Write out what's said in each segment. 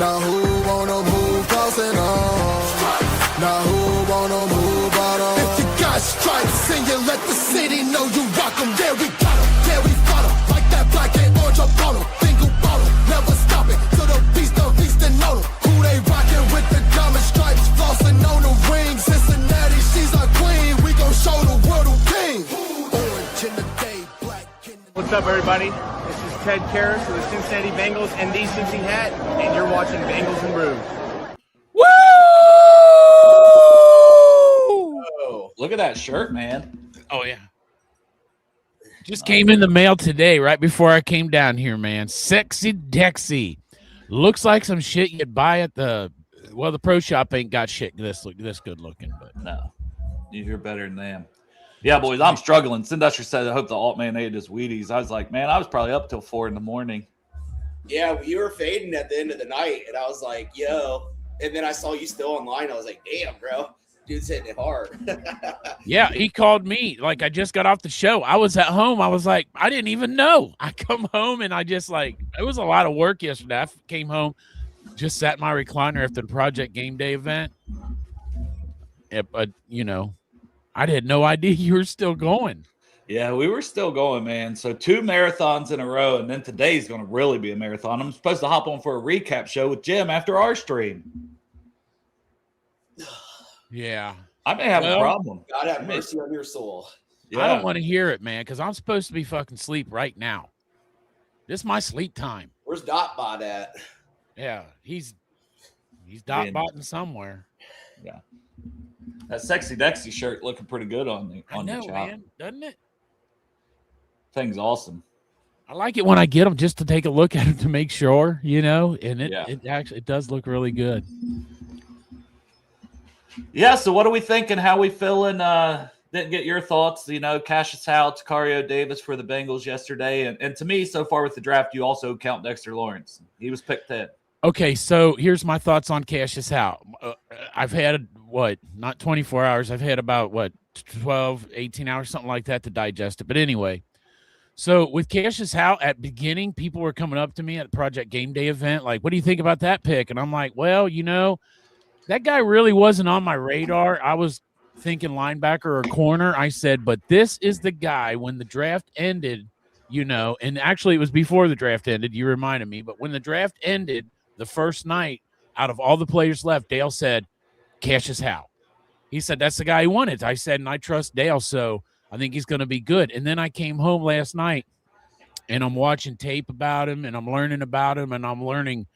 Now who wanna move crossing on? Now who wanna move out on? If you got stripes and you let the city know you rock 'em, yeah, we got 'em, yeah, we fought 'em. Like that black and orange Apollo, single bottle, never stop it. To the beast and know 'em. Who they rockin' with the diamond stripes, flossing on the ring. Cincinnati, she's our queen. We gon' show the world who king. Orange in the day, black in the... What's up, everybody? This is Ted Karras of the Cincinnati Bengals and the Cincy Hat, and you're watching Bengals and Brews. Woo! Oh, look at that shirt, man. Oh, yeah. Just came in the mail today, right before I came down here, man. Sexy Dexy. Looks like some shit you'd buy at the pro shop ain't got shit this good looking, but no. You're better than them. Yeah, boys, I'm struggling. Sindusher said, I hope the alt man ate his Wheaties. I was like, man, I was probably up till 4 a.m. Yeah, you were fading at the end of the night, and I was like, yo. And then I saw you still online. I was like, damn, bro. Dude's hitting it hard. yeah, he called me. Like, I just got off the show. I was at home. I was like, I didn't even know. I come home, and I just, like, it was a lot of work yesterday. I came home, just sat in my recliner after the Project Game Day event. Yeah, but, you know, I had no idea you were still going. Yeah, we were still going, man. So 2 marathons in a row, and then today's going to really be a marathon. I'm supposed to hop on for a recap show with Jim after our stream. Yeah. I may have a problem. God have mercy on your soul. Yeah. I don't want to hear it, man, because I'm supposed to be fucking asleep right now. This is my sleep time. Where's Dotbot at? Yeah, he's Dotbotting somewhere. Yeah. That Sexy Dexy shirt looking pretty good on the I know, the shop. Man, doesn't it? Thing's awesome. I like it when I get them just to take a look at them to make sure, you know, and it actually does look really good. Yeah, so what are we thinking? How we feeling? Didn't get your thoughts. You know, Cassius Howe, Takario Davis for the Bengals yesterday. And to me, so far with the draft, you also count Dexter Lawrence. He was picked 10. Okay, so here's my thoughts on Cassius Howe. I've had, not 24 hours. I've had about, 12, 18 hours, something like that to digest it. But anyway, so with Cassius Howe, at beginning, people were coming up to me at the Project Game Day event, like, what do you think about that pick? And I'm like, well, you know, that guy really wasn't on my radar. I was thinking linebacker or corner. I said, but this is the guy when the draft ended, you know, and actually it was before the draft ended. You reminded me. But when the draft ended, the first night, out of all the players left, Dale said, Cassius Howe. He said, that's the guy he wanted. I said, and I trust Dale, so I think he's going to be good. And then I came home last night, and I'm watching tape about him, and I'm learning about him, and I'm learning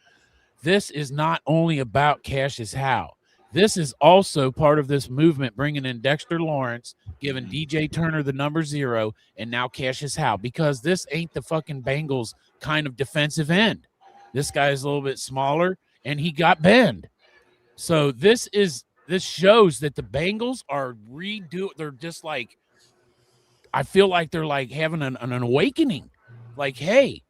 this is not only about Cassius Howe. This is also part of this movement, bringing in Dexter Lawrence, giving DJ Turner the number 0, and now Cassius Howe, because this ain't the fucking Bengals kind of defensive end. This guy is a little bit smaller, and he got bend. So this shows that the Bengals are they're just like, I feel like they're like having an awakening. Like, hey,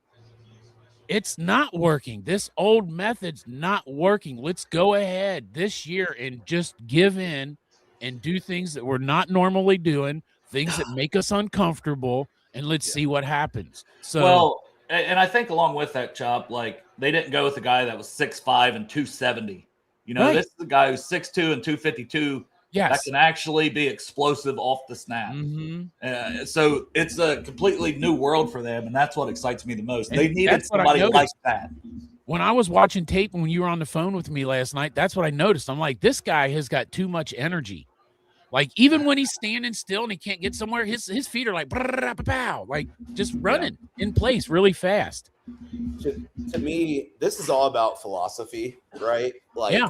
it's not working. This old method's not working. Let's go ahead this year and just give in and do things that we're not normally doing, things that make us uncomfortable, and let's see what happens. So, well, and I think along with that, Chop, like they didn't go with a guy that was 6'5" and 270. You know, This is a guy who's 6'2" and 252. Yes. That can actually be explosive off the snap. Mm-hmm. So it's a completely new world for them, and that's what excites me the most. They needed somebody like that. When I was watching tape when you were on the phone with me last night, that's what I noticed. I'm like, this guy has got too much energy. Like, even when he's standing still and he can't get somewhere, his feet are like, like just running in place really fast. To me, this is all about philosophy, right? Like,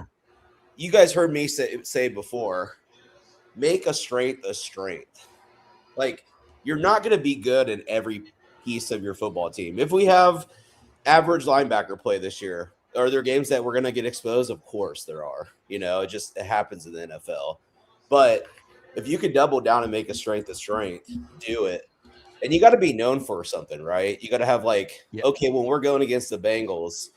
you guys heard me say before, make a strength a strength. Like, you're not going to be good in every piece of your football team. If we have average linebacker play this year, are there games that we're going to get exposed? Of course there are. You know, it happens in the NFL. But if you could double down and make a strength, do it. And you got to be known for something, right? You got to have okay, when we're going against the Bengals,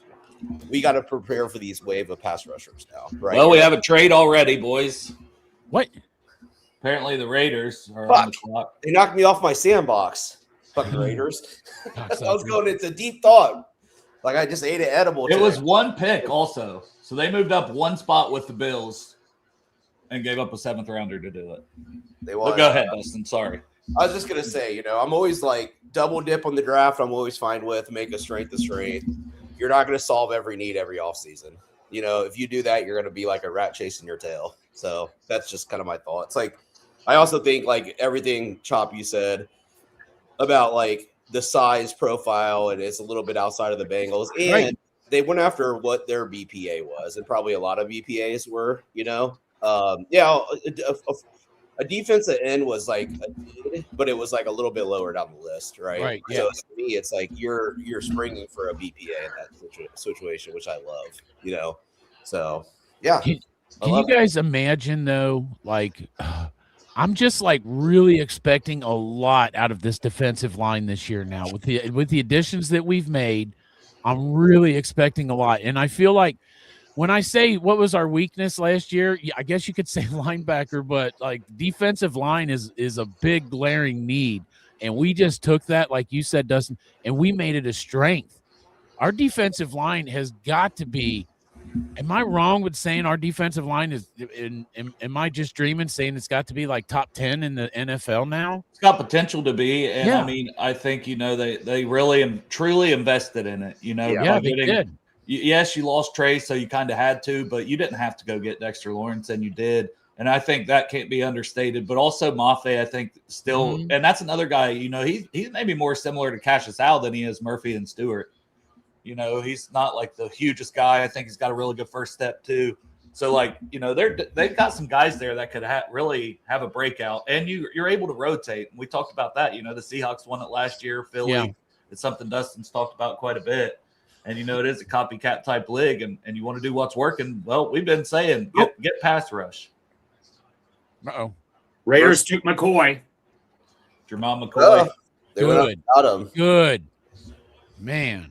we got to prepare for these wave of pass rushers now, right? Well, we have a trade already, boys. What? Apparently the Raiders are on the clock. They knocked me off my sandbox. Fucking Raiders. I was going into deep thought. Like I just ate an edible. It today. was one pick also. So they moved up one spot with the Bills and gave up a 7th rounder to do it. They But won. go ahead, Dustin. Sorry. I was just gonna say, I'm always like double dip on the draft. I'm always fine with make a strength a strength. You're not gonna solve every need every offseason. If you do that, you're gonna be like a rat chasing your tail. So that's just kind of my thoughts. Like, I also think like everything Chop you said about like the size profile, and it's a little bit outside of the Bengals, and Right. they went after what their BPA was, and probably a lot of BPAs were. A defensive end was like but it was like a little bit lower down the list, right? Right, yeah. So to me, it's like you're springing for a BPA in that situation, which I love. So yeah. Can you guys imagine though? Like, I'm just like really expecting a lot out of this defensive line this year. Now with the additions that we've made, I'm really expecting a lot, and I feel like when I say what was our weakness last year, I guess you could say linebacker, but like defensive line is a big glaring need, and we just took that, like you said, Dustin, and we made it a strength. Our defensive line has got to be. Am I wrong with saying our defensive line is? Am I just dreaming saying it's got to be like top 10 in the NFL now? It's got potential to be, and Yeah. I mean, I think they really and truly invested in it. Yeah, they did. Yes, you lost Trey, so you kind of had to, but you didn't have to go get Dexter Lawrence, and you did. And I think that can't be understated. But also Mafe, I think still, and that's another guy. He's maybe more similar to Cassius Howe than he is Murphy and Stewart. He's not like the hugest guy. I think he's got a really good first step too. So they've got some guys there that could really have a breakout, and you're able to rotate. We talked about that. The Seahawks won it last year. Philly, Yeah. It's something Dustin's talked about quite a bit. And it is a copycat type league, and you want to do what's working. Well, we've been saying get pass rush. Uh-oh. Raiders took McCoy. Jermon McCoy. They went Good. out him. Good. Man.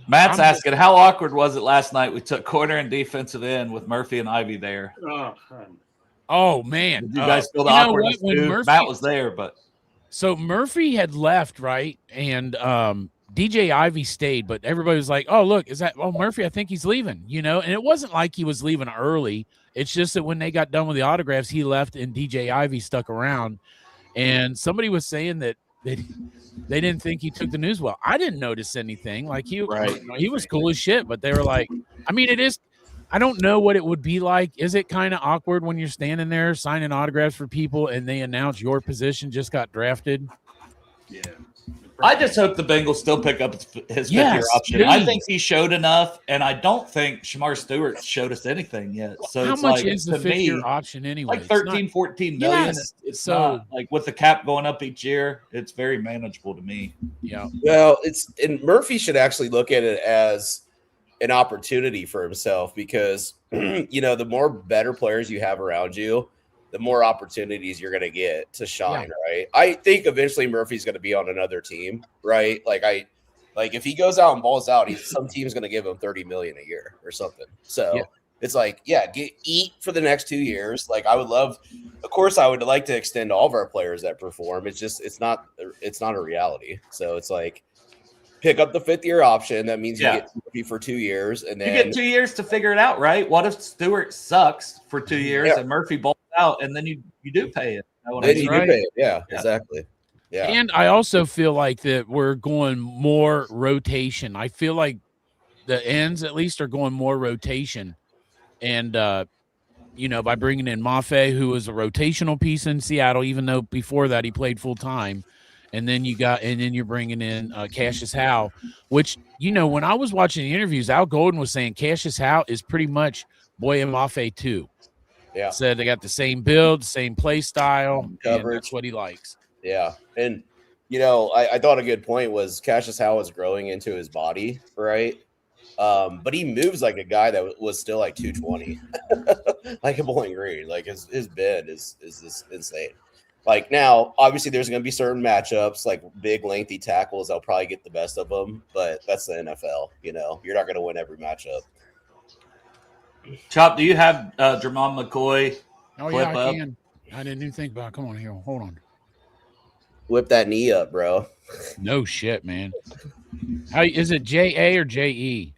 Matt's asking, how awkward was it last night? We took corner and defensive end with Murphy and Ivy there. Oh man. Did you guys feel the You know awkwardness what? When too? Murphy- Matt was there, but So Murphy had left, right? And DJ Ivy stayed, but everybody was like, "Oh, look, is that Murphy? I think he's leaving." And it wasn't like he was leaving early. It's just that when they got done with the autographs, he left and DJ Ivy stuck around. And somebody was saying that they didn't think he took the news well. I didn't notice anything. Like he was cool as shit, but they were like, I mean, it is. I don't know what it would be like. Is it kind of awkward when you're standing there signing autographs for people and they announce your position just got drafted? Yeah. I just hope the Bengals still pick up his fifth-year option. I think he showed enough, and I don't think Shamar Stewart showed us anything yet. So how it's much like, is the to fifth-year me, option anyway? like 13, 14 million. Yes. It's So- not like with the cap going up each year, it's very manageable to me. Yeah. Well, and Murphy should actually look at it as an opportunity for himself because the more better players you have around you, the more opportunities you're going to get to shine, right? I think eventually Murphy's going to be on another team, right? Like if he goes out and balls out, some team's going to give him $30 million a year or something. So it's like, eat for the next 2 years. Like I would love, of course, I would like to extend all of our players that perform. It's just it's not a reality. So it's like pick up the fifth-year option. That means you get Murphy for 2 years, and then you get 2 years to figure it out, right? What if Stewart sucks for 2 years and Murphy balls out, and then you do pay it? Then you do pay it. Yeah, exactly. Yeah. And I also feel like that we're going more rotation. I feel like the ends at least are going more rotation. And, by bringing in Mafe, who was a rotational piece in Seattle, even though before that he played full time. And then you're bringing in Cassius Howe, which, when I was watching the interviews, Al Golden was saying Cassius Howe is pretty much Boye Mafe too. Yeah. Said they got the same build, same play style, coverage. and that's what he likes. Yeah. And, I thought a good point was Cassius Howe is growing into his body, right? But he moves like a guy that was still like 220, like a Bowling Green. Like his bend is just insane. Like now, obviously, there's going to be certain matchups, like big, lengthy tackles. They'll probably get the best of them, but that's the NFL. You're not going to win every matchup. Chop, do you have Jermon McCoy? Oh, clip yeah, I up? can. I didn't even think about it. Come on here. Hold on. Whip that knee up, bro. No shit, man. How is it? J-A or J-E?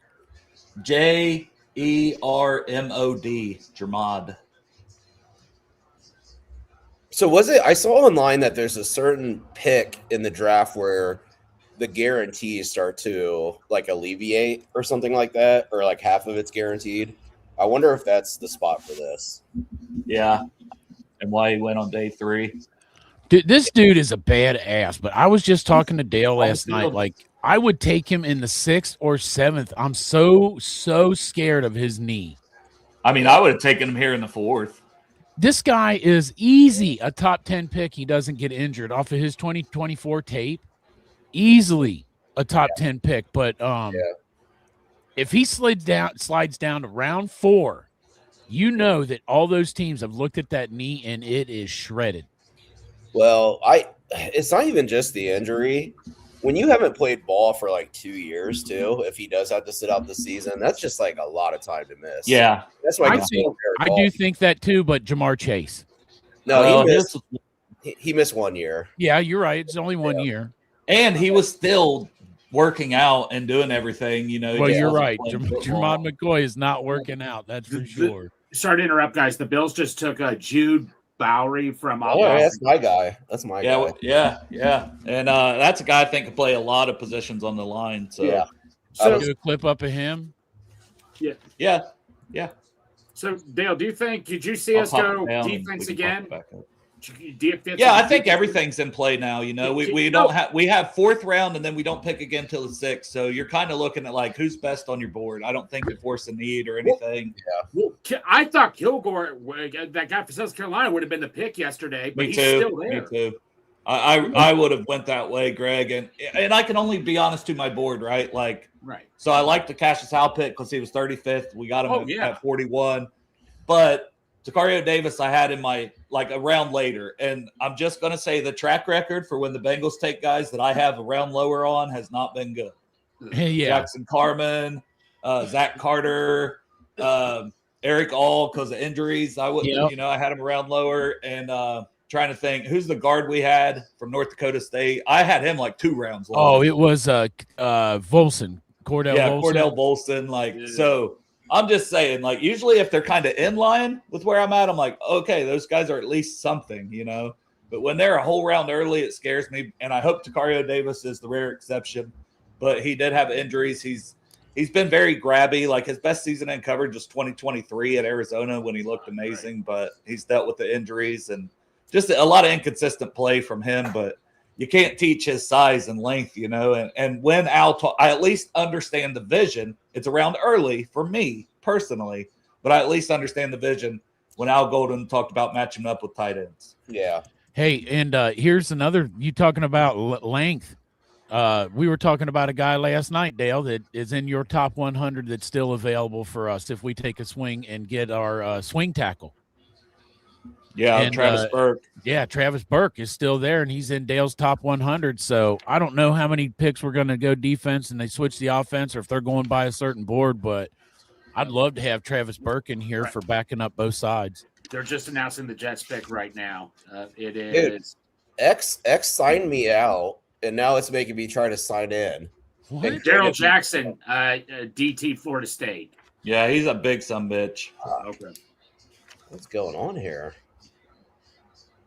Jermod. Jermod. So was it? I saw online that there's a certain pick in the draft where the guarantees start to like alleviate or something like that, or like half of it's guaranteed. I wonder if that's the spot for this. Yeah. And why he went on day 3. Dude, this dude is a bad ass, but I was just talking to Dale last night. Like, I would take him in the 6th or 7th. I'm so scared of his knee. I mean, I would have taken him here in the 4th. This guy is easy a top 10 pick. He doesn't get injured off of his 2024 tape. Easily a top 10 pick. But if he slides down to round 4, you know that all those teams have looked at that knee and it is shredded. Well, it's not even just the injury. When you haven't played ball for like 2 years, too, if he does have to sit out the season, that's just like a lot of time to miss. Yeah. That's why I do think that too, but Jamar Chase. No, Well, he missed 1 year. Yeah, you're right. It's only 1 year. And he was still working out and doing everything, you know. Well, you're wasn't right. playing football. Jermod McCoy is not working out. That's for sure. Sorry to interrupt, guys. The Bills just took Jude Bowery from. Oh, yeah, that's my guy. That's my guy. Yeah. And that's a guy I think can play a lot of positions on the line. So Yeah. So, Do a clip up of him. yeah. so Dale, did you see I'll us pop go it down and defense we can pop again? it back up. Yeah, I think everything's in play now. You know, we don't have 4th round and then we don't pick again till the 6th. So you're kind of looking at like who's best on your board. I don't think they force a need or anything. Well, I thought Kilgore, that guy for South Carolina, would have been the pick yesterday, but Me he's too. still there. Me too. I would have went that way, Greg, and I can only be honest to my board, right? Like, Right. so I like the Cassius Howe pick because he was 35th. We got him at 41, but Tacario Davis I had in my like a round later, and I'm just gonna say the track record for when the Bengals take guys that I have a round lower on has not been good. Yeah. Jackson Carman, Zach Carter, Eric All because of injuries. I wouldn't, I had him around lower, and trying to think who's the guard we had from North Dakota State. I had him like 2 rounds lower. Oh, it was Volson. Cordell Volson. Cordell Volson. So I'm just saying, like, usually if they're kind of in line with where I'm at, I'm like, okay, those guys are at least something, you know. But when they're a whole round early, it scares me. And I hope Tacario Davis is the rare exception. But he did have injuries. He's been very grabby. Like his best season in coverage was 2023 at Arizona when he looked amazing. But he's dealt with the injuries and just a lot of inconsistent play from him. But you can't teach his size and length, you know. And when Al, I at least understand the vision. It's around early for me personally, but I at least understand the vision when Al Golden talked about matching up with tight ends. Yeah. Hey, and here's another. You talking about length? We were talking about a guy last night, Dale, that is in your top 100 that's still available for us if we take a swing and get our swing tackle. Yeah, and, Travis Burke. Yeah, Travis Burke is still there, and he's in Dale's top 100. So I don't know how many picks we're going to go defense and they switch the offense or if they're going by a certain board, but I'd love to have Travis Burke in here for backing up both sides. They're just announcing the Jets pick right now. It is. Dude, X signed me out, and now it's making me try to sign in. What? Darrell Jackson, DT Florida State. Yeah, he's a big bitch. Okay. What's going on here?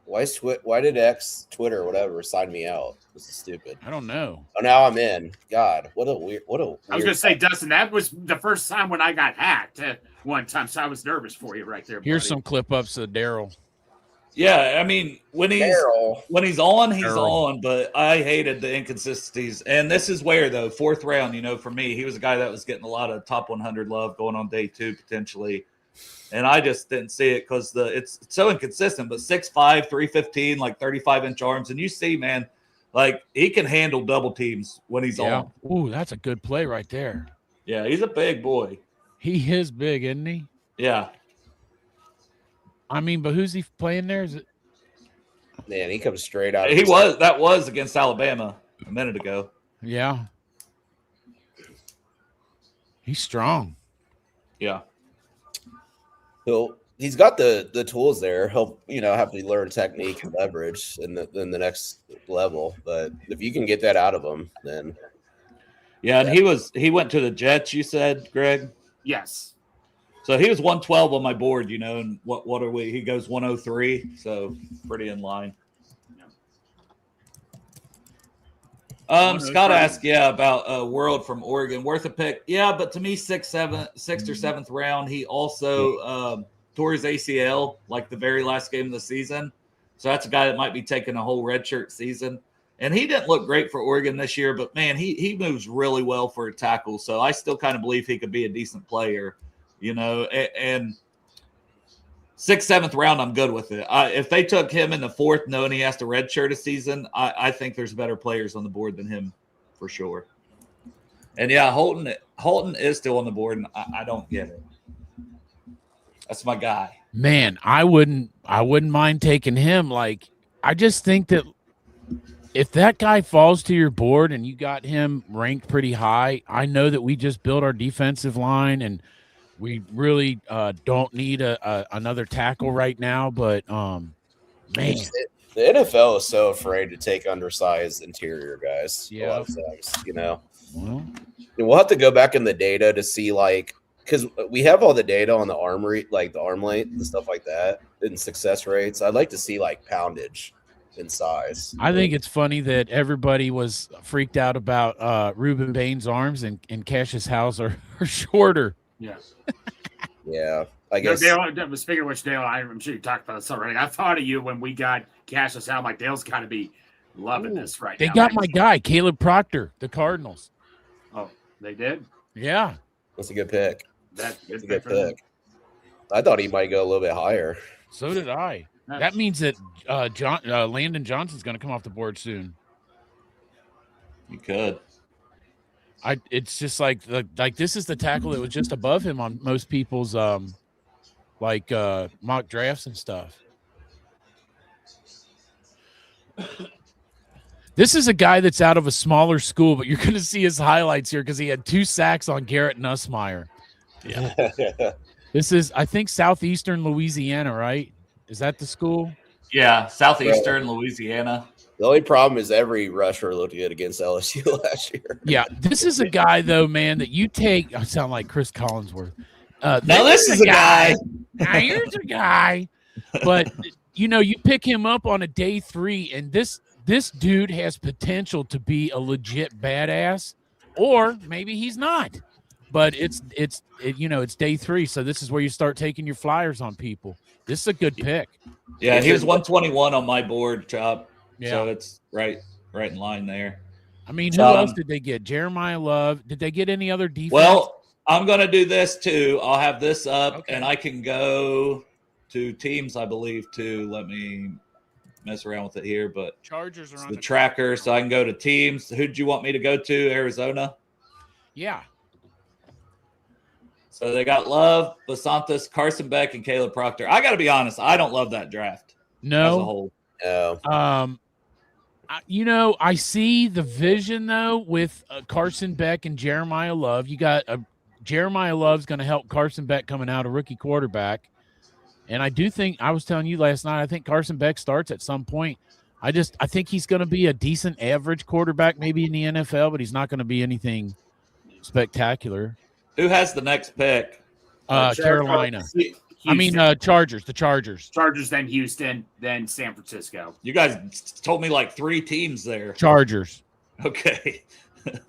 Why did X, Twitter, whatever, sign me out? This is stupid. I don't know. Oh, now I'm in. God, what a weird. I was gonna say, Dustin, that was the first time when I got hacked one time, so I was nervous for you right there. Here's buddy. some clip ups of Darrell. Yeah, I mean, when he's on, he's Darryl. on, but I hated the inconsistencies. And this is where, though, 4th round, you know, for me, he was a guy that was getting a lot of top 100 love going on day 2 potentially. And I just didn't see it because it's so inconsistent. But 6'5", 315, like 35-inch arms. And you see, man, like he can handle double teams when he's on. Ooh, that's a good play right there. Yeah, he's a big boy. He is big, isn't he? Yeah. I mean, but who's he playing there? Is it? Man, he comes straight out. That was against Alabama a minute ago. Yeah. He's strong. Yeah. he's got the tools there. He'll have to learn technique and leverage in the next level. But if you can get that out of him, then Yeah, and he went to the Jets. You said, Greg. Yes. So he was 112 on my board, and what are we? He goes 103, so pretty in line. Scott asked, about World from Oregon, worth a pick. Yeah, but to me, sixth or seventh round. He also tore his ACL like the very last game of the season, so that's a guy that might be taking a whole redshirt season. And he didn't look great for Oregon this year, but man, he moves really well for a tackle. So I still kind of believe he could be a decent player, And 6th, 7th round, I'm good with it. If they took him in the 4th, knowing he has to redshirt a season, I think there's better players on the board than him for sure. And yeah, Holton is still on the board, and I don't get it. That's my guy. Man, I wouldn't mind taking him. Like, I just think that if that guy falls to your board and you got him ranked pretty high, I know that we just built our defensive line and we really don't need another tackle right now. But, man. The NFL is so afraid to take undersized interior guys. Yeah. A lot of times, Well, And we'll have to go back in the data to see, because we have all the data on the arm the arm length and stuff like that and success rates. I'd like to see, poundage in size. I think it's funny that everybody was freaked out about Ruben Bain's arms and Cassius Howe's are shorter. Yes. Yeah, I guess. Dale, speaking of which, Dale, I'm sure you talked about this already. I thought of you when we got Cassius Howe. Like, Dale's got to be loving this right now. They got my guy, Caleb Proctor, the Cardinals. Oh, they did? Yeah. That's a good pick. That's a good pick. I thought he might go a little bit higher. So did I. That means that Landon Johnson's going to come off the board soon. You could. It's just like this is the tackle that was just above him on most people's mock drafts and stuff. This is a guy that's out of a smaller school, but you're going to see his highlights here because he had 2 sacks on Garrett Nussmeier. Yeah. This is, I think, Southeastern Louisiana, right? Is that the school? Yeah, Southeastern Louisiana. The only problem is every rusher looked good against LSU last year. Yeah, this is a guy, though, man, that you take – I sound like Chris Collinsworth. Now this is a guy. Now here's a guy. But, you pick him up on a day 3, and this dude has potential to be a legit badass, or maybe he's not. But it's day 3, so this is where you start taking your flyers on people. This is a good pick. Yeah, he was 121 on my board, Chop. Yeah. So it's right in line there. I mean, who else did they get? Jeremiah Love. Did they get any other defense? Well, I'm going to do this too. I'll have this up, Okay. and I can go to teams, I believe, too. Let me mess around with it here, but Chargers are on the tracker, so I can go to teams. Who did you want me to go to? Arizona? Yeah. So they got Love, Basantis, Carson Beck, and Caleb Proctor. I got to be honest, I don't love that draft as a No. whole. No. I see the vision, though, with Carson Beck and Jeremiah Love. You got Jeremiah Love's going to help Carson Beck coming out, a rookie quarterback. And I do think, I was telling you last night, I think Carson Beck starts at some point. I think he's going to be a decent average quarterback maybe in the NFL, but he's not going to be anything spectacular. Who has the next pick? Carolina. Chargers. The Chargers. Chargers, then Houston, then San Francisco. You guys told me like 3 teams there. Chargers. Okay.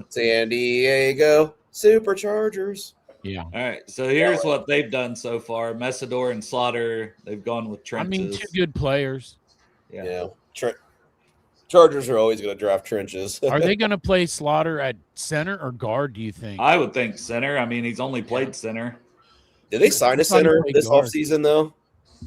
San Diego Superchargers. Yeah. All right. So here's what they've done so far. Messidor and Slaughter, they've gone with trenches. I mean, 2 good players. Yeah. Chargers are always going to draft trenches. Are they going to play Slaughter at center or guard, do you think? I would think center. I mean, he's only played center. Did they sign a center play this guard. offseason, though?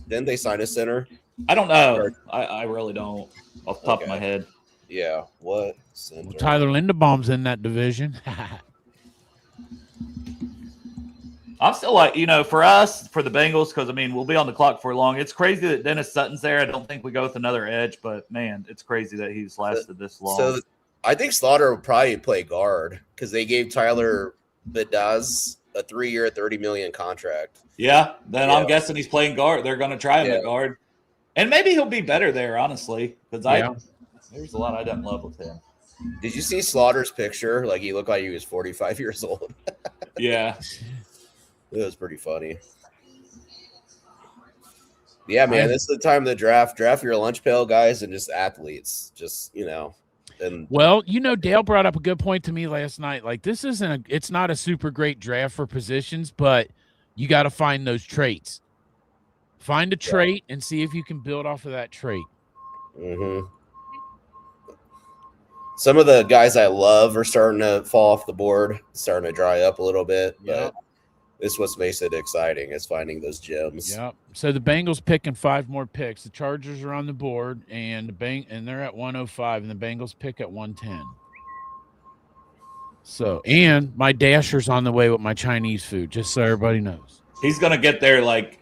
Didn't they sign a center? I don't know. I really don't off the top of my head. Yeah. What? Center? Well, Tyler Linderbaum's in that division. I'm still like, for us, for the Bengals, because, I mean, we'll be on the clock for long. It's crazy that Dennis Sutton's there. I don't think we go with another edge, but, man, it's crazy that he's lasted this long. So I think Slaughter will probably play guard because they gave Tyler Badaz a 3-year, $30 million contract. Yeah, then I'm Yeah. guessing he's playing guard. They're going to try him Yeah. at guard, and maybe he'll be better there, honestly, because there's a lot I didn't love with him. Did you see Slaughter's picture? Like he looked like he was 45 years old. Yeah, It was pretty funny. Yeah, man, this is the time of the draft. Draft your lunch pail guys and just athletes. Just, and Well, Dale brought up a good point to me last night. Like this it's not a super great draft for positions, but you got to find those traits. Find a trait and see if you can build off of that trait. mm-hmm. Some of the guys I love are starting to fall off the board, starting to dry up a little bit. Yep. But this is what makes it exciting is finding those gems. Yep. So the Bengals picking 5 more picks. The Chargers are on the board, and they're at 105, and the Bengals pick at 110. So, and my Dasher's on the way with my Chinese food, just so everybody knows. he's going to get there like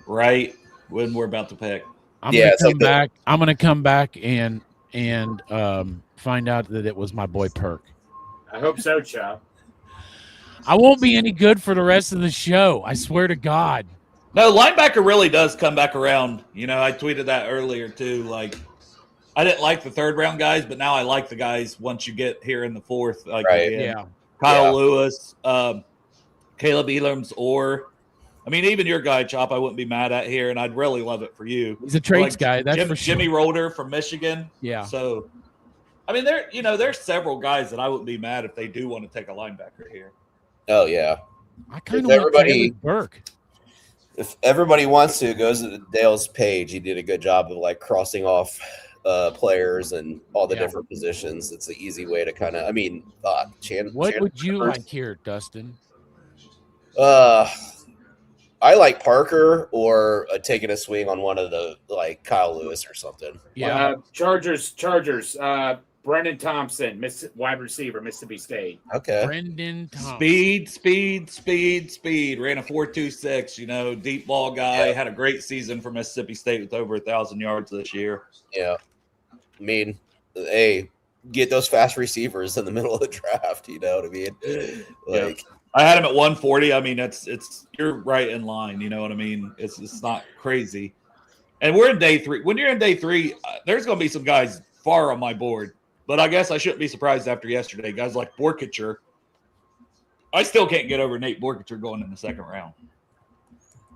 right when we're about to pick. I'm gonna come back and find out that it was my boy Perk. I hope so, Chop. I won't be any good for the rest of the show. I swear to God. No, linebacker really does come back around. I tweeted that earlier too. Like, I didn't like the 3rd round guys, but now I like the guys once you get here in the 4th. Like, Right. again, Kyle Lewis, Caleb Elam's, or I mean, even your guy Chop, I wouldn't be mad at here, and I'd really love it for you. He's a traits guy. That's for sure. Jimmy Roeder from Michigan. Yeah. So, I mean, there's several guys that I wouldn't be mad if they do want to take a linebacker here. Oh, yeah. I kind of everybody- Burke. If everybody wants to, goes to Dale's page. He did a good job of like crossing off players and all the different positions. It's an easy way to kind of, What would you like here, Dustin? I like Parker or taking a swing on one of the like Kyle Lewis or something. Yeah. Chargers. Brendan Thompson, wide receiver, Mississippi State. Okay. Brendan Thompson. Speed. Ran a 4.26. Deep ball guy. Had a great season for Mississippi State with over 1,000 yards this year. Yeah. I mean, hey, get those fast receivers in the middle of the draft. You know what I mean? Like, I had him at 140. I mean, it's you're right in line. You know what I mean? It's not crazy. And we're in day 3. When you're in day 3, there's going to be some guys far on my board. But I guess I shouldn't be surprised after yesterday. Guys like Borkacher. I still can't get over Nate Borkacher going in the 2nd round.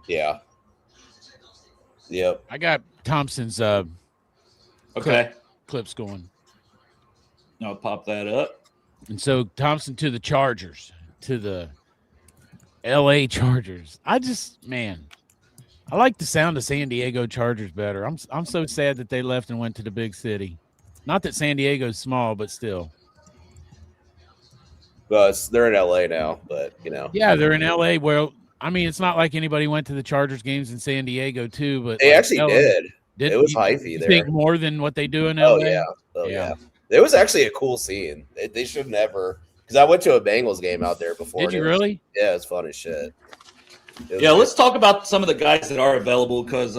yeah. Yep. I got Thompson's Okay. clips going. I'll pop that up. And so Thompson to the Chargers, to the LA Chargers. I like the sound of San Diego Chargers better. I'm so sad that they left and went to the big city. Not that San Diego's small, but still. Well, they're in LA now, but Yeah, they're in LA. Well, I mean, it's not like anybody went to the Chargers games in San Diego too, but they actually LA, did. It was hyphy you there. think more than what they do in LA? Oh yeah. It was actually a cool scene. They should never, because I went to a Bengals game out there before. Did you really? Yeah, it's fun as shit. Yeah, let's talk about some of the guys that are available because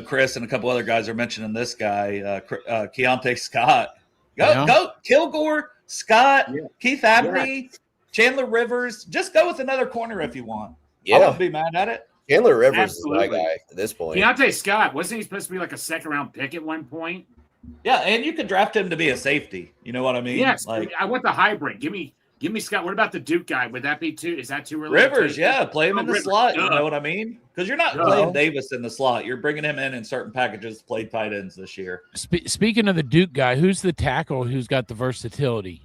Chris and a couple other guys are mentioning this guy, Keontae Scott. Go Kilgore, Scott, Keith Abney, Chandler Rivers. Just go with another corner if you want. I wouldn't be mad at it. Chandler Rivers Absolutely. is my guy at this point. Deontay Scott, wasn't he supposed to be like a 2nd round pick at one point? Yeah, and you could draft him to be a safety. You know what I mean? Yes. Like I want the hybrid. Give me Scott. What about the Duke guy? Would that be too? Is that too early? Rivers, play him in the Rivers. slot. You know what I mean? Because you're not playing Davis in the slot. You're bringing him in certain packages to play tight ends this year. Speaking of the Duke guy, who's the tackle who's got the versatility?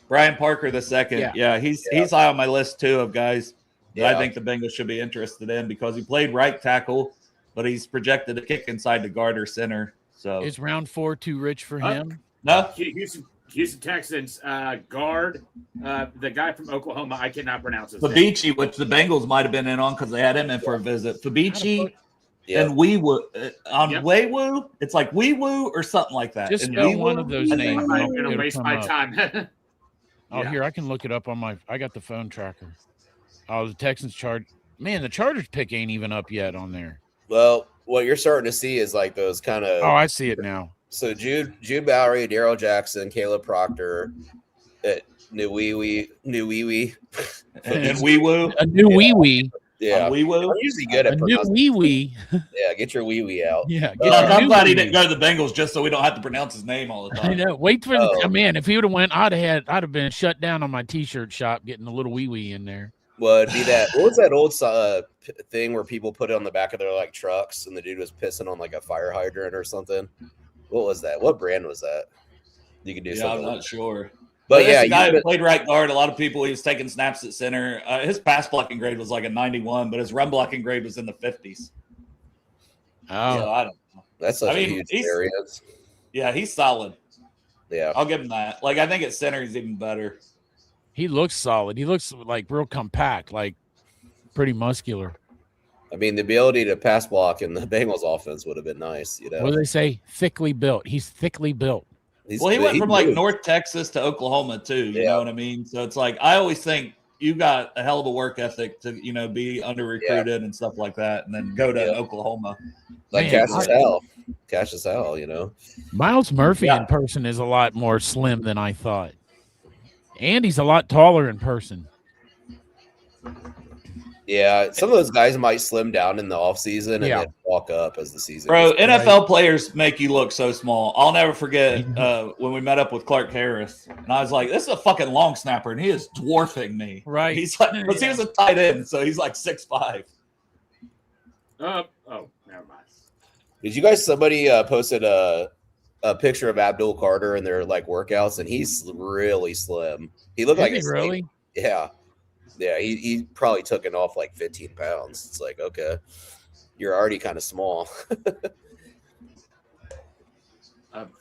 Brian Parker the second. Yeah, he's high on my list too of guys that I think the Bengals should be interested in because he played right tackle, but he's projected to kick inside the guard or center. So is round 4 too rich for him? No. Houston Texans guard, the guy from Oklahoma. I cannot pronounce his name. Fabici, which the Bengals might have been in on because they had him in for a visit. Fabici and Weewoo on Weewoo. It's like Weewoo or something like that. Just and spell Weewoo, one of those names. I'm not going to waste my time. Here, I can look it up on I got the phone tracker. Oh, the Texans charge. Man, the Chargers pick ain't even up yet on there. Well, what you're starting to see is like those kind of. Oh, I see it now. So Jude Bowery, Darrell Jackson, Caleb Proctor. New wee wee. And wee woo. A new wee wee. Yeah. Wee woo. I'm usually good A at new pronouncing. wee wee. Yeah, get your wee wee out. Yeah. Look, your I'm new glad he wee didn't wee. go to the Bengals just so we don't have to pronounce his name all the I time. know. Wait for the Oh. man. If he would have went, I'd have been shut down on my t-shirt shop getting a little wee wee in there. Well, it'd be that. What was that old thing where people put it on the back of their like trucks, and the dude was pissing on like a fire hydrant or something? What was that? What brand was that? You could do Yeah, something. I'm not sure. But This yeah, guy you who played right guard. A lot of people, he was taking snaps at center. His pass blocking grade was like a 91, but his run blocking grade was in the 50s. Oh, So I don't know. that's such I mean, a huge he's- variance. Yeah, he's solid. Yeah. I'll give him that. Like, I think at center, he's even better. he looks solid. He looks like real compact, like pretty muscular. I mean, the ability to pass block in the Bengals offense would have been nice. You know, What do they say? Thickly built. He's thickly built. Well, he went from like moved. North Texas to Oklahoma too. You Yeah. know what I mean? So it's like I always think you got a hell of a work ethic to be under recruited and stuff like that, and then go to Yeah. Oklahoma. like Man, Cash is hell. Cash is hell. You know. Miles Murphy Yeah. in person is a lot more slim than I thought. And he's a lot taller in person. Yeah, some of those guys might slim down in the offseason and Yeah. then walk up as the season. Bro, goes. NFL players make you look so small. I'll never forget when we met up with Clark Harris, and I was like, "This is a fucking long snapper," and he is dwarfing me. Right. He's like, because he was a tight end, so he's like 6'5". Oh, never mind. Did you guys? Somebody posted a picture of Abdul Carter in their like workouts, and he's really slim. He looked like Is he a really? Yeah. He probably took it off like 15 pounds. It's like, okay, you're already kind of small.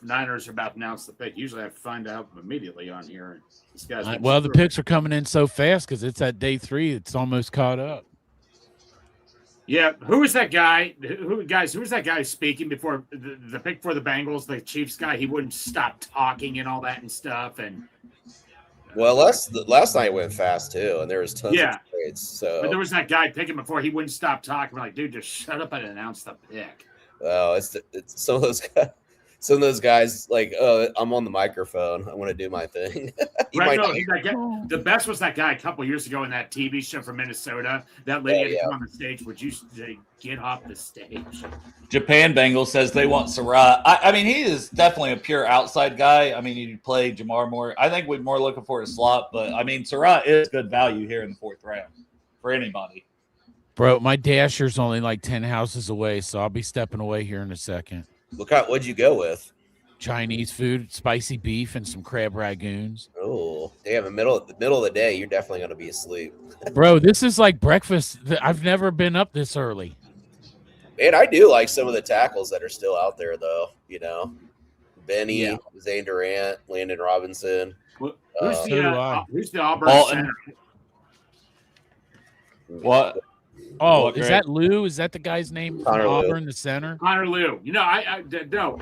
Niners are about to announce the pick. Usually I have to find out immediately on here. This guy's Well, the picks are coming in so fast because it's at day 3. It's almost caught up. Yeah, who is that guy? Who was that guy speaking before the pick for the Bengals? The Chiefs guy. He wouldn't stop talking and all that and stuff. And Well, last night went fast too, and there was tons Yeah. of trades. So, but there was that guy picking before. He wouldn't stop talking. We're like, dude, just shut up and announce the pick. it's some of those guys. Some of those guys like, I'm on the microphone. I want to do my thing. He Right? might No, not- he's that guy. The best was that guy a couple years ago in that TV show from Minnesota. That lady had to yeah. come on the stage. Would you say, get off the stage? Japan Bengals says they want Surratt. I mean, he is definitely a pure outside guy. I mean, he played Jamar Moore. I think we're more looking for a slot, but I mean, Surratt is good value here in the 4th round for anybody. Bro, my dasher's only like 10 houses away, so I'll be stepping away here in a second. Look out! What'd you go with? Chinese food, spicy beef, and some crab ragoons. Oh, damn! The middle of the day, you're definitely gonna be asleep. Bro, this is like breakfast. I've never been up this early. Man, I do like some of the tackles that are still out there, though. You know, Benny, Yeah. Zane Durant, Landon Robinson. Who's So do I. the Auburn Alton. center? What? Oh, What is grade? that Lou? Is that the guy's name from Connor Lou. Auburn, the center? Connor Liu. You know, I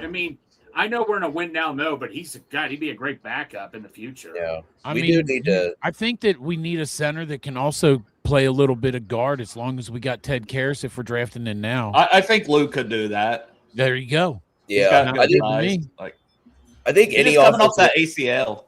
mean, I know we're in a win now mode, but he's a guy. He'd be a great backup in the future. Yeah, I we mean, do need to. I think that we need a center that can also play a little bit of guard as long as we got Ted Karras if we're drafting in now. I think Luke could do that. There you go. He's Yeah, got I good did size. me. Like, I think he's any just coming off offensive. that ACL.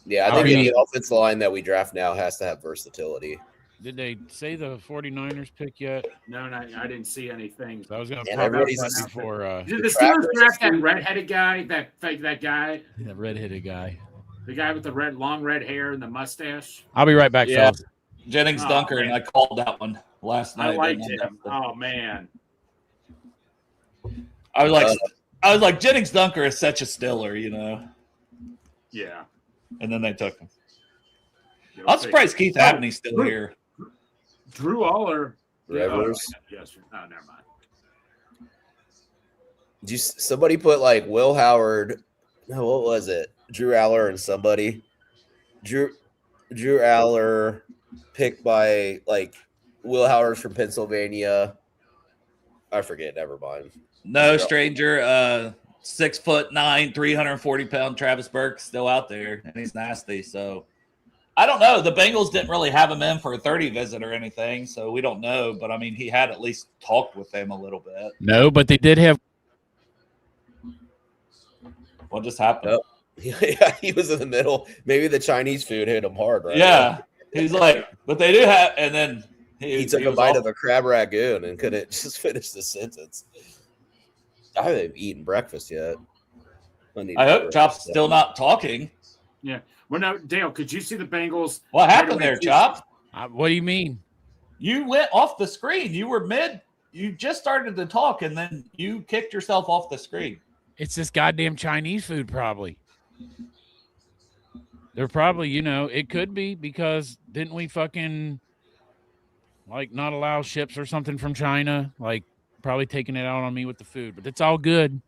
Yeah, I I think mean- any offensive line that we draft now has to have versatility. Did they say the 49ers pick yet? No, I didn't see anything. I was going to And talk about everybody's that just- before Did The the Steelers Trackers draft that is- redheaded guy? That guy, that red-headed guy. the guy with the long red hair and the mustache. I'll be right back, Yeah. fellas. Jennings Oh, Dunker, man. and I called that one last night. I liked Didn't him. I? Oh man, I was like, Jennings Dunker is such a stiller, you know. yeah. And then they took him. You'll I'm see. surprised Keith Oh, Abney's still Drew- here. Drew Aller. Rivers. Yes. Oh, never mind. Did you somebody put like Will Howard? No, what was it? Drew Aller and somebody. Drew Aller picked by like Will Howard from Pennsylvania. I forget. Never mind. No Yeah. stranger, 6'9", 340-pound Travis Burke still out there, and he's nasty. So I don't know. The Bengals didn't really have him in for a 30 visit or anything, so we don't know. But I mean, he had at least talked with them a little bit. No, but they did have What just happened? Nope. Yeah, he was in the middle. Maybe the Chinese food hit him hard, right? Yeah, he's like, but they do have, and then He took a was bite off- of a crab ragoon and couldn't just finish the sentence. I haven't eaten breakfast yet. I hope Chop's still not talking. Yeah. Well, no, Dale, could you see the Bengals? What happened there, Chop? What do you mean? You went off the screen. You were you just started to talk, and then you kicked yourself off the screen. It's this goddamn Chinese food, probably. They're probably, it could be because didn't we fucking like not allow ships or something from China? Like probably taking it out on me with the food, but it's all good.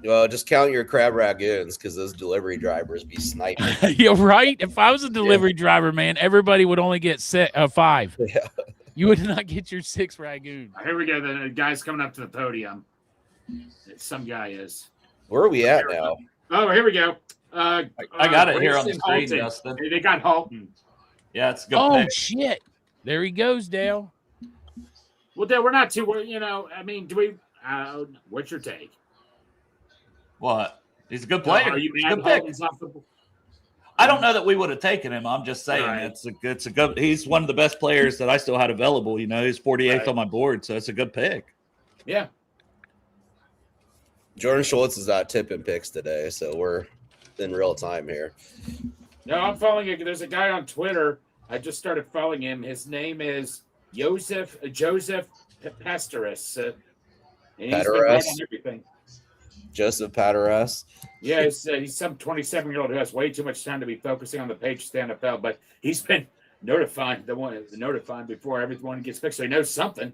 Well, just count your crab ragoons because those delivery drivers be sniping. You're right. If I was a delivery driver, man, everybody would only get 5. Yeah. You would not get your 6 ragoon. Here we go. The guy's coming up to the podium. Some guy is. Where are we at now? Oh, here we go. I got it here on the Grayson screen, Halton. Justin. They got Halton. Yeah, it's a good Oh pick. shit! There he goes, Dale. Well, Dale, we're not too. I mean, do we? What's your take? What? He's a good player. Are you He's a mad good pick. Halton's off the? I don't know that we would have taken him. I'm just saying Right. it's a good. He's one of the best players that I still had available. He's 48th Right. on my board, so it's a good pick. Yeah. Jordan Schultz is not tipping picks today, so we're in real time here. No, I'm following it. There's a guy on Twitter. I just started following him. His name is Joseph Pastoris. And he's been right on everything. Joseph Pateras. Yeah, he's some 27-year-old who has way too much time to be focusing on the page to the NFL, but he's been notifying before everyone gets picked, so he knows something.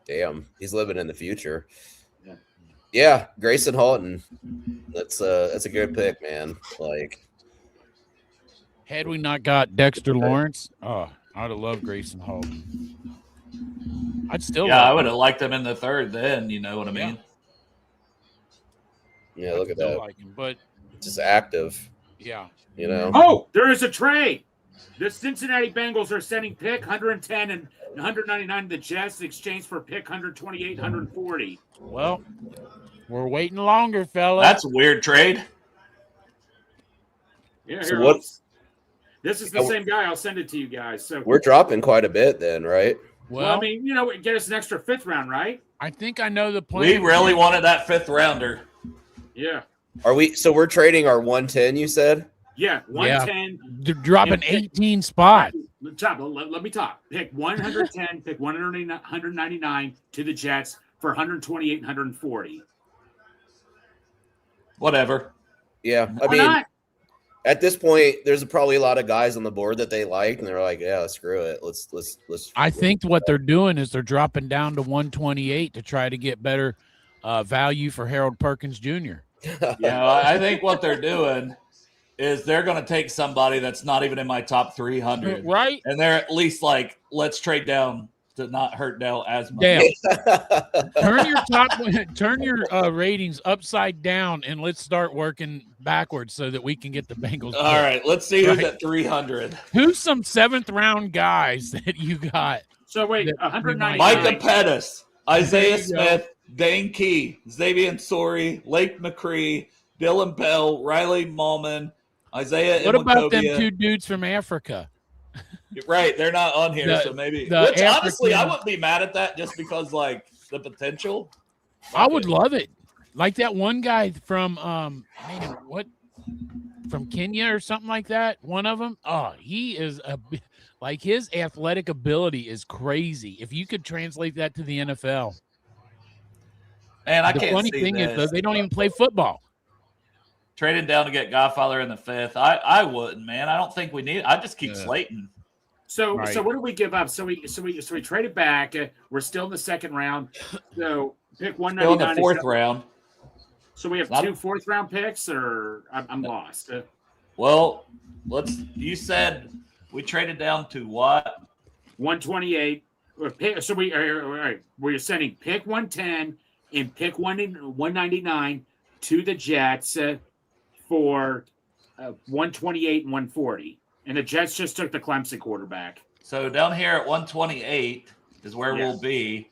Damn, he's living in the future. Yeah. Yeah, Grayson Halton. That's a good pick, man. Like, Had we not got Dexter Lawrence, I'd have loved Grayson Halton. I'd still. Yeah, I love would him. have liked him in the third. Then you know what I mean. yeah, look at Still that. like him, but Just active, yeah. you know. Oh, there is a trade. The Cincinnati Bengals are sending pick 110 and 199 to the Jets in exchange for pick 128, 140. Well, we're waiting longer, fella. That's a weird trade. Yeah, So here, what- this is the same guy. I'll send it to you guys. So, We're dropping quite a bit then, right? well, I mean, get us an extra 5th round, right? I think I know the plan. We really wanted that 5th rounder. Yeah. Are we? So we're trading our 110. You said. Yeah, 110. dropping 18 spots. Top, let me talk. Pick 110, pick 199 to the Jets for 128 and 140. Whatever. Yeah, I Why mean, not? at this point, there's probably a lot of guys on the board that they liked, and they're like, "Yeah, screw it. Let's." I think what they're doing is they're dropping down to 128 to try to get better value for Harold Perkins Jr. Yeah, I think what they're doing is they're going to take somebody that's not even in my top 300, Right? and they're at least like, let's trade down to not hurt Dell as much. Dale, turn your ratings upside down and let's start working backwards so that we can get the Bengals. All right, let's see who's Right. at 300. Who's some 7th round guys that you got? So wait, That- 199. Micah Pettis, Isaiah There you go. Smith, Dane Key, Xavier Sori, Lake McCree, Dylan Bell, Riley Mallman, Isaiah What about them Iwakobia. 2 dudes from Africa? Right, they're not on here, The- so maybe. the Which honestly, I African- wouldn't be mad at that just because like the potential. I would love it. Like that one guy from from Kenya or something like that. One of them. Oh, he is like his athletic ability is crazy. If you could translate that to the NFL. And I The can't funny see thing is this. though, they don't even play football. Trading down to get Godfather in the 5th. I wouldn't, man. I don't think we need. I just keep slating. So Right. what did we give up? So we traded back. We're still in the 2nd round. So pick Still in 199. the 4th round. So we have Not- 2 4th round picks, or I'm lost. Well, you said we traded down to what? 128. So we're sending pick 110 and pick 199 to the Jets for 128 and 140. And the Jets just took the Clemson quarterback. So down here at 128 is where Yes. we'll be.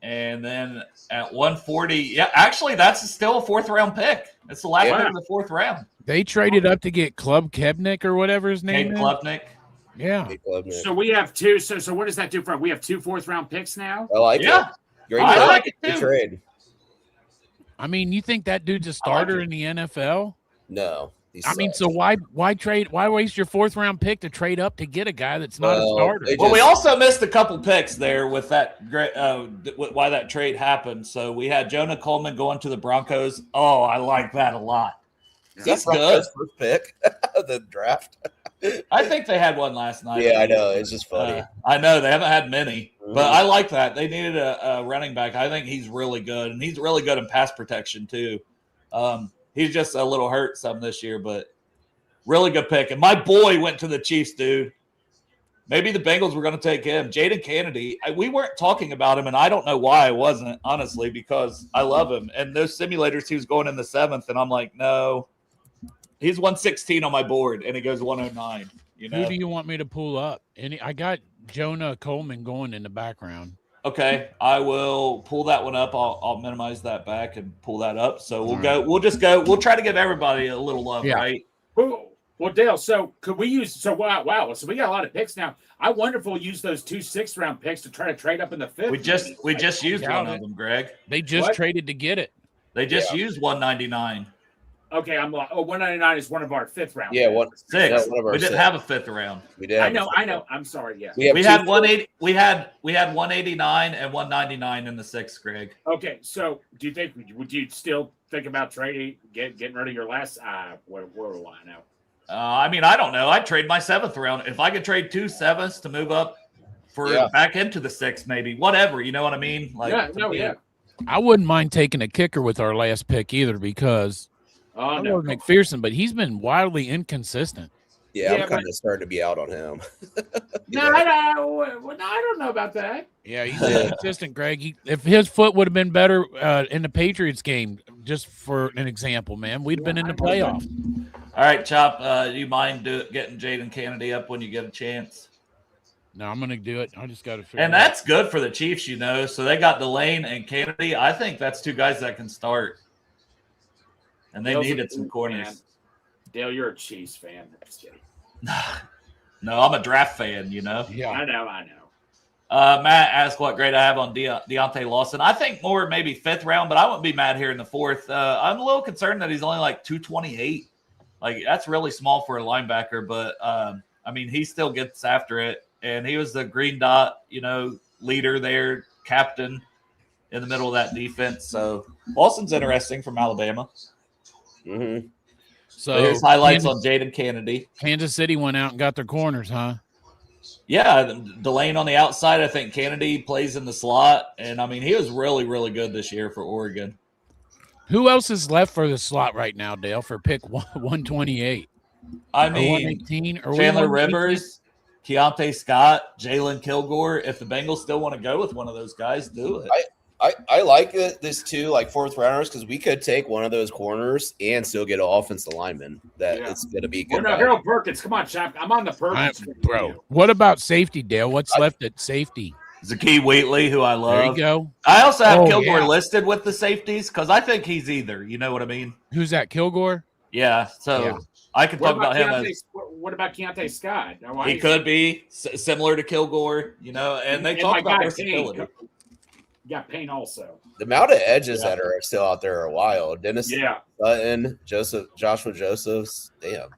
And then at 140, yeah, actually, that's still a 4th-round pick. It's the last pick of the 4th round. They traded up to get Club Kebnick or whatever his name Kate is. Klubnik. Yeah. So we have two. So what does that do for? We have 2 4th-round picks now. I like Yeah. it. Great I trade. like it Good too. trade. I mean, you think that dude's a starter in the NFL? No. I mean, so why trade? Why waste your 4th-round pick to trade up to get a guy that's not a Well, starter? they Well, we just- also missed a couple picks there with that great why that trade happened. So we had Jonah Coleman going to the Broncos. Oh, I like that a lot. He's good. Broncos' first pick of the draft. I think they had one last night. Yeah, I know. It's just funny. I know they haven't had many, Mhm. but I like that. They needed a running back. I think he's really good, and he's really good in pass protection too. He's just a little hurt some this year, but really good pick. And my boy went to the Chiefs, dude. Maybe the Bengals were going to take him. Jaden Kennedy. We weren't talking about him, and I don't know why I wasn't, honestly, because I love him. And those simulators, he was going in the 7th, and I'm like, no. He's 116 on my board, and he goes 109. You know? Who do you want me to pull up? I got Jonah Coleman going in the background. Okay, I will pull that one up. I'll minimize that back and pull that up. So we'll All go. right. We'll just go. We'll try to give everybody a little love, Yeah. right? Well, Dale. So could we use? So wow. So we got a lot of picks now. I wonder if we'll use those 2 6th-round picks to try to trade up in the 5th. We just used doubt one it. of them, Greg. They just What? traded to get it. They just used 199. Okay, I'm like, 199 is one of our 5th-round. Yeah, one. Six. Yeah, one of our We didn't six. have a 5th round. We did. I know. I'm sorry. Yeah. We, have We two- had 180. We had 189 and 199 in the 6th, Greg. Okay. So do you think? Would you still think about trading, getting rid of your last? Where will I know? I mean, I don't know. I'd trade my 7th round if I could trade 2 7ths to move up for Yeah. back into the 6th, maybe. Whatever. You know what I mean? Like, Yeah. to No. me, Yeah. I wouldn't mind taking a kicker with our last pick either because Oh I no. love McPherson, but he's been wildly inconsistent. Yeah, Yeah, I'm kind of starting to be out on him. No, I don't know about that. Yeah, he's inconsistent, Greg. If his foot would have been better in the Patriots game, just for an example, man, we'd have been in the playoff. All right, Chop. Do you mind getting Jaden Kennedy up when you get a chance? No, I'm gonna do it. I just got to figure. And it out. that's good for the Chiefs, you know. So they got Delane and Kennedy. I think that's 2 guys that can start. And they Dale's a needed some Chiefs corners. fan. Dale, you're a Chiefs fan. Just kidding. No, I'm a draft fan, you know. Yeah, I know. Matt asked what grade I have on Deontay Lawson. I think more maybe 5th round, but I wouldn't be mad here in the 4th. I'm a little concerned that he's only like 228. Like, that's really small for a linebacker, but I mean, he still gets after it. And he was the green dot, you know, leader there, captain in the middle of that defense. So Lawson's interesting from Alabama. Mm-hmm. so Here's highlights on Jaden Kennedy. Kansas City went out and got their corners, huh? Yeah, Delane on the outside. I think Kennedy plays in the slot. And, I mean, he was really, really good this year for Oregon. Who else is left for the slot right now, Dale, for pick 128? I Or mean, 118? Or Chandler 118? Rivers, Keontae Scott, Jalen Kilgore. If the Bengals still want to go with one of those guys, do it. I like this too, like 4th rounders, because we could take one of those corners and still get an offensive lineman that Yeah. it's going to be Well, good. no, Harold Perkins. Come on, Chap. I'm on the Perkins. Bro, what about safety, Dale? What's left at safety? Zakie Wheatley, who I love. There you go. I also have Oh, Kilgore yeah. listed with the safeties because I think he's either. You know what I mean? Who's that? Kilgore? Yeah. So Yeah. I can What talk about him Keontae, as what about Keontae Scott? Now, why he is could be similar to Kilgore, you know, and they talk my about guy versatility. Payne. You got Payne also. The amount of edges Yeah. that are still out there are wild. Dennis Yeah. Sutton, Joshua Josephs. Damn.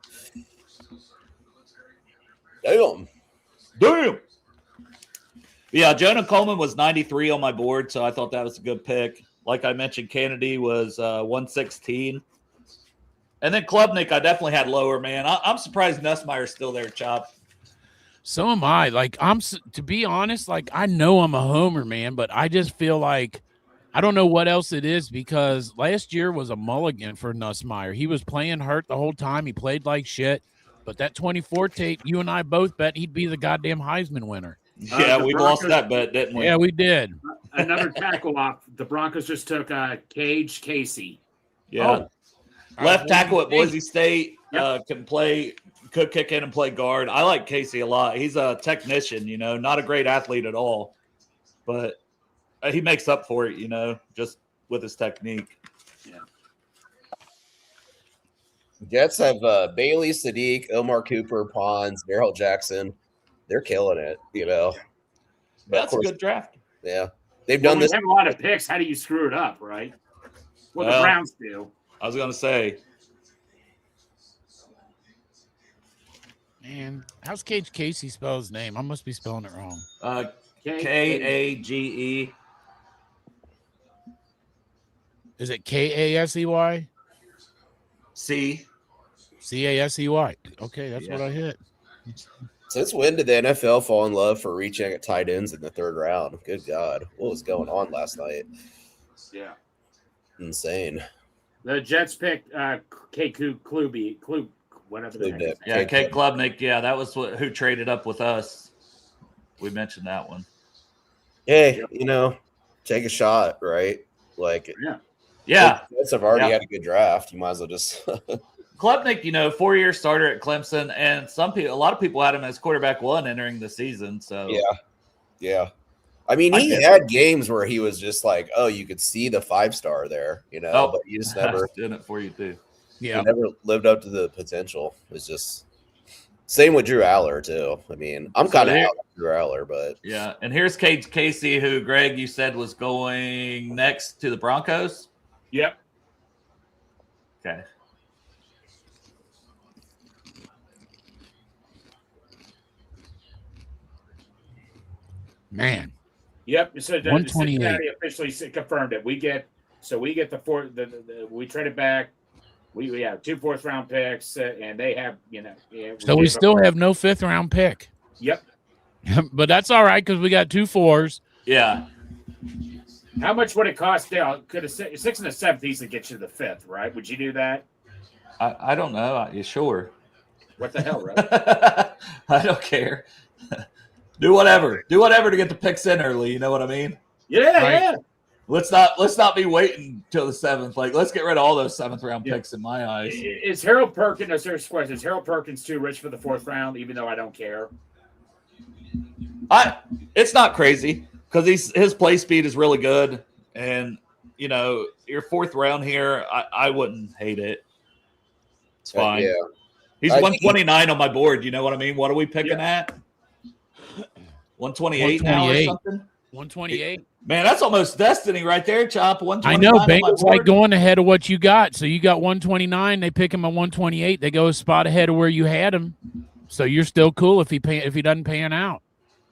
Yeah, Jonah Coleman was 93 on my board, so I thought that was a good pick. Like I mentioned, Kennedy was 116. And then Klubnik, I definitely had lower, man. I'm surprised Nussmeier's still there, Chop. So am I. Like, to be honest, like, I know I'm a homer, man, but I just feel like I don't know what else it is because last year was a mulligan for Nussmeier. He was playing hurt the whole time. He played like shit. But that 24 tape, you and I both bet he'd be the goddamn Heisman winner. Yeah, the we lost Broncos- that bet, didn't we? Yeah, we did. Another tackle off. The Broncos just took Cage Casey. Yeah. Oh. Left tackle at Boise State Yep. could kick in and play guard. I like Casey a lot. He's a technician, you know, not a great athlete at all. But he makes up for it, just with his technique. Jets have Bailey, Sadiq, Omar Cooper, Pons, Darrell Jackson. They're killing it, But That's a good draft. Yeah, they've When done we this. have a lot of picks, how do you screw it up, right? Well, the Well, Browns do. I was going to say, Man, how's Cage Casey spell his name? I must be spelling it wrong. Kage. Is it Kasey? C. Casey? Okay, that's what I hit. Since when did the NFL fall in love for reaching at tight ends in the third round? Good God, what was going on last night? Yeah. Insane. The Jets picked K. Klube, whatever the heck his name is. Yeah, Kate Klubnik. Yeah, that was who traded up with us. We mentioned that one. Hey, take a shot, right? Like, Yeah. the Jets have already had a good draft. You might as well just. Klubnik, 4-year starter at Clemson, and a lot of people had him as quarterback 1 entering the season. So yeah. I mean, he had games where he was just like, oh, you could see the 5-star there, but you just never doing it for you too. Yeah, he never lived up to the potential. It's just same with Drew Aller too. I mean, I'm kind of out on Drew Aller, but yeah. And here's Cage Casey, who Greg, you said was going next to the Broncos. Yep. Okay. man. Yep. So the 128. Cincinnati officially confirmed it. We get the fourth. We trade it back. We have 2 4th-round picks, and they have So we still have no 5th-round pick. Yep. But that's all right because we got 2 4s. Yeah. How much would it cost? Dale, could a 6th and a 7th easily get you to the 5th? Right? Would you do that? I don't know. You sure? What the hell, right? I don't care. Do whatever. Do whatever to get the picks in early. You know what I mean? Yeah, Right. yeah. Let's not be waiting till the 7th. Like, let's get rid of all those 7th-round picks in my eyes. Is Harold Perkins? No, serious question. Is Harold Perkins too rich for the 4th round? Even though I don't care. It's not crazy because his play speed is really good, and your 4th round here, I wouldn't hate it. It's fine. yeah. He's 129 on my board. You know what I mean? What are we picking at? 128 now or 128. something? 128. Man, that's almost destiny right there, Chop. I 129 know. on my Bengals board. like going ahead of what you got. So you got 129. They pick him at 128. They go a spot ahead of where you had him. So you're still cool if he doesn't pan out.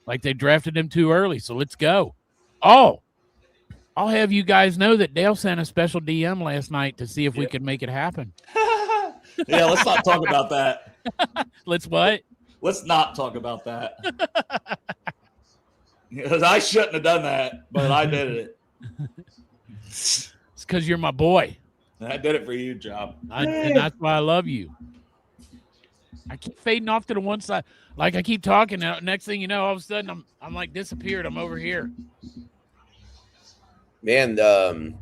Like they drafted him too early. So let's go. Oh, I'll have you guys know that Dale sent a special DM last night to see if we could make it happen. Yeah, let's not talk about that. Let's what? Let's not talk about that. Because I shouldn't have done that, but I did it. It's because you're my boy. I did it for you, Job. And that's why I love you. I keep fading off to the one side. Like I keep talking. Now, next thing you know, all of a sudden I'm like disappeared. I'm over here. Man, the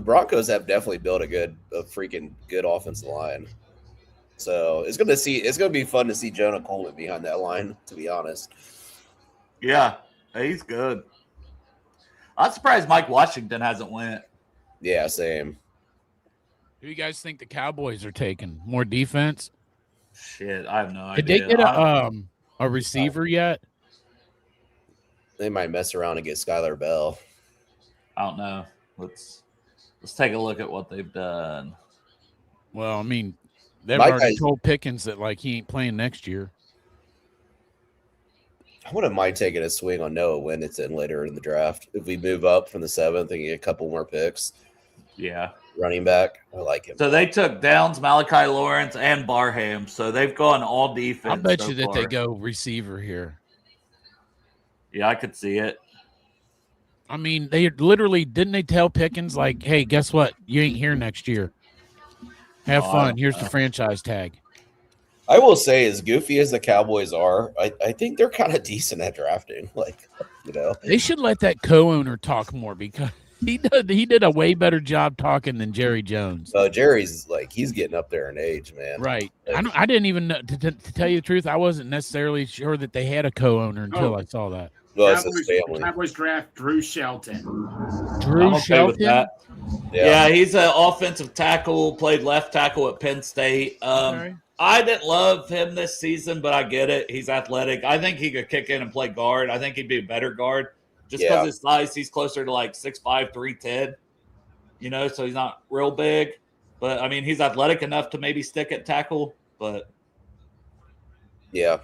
Broncos have definitely built a freaking good offensive line. So it's gonna be fun to see Jonah Coleman behind that line, to be honest. Yeah, he's good. I'm surprised Mike Washington hasn't went. Yeah, same. Who do you guys think the Cowboys are taking? More defense? Shit, I have no Did idea. they get a receiver yet? They might mess around and get Skylar Bell. I don't know. Let's take a look at what they've done. Well, I mean, they've My already guys- told Pickens that like he ain't playing next year. I wouldn't mind taking a swing on Noah Winnington later in the draft. If we move up from the 7th and get a couple more picks, Yeah. running back, I like him. So they took Downs, Malachi Lawrence, and Barham. So they've gone all defense. I'll bet so you that far. they go receiver here. Yeah, I could see it. I mean, they literally didn't they tell Pickens like, "Hey, guess what? You ain't here next year. Have Oh, I fun. don't Here's know. the franchise tag." I will say, as goofy as the Cowboys are, I think they're kind of decent at drafting. Like, They should let that co-owner talk more because he did a way better job talking than Jerry Jones. So Jerry's like he's getting up there in age, man. Right. I didn't even know, to tell you the truth, I wasn't necessarily sure that they had a co-owner until I saw that. Well, it's his family. Cowboys draft Drew Shelton. Drew I'm okay Shelton. with that. Yeah. Yeah, he's an offensive tackle, played left tackle at Penn State. Okay. I didn't love him this season, but I get it. He's athletic. I think he could kick in and play guard. I think he'd be a better guard. Just because his size, he's closer to like 6'5", 310. You know, so he's not real big. But, I mean, he's athletic enough to maybe stick at tackle. But Yeah.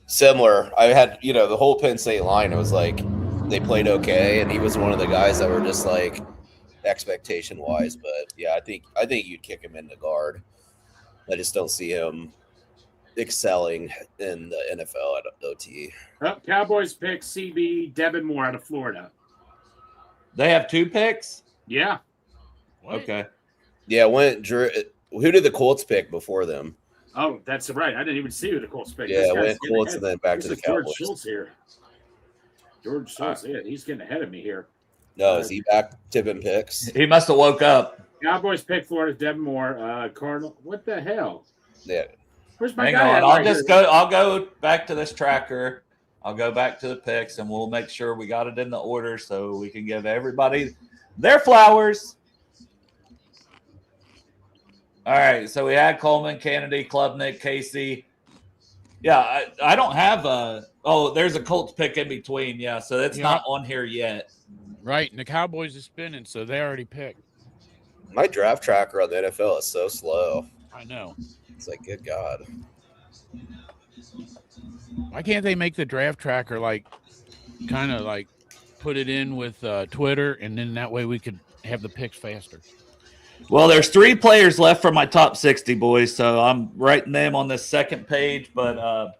Similar. I had, the whole Penn State line, it was like they played okay, and he was one of the guys that were just like expectation-wise. But, yeah, I think you'd kick him into guard. I just don't see him excelling in the NFL at OT. Cowboys pick CB Devin Moore out of Florida. they have 2 picks? Yeah. What? Okay. Yeah, who did the Colts pick before them? Oh, that's right. I didn't even see who the Colts picked. Yeah, This it guy's went getting Colts ahead. and then back This to the is George Cowboys. Schultz here. George Schultz, yeah, he's getting ahead of me here. No, is he back tipping picks? He must have woke up. Cowboys pick Florida, Devin Moore. Cardinal. What the hell? Yeah. Where's my Hang guy? on. I'll go back to this tracker. I'll go back to the picks, and we'll make sure we got it in the order so we can give everybody their flowers. All right. So we had Coleman, Kennedy, Klubnik, Casey. Yeah, I don't have a – there's a Colts pick in between. Yeah, so that's not on here yet. Right, and the Cowboys are spinning, so they already picked. My draft tracker on the NFL is so slow. I know. It's like, good God. Why can't they make the draft tracker kind of put it in with Twitter, and then that way we could have the picks faster? Well, there's 3 players left from my top 60, boys, so I'm writing them on this second page. But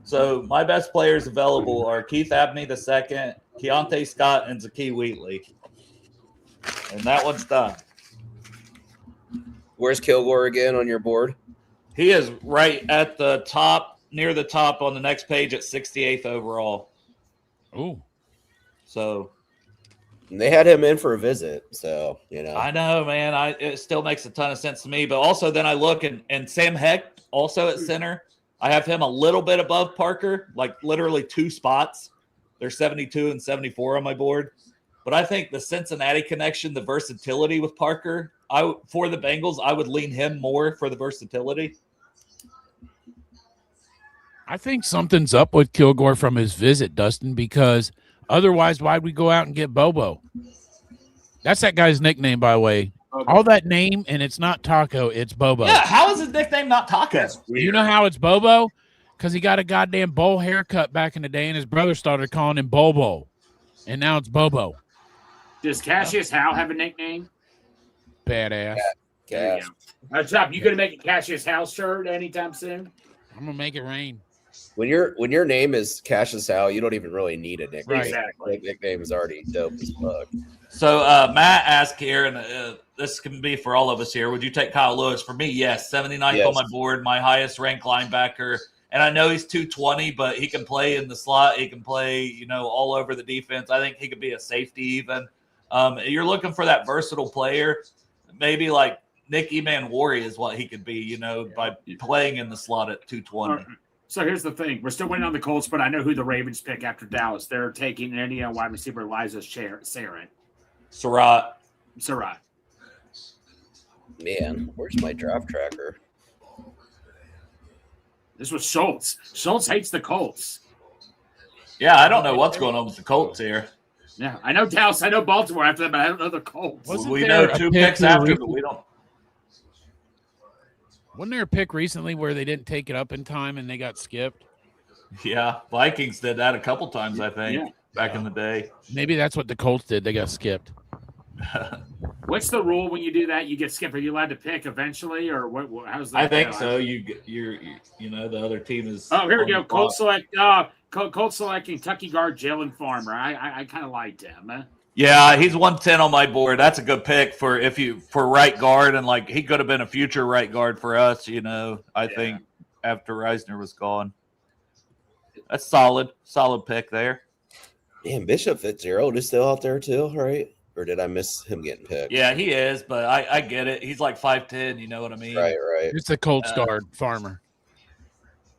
so my best players available are Keith Abney II, Keontae Scott, and Zakee Wheatley. And that one's done. Where's Kilgore again on your board? He is right at the top, near the top on the next page at 68th overall. Ooh. So And they had him in for a visit, so, I know, man. It still makes a ton of sense to me. But also then I look and Sam Heck also at center. I have him a little bit above Parker, like literally 2 spots. They're 72 and 74 on my board. But I think the Cincinnati connection, the versatility with Parker, for the Bengals, I would lean him more for the versatility. I think something's up with Kilgore from his visit, Dustin, because otherwise, why'd we go out and get Bobo? That's that guy's nickname, by the way. All that name, and it's not Taco, it's Bobo. Yeah, how is his nickname not Taco? You know how it's Bobo? Because he got a goddamn bowl haircut back in the day, and his brother started calling him Bobo. And now it's Bobo. Does Cassius Howe have a nickname? Badass. There you go. Chop, you going to make a Cassius Howe shirt anytime soon? I'm going to make it rain. When your name is Cassius Howe, you don't even really need a nickname. Right. Exactly. Nickname is already dope as fuck. So Matt asked here, and this can be for all of us here, would you take Kyle Lewis? For me, yes. 79th on my board, my highest ranked linebacker. And I know he's 220, but he can play in the slot. He can play, all over the defense. I think he could be a safety even. You're looking for that versatile player. Maybe like Nick Emanwari is what he could be, by playing in the slot at 220. So here's the thing. We're still waiting on the Colts, but I know who the Ravens pick after Dallas. They're taking Indiana wide receiver Eliza Sarin. Surratt. Man, where's my draft tracker? This was Schultz. Schultz hates the Colts. Yeah, I don't know what's going on with the Colts here. Yeah, I know Dallas. I know Baltimore after that, but I don't know the Colts. We know 2 picks after, but we don't. Wasn't there a pick recently where they didn't take it up in time and they got skipped? Yeah, Vikings did that a couple times, I think, back in the day. Maybe that's what the Colts did. They got skipped. What's the rule when you do that? You get skipped. Are you allowed to pick eventually, or what? How's that? I think so. You're the other team is. Oh, here we go. Colts select Kentucky guard Jalen Farmer. I kind of liked him. Yeah, he's 110 on my board. That's a good pick for right guard, and he could have been a future right guard for us. I think after Reisner was gone. That's solid pick there. Damn, Bishop Fitzgerald is still out there too, right? Or did I miss him getting picked? Yeah, he is, but I get it. He's like 5'10", you know what I mean? Right. It's the Colts guard, Farmer.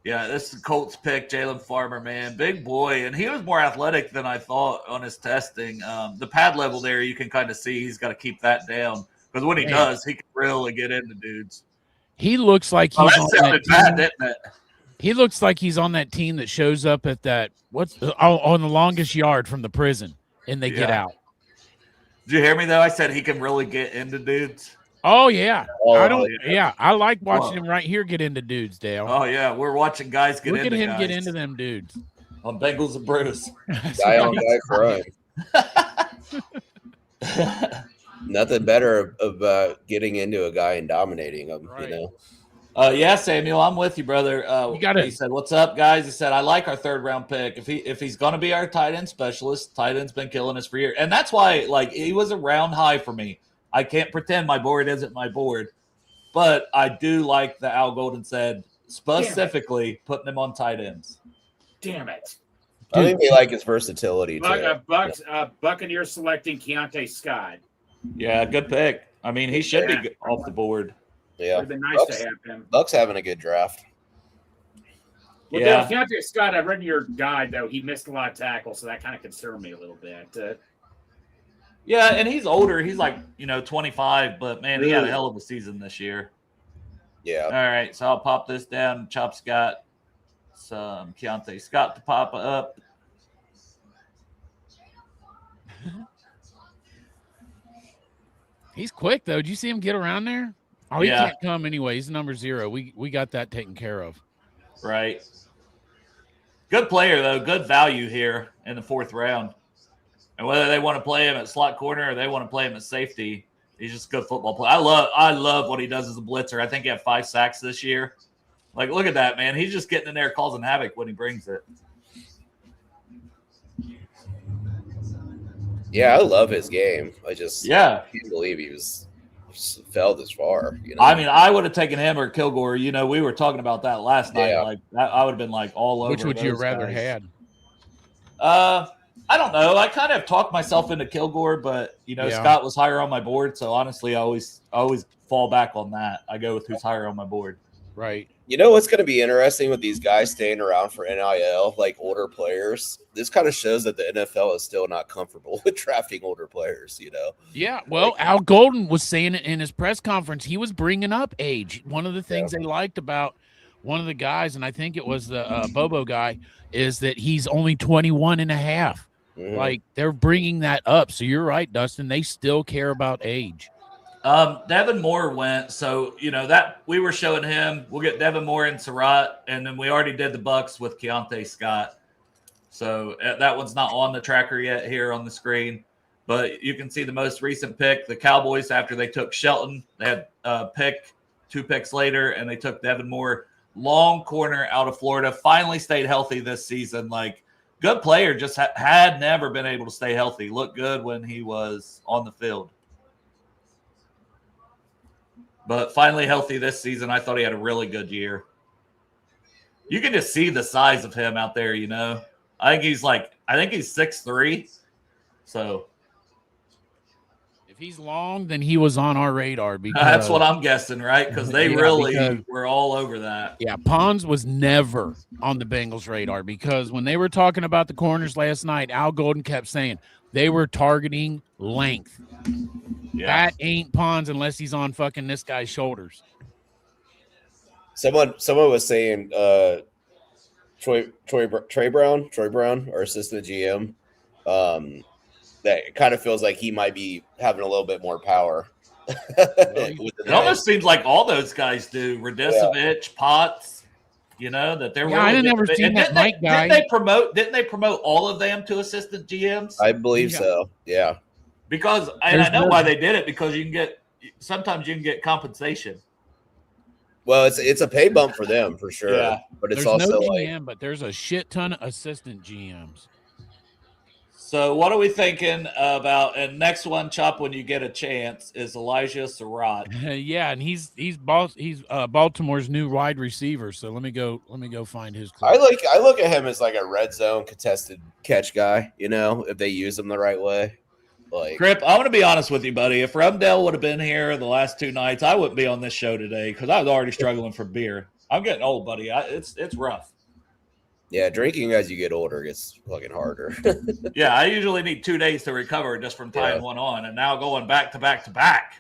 Yeah, this is Colts pick, Jalen Farmer, man. Big boy. And he was more athletic than I thought on his testing. The pad level there, you can kind of see he's got to keep that down. Because when he does, he can really get into dudes. He looks like he's that sounded bad, didn't it? He looks like he's on that team that shows up at that on the longest yard from the prison, and they get out. Did you hear me though? I said he can really get into dudes. Oh yeah, Oh, I like watching him right here get into dudes, Dale. Oh yeah, we're watching guys get Look into at him guys. get into them dudes On Bengals and Bruce. Guy on guy crime. Nothing better about getting into a guy and dominating him, you know. Yeah, Samuel, I'm with you, brother. He said, "What's up, guys?" He said, "I like our third round pick. If he's going to be our tight end specialist, tight end's been killing us for years, and that's why he was a round high for me. I can't pretend my board isn't my board, but I do like the Al Golden said specifically putting him on tight ends. Damn it! I think we like his versatility too. Buccaneers selecting Keontae Scott. Yeah, good pick. I mean, he should be off the board. Yeah, would have been nice to have him. Buck's having a good draft. Well, yeah, Keontae Scott. I read in your guide though he missed a lot of tackles, so that kind of concerned me a little bit. Yeah, and he's older. He's 25, but man, he had a hell of a season this year. Yeah. All right, so I'll pop this down. Chop's got some Keontae Scott to pop up. He's quick though. Did you see him get around there? Oh, he can't come anyway. He's number 0. We got that taken care of. Right. Good player though. Good value here in the 4th round. And whether they want to play him at slot corner or they want to play him at safety, he's just a good football player. I love what he does as a blitzer. I think he had 5 sacks this year. Look at that, man. He's just getting in there causing havoc when he brings it. Yeah, I love his game. I just can't believe he fell this far. You know? I mean, I would have taken him or Kilgore. You know, we were talking about that last night. I would have been all over. Which would you rather guys. had? I don't know. I kind of talked myself into Kilgore, but Scott was higher on my board. So honestly, I always fall back on that. I go with who's higher on my board. Right. You know what's going to be interesting with these guys staying around for NIL, like older players? This kind of shows that the NFL is still not comfortable with drafting older players, you know? Yeah, well, Al Golden was saying it in his press conference. He was bringing up age. One of the things they liked about one of the guys, and I think it was the Bobo guy, is that he's only 21 and a half. Mm-hmm. They're bringing that up. So you're right, Dustin. They still care about age. Devin Moore went, so that we were showing him. We'll get Devin Moore and Surratt, and then we already did the Bucks with Keontae Scott. So that one's not on the tracker yet here on the screen, but you can see the most recent pick. The Cowboys, after they took Shelton, they had a pick 2 picks later, and they took Devin Moore, long corner out of Florida. Finally stayed healthy this season. Good player, just had never been able to stay healthy. Looked good when he was on the field. But finally healthy this season. I thought he had a really good year. You can just see the size of him out there, I think he's 6'3". So if he's long, then he was on our radar because that's what I'm guessing, right? Because they were all over that. Yeah, Pons was never on the Bengals' radar because when they were talking about the corners last night, Al Golden kept saying they were targeting length. Yeah. That ain't Pons unless he's on fucking this guy's shoulders. Someone was saying Troy Brown, our assistant GM, that it kind of feels like he might be having a little bit more power. It almost seems like all those guys do. Radicevich, Potts, that they're. Yeah, I didn't ever see that Mike guy. Didn't they promote all of them to assistant GMs? I believe so. Yeah. Because I know why they did it, because sometimes you can get compensation. Well, it's a pay bump for them for sure. Yeah. But it's there's also no GM, but there's a shit ton of assistant GMs. So what are we thinking about? And next one, Chop, when you get a chance, is Elijah Surratt. Yeah, and he's Baltimore's new wide receiver. So let me go find his clip. I look at him as a red zone contested catch guy. If they use him the right way. Crip, I want to be honest with you, buddy. If Rumdell would have been here the last 2 nights, I wouldn't be on this show today because I was already struggling for beer. I'm getting old, buddy. It's rough. Yeah, drinking as you get older gets fucking harder. Yeah, I usually need 2 days to recover just from tying one on, and now going back to back to back.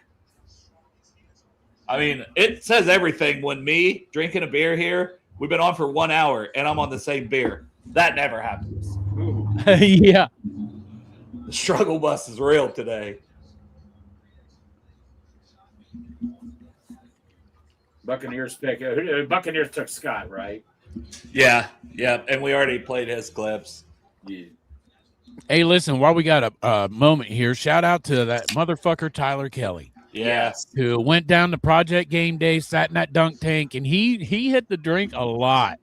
I mean, it says everything when me drinking a beer here, we've been on for 1 hour, and I'm on the same beer. That never happens. Yeah. The struggle bus is real today. Buccaneers pick. Buccaneers took Scott, right? Yeah, and we already played his clips. Yeah. Hey, listen, while we got a moment here, shout out to that motherfucker Tyler Kelly. Yes. Who went down to Project Game Day, sat in that dunk tank, and he hit the drink a lot,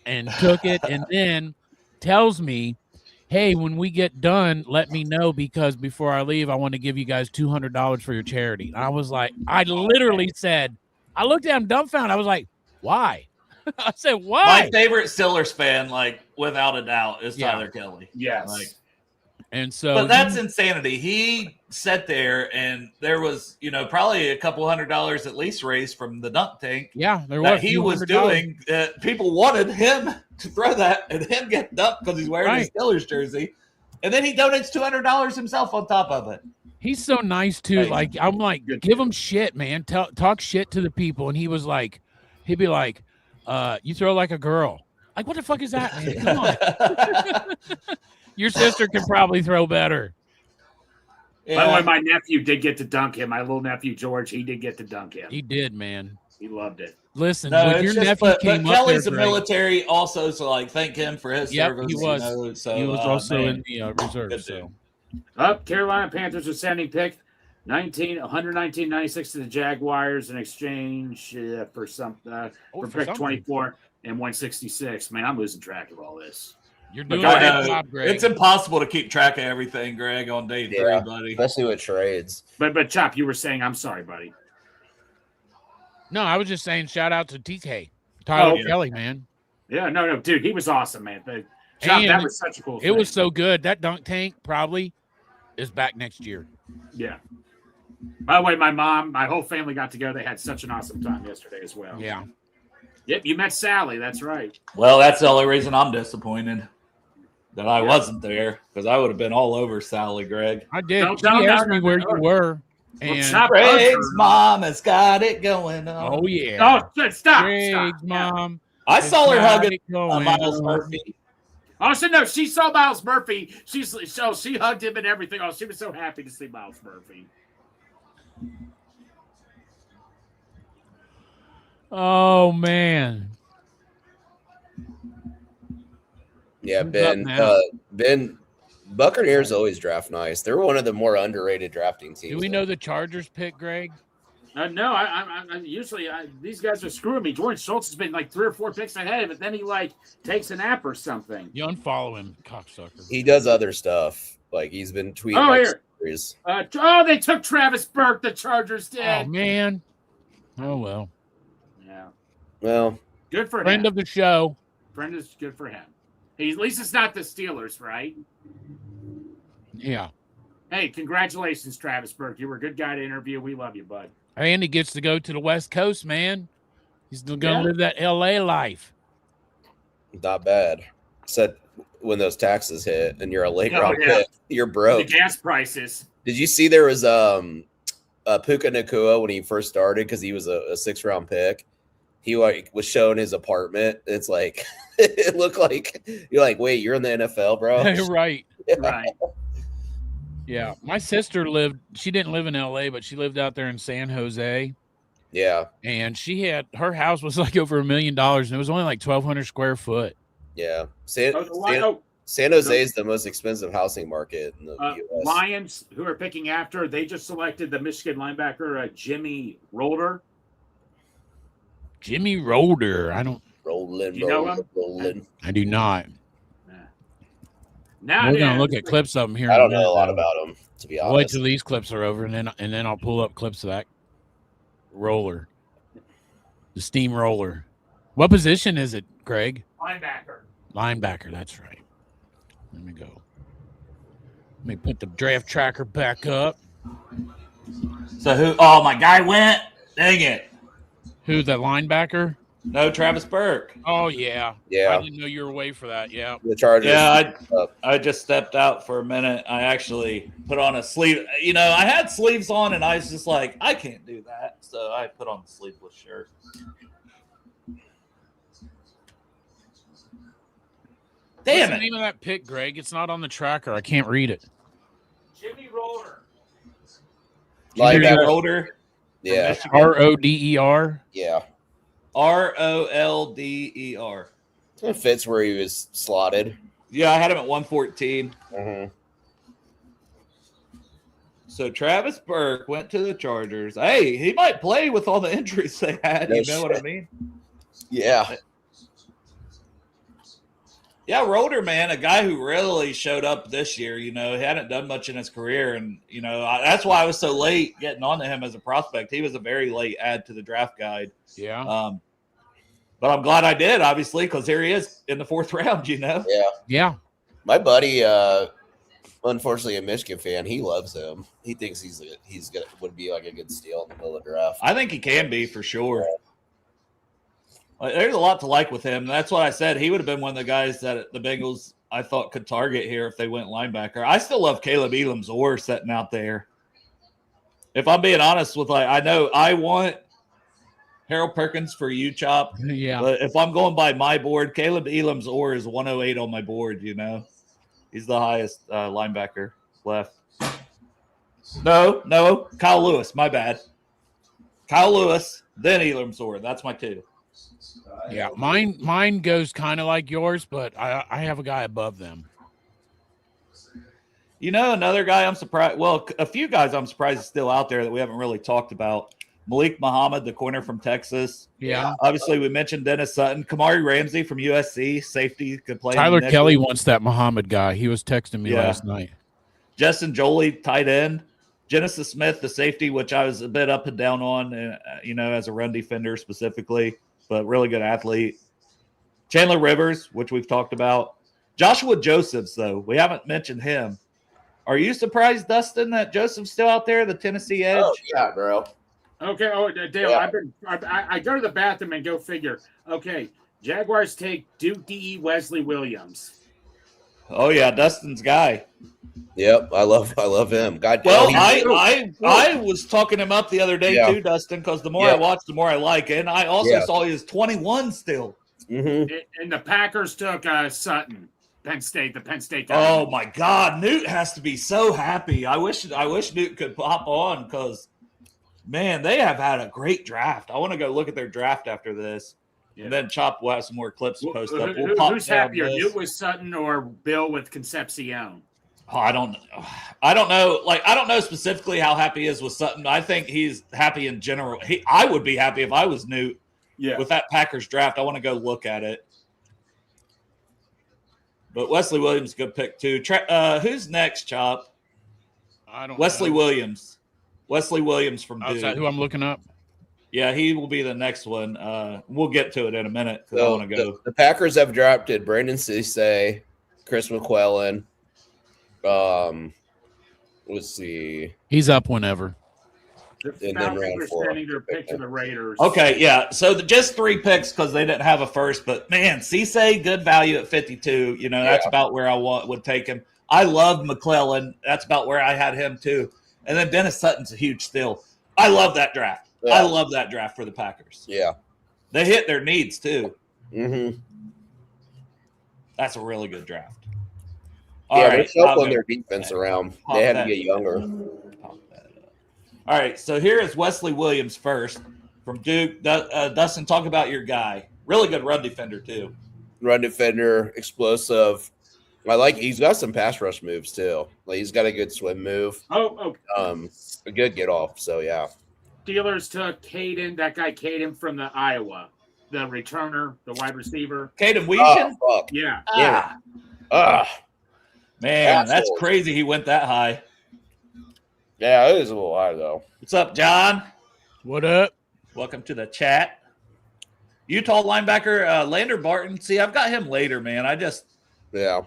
and took it, and then tells me, hey, when we get done, let me know, because before I leave, I want to give you guys $200 for your charity. And I was like, I literally said, I looked at him dumbfounded. I was like, why? I said, why? My favorite Steelers fan, without a doubt, is Tyler Kelly. Yes. And so, but that's insanity. He sat there, and there was, probably a couple $100 at least raised from the dunk tank. Yeah, there that was. He was doing. People wanted him to throw that and him get dunked because he's wearing his Steelers jersey, and then he donates $200 himself on top of it. He's so nice too. I'm like, give him shit, man. Talk shit to the people, and he'd be like, you throw like a girl. Like, what the fuck is that, man? Come on. Your sister can probably throw better. Yeah. By the way, my nephew did get to dunk him. My little nephew George, he did get to dunk him. He did, man. He loved it. Listen, when your nephew came up Kelly's there, a military also, so thank him for his service. He was. He was also in the reserve. So, Carolina Panthers are sending pick 119.96 to the Jaguars in exchange for pick 24 and 166. Man, I'm losing track of all this. You're doing a good job, Greg. It's impossible to keep track of everything, Greg, on day 3, buddy. Especially with trades. But Chop, you were saying, I'm sorry, buddy. No, I was just saying shout out to TK. Tyler Kelly, man. Yeah, no, dude, he was awesome, man. But Chop, that was such a cool thing. It was so good. That dunk tank probably is back next year. Yeah. By the way, my whole family got together. They had such an awesome time yesterday as well. Yeah. Yep, you met Sally. That's right. Well, that's the only reason I'm disappointed that I wasn't there, because I would have been all over Sally, Greg. I did. She asked me where you were. And Greg's mom has got it going on. Oh, yeah. Oh, stop. Greg's mom. I saw her hugging Miles Murphy. Oh, so no, she saw Miles Murphy. She hugged him and everything. Oh, she was so happy to see Miles Murphy. Oh, man. Yeah, Ben Buccaneers always draft nice. They're one of the more underrated drafting teams. Do we know the Chargers pick, Greg? No, I usually these guys are screwing me. Jordan Schultz has been 3 or 4 picks ahead, but then he takes a nap or something. You unfollow him, cocksucker. He does other stuff. He's been tweeting. Oh, here. They took Travis Burke. The Chargers did. Oh, man. Oh, well. Yeah. Well, good for him. Friend of the show. Friend is good for him. At least it's not the Steelers, right? Yeah. Hey, congratulations, Travis Burke. You were a good guy to interview. We love you, bud. And he gets to go to the West Coast, man. He's going to live that L.A. life. Not bad. Except when those taxes hit and you're a late round pick, you're broke. The gas prices. Did you see there was Puka Nacua when he first started, because he was a 6th-round pick? He was showing his apartment. It's it looked like you're like, wait, you're in the NFL, bro? Right. Yeah. Right. Yeah. My sister she didn't live in LA, but she lived out there in San Jose. Yeah. And her house was over $1 million, and it was only 1,200 square foot. Yeah. San Jose is the most expensive housing market in the U.S. Lions, who are picking after, they just selected the Michigan linebacker, Jimmy Rolder. Jimmy Rolder. I don't. Rolling. I do not. Now we're gonna look at clips of him here. I don't know a lot about him, to be honest. Wait till these clips are over, and then I'll pull up clips of that roller, the steamroller. What position is it, Greg? Linebacker. That's right. Let me go. Let me put the draft tracker back up. So who? Oh, my guy went. Dang it. Who, the linebacker? No, Travis Burke. Oh yeah. Yeah. I didn't know you were away for that. Yeah. The Chargers. Yeah, I just stepped out for a minute. I actually put on a sleeve. You know, I had sleeves on, and I was just like, I can't do that. So I put on the sleeveless shirt. Damn What's the it. name of that pick, Greg? It's not on the tracker. I can't read it. Jimmy Roller. Linebacker. Roder. Yeah. Roder. Yeah. Rolder. It fits where he was slotted. Yeah, I had him at 114. Mm-hmm. So Travis Burke went to the Chargers. Hey, he might play with all the injuries they had. No You know what I shit. mean? Yeah. Yeah, Roder, man, a guy who really showed up this year. You know, he hadn't done much in his career. And, you know, that's why I was so late getting onto him as a prospect. He was a very late add to the draft guide. Yeah. But I'm glad I did, obviously, because here he is in the 4th round, you know? Yeah. Yeah. My buddy, unfortunately a Michigan fan, he loves him. He thinks would be like a good steal in the middle of the draft. I think he can be for sure. Like, there's a lot to like with him. That's what I said. He would have been one of the guys that the Bengals I thought could target here if they went linebacker. I still love Caleb Elam-Zor sitting out there. If I'm being honest with, like, I know I want Harold Perkins for you, Chop. Yeah. But if I'm going by my board, Caleb Elam-Zor is 108 on my board, you know. He's the highest linebacker left. No, Kyle Lewis, my bad. Kyle Lewis, then Elam-Zor. That's my 2. Yeah. Mine goes kind of like yours, but I have a guy above them. You know, another guy I'm surprised. Well, a few guys I'm surprised is still out there that we haven't really talked about. Malik Muhammad, the corner from Texas. Yeah. Obviously, we mentioned Dennis Sutton. Kamari Ramsey from USC, safety, could play. Tyler Kelly wants that Muhammad guy. He was texting me Yeah. last night. Justin Jolie, tight end. Genesis Smith, the safety, which I was a bit up and down on, you know, as a run defender specifically, but really good athlete. Chandler Rivers, which we've talked about. Joshua Josephs, though, we haven't mentioned him. Are you surprised, Dustin, that Joseph's still out there, the Tennessee edge? Oh, yeah, bro. Okay. Oh, Dale, Yeah. I go to the bathroom and go figure. Okay. Jaguars take Duke D.E. Wesley Williams. Oh, yeah, Dustin's guy. Yep, I love him. God, Well, he- I was talking him up the other day Yeah. too, Dustin, because the more I Yeah. watch, the more I like it. And I also Yeah. saw he was 21 still. Mhm. And the Packers took Sutton, Penn State, the Penn State guy. Oh my God, Newt has to be so happy. I wish Newt could pop on because, man, they have had a great draft. I want to go look at their draft after this, and then Chop will have some more clips to post up. We'll pop Who's down happier, this. Newt with Sutton or Bill with Concepcion? Oh, I don't know. Like, I don't know specifically how happy he is with Sutton. I think he's happy in general. I would be happy if I was Newt. Yeah. With that Packers draft, I want to go look at it. But Wesley Williams, good pick too. Who's next, Chop? I don't Wesley know. Williams. Wesley Williams from Oh, Duke. is that who I'm looking up? Yeah, he will be the next one. We'll get to it in a minute because I So want to go. the Packers have drafted Brandon Cisse, Chris McClellan. Let's see. He's up whenever. The then Falcons round are 4. sending their pick to the Raiders. Okay, yeah. So just 3 picks because they didn't have a first. But, man, Cisse, good value at 52. You know, that's about where I would take him. I love McClellan. That's about where I had him too. And then Dennis Sutton's a huge steal. I love that draft. Yeah. I love that draft for the Packers. Yeah. They hit their needs too. Mm-hmm. That's a really good draft. Yeah, they're I'll shuffling go their defense around. pop They had that. to get younger. pop that up. All right, so here is Wesley Williams first from Duke. Dustin, talk about your guy. Really good run defender too. Run defender, explosive. He's got some pass rush moves too. Like he's got a good swim move. Oh, A good get off. So yeah. Steelers took that guy Caden from the Iowa, the returner, the wide receiver. Caden Weeshan? Oh, fuck. Yeah. Yeah. Ah. Man, that's Assholes. crazy he went that high. Yeah, it is a little high though. What's up, John? What up? Welcome to the chat. Utah linebacker Lander Barton. See, I've got him later, man. Yeah.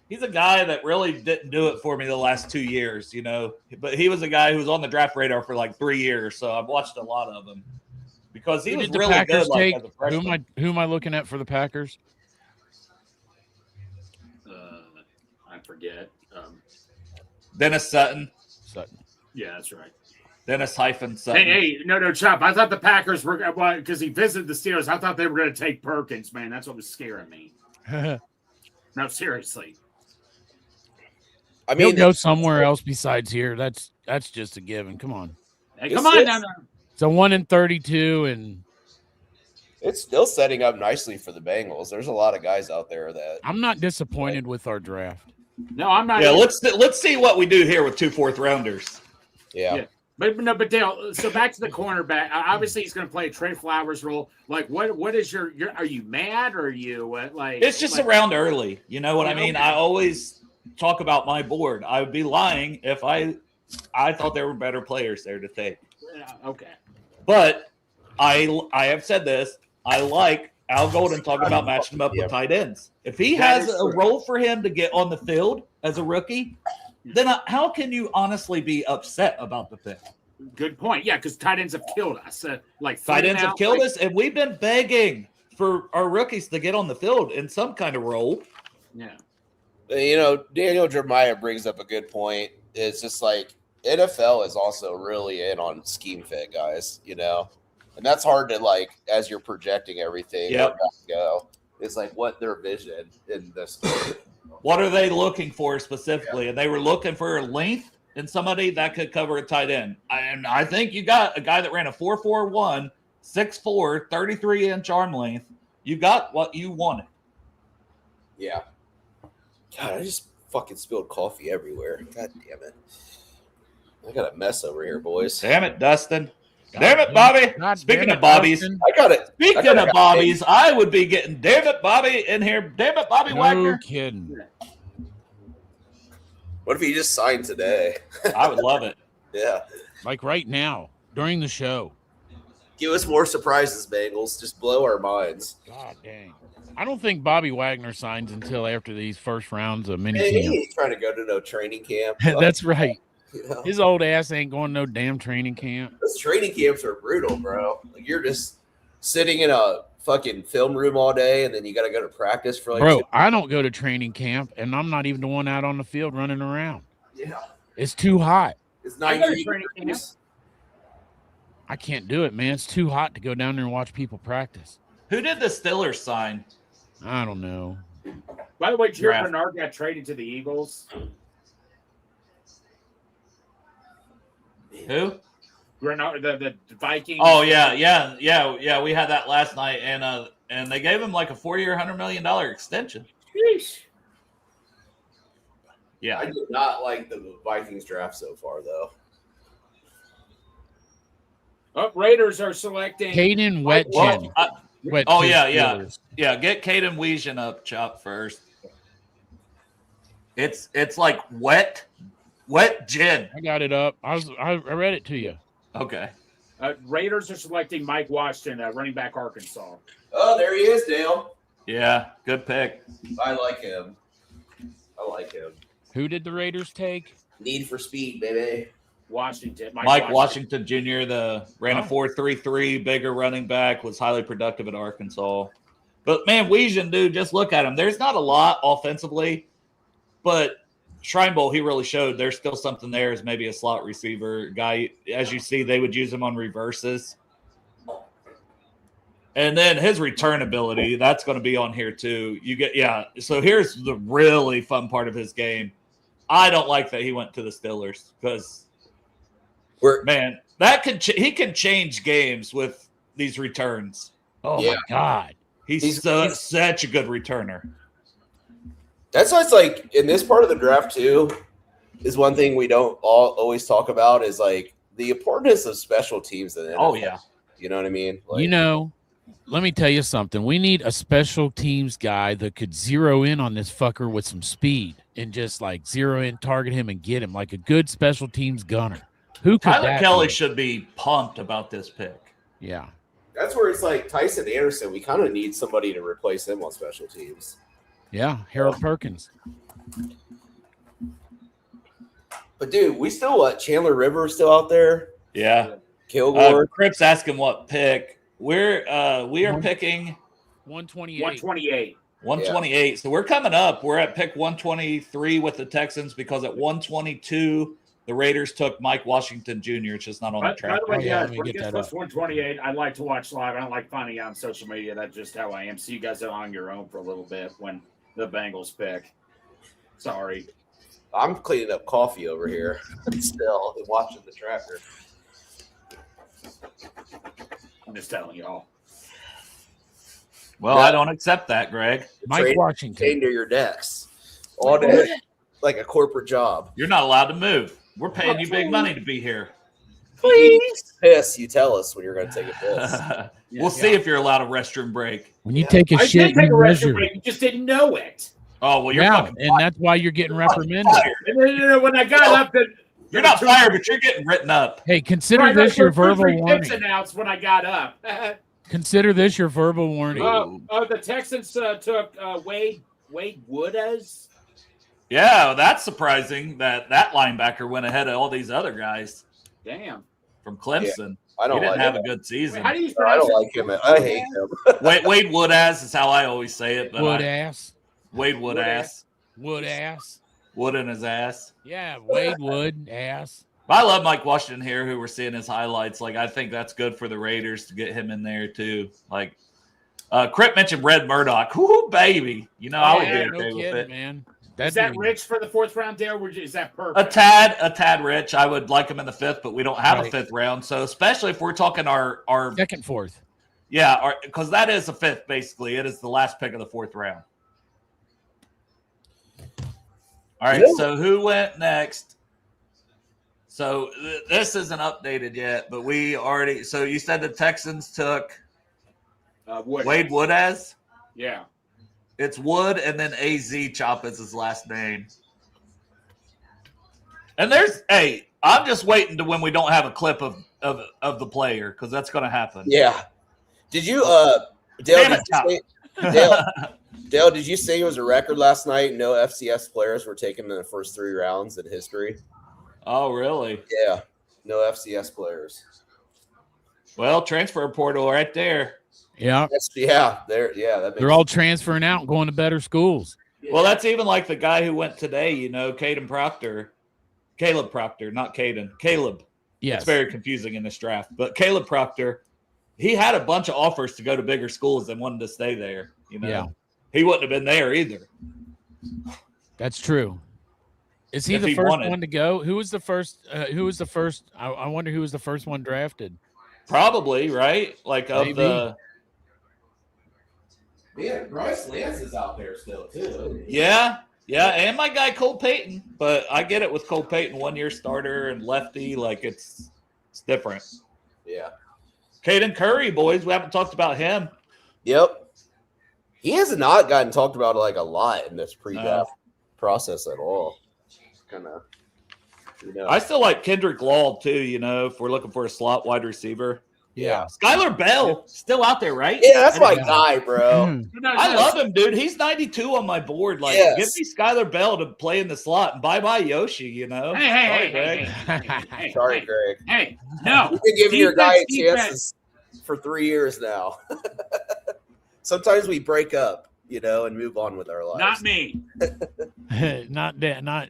He's a guy that really didn't do it for me the last 2 years, you know. But he was a guy who was on the draft radar for like 3 years, so I've watched a lot of him. because he Who was did the really Packers good. Like, take? as a freshman. Who am I looking at for the Packers? I forget. Dennis Sutton. Sutton. Yeah, that's right. Dennis hyphen Sutton. Hey, no, Chop. I thought the Packers were because he visited the Steelers. I thought they were going to take Perkins. Man, that's what was scaring me. No, seriously. I He'll mean, go somewhere else besides here. That's just a given. Come on. Hey, come on now. It's a 1-32, and it's still setting up nicely for the Bengals. There's a lot of guys out there that I'm not disappointed with our draft. No, I'm not. Yeah, let's see what we do here with 2 4th-rounders. yeah. But Dale. So back to the cornerback. Obviously, he's going to play Trey Flowers' role. Like, what is your? Are you mad or are you like? It's just around early. You know what I mean? Okay. I always talk about my board. I would be lying if I thought there were better players there to take. Okay. But I have said this. I like Al Golden talking about matching him up with tight ends. If he has a role for him to get on the field as a rookie, then how can you honestly be upset about the pick? Good point. Yeah, because tight ends have killed us. Tight ends have killed us, and we've been begging for our rookies to get on the field in some kind of role. Yeah. You know, Daniel Jeremiah brings up a good point. It's just like NFL is also really in on scheme fit guys, you know, and that's hard to like as you're projecting everything. Yep. Go. It's like what their vision in this. What are they looking for specifically? Yeah. And they were looking for length and somebody that could cover a tight end. And I think you got a guy that ran a 4.41, 6'4", 33-inch arm length. You got what you wanted. Yeah. God, I just fucking spilled coffee everywhere. God damn it. I got a mess over here, boys. Damn it, Dustin. Damn it, Bobby. Speaking of Bobbies, I got it. Speaking of Bobbies, I would be getting damn it, Bobby in here. Damn it, Bobby Wagner. No kidding. What if he just signed today? I would love it. Yeah. Like right now, during the show. Give us more surprises, Bengals. Just blow our minds. God dang. I don't think Bobby Wagner signs until after these first rounds of mini Hey, camp. he ain't trying to go to no training camp. That's right. You know? His old ass ain't going to no damn training camp. Those training camps are brutal, bro. Like you're just sitting in a fucking film room all day, and then you got to go to practice for like. Bro, I don't go to training camp, and I'm not even the one out on the field running around. Yeah, it's too hot. It's I go 90 to training camp. I can't do it, man. It's too hot to go down there and watch people practice. Who did the Steelers sign? I don't know. By the way, Jared Bernard got traded to the Eagles. Who? Bernard, the Vikings. Oh yeah. We had that last night, and they gave him like a 4-year, $100 million extension. Sheesh. Yeah, I did not like the Vikings draft so far, though. Raiders are selecting Caden Wetjen. Yeah. Get Caden Weesion up, Chop, first. It's like wet gin. I got it up. I read it to you. Okay. Raiders are selecting Mike Washington, running back Arkansas. Oh, there he is, Dale. Yeah, good pick. I like him. Who did the Raiders take? Need for speed, baby. Washington. Mike Washington Jr. ran a 4.33, bigger running back, was highly productive at Arkansas. But man, Weesion, dude, just look at him. There's not a lot offensively, but Shrine Bowl, he really showed there's still something there as maybe a slot receiver guy. As you see, they would use him on reverses. And then his return ability, that's going to be on here too. So here's the really fun part of his game. I don't like that he went to the Steelers because man, he can change games with these returns. Oh my God. He's such a good returner. That's why it's like in this part of the draft too, is one thing we don't always talk about is like the importance of special teams in the NFL. Oh yeah. You know what I mean? Like, let me tell you something. We need a special teams guy that could zero in on this fucker with some speed and just like zero in, target him, and get him like a good special teams gunner. Who could Tyler Kelly should be pumped about this pick. Yeah. That's where it's like Tyson Anderson. We kind of need somebody to replace him on special teams. Yeah, Harold Perkins. But dude, we still Chandler Rivers still out there? Yeah. Kilgore. Cripps asking what pick. we are picking 128. 128. 128. So we're coming up. We're at pick 123 with the Texans because at 122 the Raiders took Mike Washington Jr. It's just not on the By track. the way, Oh, yeah, guys, let me when it get gets that plus 128, I like to watch live. I don't like finding out on social media. That's just how I am. So you guys are on your own for a little bit when the Bengals pick. Sorry. I'm cleaning up coffee over here still and watching the tracker. I'm just telling y'all. Well, I don't accept that, Greg. Mike Train Washington. to your decks all day like a corporate job. You're not allowed to move. We're paying you big money to be here. Please. Piss, you tell us when you're going to take a piss. We'll see if you're allowed a restroom break. When you take a I shit, did take you a measure. restroom break. You just didn't know it. Oh, well, you're Yeah, fucking and that's why you're getting reprimanded. And then when I got up, You're not fired, but you're getting written up. Hey, consider this your verbal picks warning. announced when I got up. Consider this your verbal warning. The Texans took Wade Woodaz. Yeah, that's surprising that linebacker went ahead of all these other guys Damn. from Clemson. I He don't didn't like have him. a good season. How do you I pronounce don't it? like him. I hate him. Wade Woodaz is how I always say it. But Wood ass. Wade Woodass. Wood ass. Wood in his ass. Yeah, Wade Wood ass. I love Mike Washington here, who we're seeing his highlights. Like, I think that's good for the Raiders to get him in there, too. Like, Crip mentioned Red Murdoch. Whoo, baby. You know, I would Yeah, be no okay with kidding, it. man. Is that rich for the fourth round, Dale? Or is that A perfect? tad rich. I would like him in the fifth, but we don't have a Right. fifth round. So, especially if we're talking our Second, fourth. yeah, because that is a fifth, basically. It is the last pick of the fourth round. All right, Yeah. so who went next? So this isn't updated yet, but we already. So you said the Texans took Wade Woodaz. Yeah. It's Wood and then AZ Chop is his last name. And I'm just waiting to when we don't have a clip of the player because that's going to happen. Yeah. Did you, Damn Dale, it, Chop. Dale, did you say it was a record last night? No FCS players were taken in the first 3 rounds in history. Oh, really? Yeah. No FCS players. Well, transfer portal right there. Yeah. That makes They're all transferring out and going to better schools. Well, that's even like the guy who went today, Caleb Proctor, not Caden. Caleb. Yes. It's very confusing in this draft. But Caleb Proctor, he had a bunch of offers to go to bigger schools and wanted to stay there. Yeah. He wouldn't have been there either. That's true. Is he If the he first wanted. one to go? Who was the first? I wonder who was the first one drafted. Probably, right? Like of Maybe. the Yeah, Bryce Lance is out there still, too. Yeah, and my guy Cole Payton. But I get it with Cole Payton, 1-year starter and lefty, like it's different. Yeah. Caden Curry, boys, we haven't talked about him. Yep. He has not gotten talked about like a lot in this pre-draft process at all. Kind of, I still like Kendrick Law too, if we're looking for a slot wide receiver. Yeah. Skylar Bell, still out there, right? Yeah, that's my Yeah. guy, bro. Hmm. I love him, dude. He's 92 on my board. Like, Yes. give me Skylar Bell to play in the slot and bye-bye Yoshi, Hey, Sorry, hey, Greg. hey, Sorry, hey, Greg. hey, no. You've been giving your guy Defense. chances for 3 years now. Sometimes we break up, and move on with our lives. Not me. Not that. Not.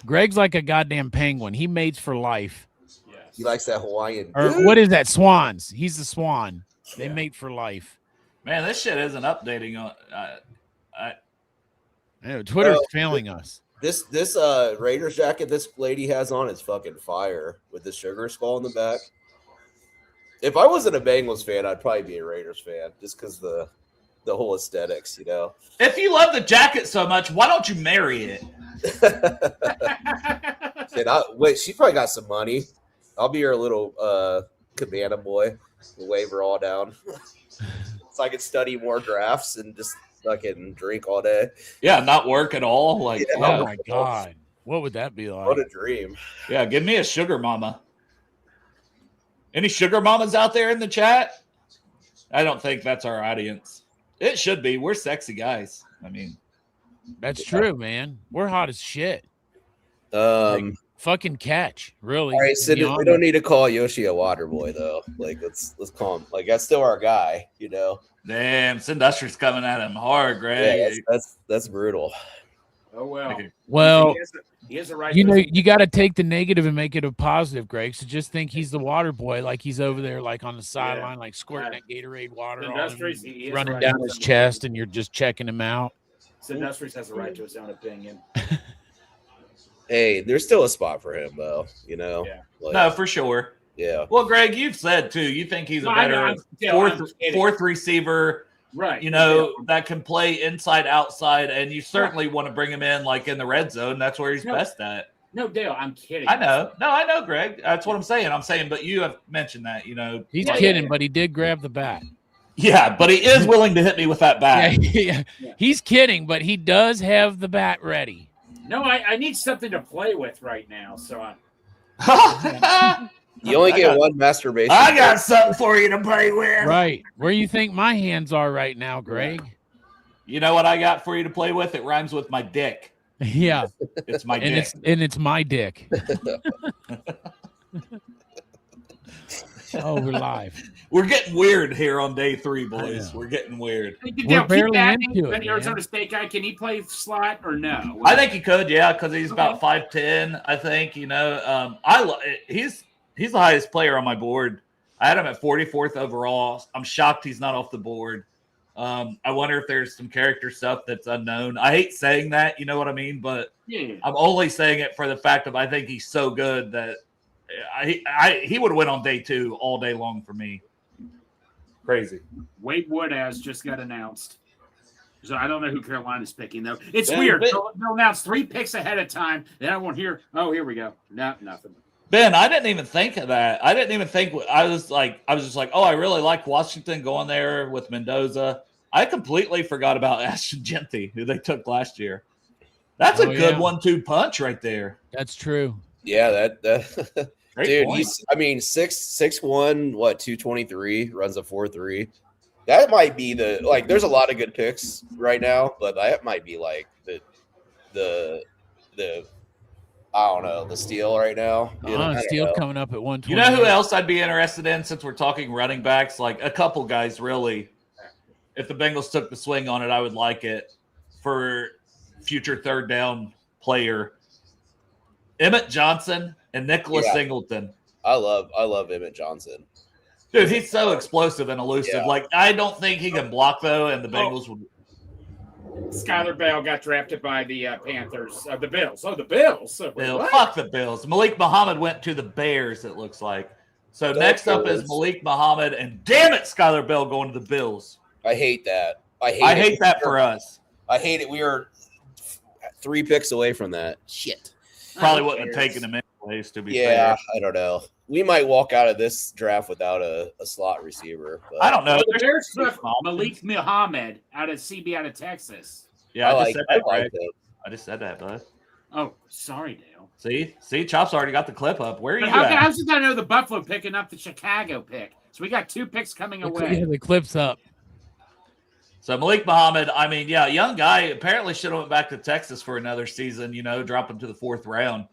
Greg's like a goddamn penguin. He mates for life. Yes. He likes that Hawaiian. Or what is that? Swans. He's the swan. They mate for life. Man, this shit isn't updating on. Twitter's Well, failing us. This Raiders jacket this lady has on is fucking fire with the sugar skull in the back. If I wasn't a Bengals fan, I'd probably be a Raiders fan just because the whole aesthetics, If you love the jacket so much, why don't you marry it? Wait, she probably got some money. I'll be her little cabana boy. We'll wave her all down. So I could study more drafts and just fucking drink all day. Yeah, not work at all. Like, Yeah. Oh my god. What would that be like? What a dream. yeah, give me a sugar mama. Any sugar mamas out there in the chat? I don't think that's our audience. It should be. We're sexy guys. I mean, That's true, man. We're hot as shit. fucking catch. Really. All right, to so be we honest. don't need to call Yoshi a water boy though. Like let's call him like that's still our guy, you know. Damn, Sindustri's coming at him hard, Greg. Yeah, that's brutal. Oh well. Well, he has a right. you to know, his- you got to take the negative and make it a positive, Greg. So just think he's the water boy, like he's over there, like on the sideline, like squirting that Gatorade water, on him, Industries, he is running right down to his his chest, and you're just checking him out. Industries has a right to his own opinion. Hey, there's still a spot for him though, you know. Yeah. Like, No, for sure. yeah. Well, Greg, you've said too. You think he's a No, I know, better I'm kidding. fourth receiver. Right. You know, that can play inside, outside, and you certainly want to bring him in like in the red zone. That's where he's No. best at. No, Dale, I'm kidding. I know. No, I know, Greg. That's what I'm saying. I'm saying, but you have mentioned that, you know. He's Yeah, kidding, yeah. but he did grab the bat. Yeah, but he is willing to hit me with that Yeah, bat. yeah. He's kidding, but he does have the bat ready. No, I need something to play with right now. So You only I get got- one masturbation. I got something for you to play with. Right. Where you think my hands are right now, Greg? You know what I got for you to play with? It rhymes with my dick. Yeah. It's my And dick. it's my dick. Oh, we're live. We're getting weird here on day 3, boys. know. We're getting weird. Dale, barely adding into it, that man. Arizona State guy. Can he play slot or no? I think he could, yeah, because he's about 5'10". I think, you know, he's the highest player on my board. I had him at 44th overall. I'm shocked he's not off the board. I wonder if there's some character stuff that's unknown. I hate saying that, you know what I mean? But Yeah. I'm only saying it for the fact of I think he's so good that he would win on day 2 all day long for me. Crazy. Wade Wood has just got announced. So I don't know who Carolina's picking though. It's Yeah, weird. but- They'll announce 3 picks ahead of time. Then I won't hear. Oh, here we go. No, nothing. Ben, I didn't even think of that. I didn't even think. I was just like, oh, I really like Washington going there with Mendoza. I completely forgot about Ashton Genty, who they took last year. That's a Oh, good yeah. 1-2 punch right there. That's true. Yeah, that Great dude, point. he's 6'1", 223, runs a 4.3. That might be the like there's a lot of good picks right now, but that might be like the I don't know, the steal right now. You know, I don't Steele know. coming up at 120. You know who else I'd be interested in since we're talking running backs? Like a couple guys, really. If the Bengals took the swing on it, I would like it for future third down player. Emmett Johnson and Nicholas Yeah. Singleton. I love Emmett Johnson. Dude, he's so explosive and elusive. Yeah. Like, I don't think he can block, though, and the Bengals would. Skylar Bell got drafted by the Panthers. The Bills. Oh, the Bills. Bill, What? fuck the Bills. Malik Muhammad went to the Bears, it looks like. So Go next up Bills. is Malik Muhammad, and damn it, Skylar Bell going to the Bills. I hate that. I hate that for us. I hate it. We are 3 picks away from that. Shit. Probably Who wouldn't have cares? taken him anyways, to be Yeah, fair. I don't know. We might walk out of this draft without a slot receiver. But I don't know. Well, the Bears took Malik Muhammad out of CB out of Texas. Yeah, I just said that, like Greg. it. I just said that, bud. Oh, sorry, Dale. See, Chop's already got the clip up. Where are you But how at? did I know the Buffalo picking up the Chicago pick? So we got 2 picks coming Yeah, away. the clip's up. So Malik Muhammad, I mean, yeah, young guy, apparently should have went back to Texas for another season, you know, drop him to the 4th round.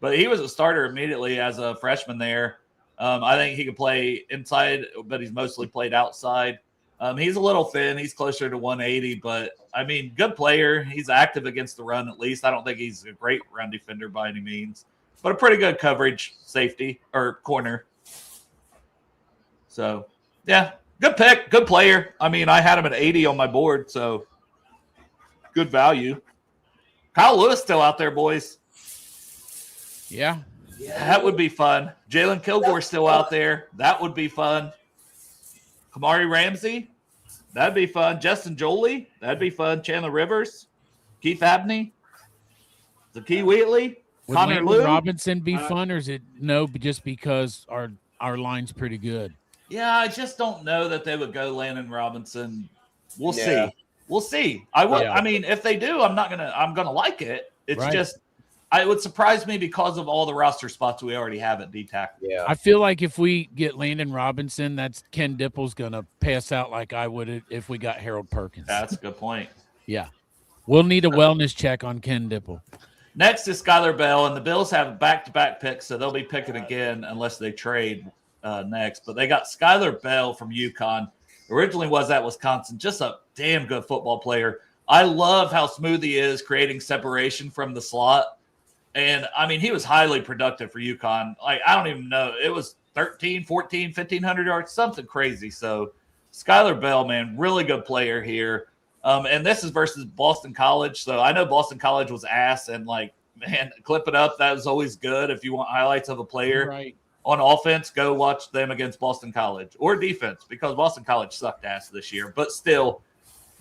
But he was a starter immediately as a freshman there. I think he could play inside, but he's mostly played outside. He's a little thin. He's closer to 180, but, I mean, good player. He's active against the run, at least. I don't think he's a great run defender by any means, but a pretty good coverage safety or corner. So, yeah, good pick, good player. I mean, I had him at 80 on my board, so good value. Kyle Lewis still out there, boys. Yeah. That would be fun. Jalen Kilgore's still out there. That would be fun. Kamari Ramsey, that'd be fun. Justin Jolie, that'd be fun. Chandler Rivers, Keith Abney, Zakee Wheatley, Would Connor Landon Lou. Robinson be fun, or is it no? Just because our line's pretty good. Yeah, I just don't know that they would go Landon Robinson. We'll Yeah. see. We'll see. I would. Yeah. I mean, if they do, I'm gonna like it. It's Right. just, it would surprise me because of all the roster spots we already have at D tackle. Yeah. I feel like if we get Landon Robinson, that's Ken Dipple's gonna pass out like I would if we got Harold Perkins. That's a good point. Yeah, we'll need a wellness check on Ken Dipple. Next is Skylar Bell, and the Bills have back-to-back picks, so they'll be picking again unless they trade next. But they got Skylar Bell from UConn. Originally was at Wisconsin, just a damn good football player. I love how smooth he is creating separation from the slot. And, I mean, he was highly productive for UConn. Like, I don't even know. It was 13, 14, 1,500 yards, something crazy. So, Skylar Bell, man, really good player here. And this is versus Boston College. So, I know Boston College was ass. And, like, man, clip it up. That was always good. If you want highlights of a player on offense, go watch them against Boston College. Or defense, because Boston College sucked ass this year. But still,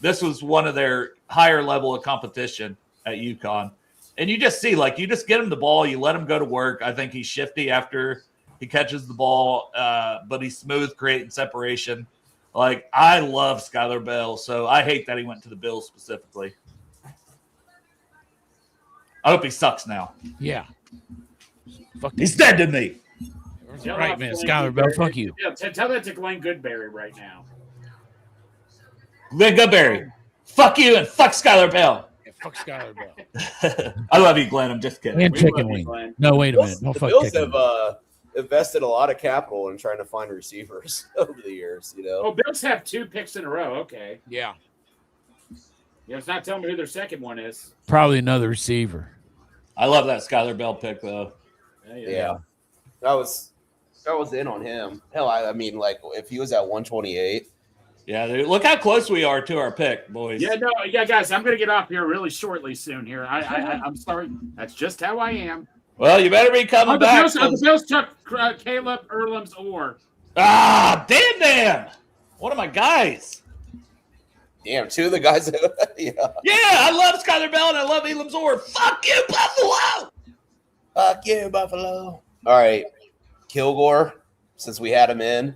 this was one of their higher level of competition at UConn. And you just see, like, you just get him the ball, you let him go to work. I think he's shifty after he catches the ball, but he's smooth, creating separation. Like, I love Skylar Bell, so I hate that he went to the Bills specifically. I hope he sucks now. Yeah. Fuck, he's dead to me. Right, man. Skylar Bell, fuck you. Yeah, tell that to Glenn Goodberry right now. Glenn Goodberry, fuck you and fuck Skylar Bell. Fuck Skylar Bell. I love you, Glenn. I'm just kidding. And chicken wing. No, wait a minute. Don't The fuck Bills chicken. have invested a lot of capital in trying to find receivers over the years, you know. Oh, Bills have 2 picks in a row. Okay. Yeah. Yeah, it's not telling me who their second one is. Probably another receiver. I love that Skylar Bell pick, though. Yeah. That was in on him. Hell, I mean, like, if he was at 128. Yeah, dude, look how close we are to our pick, boys. Yeah, guys, I'm going to get off here really shortly soon here. I'm sorry. That's just how I am. Well, you better be coming back. The Bills took Caleb Earlam's Orr. Ah, damn. One of my guys. Damn, 2 of the guys. Yeah. Yeah, I love Skylar Bell and I love Elam Zor. Fuck you, Buffalo. Fuck you, Buffalo. All right. Kilgore, since we had him in.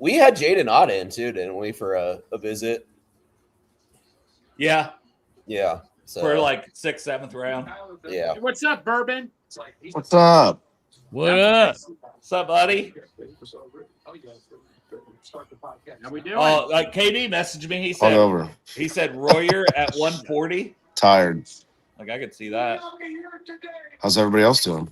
We had Jaden Ott in too, didn't we, for a visit? Yeah. Yeah. So, For like 6th, 7th round. Yeah. What's up, Bourbon? What's up? What up? What's up, buddy? How we doing? Oh, like KD messaged me. Hungover. He said Royer at 140. Tired. Like, I could see that. How's everybody else doing?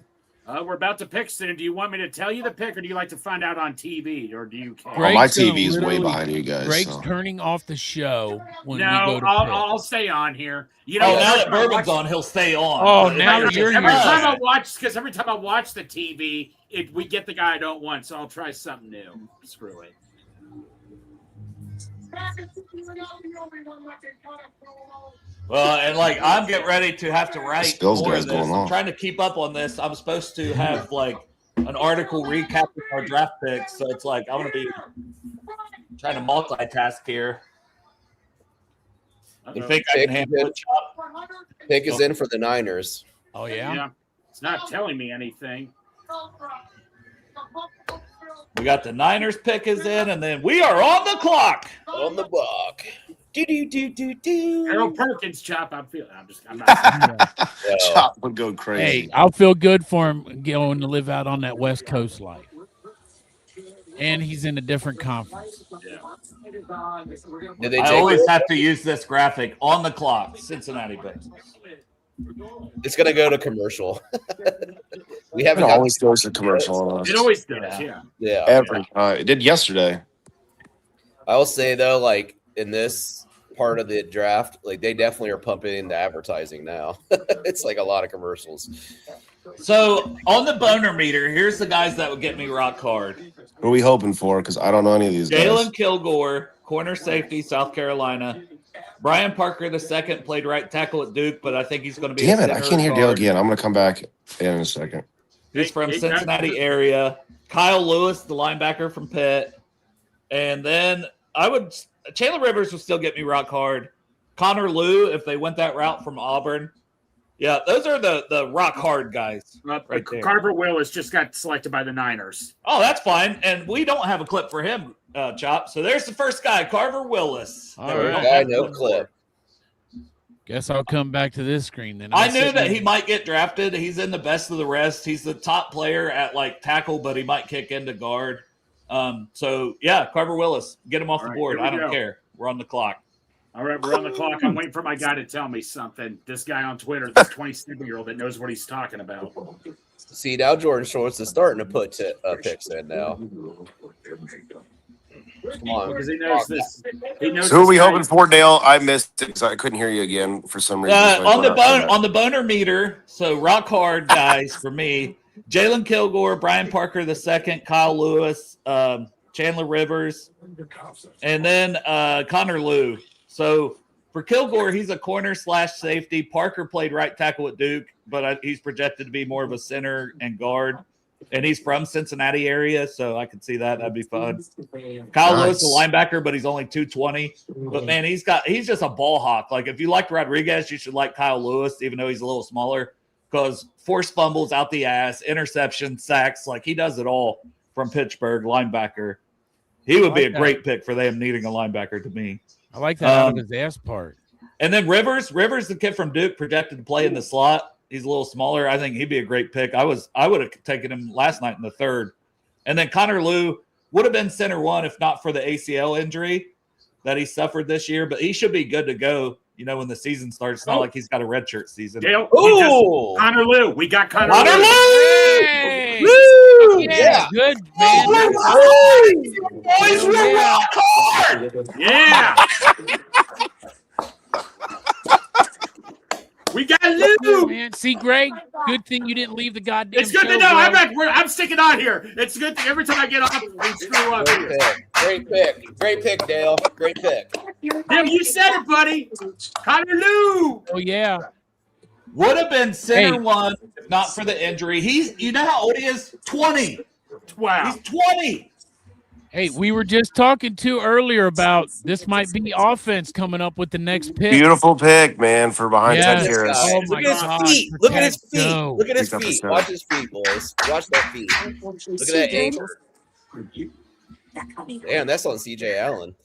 We're about to pick soon. Do you want me to tell you the pick, or do you like to find out on TV, or do you care? Oh, my Greg's gonna TV is way literally- behind you guys. Greg's so. turning off the show when we No, go to pick. I'll stay on here. You know, Oh, now every that time I Bourbon's watch- on, he'll stay on. Oh, now that you're every here. time I watch, because every time I watch the TV, we get the guy I don't want. So I'll try something new. Screw it. Well, and like I'm getting ready to have to write This Bills more guy's of this. going I'm on. trying to keep up on this. I'm supposed to have like an article recapping our draft picks, so it's like I'm gonna be trying to multitask here. You think I can handle it, Chop? Pick is in for the Niners. Oh, yeah? It's not telling me anything. We got the Niners pick is in, and then we are on the clock. On the block. Do. Harold Perkins, Chop. I'm not. Chop would go crazy. Hey, I'll feel good for him going to live out on that West Coast life. And he's in a different conference. Did they I take always it? have to use this graphic on the clock. Cincinnati picks. It's gonna go to commercial. We It haven't always goes to commercial on us. It always does. Yeah. Yeah. Every time. It did yesterday. I will say though, like in this part of the draft, like they definitely are pumping into advertising now. It's like a lot of commercials. So on the boner meter, here's the guys that would get me rock hard. What are we hoping for? Because I don't know any of these guys. Jalen Kilgore, corner safety, South Carolina. Brian Parker II played right tackle at Duke, but I think he's going to be. Damn a it! I center can't hear Dale guard. again. I'm going to come back in a second. He's from Cincinnati area. Kyle Lewis, the linebacker from Pitt, and then Chandler Rivers will still get me rock hard. Connor Liu, if they went that route from Auburn. Yeah, those are the rock hard guys. Right there. Carver Willis just got selected by the Niners. Oh, that's fine. And we don't have a clip for him, Chop. So there's the first guy, Carver Willis. All That we right. don't Guy, have no for. clip. Guess I'll come back to this screen then. I knew that he might get drafted. He's in the best of the rest. He's the top player at like tackle, but he might kick into guard. So yeah, Carver Willis, get him off the All right, board. here we I don't go. care. We're on the clock. All right, we're on the clock. I'm waiting for my guy to tell me something. This guy on Twitter, this 27-year-old that knows what he's talking about. See, now Jordan Schwartz is starting to put picks in now. Come on. Because he knows this. He knows So who are this we guy- hoping for, Dale? I missed it because I couldn't hear you again for some reason. so I On the put up bone on the boner meter, so rock hard guys for me. Jalen Kilgore, Brian Parker II, Kyle Lewis, Chandler Rivers, and then Connor Liu. So for Kilgore, he's a corner / safety. Parker played right tackle at Duke, but he's projected to be more of a center and guard. And he's from Cincinnati area, so I could see that. That'd be fun. Kyle Lewis, a linebacker, but he's only 220. But man, he's just a ball hawk. Like if you liked Rodriguez, you should like Kyle Lewis, even though he's a little smaller, because forced fumbles out the ass, interception, sacks, like he does it all from Pittsburgh, linebacker. He would be a great pick for them needing a linebacker to me. I like that out of his ass part. And then Rivers, the kid from Duke, projected to play in the slot. He's a little smaller. I think he'd be a great pick. I would have taken him last night in the third. And then Connor Liu would have been center one if not for the ACL injury that he suffered this year. But he should be good to go, when the season starts. It's not like he's got a redshirt season. Dale, Ooh! Connor Liu. We got Connor Connor Liu. Liu! Hey! Woo! Yeah, good man. Boys, we're rock hard! Yeah. We got Liu. Man, see, Greg, good thing you didn't leave the goddamn It's good show, to know. bro. I'm sticking on here. It's good. Every time I get off, we screw up here. Great pick, Dale. Great pick. Dale, you said it, buddy. Connor Liu. Oh, yeah. Would have been center Hey. one if not for the injury. You know how old he is? 20. Wow. He's 20. Hey, we were just talking earlier about this might be offense coming up with the next pick. Beautiful pick, man, for behind Yes. Ted Karras. Oh, Look my at his God. feet. Look at his Protect feet. Joe. Look at his Picked up feet. a Watch his feet, boys. Watch that feet. Look at that anchor. Damn, that's on CJ Allen.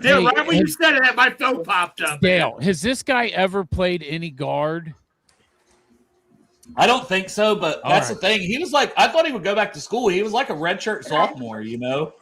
Dale, Hey, right when you said it, my phone popped up. Dale, has this guy ever played any guard? I don't think so, but All that's right. the thing. He was like, I thought he would go back to school. He was like a redshirt sophomore,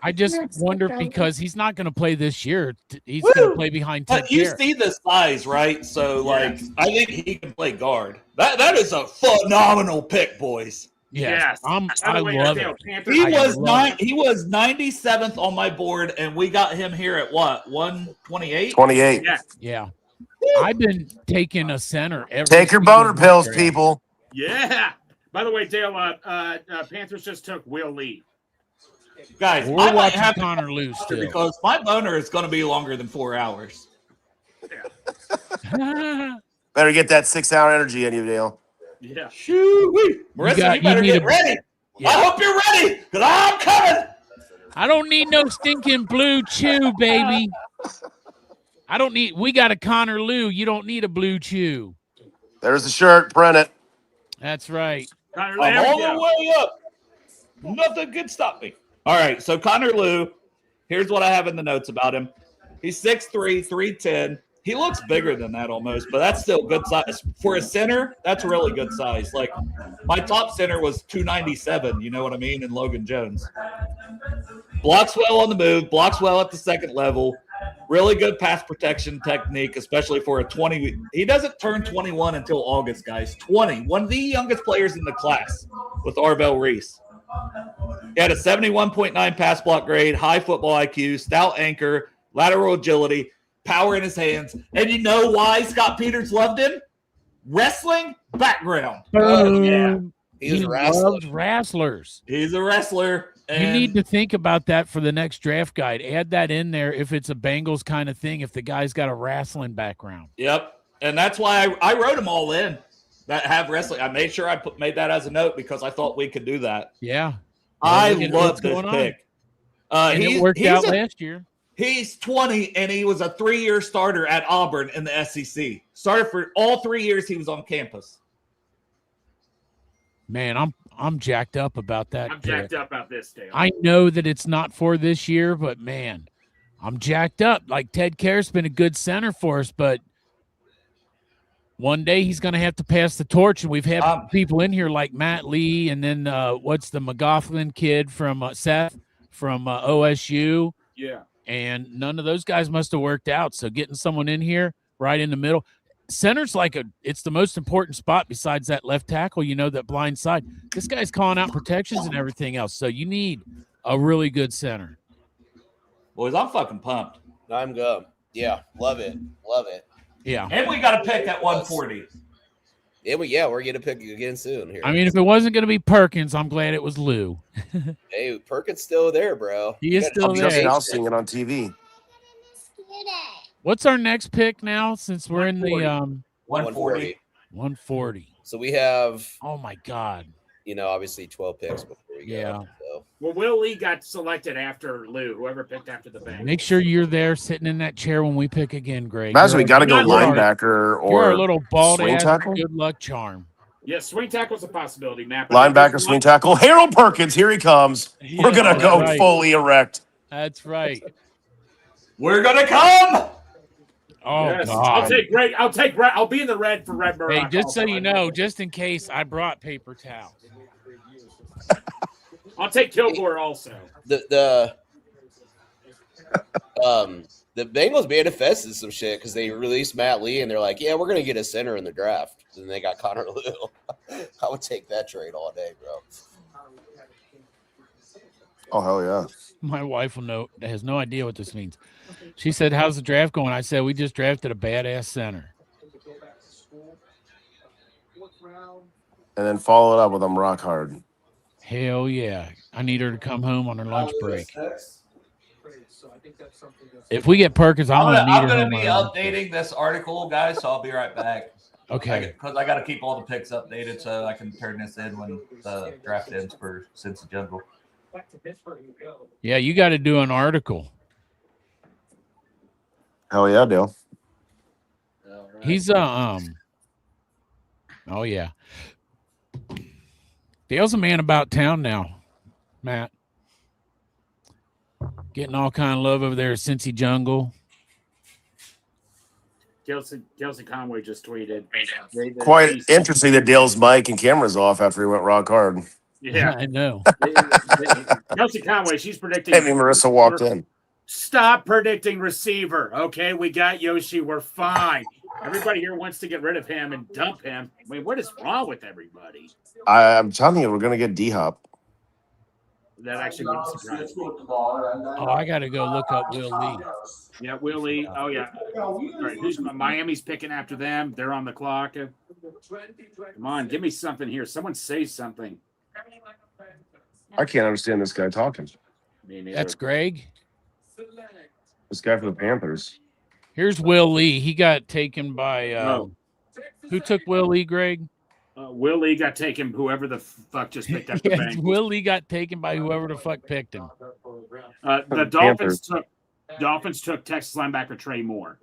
I just wonder because he's not going to play this year. He's going to play behind Ted But you Karras. see the size, right? So, like, I think he can play guard. That is a phenomenal pick, boys. Yes, By I the way, love Dale, it. Panthers- He I was love it. he was 97th on my board, and we got him here at what, 128? 28. Yeah. Yeah. I've been taking a center every Take your single boner pills, draft. people. Yeah. By the way, Dale, Panthers just took Will Lee. Guys, We're I might watching have Connor Lewis still. because my boner is going to be longer than 4 hours. Better get that 6-hour energy in you, Dale. Yeah. Shoo-wee. Marissa, you better need get a- ready. Yeah. I hope you're ready, because I'm coming. I don't need no stinking blue chew, baby. We got a Connor Liu. You don't need a blue chew. There's the shirt. Print it. That's right. Connor Liu, I'm there all we the go. way up. Nothing can stop me. All right, so Connor Liu, here's what I have in the notes about him. He's 6'3", 310. He looks bigger than that almost, but that's still good size. For a center, that's really good size. Like, my top center was 297, you know what I mean, in Logan Jones. Blocks well on the move, blocks well at the second level. Really good pass protection technique, especially for a 20. He doesn't turn 21 until August, guys. 20. One of the youngest players in the class with Arvell Reese. He had a 71.9 pass block grade, high football IQ, stout anchor, lateral agility, power in his hands. And you know why Scott Peters loved him? Wrestling background. Oh, yeah. He He was wrestling. loves wrestlers. He's a wrestler. You And need to think about that for the next draft guide. Add that in there if it's a Bengals kind of thing, if the guy's got a wrestling background. Yep. And that's why I wrote them all in that have wrestling. I made sure I made that as a note because I thought we could do that. Yeah. I look at love what's this going on. pick. And it worked out last year. He's 20, and he was a 3-year starter at Auburn in the SEC. Started for all 3 years he was on campus. Man, I'm jacked up about that. I'm pick. jacked up about this, Dale. I know that it's not for this year, but man, I'm jacked up. Like Ted Karras been a good center for us, but one day he's going to have to pass the torch. And we've had people in here like Matt Lee, and then what's the McGoughlin kid from Seth from OSU? Yeah. and none of those guys must have worked out. So getting someone in here right in the middle, center's it's the most important spot besides that left tackle, that blind side. This guy's calling out protections and everything else. So you need a really good center. Boys, I'm fucking pumped. I'm good. Yeah, love it. Love it. Yeah. And we got a pick at 140. Yeah, we're gonna pick again soon here. I mean, if it wasn't going to be Perkins, I'm glad it was Lou. Hey, Perkins still there, bro. He is still I'm just there. now seeing it on TV. What's our next pick now since we're in the 140. 140? So we have, Oh, my God. obviously 12 picks before we go. Yeah. So. Well, Will Lee got selected after Lou. Whoever picked after the bank. Make sure you're there sitting in that chair when we pick again, Greg. Imagine we got to go You're our- linebacker You're or a little bald swing ass tackle? good luck charm. Yeah, swing tackle's a possibility, Matt. linebacker, swing tackle. Harold Perkins, here he comes. We're Yeah, gonna go right. fully erect. That's right. We're gonna come. Oh, Yes. God. I'll take red. I'll be in the red for Red Murdoch. Hey, just so you know, just in case, I brought paper towels. I'll take Kilgore also. The Bengals manifested some shit because they released Matt Lee and they're like, yeah, we're gonna get a center in the draft. And they got Connor Liu. I would take that trade all day, bro. Oh hell yeah! My wife has no idea what this means. She said, how's the draft going? I said, we just drafted a badass center. And then follow it up with I'm rock hard. Hell yeah. I need her to come home on her lunch break. If we get Perkins, I'm going to need I'm her gonna home be on her lunch break. updating this article, guys. So I'll be right back. Okay. Because I got to keep all the picks updated so I can turn this in when the draft ends for Cincy Jungle. Yeah, you got to do an article. Hell yeah, Dale. He's oh yeah. Dale's a man about town now, Matt. Getting all kind of love over there at Cincy Jungle. Kelsey Conway just tweeted. Quite interesting that Dale's mic and camera's off after he went rock hard. Yeah. I know. Kelsey Conway, she's predicting. Maybe Marissa walked in. Stop predicting receiver. Okay, we got Yoshi. We're fine. Everybody here wants to get rid of him and dump him. I mean, what is wrong with everybody? I'm telling you, we're gonna get D-Hop. That actually wouldn't surprise me. Oh, I got to go look up Will Lee. Yeah, Willie. Oh, yeah. All right, who's Miami's picking after them? They're on the clock. Come on, give me something here. Someone say something. I can't understand this guy talking. Me neither. That's Greg. This guy for the Panthers. Here's Will Lee. He got taken by who took Will Lee, Greg? Willie got taken. Whoever the fuck just picked up the Yes, bank. Will Lee got taken by whoever the fuck picked him. The Dolphins took Texas linebacker Trey Moore.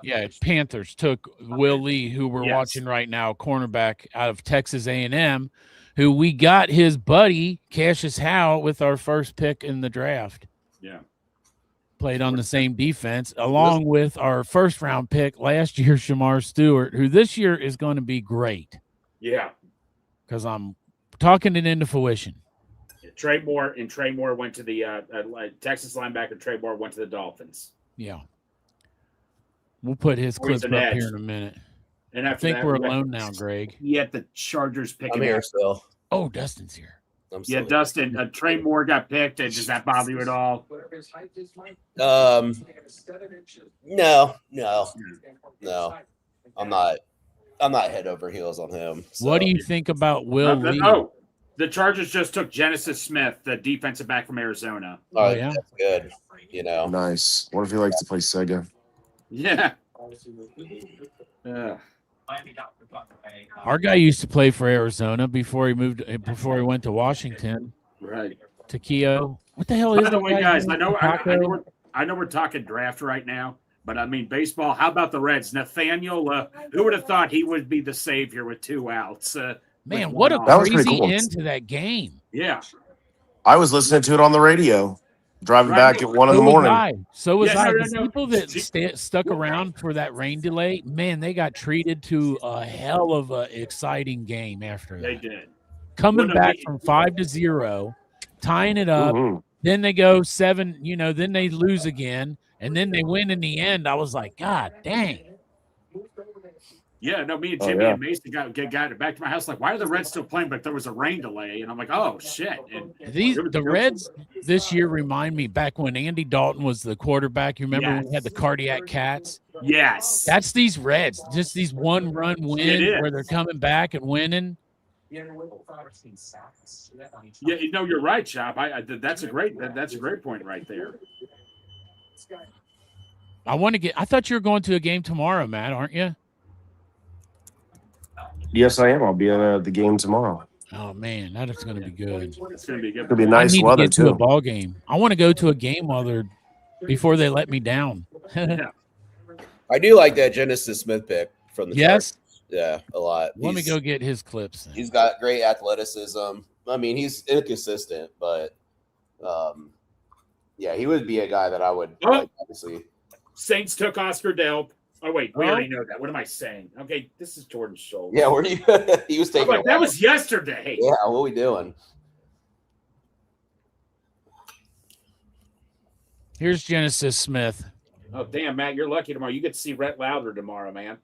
Yeah, Panthers took Will Lee, who we're Yes. watching right now, cornerback out of Texas A&M, who we got his buddy Cassius Howe with our first pick in the draft. Yeah. Played on the same defense, along with our first round pick last year, Shamar Stewart, who this year is going to be great Yeah. because I'm talking it into fruition. Trey Moore went to the Texas linebacker. Trey Moore went to the Dolphins. Yeah. We'll put his Or he's clip an up edge. here in a minute. And I after think that, we're we got- alone now, Greg. Yet the Chargers I'm picking. here still. Oh, Dustin's here. I'm Yeah, still Dustin. Trey Moore got picked. Does that bother you at all? No. I'm not head over heels on him. So. What do you think about Will Lee? Oh, the Chargers just took Genesis Smith, the defensive back from Arizona. Oh, yeah. that's good. You know. Nice. What if he likes to play Sega? Yeah. Our guy used to play for Arizona before he went to Washington. Right. Takeo. What the hell is By the that way, guy's guys, name? I know we're talking draft right now, but I mean baseball. How about the Reds? Nathaniel, who would have thought he would be the savior with 2 outs? Man, with what a one That off. was pretty crazy cool. end to that game. Yeah. I was listening to it on the radio, driving Right. back at 1 in So the was morning. I. So was Yeah, I. no, The no. people that stuck around for that rain delay, man, they got treated to a hell of a exciting game after They that. did. Coming Well, no, back they- from 5-0, tying it up, Mhm. Then they go 7, then they lose again, and then they win in the end. I was like, God dang. Yeah, no, me and Oh, Jimmy yeah. and Mason got back to my house. Like, why are the Reds still playing? But there was a rain delay, and I'm like, oh shit. And The Reds this year remind me back when Andy Dalton was the quarterback. You remember when we had the cardiac cats? Yes, That's these Reds, just these 1-run wins is. where they're coming back and winning. Yeah, you're right, Chop. That's a great point right there. I thought you were going to a game tomorrow, Matt, aren't you? Yes, I am. I'll be at the game tomorrow. Oh man, that is going to be good. It's going to be good. It'll be I nice need weather to get to a too. ball game. I want to go to a game before they let me down. I do like that Genesis Smith pick from the Yes. Chargers. Yeah, a lot. Let me go get his clips. Then. He's got great athleticism. I mean, he's inconsistent, but yeah, he would be a guy that I would obviously. Saints took Oscar Delp. Oh wait, we already know that. What am I saying? Okay, this is Jordan Schultz. Yeah, where do you? He was taking. Like, that was yesterday. Yeah, what are we doing? Here's Genesis Smith. Oh damn, Matt, you're lucky tomorrow. You get to see Rhett Louder tomorrow, man.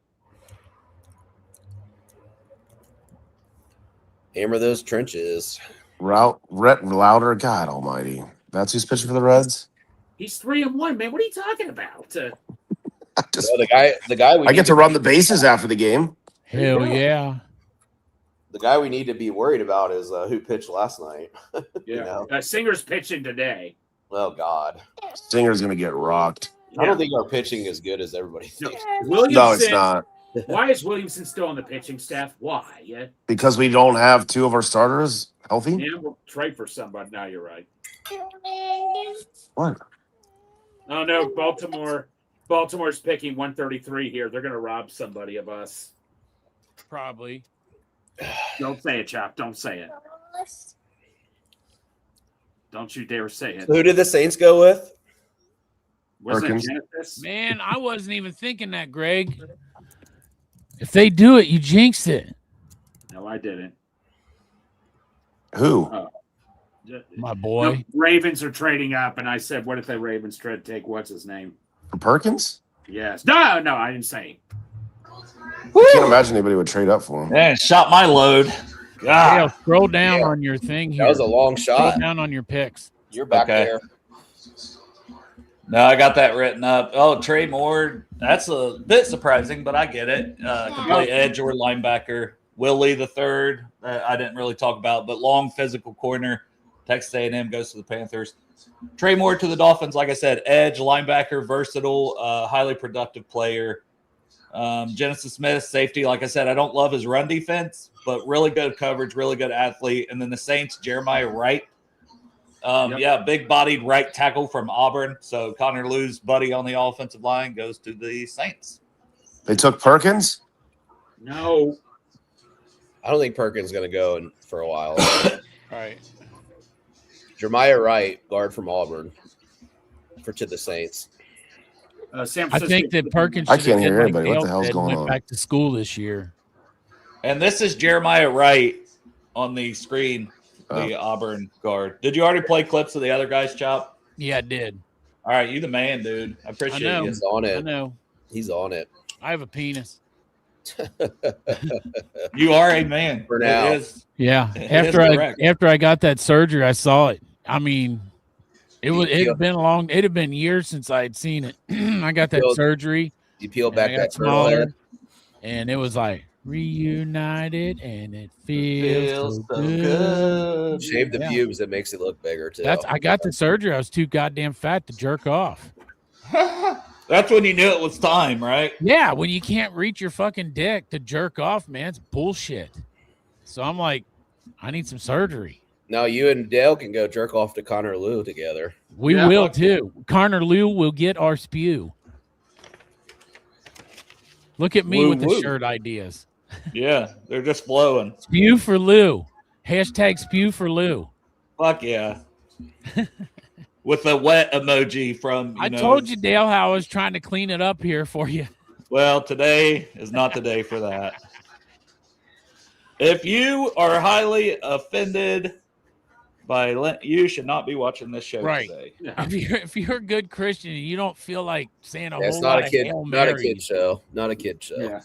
Hammer those trenches. Rhett Louder, God Almighty, that's who's pitching for the Reds. He's 3-1, man. What are you talking about? The guy. I get to run the bases after the game. Hell yeah. The guy we need to be worried about is who pitched last night. Yeah, Singer's pitching today. Oh God, Singer's gonna get rocked. I don't think our pitching is good as everybody thinks. Williamson, No, it's not. Why is Williamson still on the pitching staff? Why? Yeah, Because we don't have two of our starters healthy. yeah, we'll trade for somebody. Now you're right. What? Oh no, Baltimore's picking 133 here. They're gonna rob somebody of us. Probably. Don't say it, Chop. Don't say it. Don't you dare say it. Who did the Saints go with? Wasn't it Perkins. Genesis? Man, I wasn't even thinking that, Greg. If they do it, you jinxed it. No, I didn't. Who? My boy. No, Ravens are trading up, and I said, what if the Ravens try to take what's his name? For Perkins? Yes. No, I didn't say. I can't imagine anybody would trade up for him. Man, shot my load. Yeah, God. scroll down on your thing here. That was a long Scroll shot. down on your picks. You're back Okay. there. No, I got that written up. Oh, Trey Moore. That's a bit surprising, but I get it. Can play edge or linebacker. Willie the third. I didn't really talk about, but long physical corner. Texas A&M goes to the Panthers. Trey Moore to the Dolphins. Like I said, edge, linebacker, versatile, highly productive player. Genesis Smith, safety. Like I said, I don't love his run defense, but really good coverage, really good athlete. And then the Saints, Jeremiah Wright. Yeah, big-bodied right tackle from Auburn. So Connor Lew's buddy on the offensive line goes to the Saints. They took Perkins? No. I don't think Perkins is going to go for a while. All right. Jeremiah Wright, guard from Auburn, to the Saints. San I Francisco. think that Perkins. I should can't have hear did like anybody. What the Dale hell's did, going went on? back to school this year. And this is Jeremiah Wright on the screen, the Auburn guard. Did you already play clips of the other guys, Chop? Yeah, I did. All right, you the man, dude. I appreciate I know. you. He's on I it. know. He's on it. I have a penis. You are a man. For now. It is. Yeah. It After is I correct. after I got that surgery, I saw it. I mean, it had been years since I had seen it. I got that surgery. You peel and back I got that turtle hair. and it was like reunited, and it feels, Feels so so good. good. Shave the Yeah. pubes. It makes it look bigger, too. I got the surgery. I was too goddamn fat to jerk off. That's when you knew it was time, right? Yeah, when you can't reach your fucking dick to jerk off, man, it's bullshit. So I'm like, I need some surgery. Now you and Dale can go jerk off to Connor Liu together. We will too. Connor Liu will get our spew. Look at me Woo, with the woo. shirt ideas. Yeah, they're just flowing. Spew for Lou. Hashtag spew for Lou. Fuck yeah. With the wet emoji from, I told you, Dale, how I was trying to clean it up here for you. Well, today is not the day for that. If you are highly offended You should not be watching this show Right. today. Yeah. If you're a good Christian and you don't feel like saying a It's whole not lot a of kid, Hail not a Marys. kid show. Not a kid show. Yeah.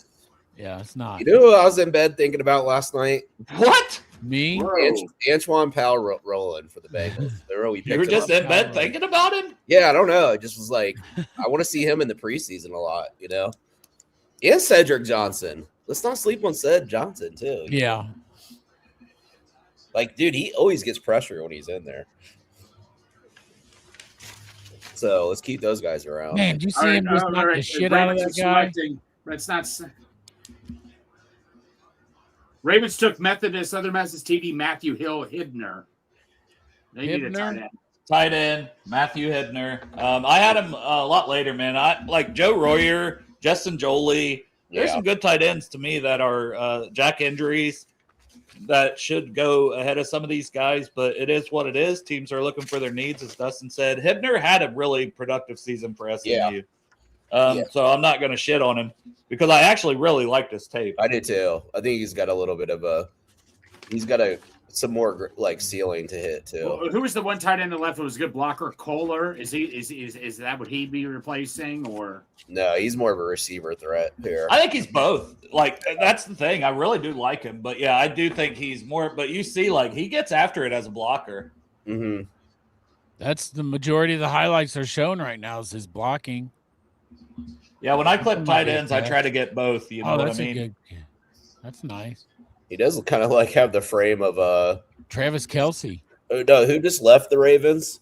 Yeah, it's not. You know who I was in bed thinking about last night? What? Me? Bro. Antoine Powell rolling for the Bengals. They really You were picked him just up. in bed thinking about him? Yeah, I don't know. It just was like I want to see him in the preseason a lot, you know. And Cedric Johnson. Let's not sleep on Ced Johnson too. Yeah. Like, dude, he always gets pressure when he's in there. So let's keep those guys around. Man, did you see All right, him just all knock right. the shit out of Ravens that are guy? selecting- Let's not. Ravens took Methodist, other Methodist TD Matthew Hill Hibner. They need a Hibner? tight end. Tight end, Matthew Hibner. I had him a lot later, man. I like Joe Royer, Justin Jolie. There's Yeah. some good tight ends to me that are jack injuries that should go ahead of some of these guys, but it is what it is. Teams are looking for their needs, as Dustin said. Hibner had a really productive season for SMU. So I'm not going to shit on him because I actually really liked his tape. I did too. I think he's got a little bit of some more like ceiling to hit too. Well, who was the one tight end that left who was a good blocker? Kohler? Is that what he'd be replacing, or No, he's more of a receiver threat here. I think he's both. Like, that's the thing. I really do like him. But, yeah, I do think he's more – but you see, like, he gets after it as a blocker. Mm-hmm. That's the majority of the highlights are shown right now is his blocking. Yeah, when I clip Something tight like ends, I that. try to get both. You know what I that's mean? a good. That's nice. He does kind of like have the frame of Travis Kelce, no, who just left the Ravens?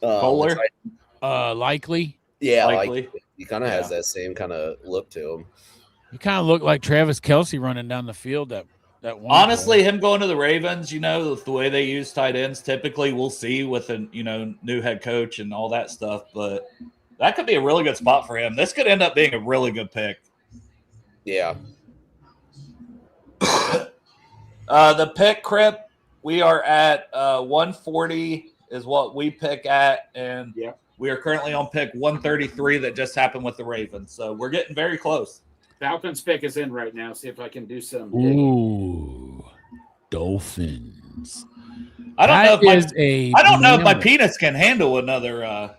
Kohler? likely. Yeah, Likely. like he kind of has that same kind of look to him. You kind of look like Travis Kelce running down the field. That one. Honestly, him going to the Ravens, you know, the way they use tight ends, typically we'll see with a, you know, new head coach and all that stuff. But that could be a really good spot for him. This could end up being a really good pick. Yeah. The pick, Crip, we are at 140 is what we pick at, and Yeah. we are currently on pick 133 that just happened with the Ravens. So we're getting very close. Falcons pick is in right now? See if I can do some. digging. Ooh, Dolphins. I don't know if my mammoth. penis can handle another.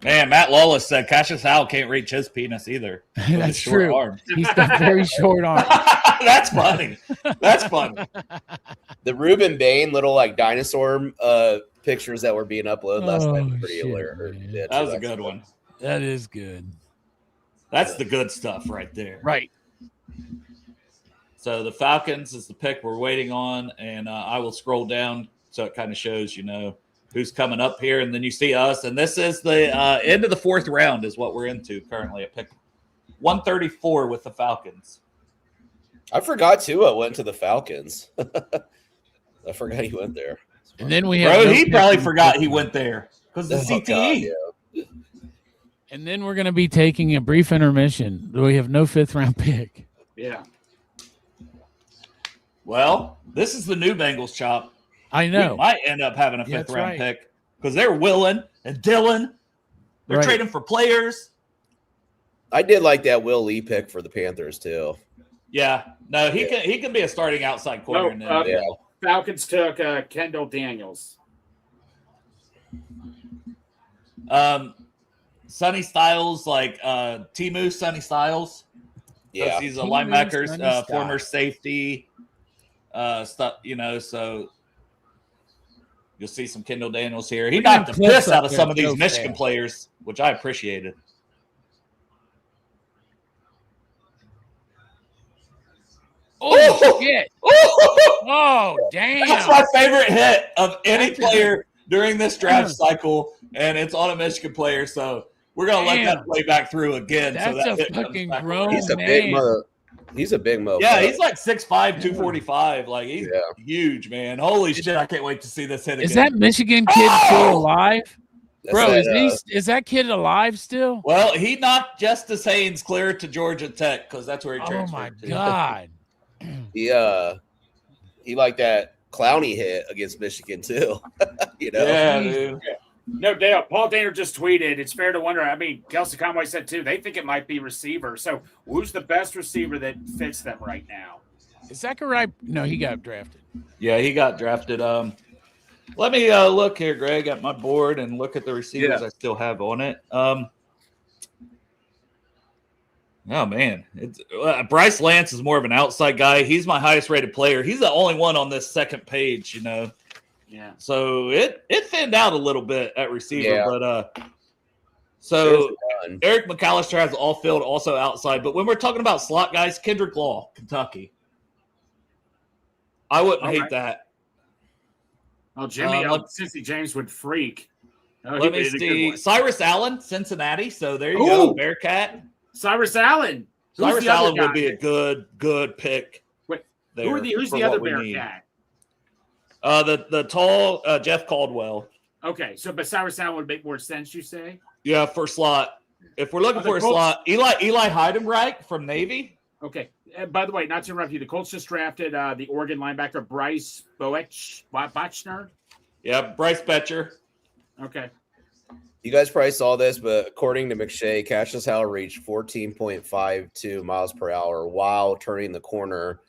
Man, Matt Lawless said Cassius Howell can't reach his penis either. With his That's short true. arms. He's got very short arms. That's funny. That's funny. The Ruben Bain little like dinosaur pictures that were being uploaded last night were pretty shit, hilarious. man. Yeah, That was a that's good one. That is good. That's the good stuff right there. Right. So the Falcons is the pick we're waiting on, and I will scroll down so it kind of shows, you know, who's coming up here, and then you see us. And this is the end of the fourth round is what we're into currently at pick 134 with the Falcons. I forgot Tua went to the Falcons. I forgot he went there. And then we have. Bro, no he pick probably in forgot the he fifth went there because the Oh, CTE. God, yeah. And then we're going to be taking a brief intermission. We have no fifth round pick. Yeah. Well, this is the new Bengals chop. I We know. might end up having a Yeah, fifth that's round right. pick because they're willing and Dylan. They're Right. trading for players. I did like that Will Lee pick for the Panthers too. Yeah, no, he can be a starting outside corner. No, now. Yeah. Falcons took Kendall Daniels. Sonny Styles, like Timu Sonny Styles. Yeah. He's a Timu linebacker, Sonny Styles. former safety, stuff. You know, so you'll see some Kendall Daniels here. He We're gonna knocked the clip piss out of up some of there these so Michigan fast. players, which I appreciated. Oh, shit. Oh, damn. That's my favorite hit of any player during this draft cycle, and it's on a Michigan player. So we're gonna let that Damn. play back through again. so That's that a hit comes fucking back grown around. He's a big man. mother. He's a big mother. Yeah, he's like 6'5", 245. Like he's Yeah. huge, man. Holy shit! I can't wait to see this hit Is again. that Michigan kid still alive? That's Bro, that, is that kid alive still? Well, he knocked Justice Haynes clear to Georgia Tech because that's where he Oh transferred my to. god. he liked that Clowney hit against Michigan too. You know, Yeah, Jeez. dude. No doubt. Paul Daner just tweeted, it's fair to wonder. I mean, Kelsey Conway said too, they think it might be receiver. So who's the best receiver that fits them right now? Is Zachariah? No, he got drafted. Yeah, he got drafted. Let me look here, Greg, at my board and look at the receivers I still have on it. Oh man, Bryce Lance is more of an outside guy. He's my highest rated player. He's the only one on this second page, you know. Yeah. So it thinned out a little bit at receiver, but so Eric McAllister has all field, also outside. But when we're talking about slot guys, Kendrick Law, Kentucky, I wouldn't hate that. Oh, Jimmy, Cincy James would freak. Let me see. Cyrus Allen, Cincinnati. So there you go, Bearcat. Cyrus Allen. Cyrus Allen would be a good pick. Wait, who's the other Bearcat? The tall Jeff Caldwell. Okay, so but Cyrus Allen would make more sense, you say? Yeah, for slot. If we're looking for a slot, Eli Heidenreich from Navy. Okay. By the way, not to interrupt you, the Colts just drafted the Oregon linebacker Bryce Bochner. Yeah, Bryce Betcher. Okay. You guys probably saw this, but according to McShay, Cassius Howell reached 14.52 miles per hour while turning the corner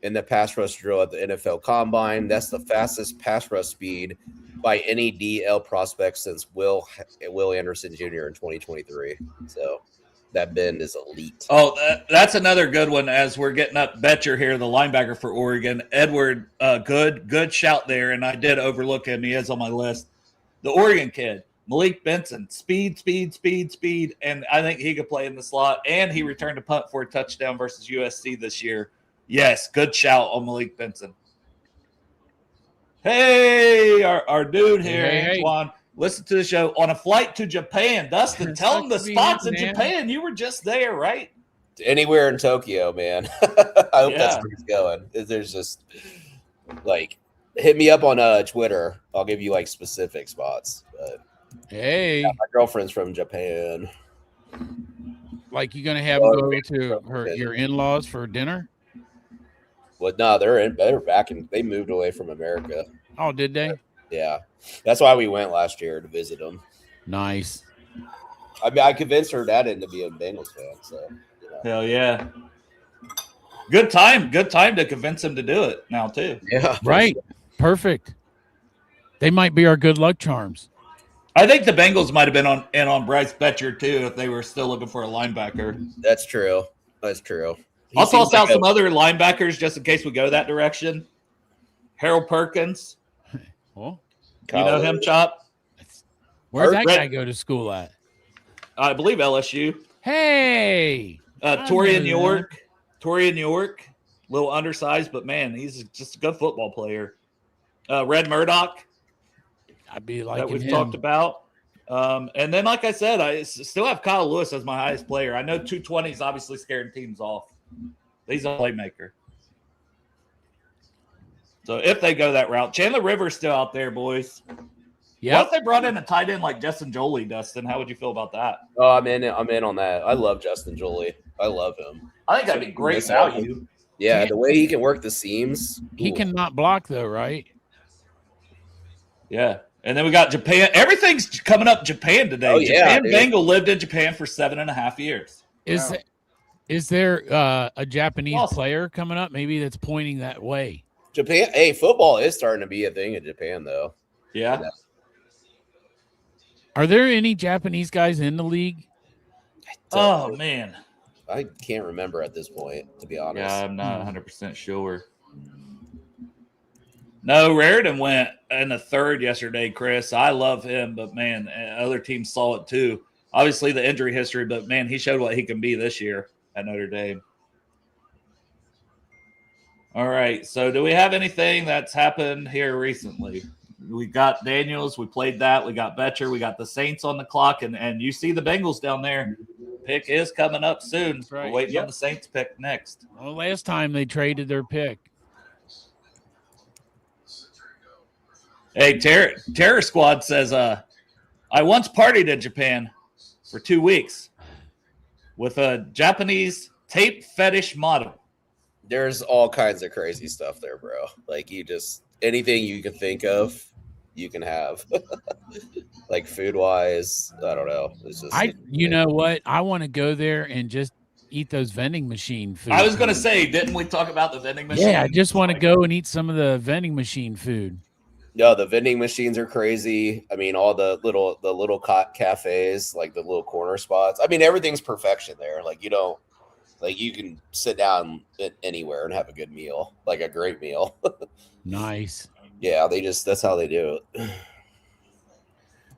in the pass rush drill at the NFL Combine. That's the fastest pass rush speed by any DL prospect since Will Anderson Jr. in 2023. So that bend is elite. Oh, that's another good one as we're getting up Betcher here, the linebacker for Oregon. Edward, good shout there, and I did overlook him. He is on my list. The Oregon kid, Malik Benson, speed, and I think he could play in the slot, and he returned a punt for a touchdown versus USC this year. Yes, good shout on Malik Benson. Hey, our dude here, Antoine. Listen to the show on a flight to Japan. Dustin, tell them the spots in Japan. You were just there, right? Anywhere in Tokyo, man. I hope that's where he's going. There's just like, hit me up on Twitter. I'll give you like specific spots. But, hey, my girlfriend's from Japan. Like you gonna have go to your in-laws for dinner? Well, no, they're back and they moved away from America. Oh, did they? Yeah, that's why we went last year to visit them. Nice. I mean, I convinced her dad into being a Bengals fan. So, Hell yeah. Good time to convince him to do it now too. Yeah, right. Perfect. They might be our good luck charms. I think the Bengals might have been on Bryce Betcher too if they were still looking for a linebacker. That's true. I'll toss out some other linebackers just in case we go that direction. Harold Perkins. Well, you know him, Chop? Where's that guy go to school at? I believe LSU. Hey. Torian York. Torian York. A little undersized, but man, he's just a good football player. Red Murdoch. I'd be like that we've talked about. And then, like I said, I still have Kyle Lewis as my highest player. I know 220 is obviously scaring teams off. He's a playmaker. So if they go that route, Chandler Rivers still out there, boys. Yeah. What if they brought in a tight end like Justin Jolie, Dustin? How would you feel about that? Oh, I'm in on that. I love Justin Jolie. I love him. I think that'd be great value. Yeah, the way he can work the seams. He cannot block though, right? Yeah. And then we got Japan. Everything's coming up Japan today. Oh, yeah, Japan Bengal lived in Japan for 7.5 years. Is there a Japanese player coming up maybe that's pointing that way? Japan. Hey, football is starting to be a thing in Japan, though. Yeah. Are there any Japanese guys in the league? Oh, man. I can't remember at this point, to be honest. Yeah, I'm not 100% sure. No, Raritan went in the third yesterday, Chris. I love him, but, man, other teams saw it too. Obviously, the injury history, but, man, he showed what he can be this year at Notre Dame. All right, so do we have anything that's happened here recently? We got Daniels. We played that. We got Betcher. We got the Saints on the clock, and you see the Bengals down there. Pick is coming up soon. Right. We're waiting on the Saints pick next. Well, last time they traded their pick. Hey, Terror Squad says, I once partied in Japan for 2 weeks with a Japanese tape fetish model. There's all kinds of crazy stuff there, bro. Like anything you can think of, you can have. Like food wise, I don't know. It's just you know what? I want to go there and just eat those vending machine food. I was going to say, didn't we talk about the vending machine? Yeah, I just want to go and eat some of the vending machine food. No, the vending machines are crazy. I mean, all the little cafes, like the little corner spots. I mean, everything's perfection there. Like you can sit down anywhere and have a good meal, like a great meal. Nice. Yeah, that's how they do it.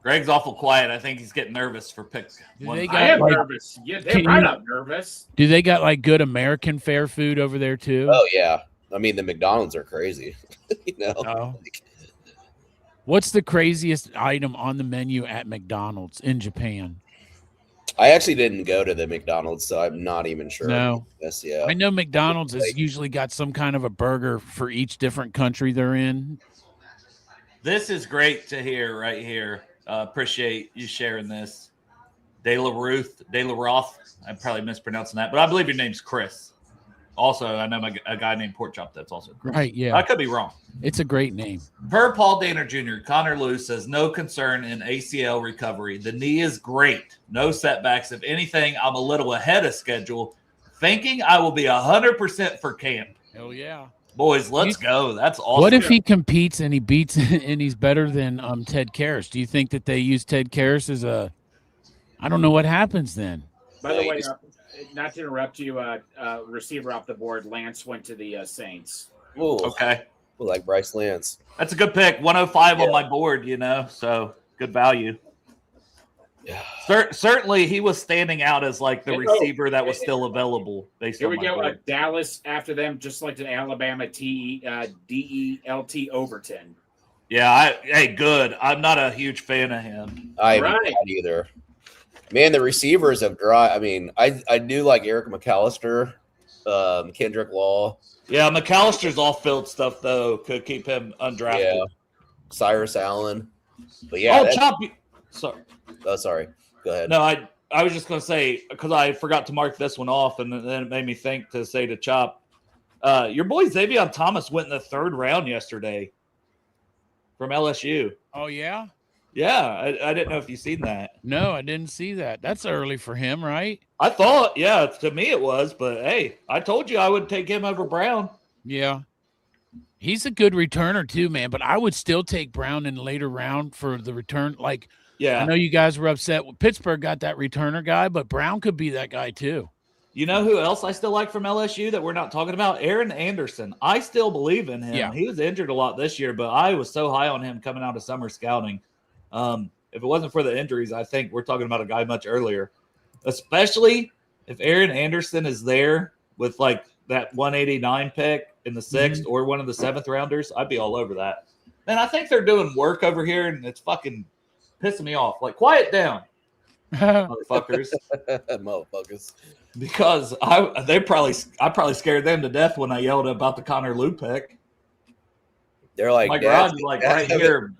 Greg's awful quiet. I think he's getting nervous for pick one. They I got, am like, nervous. Yeah, they're right up nervous. Do they got like good American fare food over there too? Oh yeah, I mean the McDonald's are crazy. You know, Oh. What's the craziest item on the menu at McDonald's in Japan? I actually didn't go to the McDonald's, so I'm not even sure. No. Yes, yeah. I know McDonald's has usually got some kind of a burger for each different country they're in. This is great to hear right here. Appreciate you sharing this. De La Roth. I'm probably mispronouncing that, but I believe your name's Chris. Also, I know a guy named Pork Chop that's also Chris. Right, yeah. I could be wrong. It's a great name. Per Paul Danner Jr., Connor Lew says, no concern in ACL recovery. The knee is great. No setbacks. If anything, I'm a little ahead of schedule, thinking I will be 100% for camp. Hell yeah. Boys, let's go. That's awesome. What if he competes and he beats and he's better than Ted Karras? Do you think that they use Ted Karras as a – I don't know what happens then. By the way, not to interrupt you, receiver off the board, Lance went to the Saints. Ooh, Okay. like Bryce Lance. That's a good pick. 105 on my board, so good value. Yeah. Certainly, he was standing out as like the receiver that was still available. Here we go. Dallas after them, just like the Alabama DELT Overton. Yeah, hey, good. I'm not a huge fan of him. I haven't had either. Man, the receivers have dry. I mean, I do like Eric McAllister, Kendrick Law. Yeah, McAllister's off-field stuff though could keep him undrafted. Yeah, Cyrus Allen. But yeah, Chop. Sorry. Oh, sorry. Go ahead. No, I was just gonna say because I forgot to mark this one off, and then it made me think to say to Chop, your boy Xavier Thomas went in the 3rd round yesterday from LSU. Oh yeah. Yeah, I didn't know if you seen that. No, I didn't see that. That's early for him, right? I thought, yeah, to me it was, but hey, I told you I would take him over Brown. Yeah. He's a good returner too, man, but I would still take Brown in the later round for the return. Like, yeah, I know you guys were upset. Pittsburgh got that returner guy, but Brown could be that guy too. You know who else I still like from LSU that we're not talking about? Aaron Anderson. I still believe in him. Yeah. He was injured a lot this year, but I was so high on him coming out of summer scouting. If it wasn't for the injuries, I think we're talking about a guy much earlier, especially if Aaron Anderson is there with like that 189 pick in the 6th or one of the 7th rounders. I'd be all over that. Man, I think they're doing work over here and it's fucking pissing me off. Like, quiet down, motherfuckers. Motherfuckers. Because I probably scared them to death when I yelled about the Connor Lew pick. They're like, Rod, like right here.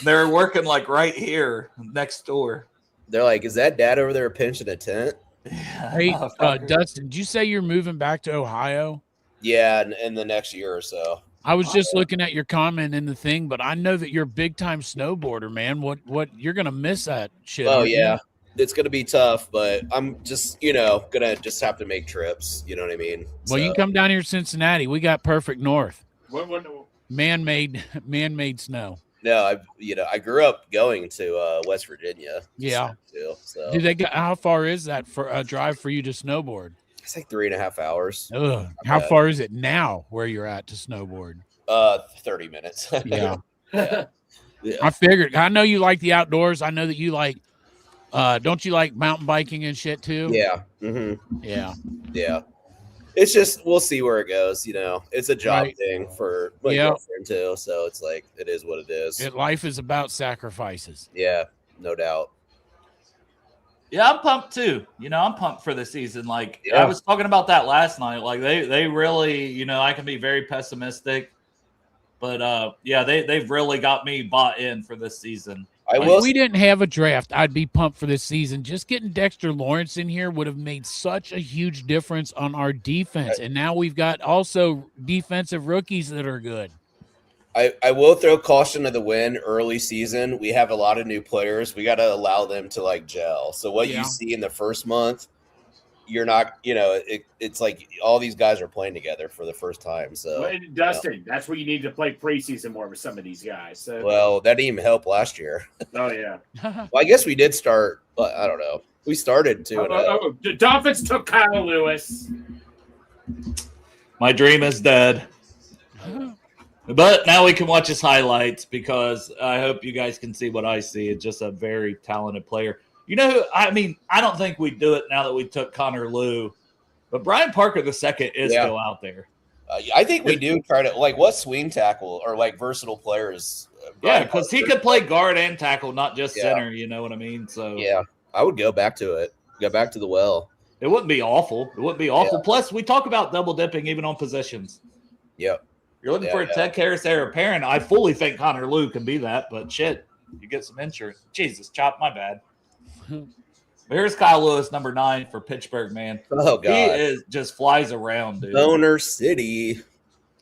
They're working like right here next door. They're like, is that dad over there pinching a tent? Hey, Dustin, did you say you're moving back to Ohio? Yeah, in the next year or so. I was just looking at your comment in the thing, but I know that you're a big time snowboarder, man. What you're gonna miss that shit. Oh yeah. It's gonna be tough, but I'm just, gonna just have to make trips. You know what I mean? Well, you can come down here to Cincinnati. We got perfect north. What? Man-made snow. No, I grew up going to West Virginia. Yeah. Too, so Do they got how far is that for a drive for you to snowboard? it's like 3.5 hours. Ugh. How far is it now where you're at to snowboard? 30 minutes. Yeah. Yeah. I figured. I know you like the outdoors. I know that you like don't you like mountain biking and shit too? Yeah. Mm-hmm. Yeah. Yeah. It's just we'll see where it goes. It's a job thing for my girlfriend too. So it's like it is what it is. Life is about sacrifices. Yeah, no doubt. Yeah, I'm pumped too. I'm pumped for the season. Like I was talking about that last night. Like they really, I can be very pessimistic, but they've really got me bought in for this season. If we didn't have a draft, I'd be pumped for this season. Just getting Dexter Lawrence in here would have made such a huge difference on our defense. And now we've got also defensive rookies that are good. I will throw caution to the wind early season. We have a lot of new players. We got to allow them to gel. So what you see in the first month, you're not, it's like all these guys are playing together for the first time. So, Well, Dustin, that's where you need to play preseason more with some of these guys. So, well, that didn't even help last year. oh yeah. Well, I guess we did start, but I don't know. We started to. The Dolphins took Kyle Lewis. My dream is dead. But now we can watch his highlights because I hope you guys can see what I see. It's just a very talented player. You know, I don't think we'd do it now that we took Connor Lew, but Brian Parker II is still out there. I think we do try to, like, what swing tackle or, like, versatile players. Yeah, because he could play guard and tackle, not just center. You know what I mean? So yeah, I would go back to it. Go back to the well. It wouldn't be awful. It wouldn't be awful. Yeah. Plus, we talk about double dipping even on positions. Yep. You're looking for a Ted Karras heir apparent. I fully think Connor Lew can be that, but shit, you get some insurance. Jesus, chop, my bad. But here's Kyle Lewis, number 9 for Pittsburgh, man. Oh, God. He just flies around, dude. Boner City.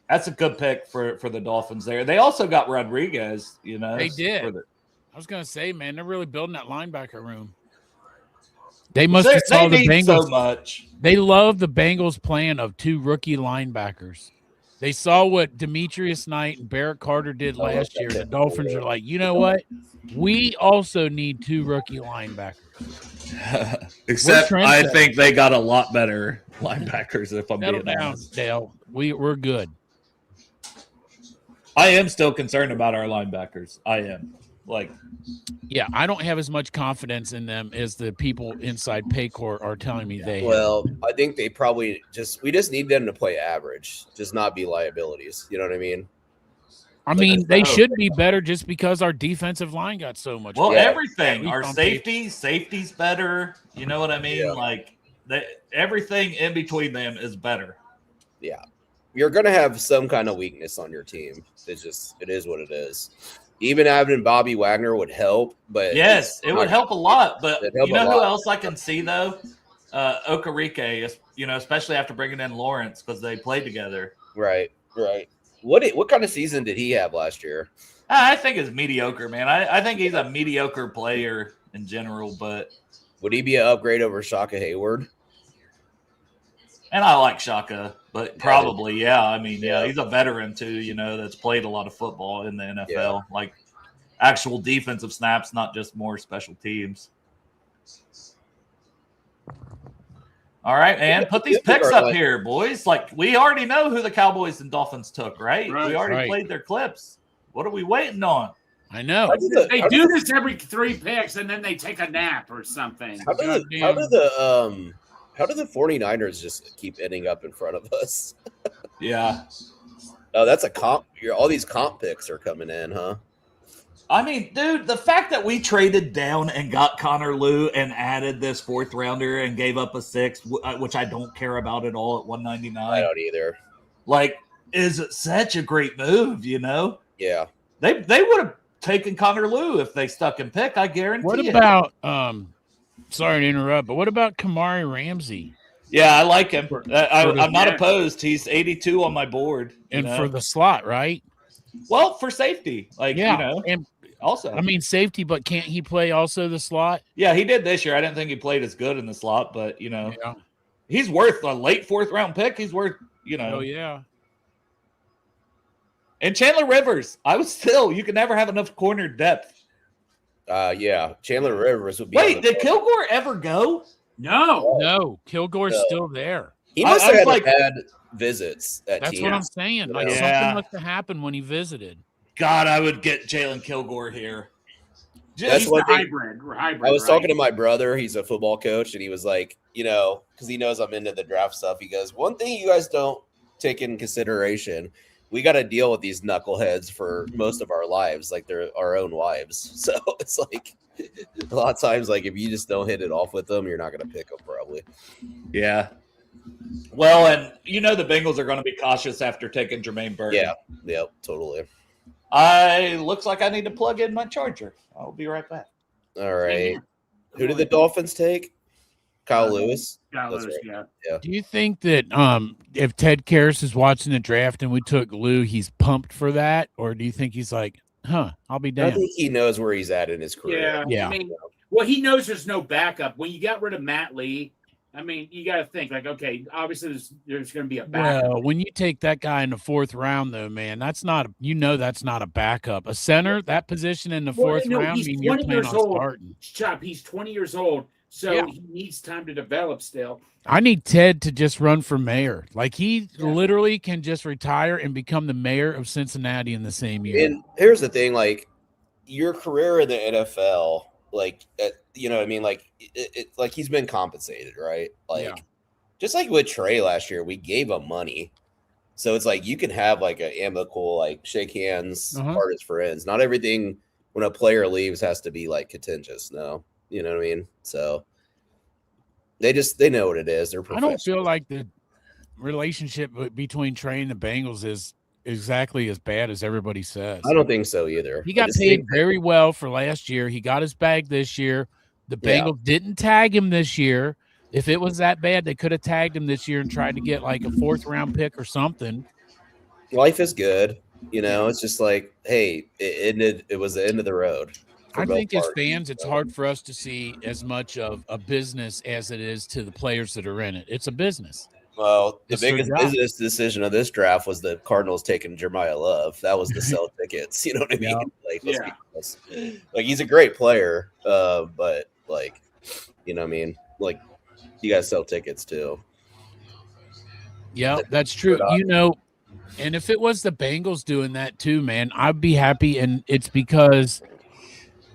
That's a good pick for the Dolphins there. They also got Rodriguez, you know. They did. I was going to say, man, they're really building that linebacker room. They must have saw the Bengals so much. They love the Bengals' plan of 2 rookie linebackers. They saw what Demetrius Knight and Barrett Carter did last year. The Dolphins are like, you know what? We also need 2 rookie linebackers. Except I think they got a lot better linebackers, if I'm Settle being down, honest. Dale. We're good. I am still concerned about our linebackers. I am. Yeah, I don't have as much confidence in them as the people inside Paycor are telling me they have. Well, I think they probably we just need them to play average, just not be liabilities. You know what I mean? I mean, they should be better just because our defensive line got so much. Well, better. everything. Our safety's better. You know what I mean? Yeah. Everything in between them is better. Yeah. You're going to have some kind of weakness on your team. It is what it is. Even having Bobby Wagner would help, but yes, it would help a lot. But you know who else I can see though? Okereke, especially after bringing in Lawrence because they played together. Right. What kind of season did he have last year? I think it's mediocre, man. I think he's a mediocre player in general, but would he be an upgrade over Shaka Hayward? And I like Shaka, but probably, yeah. I mean, yeah, he's a veteran too, that's played a lot of football in the NFL, like actual defensive snaps, not just more special teams. All right, and put these picks up here, boys. Like, we already know who the Cowboys and Dolphins took, right? We already played their clips. What are we waiting on? I know. They do this every 3 picks, and then they take a nap or something. How do the 49ers just keep ending up in front of us? Yeah. Oh, that's a comp. All these comp picks are coming in, huh? I mean, dude, the fact that we traded down and got Connor Lew and added this 4th rounder and gave up a 6th, which I don't care about at all at 199. I don't either. Is such a great move, Yeah. They would have taken Connor Lew if they stuck in pick, I guarantee. What about sorry to interrupt, but what about Kamari Ramsey? Yeah, I like him. I'm not opposed. He's 82 on my board. And for the slot, right? Well, for safety. And also. I mean, safety, but can't he play also the slot? Yeah, he did this year. I didn't think he played as good in the slot, but, he's worth a late 4th round pick. He's worth, Oh, yeah. And Chandler Rivers. You can never have enough corner depth. Yeah, Chandler Rivers would be. Wait, did Kilgore ever go? No. Kilgore's still there. He must have had bad visits. That's what I'm saying. Something must have happened when he visited. God, I would get Jalen Kilgore here. That's what hybrid. I was talking to my brother. He's a football coach, and he was like, because he knows I'm into the draft stuff. He goes, one thing you guys don't take in consideration. We got to deal with these knuckleheads for most of our lives, like they're our own wives. So it's like a lot of times, like if you just don't hit it off with them, you're not going to pick them probably. Yeah. Well, and the Bengals are going to be cautious after taking Jermaine Burton. Yeah, totally. Looks like I need to plug in my charger. I'll be right back. All right. Who did the Dolphins take? Kyle Lewis. Lewis, yeah. Do you think that if Ted Karras is watching the draft and we took Lew, he's pumped for that? Or do you think he's like, I'll be damned? I think he knows where he's at in his career. Yeah. I mean, well, he knows there's no backup. When you got rid of Matt Lee I mean, you got to think like, okay, obviously there's going to be a backup. Well, when you take that guy in the 4th round, though, man, that's not a backup. A center, that position in the 4th round, he's mean you're 20 planning years on old. starting. Chop, he's 20 years old, so Yeah. he needs time to develop still. I need Ted to just run for mayor. Like he literally can just retire and become the mayor of Cincinnati in the same year. And here's the thing, like your career in the NFL, like you know what I mean, like like he's been compensated, right? Like just like with Trey last year, we gave him money. So it's like you can have like an amicable, like shake hands, part as friends. Not everything when a player leaves has to be like contentious. No, you know what I mean? So they know what it is. They're I don't feel like the relationship between Trey and the Bengals is exactly as bad as everybody says. I don't think so either. He got paid very well for last year. He got his bag this year. The Bengals didn't tag him this year. If it was that bad, they could have tagged him this year and tried to get like a 4th round pick or something. Life is good. You know, it's just like, hey, it was the end of the road. I think as fans, it's hard for us to see as much of a business as it is to the players that are in it. It's a business. Well, the biggest business decision of this draft was the Cardinals taking Jeremiah Love. That was to sell tickets. You know what I mean? Like, let's be honest. Like he's a great player, but like, you know what I mean? Like, you got to sell tickets too. Yeah, that's true. You know, and if it was the Bengals doing that too, man, I'd be happy. And it's because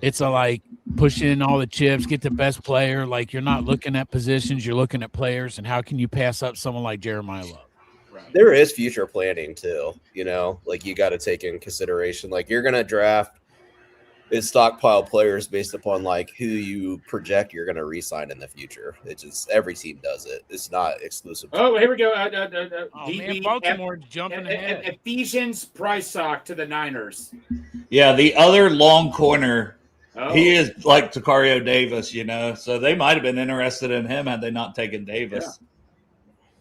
it's a like push in all the chips, get the best player. Like you're not looking at positions, you're looking at players. And how can you pass up someone like Jeremiah Love? There is future planning too. You know, like you got to take in consideration. Like you're going to draft is stockpile players based upon like who you project you're going to re-sign in the future. It's just every team does it. It's not exclusive. Oh, here we go. Man, Baltimore jumping ahead. Ephesians Prysock to the Niners. Yeah, the other long corner. He is like Takario Davis, you know, so they might have been interested in him had they not taken Davis.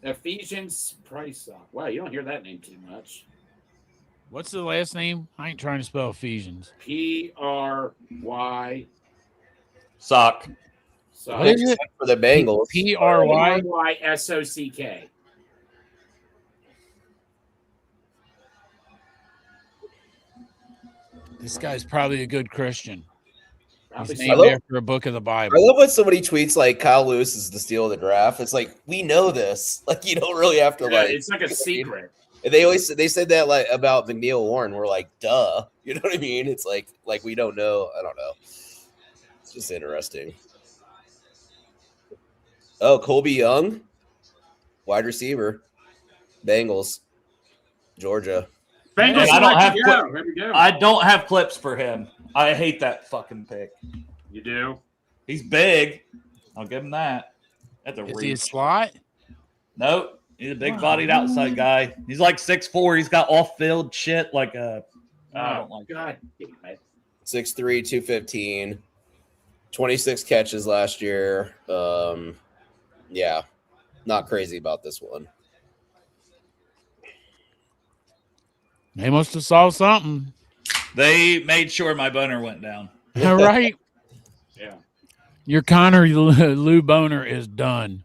Yeah. Ephesians Prysock. Wow, you don't hear that name too much. What's the last name? I ain't trying to spell Ephesians. P-R-Y. Sock. What is it? For the Bengals. P-R-Y-S-O-C-K. This guy's probably a good Christian. He's Probably named after a book of the Bible. I love when somebody tweets like Kyle Lewis is the steal of the draft. It's like we know this. Like you don't really have to like. It's like a secret. They said that like about McNeil Warren. We're like, duh. You know what I mean? It's like we don't know. I don't know. It's just interesting. Oh, Colby Young, wide receiver, Bengals, Georgia. Bengals. I don't have clips for him. I hate that fucking pick. You do? He's big. I'll give him that. That's a Is he a slot? Nope. He's a big-bodied outside guy. He's like 6'4". He's got off-field shit like a. I don't like God. 6'3", 215, 26 catches last year. Yeah, not crazy about this one. They must have saw something. They made sure my boner went down. All right. Yeah. Your Connor Lou Boner is done.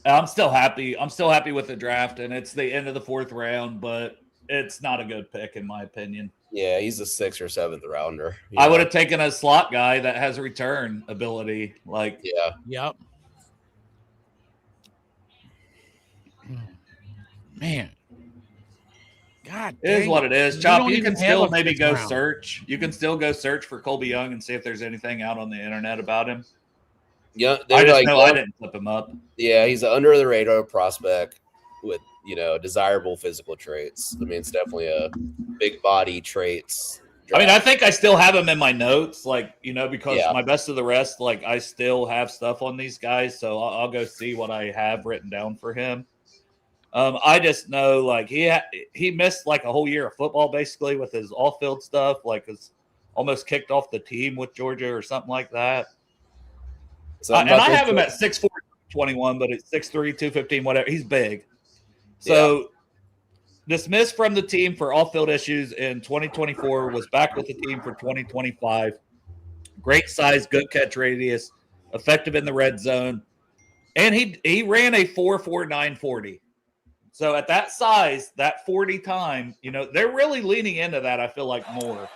I'm still happy. I'm still happy with the draft, and it's the end of the 4th round, but it's not a good pick in my opinion. Yeah, he's a 6th or 7th rounder. I would have taken a slot guy that has return ability. Like, yeah. Yep. Man. God, it is what it is. Chop, you can still maybe go round. search. You can still go search for Colby Young and see if there's anything out on the internet about him. Yeah, I just know I didn't flip him up. Yeah, he's an under the radar prospect with desirable physical traits. I mean, it's definitely a big body traits. I mean, I think I still have him in my notes, because my best of the rest, I still have stuff on these guys, so I'll go see what I have written down for him. I just know he missed a whole year of football basically with his off-field stuff, is almost kicked off the team with Georgia or something like that. So and I have him at 6'4", 21, but it's 6'3", 215, whatever. He's big. So dismissed from the team for off-field issues in 2024, was back with the team for 2025. Great size, good catch radius, effective in the red zone. And he ran a 4.49 So at that size, that 40 time, they're really leaning into that, I feel like, more.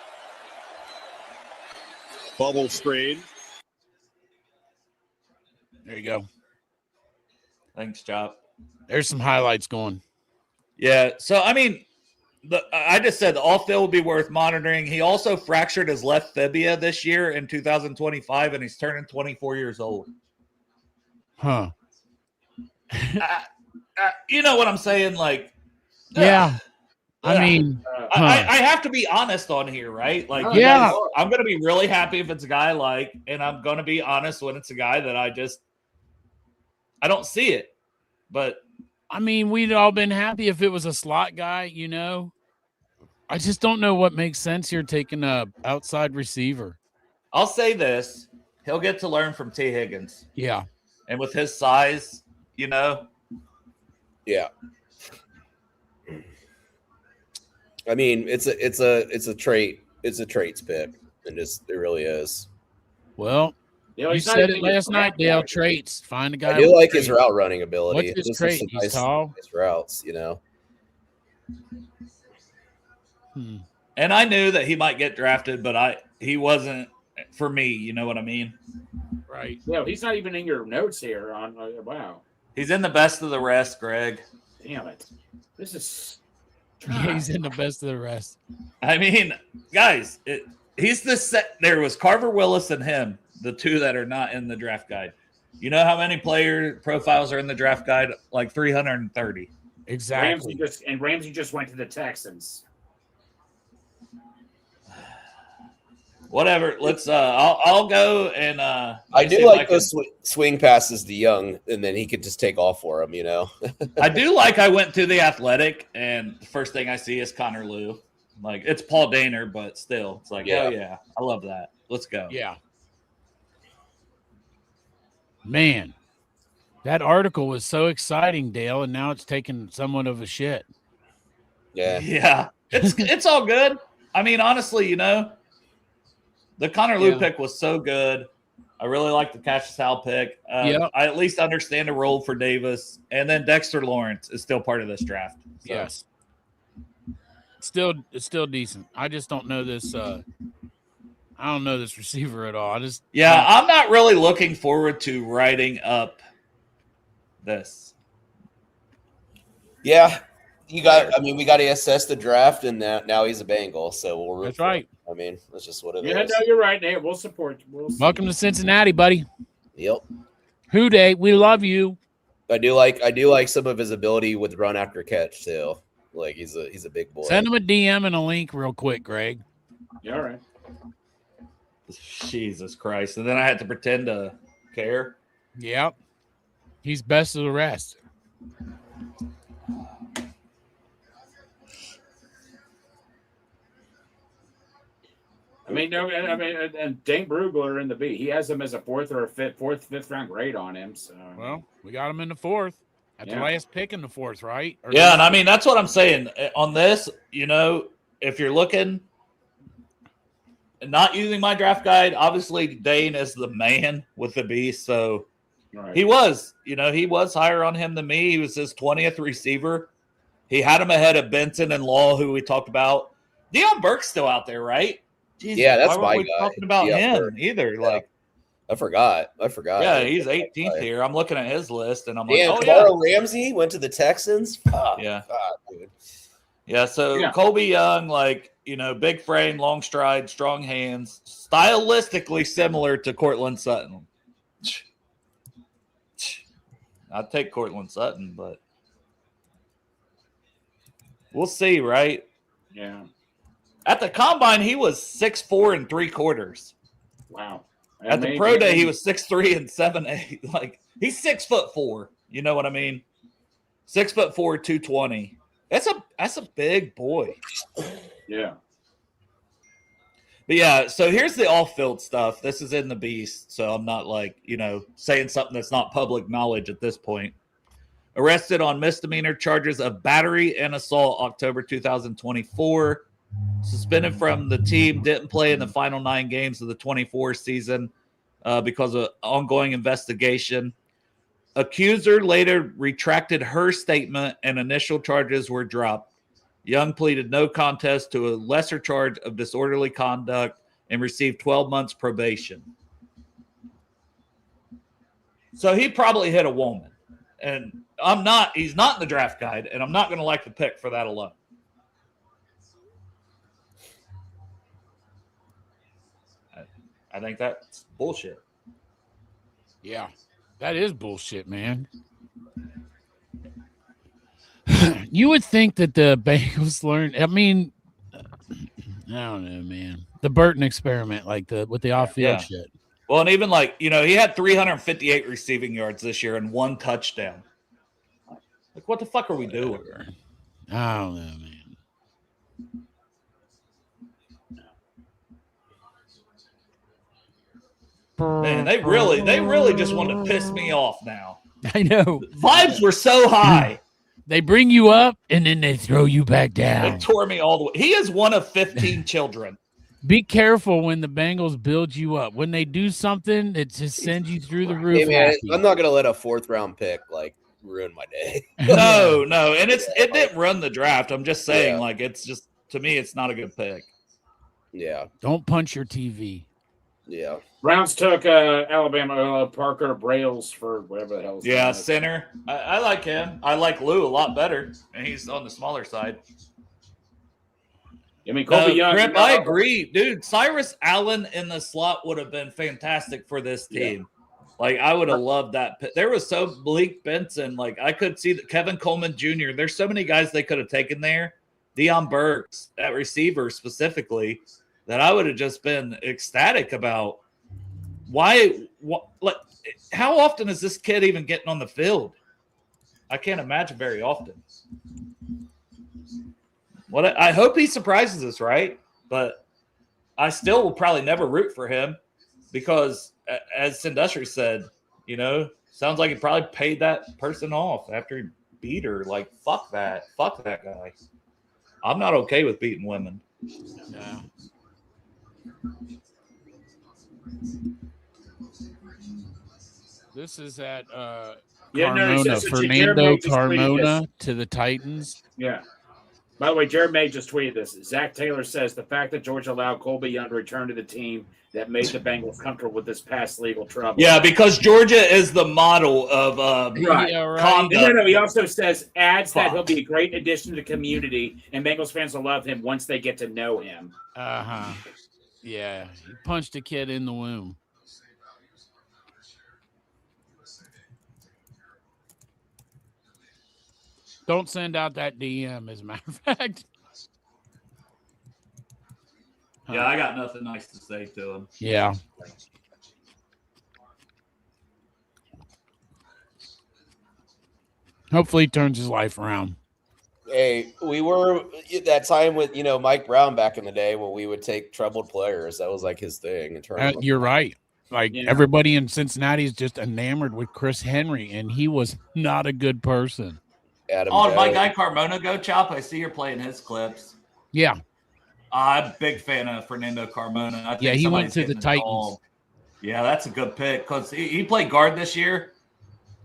Bubble screen. There you go. Thanks, Chop. There's some highlights going. Yeah. So, I mean, I just said the off-field will be worth monitoring. He also fractured his left fibula this year in 2025, and he's turning 24 years old. Huh. You know what I'm saying? Like, yeah. I mean, I have to be honest on here, right? Like, yeah, guys, I'm going to be really happy if it's a guy and I'm going to be honest when it's a guy that I don't see it. But I mean, we'd all been happy if it was a slot guy, I just don't know what makes sense here taking a outside receiver. I'll say this. He'll get to learn from T. Higgins. Yeah. And with his size, Yeah. I mean, it's a trait. It's a traits pick. It really is. Well, you said it last night, Dale. Traits. Find a guy. I do like his route running ability. What's his trait? He's tall. His routes, And I knew that he might get drafted, but he wasn't for me. You know what I mean? Right. Yeah, he's not even in your notes here. Wow. He's in the best of the rest, Greg. Damn it. This is. Yeah, he's in the best of the rest. I mean, guys, he's the set. There was Carver Willis and him, the two that are not in the draft guide. You know how many player profiles are in the draft guide? Like 330. Exactly. Ramsey just went to the Texans. Whatever. Let's. I'll go and. I do like those swing passes to Young, and then he could just take off for him. I do like. I went to the Athletic, and the first thing I see is Connor Liu. Like, it's Paul Daner, but still, it's like, oh yeah, I love that. Let's go. Yeah. Man, that article was so exciting, Dale, and now it's taken somewhat of a shit. Yeah. Yeah. It's all good. I mean, honestly, the Connor Liu pick was so good. I really like the Cassius Howell pick. I at least understand the role for Davis. And then Dexter Lawrence is still part of this draft. So. Yes. It's still decent. I just don't know this. I don't know this receiver at all. I'm not really looking forward to writing up this. Yeah. We got to assess the draft, and now he's a Bengal. So that's right. I mean, that's just what it is. Yeah, no, you're right, Nate. We'll support you. Welcome to Cincinnati, buddy. Yep. Who Day? We love you. I do like some of his ability with run after catch too. Like he's a big boy. Send him a DM and a link real quick, Greg. Yeah, all right. Jesus Christ. And then I had to pretend to care. Yep. He's best of the rest. And Dane Brugler in the B. He has him as a fifth round grade on him. So well, we got him in the fourth at the last pick in the fourth, right? And I mean that's what I'm saying on this. If you're looking, not using my draft guide, obviously Dane is the man with the B. So he was higher on him than me. He was his 20th receiver. He had him ahead of Benson and Law, who we talked about. Deion Burke's still out there, right? Jesus, yeah, that's why my we guy. Talking about him either. Yeah. I forgot. Yeah, he's 18th here. I'm looking at his list, and I'm Kamara Ramsey went to the Texans. Oh, yeah, God, dude. Yeah. So Colby Young, big frame, long stride, strong hands, stylistically similar to Cortland Sutton. I'd take Cortland Sutton, but we'll see, right? Yeah. At the combine, he was 6'4"3/4. Wow. At the pro day, he was 6'3" 7/8. Like he's 6'4". You know what I mean? 6'4", 220. That's a big boy. Yeah. But yeah, so here's the off-field stuff. This is in the Beast, so I'm not saying something that's not public knowledge at this point. Arrested on misdemeanor charges of battery and assault October 2024. Suspended from the team, didn't play in the final 9 games of the 24 season because of ongoing investigation. Accuser later retracted her statement and initial charges were dropped. Young pleaded no contest to a lesser charge of disorderly conduct and received 12 months probation. So he probably hit a woman. And he's not in the draft guide, and I'm not going to like the pick for that alone. I think that's bullshit. Yeah, that is bullshit, man. You would think that the Bengals learned. I mean, I don't know, man. The Burton experiment, with the off-field shit. Well, and even he had 358 receiving yards this year and 1 touchdown. Like, what the fuck are we doing? I don't know, man. Man, they really just want to piss me off now. I know. Vibes were so high. They bring you up and then they throw you back down. They tore me all the way. He is one of 15 children. Be careful when the Bengals build you up. When they do something, it just sends you through the roof. Hey man, I'm not gonna let a 4th round pick ruin my day. No, and it didn't run the draft. I'm just saying, it's just, to me, it's not a good pick. Yeah. Don't punch your TV. Yeah. Browns took Alabama Parker Brails for whatever the hell. Yeah, center. I like him. I like Lou a lot better, and he's on the smaller side. I mean, Colby Young. Rip, I agree, dude. Cyrus Allen in the slot would have been fantastic for this team. Yeah. I would have loved that. There was Blake Benson. I could see that Kevin Coleman Jr. There's so many guys they could have taken there. Deion Burks, that receiver specifically, that I would have just been ecstatic about. How often is this kid even getting on the field? I can't imagine very often. I hope he surprises us, right? But I still will probably never root for him because, as Sindustry said, sounds like he probably paid that person off after he beat her. Fuck that guy. I'm not okay with beating women. No. This is at Carmona. Fernando Carmona to the Titans. Yeah. By the way, Jared May just tweeted this. Zach Taylor says the fact that Georgia allowed Colby Young to return to the team that made the Bengals comfortable with this past legal trouble. Yeah, because Georgia is the model of conduct. No, he also adds that he'll be a great addition to the community, and Bengals fans will love him once they get to know him. Uh-huh. Yeah, he punched a kid in the womb. Don't send out that DM, as a matter of fact. Yeah, I got nothing nice to say to him. Yeah. Hopefully he turns his life around. Hey, we were that time with, Mike Brown back in the day when we would take troubled players. That was his thing. You're right. Everybody in Cincinnati is just enamored with Chris Henry, and he was not a good person. Did my guy Carmona go, Chop? I see you're playing his clips. Yeah. I'm a big fan of Fernando Carmona. I think he went to the Titans. Yeah, that's a good pick because he played guard this year,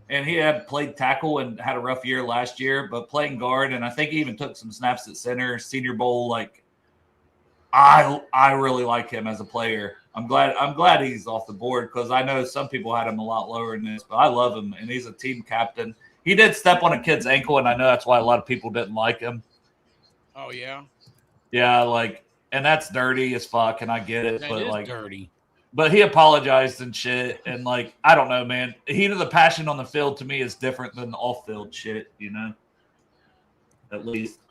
and he had played tackle and had a rough year last year, but playing guard, and I think he even took some snaps at center, Senior Bowl. I really like him as a player. I'm glad he's off the board because I know some people had him a lot lower than this, but I love him, and he's a team captain. He did step on a kid's ankle, and I know that's why a lot of people didn't like him. Oh, yeah? Yeah, and that's dirty as fuck, and I get it. That but is dirty. But he apologized and shit, and I don't know, man. Heat of the passion on the field to me is different than the off-field shit, At least.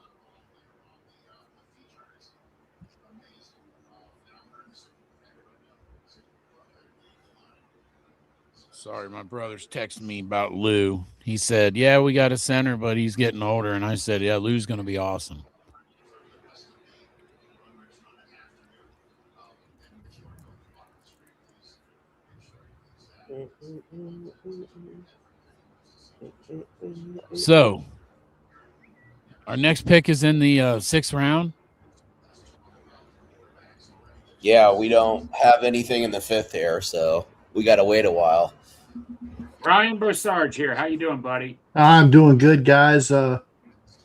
Sorry, my brother's texting me about Lou. He said, yeah, we got a center, but he's getting older. And I said, yeah, Lou's going to be awesome. So, our next pick is in the 6th round. Yeah, we don't have anything in the 5th here, so we got to wait a while. Brian Broussard here. How you doing, buddy? I'm doing good, guys. Glad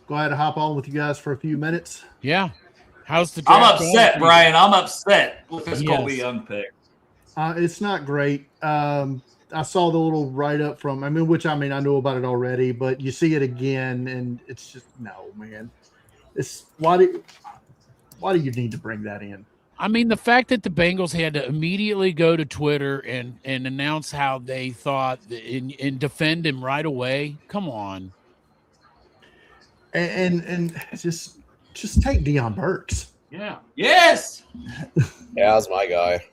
to hop on with you guys for a few minutes. Yeah. How's the I'm draft going upset, for you? Brian. I'm upset with this Yes. Colby Young pick. It's not great. I saw the little write-up from, I know about it already, but you see it again, and it's just, no, man. Why do you need to bring that in? I mean, the fact that the Bengals had to immediately go to Twitter and announce how they thought and defend him right away. Come on. And just take Deion Burks. Yeah. Yes. Yeah, that's my guy.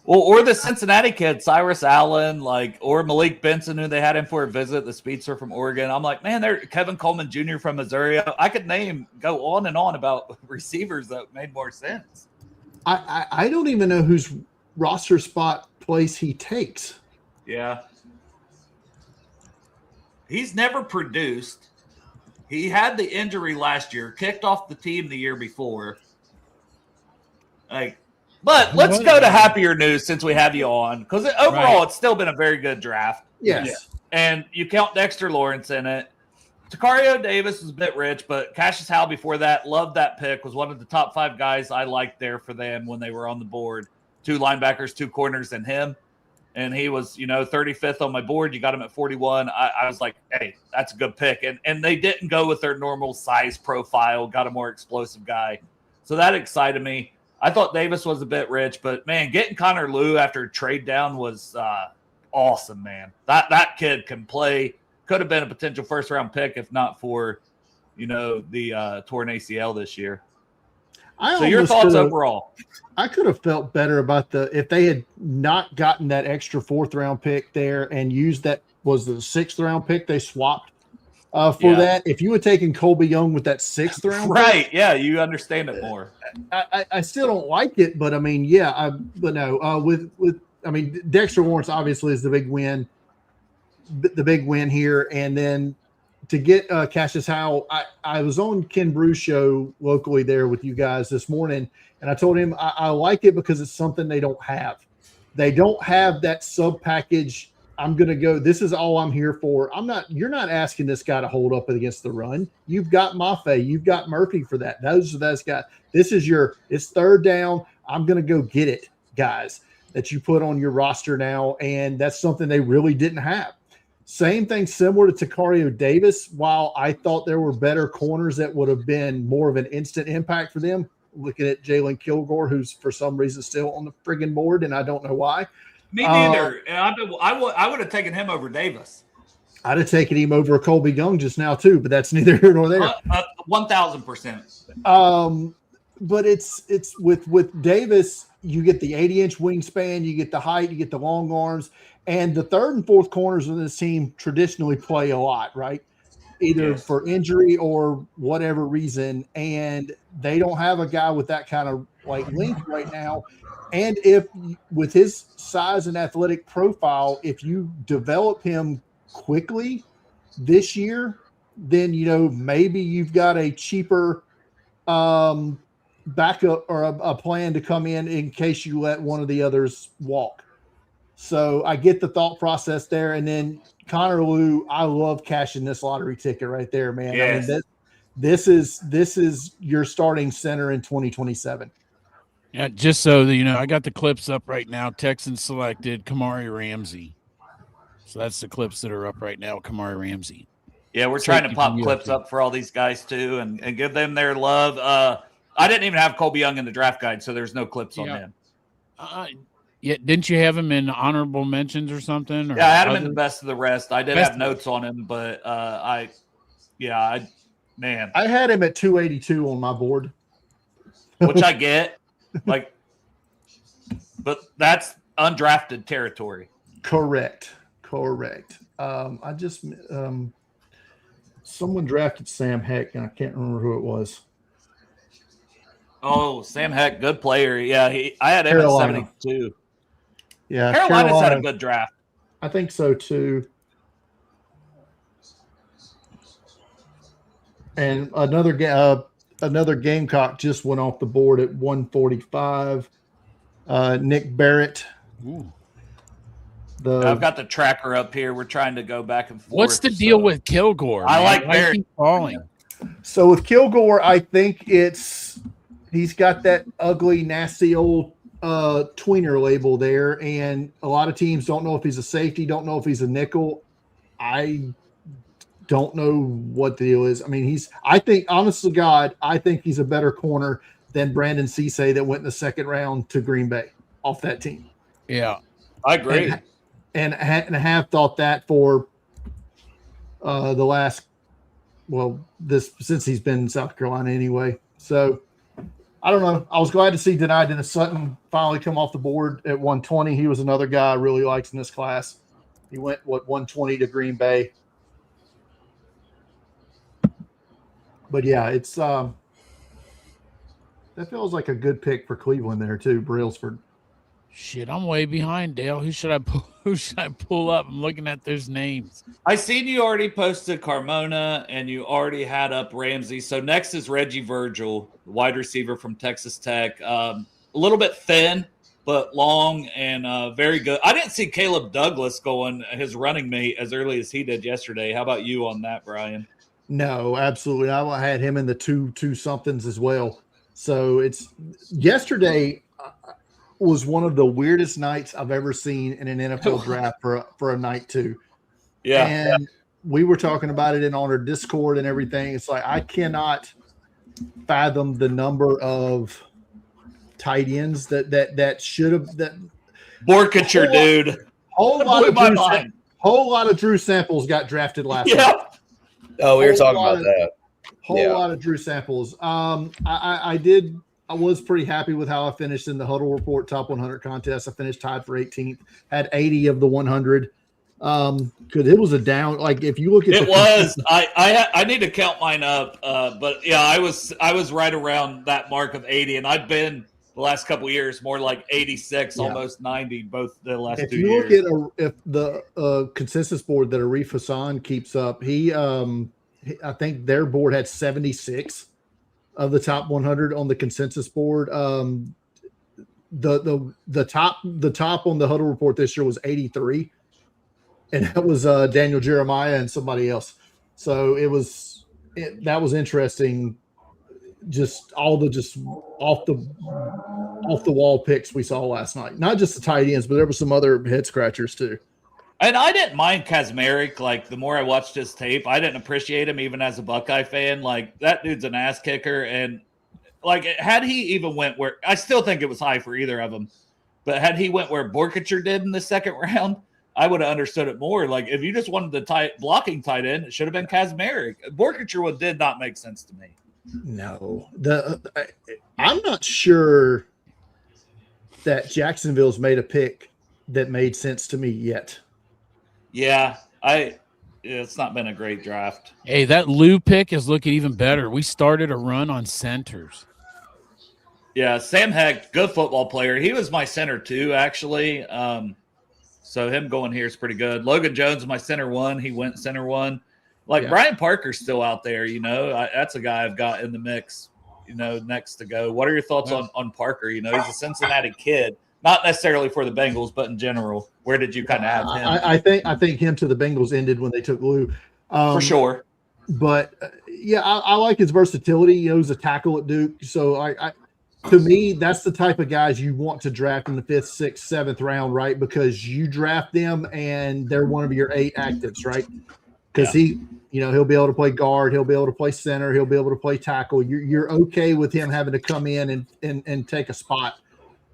Well, or the Cincinnati kid, Cyrus Allen, or Malik Benson, who they had in for a visit, the speedster from Oregon. I'm like, man, they're Kevin Coleman Jr. from Missouri. I could go on and on about receivers that made more sense. I don't even know whose roster spot place he takes. Yeah. He's never produced. He had the injury last year, kicked off the team the year before. But let's go to happier news since we have you on, because overall it's still been a very good draft. Yes. Yeah. And you count Dexter Lawrence in it. Takario Davis was a bit rich, but Cassius Howell before that, loved that pick, was one of the top 5 guys I liked there for them when they were on the board. 2 linebackers, 2 corners, and him. And he was, 35th on my board. You got him at 41. I was like, hey, that's a good pick. And they didn't go with their normal size profile, got a more explosive guy. So that excited me. I thought Davis was a bit rich, but, man, getting Connor Lew after a trade down was awesome, man. That kid can play. Could have been a potential first-round pick if not for, the torn ACL this year. So your thoughts overall? I could have felt better about if they had not gotten that extra 4th-round pick there and used that was the 6th-round pick they swapped for that. If you had taken Colby Young with that 6th-round right, pick, yeah, you understand it more. I still don't like it, but I mean, yeah, but no, with Dexter Lawrence obviously is the big win here, and then to get Cassius Howell, I was on Ken Bruce show locally there with you guys this morning, and I told him I like it because it's something they don't have. They don't have that sub package. I'm going to go. This is all I'm here for. You're not asking this guy to hold up against the run. You've got Mafe. You've got Murphy for that. Those guys. It's 3rd down. I'm going to go get it, guys, that you put on your roster now. And that's something they really didn't have. Same thing similar to Takario Davis. While I thought there were better corners that would have been more of an instant impact for them, looking at Jalen Kilgore, who's for some reason still on the friggin' board, and I don't know why. Me neither. I would have taken him over Davis. I'd have taken him over Colby Young just now too, but that's neither here nor there. 1,000%. But it's with Davis, you get the 80-inch wingspan, you get the height, you get the long arms, and the 3rd and 4th corners of this team traditionally play a lot, right? Either for injury or whatever reason, and they don't have a guy with that kind of length right now. And if with his size and athletic profile, if you develop him quickly this year, then maybe you've got a cheaper backup or a plan to come in case you let one of the others walk. So I get the thought process there. And then Connor Lew, I love cashing this lottery ticket right there, man. Yes. I mean, this is your starting center in 2027. Yeah, just so that I got the clips up right now. Texans selected Kamari Ramsey. So that's the clips that are up right now, Kamari Ramsey. Yeah, we're trying to pop clips up for all these guys too and give them their love. I didn't even have Colby Young in the draft guide, so there's no clips on him. Yeah, didn't you have him in honorable mentions or something? Or I had him in the best of the rest. I did have notes on him, but I had him at 282 on my board. Which I get. But that's undrafted territory. Correct. Someone drafted Sam Heck, and I can't remember who it was. Oh, Sam Heck, good player. Yeah, I had him at 72. Yeah, Carolina's had a good draft. I think so too. And another Gamecock just went off the board at 145. Nick Barrett. Ooh. I've got the tracker up here. We're trying to go back and forth. What's the deal with Kilgore? I man? like Why Barrett. keep falling. So with Kilgore, I think he's got that ugly, nasty old tweener label there, and a lot of teams don't know if he's a safety, don't know if he's a nickel. I don't know what the deal is. I mean, I think, honest to God, I think he's a better corner than Brandon Cisse that went in the second round to Green Bay off that team. Yeah, I agree. And have thought that for the last, since he's been in South Carolina anyway. So I don't know. I was glad to see Denied Dennis Sutton finally come off the board at 120. He was another guy I really liked in this class. He went 120 to Green Bay. But yeah, it's that feels like a good pick for Cleveland there too, Brailsford. shit, I'm way behind, Dale. Who should I pull up? I'm looking at those names. I seen you already posted Carmona and you already had up Ramsey. So next is Reggie Virgil, wide receiver from Texas Tech. A little bit thin, but long and very good. I didn't see Caleb Douglas going his running mate as early as he did yesterday. How about you on that, Brian? No, absolutely. I had him in the two somethings as well. So it's yesterday was one of the weirdest nights I've ever seen in an NFL draft for a night two. Yeah. And we were talking about it on our Discord and everything. It's like I cannot fathom the number of tight ends that should have that Borkature, dude. Whole lot of Drew Samples got drafted last year. Oh, we were talking about that. Lot of Drew Samples. I was pretty happy with how I finished in the Huddle Report Top 100 contest. I finished tied for 18th. Had 80 of the 100. Because it was a down. Like if you look at I need to count mine up. But yeah, I was right around that mark of 80, and I've been the last couple of years more like 86, almost 90, both the last 2 years. If you look at if the consensus board that Arif Hassan keeps up, I think their board had 76 of the top 100 on the consensus board. The top on the Huddle Report this year was 83, and that was Daniel Jeremiah and somebody else. So that was interesting. Just all the off the wall picks we saw last night. Not just the tight ends, but there were some other head scratchers too. And I didn't mind Kazmarek. Like, the more I watched his tape, I didn't appreciate him even as a Buckeye fan. Like, that dude's an ass kicker. And, like, had he even went where – I still think it was high for either of them. But had he went where Borkature did in the second round, I would have understood it more. Like, if you just wanted the blocking tight end, it should have been Kazmarek. Borkature did not make sense to me. No. I'm not sure that Jacksonville's made a pick that made sense to me yet. Yeah, it's not been a great draft. Hey, that Lou pick is looking even better. We started a run on centers. Yeah, Sam Heck, good football player. He was my center too, actually. So him going here is pretty good. Logan Jones, my center one. He went center one. Brian Parker's still out there, that's a guy I've got in the mix, next to go. What are your thoughts on Parker? He's a Cincinnati kid. Not necessarily for the Bengals, but in general, where did you kind of have him? I think him to the Bengals ended when they took Lou. For sure. But I like his versatility. He was a tackle at Duke. So to me, that's the type of guys you want to draft in the 5th, 6th, 7th round, right? Because you draft them and they're one of your 8 actives, right? Because he'll be able to play guard, he'll be able to play center, he'll be able to play tackle. You're okay with him having to come in and take a spot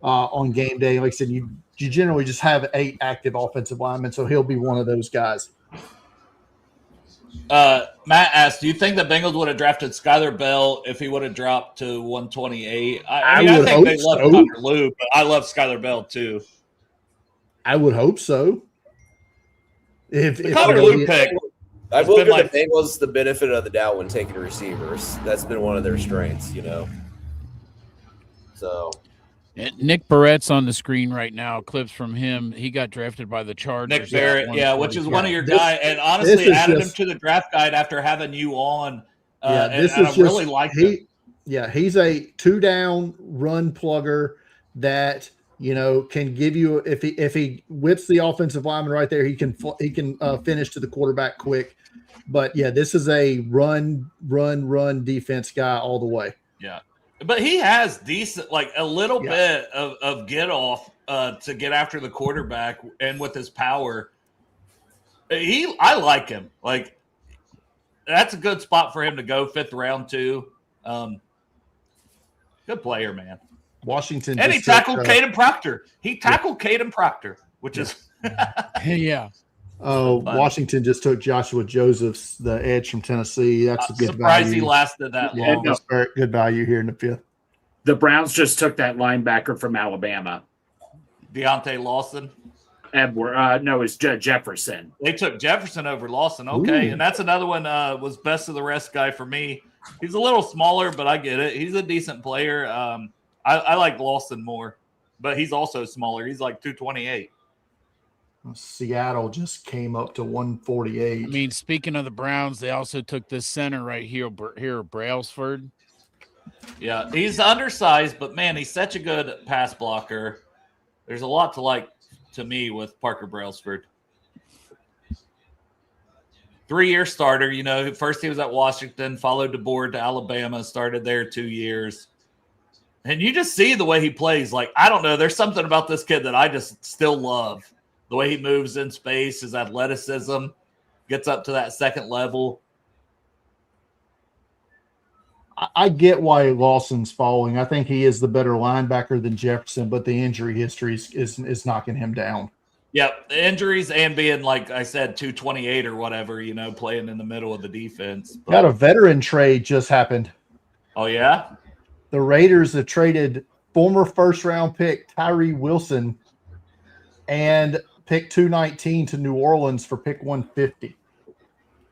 on game day. Like I said, you generally just have 8 active offensive linemen, so he'll be one of those guys. Matt asked, do you think the Bengals would have drafted Skylar Bell if he would have dropped to 128? I think they love Connor Lou, but I love Skylar Bell too. I would hope so. If Connor Lou pick, I will give the Bengals the benefit of the doubt when taking receivers. That's been one of their strengths, So Nick Barrett's on the screen right now. Clips from him. He got drafted by the Chargers. Nick Barrett, which is one of your guys. And honestly, added him to the draft guide after having you on. I really like him. Yeah, he's a 2-down run plugger that can give you if he whips the offensive lineman right there, he can finish to the quarterback quick. But yeah, this is a run defense guy all the way. Yeah, but he has decent, like a little bit of get off to get after the quarterback, and with his power, I like him. Like that's a good spot for him to go 5th round too. Good player, man. Washington and he tackled Caden Proctor. He tackled Caden Proctor, which is yeah. Washington just took Joshua Josephs, the edge from Tennessee. That's a good surprised value. he lasted that long. That's very good value here in the 5th. The Browns just took that linebacker from Alabama, Deontay Lawson. Edward. No, it's Jefferson. They took Jefferson over Lawson. Okay, and that's another one. Was best of the rest guy for me. He's a little smaller, but I get it. He's a decent player. I like Lawson more, but he's also smaller. He's like 228. Seattle just came up to 148. I mean, speaking of the Browns, they also took this center right here, Brailsford. Yeah, he's undersized, but man, he's such a good pass blocker. There's a lot to like to me with Parker Brailsford. 3-year starter, first he was at Washington, followed the board to Alabama, started there 2 years. And you just see the way he plays. Like, I don't know, there's something about this kid that I just still love. The way he moves in space, his athleticism, gets up to that second level. I get why Lawson's falling. I think he is the better linebacker than Jefferson, but the injury history is knocking him down. Yep, the injuries and being, like I said, 228 or whatever, playing in the middle of the defense. But, got a veteran trade just happened. Oh, yeah? The Raiders have traded former first-round pick Tyree Wilson and pick 219 to New Orleans for pick 150.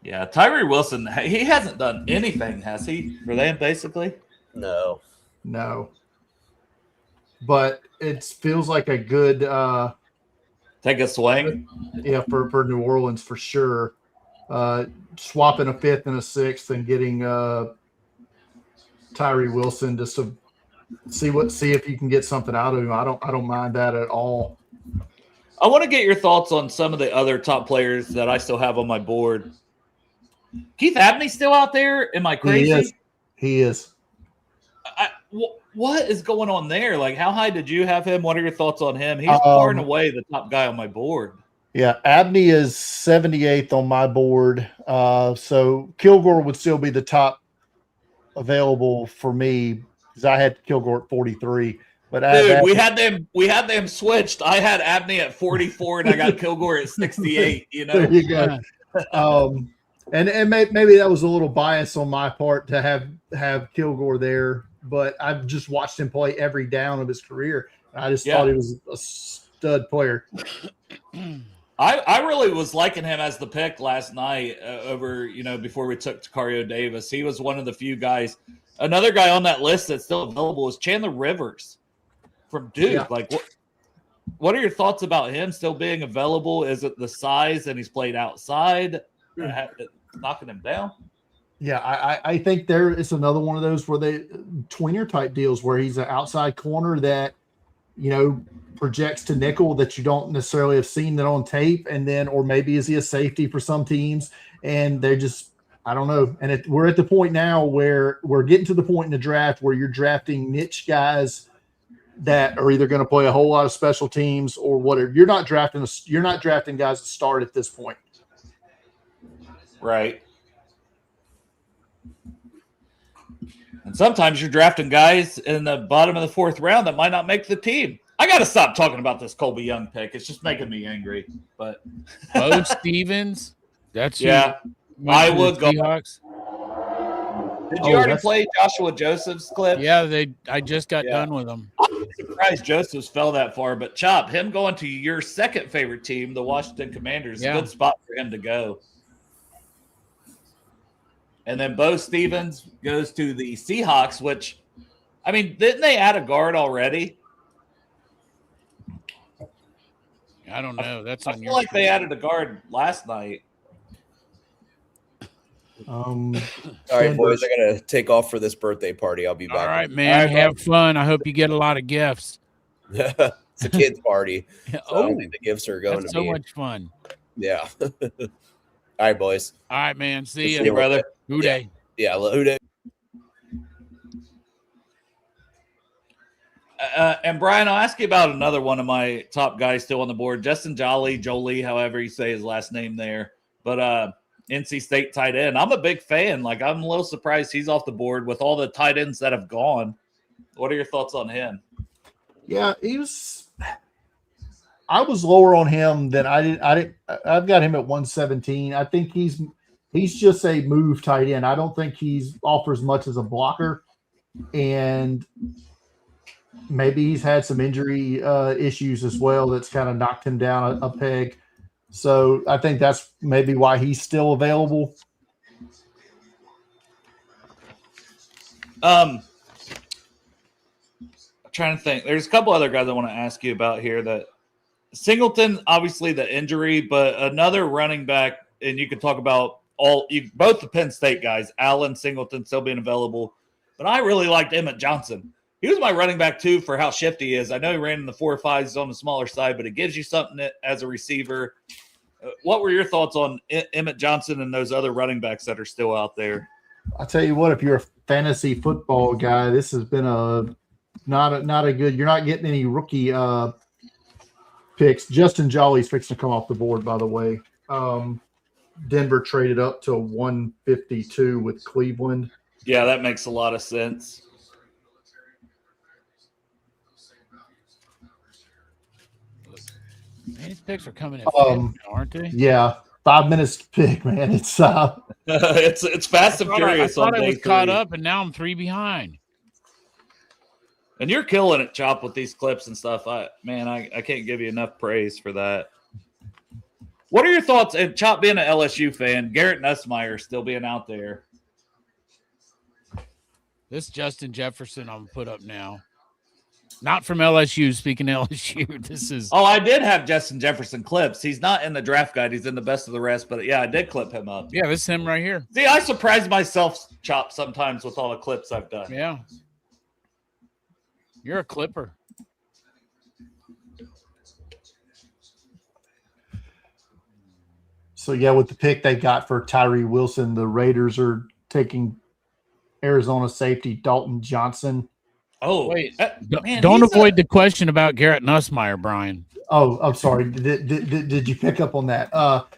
Yeah, Tyree Wilson, he hasn't done anything, has he, for them, basically? No. But it feels like a good take a swing. Yeah, for New Orleans for sure. Swapping a 5th and a 6th and getting Tyree Wilson just to see if you can get something out of him. I don't mind that at all. I want to get your thoughts on some of the other top players that I still have on my board. Keith Abney still out there? Am I crazy? He is. What is going on there? Like, how high did you have him? What are your thoughts on him? He's far and away the top guy on my board. Yeah, Abney is 78th on my board. So Kilgore would still be the top available for me because I had Kilgore at 43. But dude, we had them switched. I had Abney at 44 and I got Kilgore at 68. There you go. And maybe that was a little bias on my part to have Kilgore there, but I've just watched him play every down of his career. I just thought he was a stud player. I really was liking him as the pick last night over, before we took Tacario Davis. He was one of the few guys. Another guy on that list that's still available is Chandler Rivers from Duke. Yeah. Like, what are your thoughts about him still being available? Is it the size and he's played outside? Knocking him down? Yeah, I think there is another one of those where they tweener type deals where he's an outside corner that, projects to nickel that you don't necessarily have seen that on tape. And then, or maybe is he a safety for some teams? And they're just, I don't know. And we're at the point now where we're getting to the point in the draft where you're drafting niche guys that are either going to play a whole lot of special teams or whatever. You're not drafting guys to start at this point. Right. And sometimes you're drafting guys in the bottom of the 4th round that might not make the team. I got to stop talking about this Colby Young pick. It's just making me angry. But Bo Stevens, that's I would go. Seahawks. Did you already play Joshua Joseph's clip? Yeah, I just got done with them. I'm surprised Joseph's fell that far, but Chop, him going to your second favorite team, the Washington Commanders, is a good spot for him to go. And then Bo Stevens goes to the Seahawks, which, I mean, didn't they add a guard already? I don't know. That's I feel like they added a guard last night. All right, boys, I gotta take off for this birthday party. I'll be back. All right, man. Have fun. I hope you get a lot of gifts. It's a kids' party. So I don't Oh, think the gifts are going that's to so me. much fun. Yeah. All right, boys. All right, man. See See you, brother. Who Yeah. day? Yeah. Who day? And Brian, I'll ask you about another one of my top guys still on the board, Justin Jolie, however you say his last name there. But NC State tight end. I'm a big fan. Like, I'm a little surprised he's off the board with all the tight ends that have gone. What are your thoughts on him? Yeah, I was lower on him than I did. I've got him at 117. I think he's just a move tight end. I don't think he's offers much as a blocker, and maybe he's had some injury issues as well that's kind of knocked him down a peg. So I think that's maybe why he's still available. I'm trying to think. There's a couple other guys I want to ask you about here. That Singleton, obviously the injury, but another running back, and you could talk about both the Penn State guys, Allen, Singleton still being available. But I really liked Emmett Johnson. He was my running back too for how shifty he is. I know he ran in the 4.5s, he's on the smaller side, but it gives you something as a receiver. What were your thoughts on Emmett Johnson and those other running backs that are still out there? I'll tell you what, if you're a fantasy football guy, this has been not a good. You're not getting any rookie picks. Justin Jolly's fixing to come off the board, by the way. Denver traded up to 152 with Cleveland. Yeah, that makes a lot of sense. Man, these picks are coming in, aren't they? Yeah, 5 minutes to pick, man. It's it's fast and furious. I thought on I day was caught 3. up, and now I'm 3 behind. And you're killing it, Chop, with these clips and stuff. I can't give you enough praise for that. What are your thoughts? And Chop being an LSU fan, Garrett Nussmeier still being out there. This Justin Jefferson I'm put up now. Not from LSU. Speaking of LSU, this is. Oh, I did have Justin Jefferson clips. He's not in the draft guide. He's in the best of the rest. But yeah, I did clip him up. Yeah, this is him right here. See, I surprise myself, Chop, sometimes with all the clips I've done. Yeah. You're a clipper. So, yeah, with the pick they got for Tyree Wilson, the Raiders are taking Arizona safety Dalton Johnson. Oh, Wait, man, don't avoid the question about Garrett Nussmeier, Brian. Oh, I'm sorry. Did you pick up on that?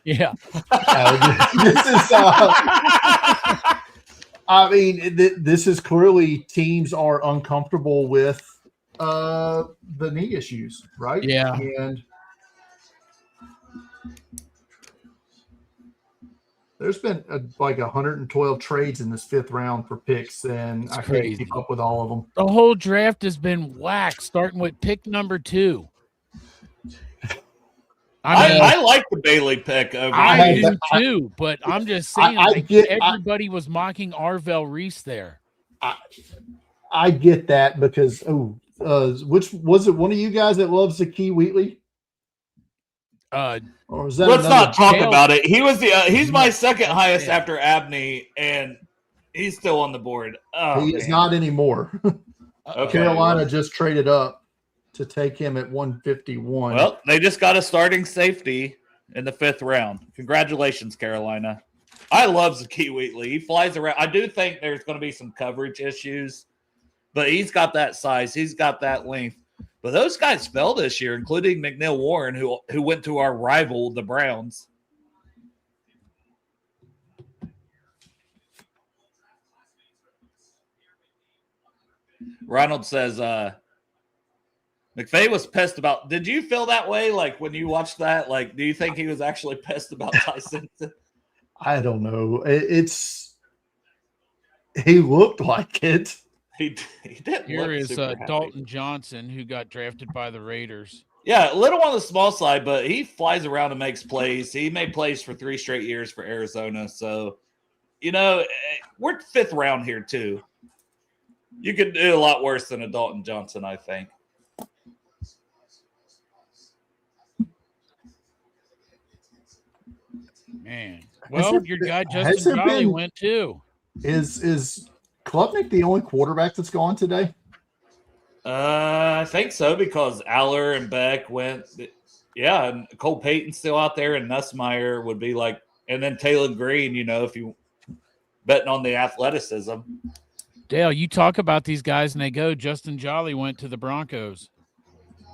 Yeah. This is. I mean, this is clearly teams are uncomfortable with the knee issues, right? Yeah. And there's been like 112 trades in this 5th round for picks, and I crazy. can't keep up with all of them. The whole draft has been whacked, starting with pick number 2. I like the Bailey pick. I do too, but I'm just saying, everybody was mocking Arvell Reese there. I get that because which was it? One of you guys that loves Zakee Wheatley? Or was that Let's another? not talk about it. He was he's my second highest after Abney, and he's still on the board. Oh, He is not anymore. Okay. Carolina just traded up to take him at 151. Well, they just got a starting safety in the 5th round. Congratulations, Carolina. I love Zakee Wheatley. He flies around. I do think there's going to be some coverage issues, but he's got that size. He's got that length. But those guys fell this year, including McNeil Warren, who went to our rival, the Browns. Ronald says, McVay was pissed about. Did you feel that way? Like when you watched that, like, do you think he was actually pissed about Tyson? I don't know. He looked like it. He didn't. Here is super happy. Dalton Johnson, who got drafted by the Raiders. Yeah, a little on the small side, but he flies around and makes plays. He made plays for 3 straight years for Arizona. So, we're 5th round here too. You could do a lot worse than a Dalton Johnson, I think. Man. Well, your guy has Justin there Jolly been- went too. Is Klubnik the only quarterback that's gone today? I think so because Aller and Beck went. Yeah, and Cole Payton's still out there, and Nussmeier would be like, and then Taylor Green. If you betting on the athleticism. Dale, you talk about these guys and they go. Justin Jolly went to the Broncos.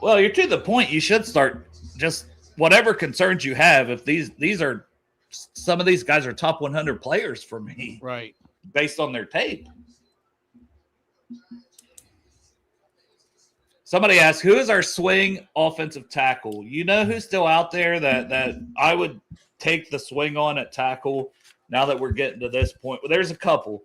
Well, you're to the point. You should start just whatever concerns you have. If these are some of these guys are top 100 players for me, right, based on their tape. Somebody asked, who is our swing offensive tackle? You know who's still out there that I would take the swing on at tackle now that we're getting to this point? Well, there's a couple.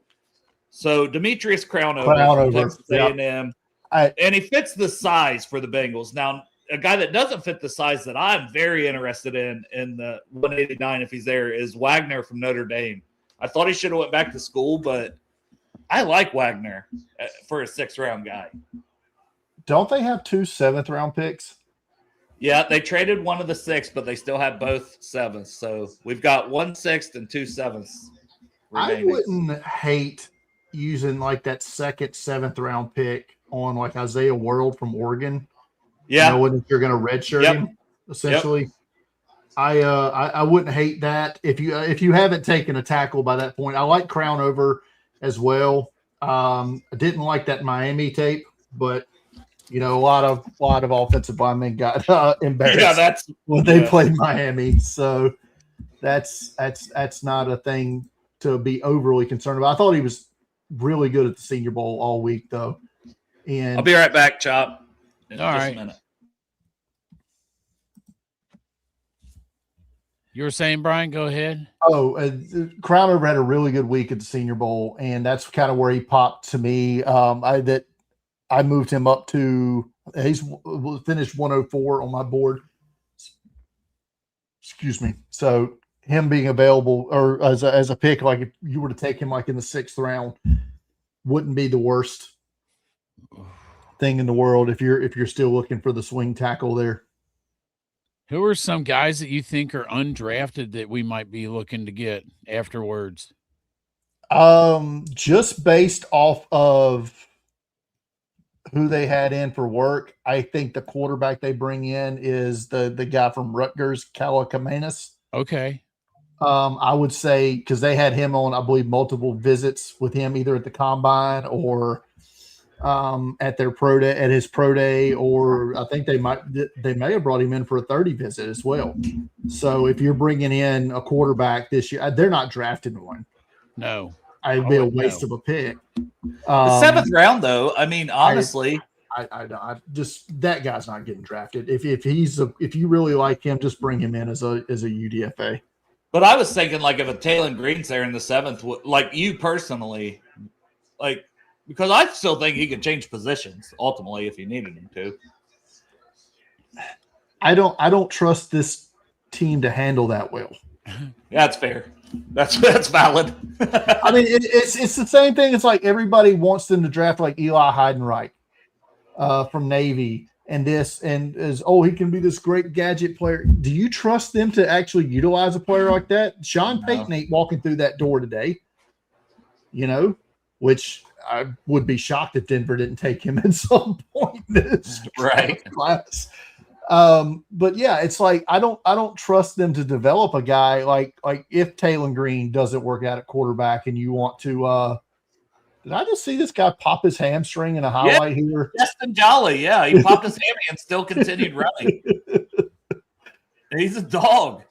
So Demetrius Crownover. Texas A&M. And he fits the size for the Bengals. Now, a guy that doesn't fit the size that I'm very interested in the 189 if he's there is Wagner from Notre Dame. I thought he should have went back to school, but I like Wagner for a 6th-round guy. Don't they have 2 7th-round picks? Yeah, they traded one of the 6th, but they still have both 7th. So we've got 1 6th and 2 7th. I wouldn't hate using like that 2nd, 7th-round pick on like Isaiah World from Oregon. Yeah, knowing that you're going to redshirt him, essentially. Yep. I wouldn't hate that if you haven't taken a tackle by that point. I like Crownover as well. I didn't like that Miami tape, but a lot of offensive linemen got embarrassed when they played Miami. So that's not a thing to be overly concerned about. I thought he was really good at the Senior Bowl all week, though. And I'll be right back, Chop. All right. A minute. You were saying, Brian, go ahead. Crownover had a really good week at the Senior Bowl, and that's kind of where he popped to me. I moved him up to he's finished 104 on my board. Excuse me. So him being available or as a pick, like if you were to take him like in the 6th round, wouldn't be the worst thing in the world if you're still looking for the swing tackle there. Who are some guys that you think are undrafted that we might be looking to get afterwards? Just based off of who they had in for work, I think the quarterback they bring in is the guy from Rutgers, Kalakamanis. Okay. I would say because they had him on, I believe, multiple visits with him either at the combine or at their his pro day, or I think they may have brought him in for a 30 visit as well. So if you're bringing in a quarterback this year, they're not drafting one. No, I'd be a waste of a pick. The 7th round, though. I mean, honestly, I just that guy's not getting drafted. If you really like him, just bring him in as a UDFA. But I was thinking like if a Taylor Green's there in the 7th, like you personally, like. Because I still think he could change positions ultimately if he needed him to. I don't trust this team to handle that well. That's fair. That's valid. I mean, it's the same thing. It's like everybody wants them to draft like Eli Heidenreich from Navy and he can be this great gadget player. Do you trust them to actually utilize a player like that? Sean Payton ain't walking through that door today, which I would be shocked if Denver didn't take him at some point in this class. But yeah, it's like I don't trust them to develop a guy like if Taylor Green doesn't work out at quarterback and you want to did I just see this guy pop his hamstring in a highlight here? Justin Jolly, yeah. He popped his hammy and still continued running. He's a dog.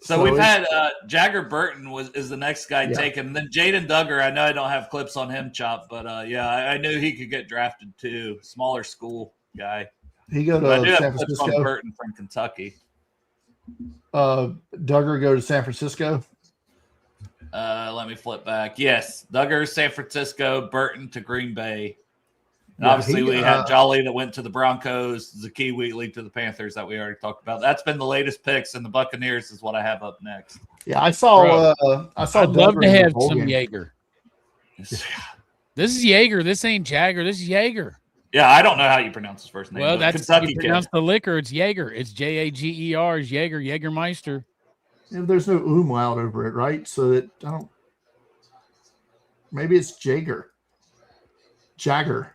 So we've had Jagger Burton is the next guy taken. And then Jaden Duggar, I know I don't have clips on him, Chop, but I knew he could get drafted too. Smaller school guy. He go to San Francisco. On Burton from Kentucky. Duggar go to San Francisco. Let me flip back. Yes, Duggar, San Francisco, Burton to Green Bay. And obviously, we had Jolly that went to the Broncos, Zakee Wheatley to the Panthers that we already talked about. That's been the latest picks, and the Buccaneers is what I have up next. Yeah, I saw. I'd love to have some Jaeger. This is Jaeger. This ain't Jagger. This is Jaeger. Yeah, I don't know how you pronounce his first name. Well, that's Kentucky. You pronounce the liquor. It's Jaeger. It's Jager. It's Jaeger. Jägermeister. Yeah, there's no umlaut over it, right? So that I don't. Maybe it's Jaeger. Jaeger.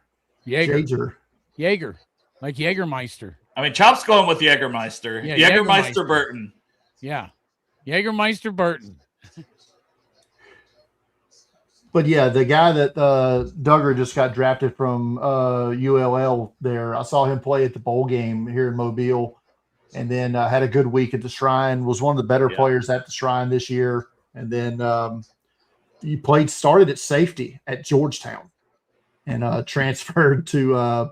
Jaeger, like Jägermeister. I mean, Chop's going with Jägermeister. Yeah, Jägermeister Burton. Yeah, Jägermeister Burton. But yeah, the guy that Duggar just got drafted from ULL there, I saw him play at the bowl game here in Mobile, and then had a good week at the Shrine, was one of the better players at the Shrine this year. And then he started at safety at Georgetown and transferred to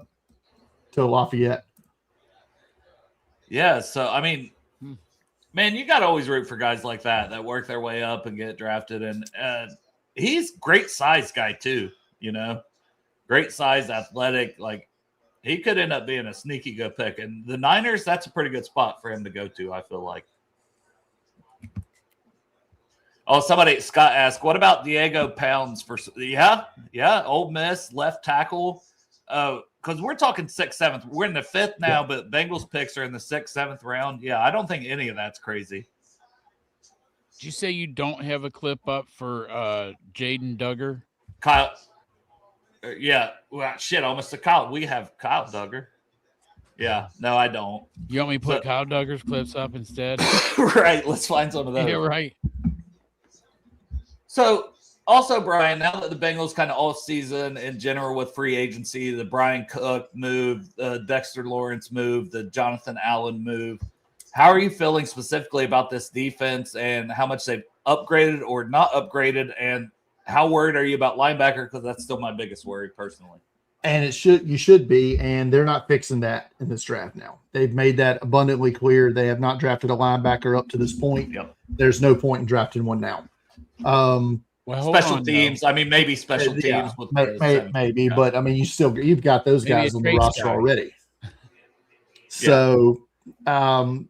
Lafayette. Yeah, so I mean, man, you got to always root for guys like that work their way up and get drafted. And he's great size guy too, great size, athletic. Like he could end up being a sneaky good pick. And the Niners, that's a pretty good spot for him to go to, I feel like. Oh, Scott asked, what about Diego Pounds for? Yeah, Ole Miss left tackle. Because we're talking 6th, 7th. We're in the 5th now, but Bengals picks are in the 6th, 7th round. Yeah, I don't think any of that's crazy. Did you say you don't have a clip up for Jaden Duggar? Kyle. Yeah. Well, shit, almost a Kyle. We have Kyle Duggar. Yeah. No, I don't. You want me to put Kyle Duggar's clips up instead? Right. Let's find some of those. Yeah, right. So, also, Brian, now that the Bengals kind of off season in general with free agency, the Brian Cook move, Dexter Lawrence move, the Jonathan Allen move, how are you feeling specifically about this defense and how much they've upgraded or not upgraded? And how worried are you about linebacker? Because that's still my biggest worry personally. And you should be, and they're not fixing that in this draft now. They've made that abundantly clear. They have not drafted a linebacker up to this point. Yep. There's no point in drafting one now. Special teams. I mean, maybe special teams. Yeah, with maybe, but I mean, you've got those Maybe guys a on the trade roster guy. already. So, I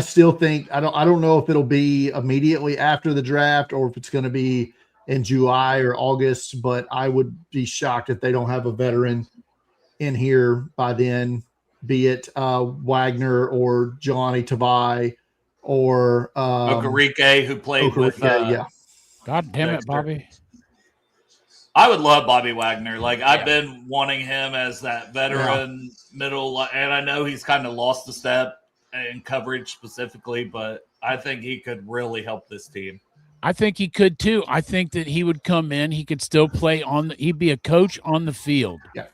still think I don't know if it'll be immediately after the draft or if it's going to be in July or August, but I would be shocked if they don't have a veteran in here by then, be it Wagner or Jelani Tavai or Okereke, who played with God damn it, Dexter. Bobby. I would love Bobby Wagner. Like I've been wanting him as that veteran middle, and I know he's kind of lost a step in coverage specifically, but I think he could really help this team. I think he could too. I think that he would come in. He could still play he'd be a coach on the field. Yeah.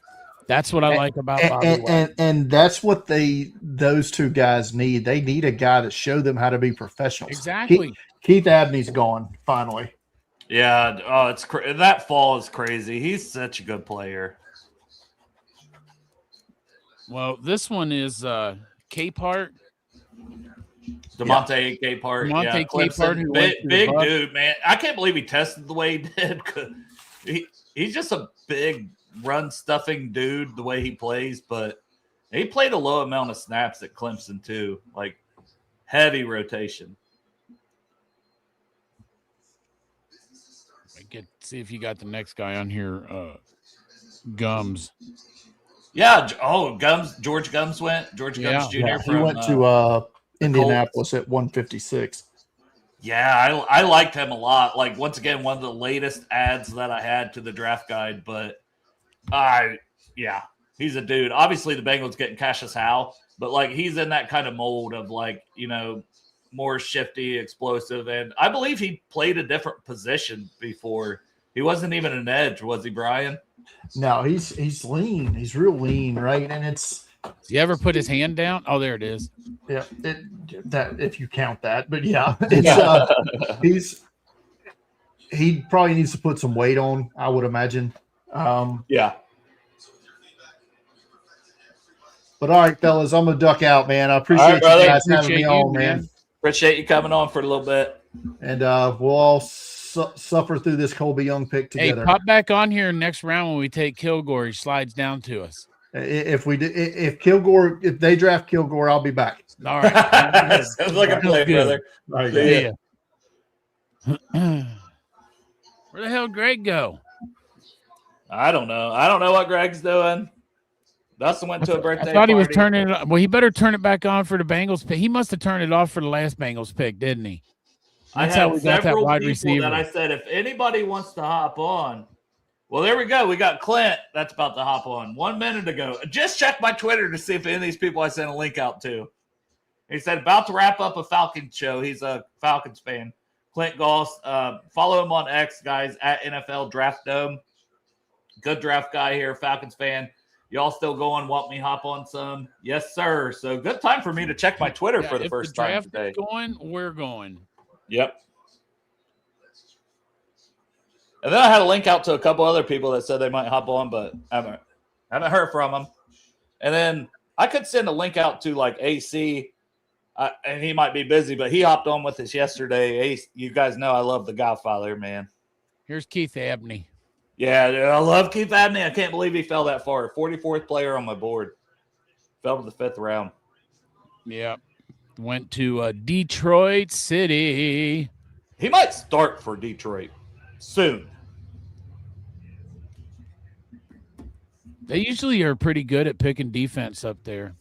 That's what I like about Bobby Wagner. And that's what those two guys need. They need a guy to show them how to be professionals. Exactly. Keith Abney's gone finally. Yeah. Oh, it's that fall is crazy. He's such a good player. Well, this one is Capehart. DeMonte Capehart. DeMonte Capehart, who big went to the Bucs. dude, man. I can't believe he tested the way he did. 'Cause he's just a big run stuffing dude the way he plays, but he played a low amount of snaps at Clemson too, like heavy rotation. See if you got the next guy on here. Gums. Yeah. Oh, George Gums went. George Gums Jr. Yeah, he from, went to Indianapolis at 156. Yeah, I liked him a lot. Like, once again, one of the latest ads that I had to the draft guide, but he's a dude. Obviously, the Bengals getting Cassius Howe, but like he's in that kind of mold of like, more shifty, explosive. And I believe he played a different position before. He wasn't even an edge, was he, Brian? No, he's lean. He's real lean, right? And it's. Does he ever put his hand down? Oh, there it is. Yeah, that if you count that, but yeah, it's he probably needs to put some weight on, I would imagine. Yeah. But all right, fellas, I'm gonna duck out, man. I appreciate you guys having me on, man. Appreciate you coming on for a little bit. And we'll all suffer through this Colby Young pick together. Hey, pop back on here next round when we take Kilgore. He slides down to us. If they draft Kilgore, I'll be back. All right. Sounds like a play, brother. All right, See ya. Where the hell did Greg go? I don't know. I don't know what Greg's doing. Dustin went to a birthday I thought he was party. turning it. Well, he better turn it back on for the Bengals pick. He must have turned it off for the last Bengals pick, didn't he? I That's how had we got that several wide people receiver. that I said, if anybody wants to hop on, Well, there we go. We got Clint. That's about to hop on 1 minute ago. Just checked my Twitter to see if any of these people I sent a link out to. He said, about to wrap up a Falcons show. He's a Falcons fan. Clint Goss. Follow him on X, guys, at NFL Draft Dome. Good draft guy here, Falcons fan. Y'all still going? Want me hop on some? Yes, sir. So good time for me to check my Twitter for the first time today. If the draft is going, we're going. Yep. And then I had a link out to a couple other people that said they might hop on, but I haven't heard from them. And then I could send a link out to like AC, and he might be busy, but he hopped on with us yesterday. Ace, you guys know I love the Godfather, man. Here's Keith Abney. Yeah, dude, I love Keith Abney. I can't believe he fell that far. 44th player on my board. Fell to the 5th round. Yeah. Went to Detroit City. He might start for Detroit soon. They usually are pretty good at picking defense up there.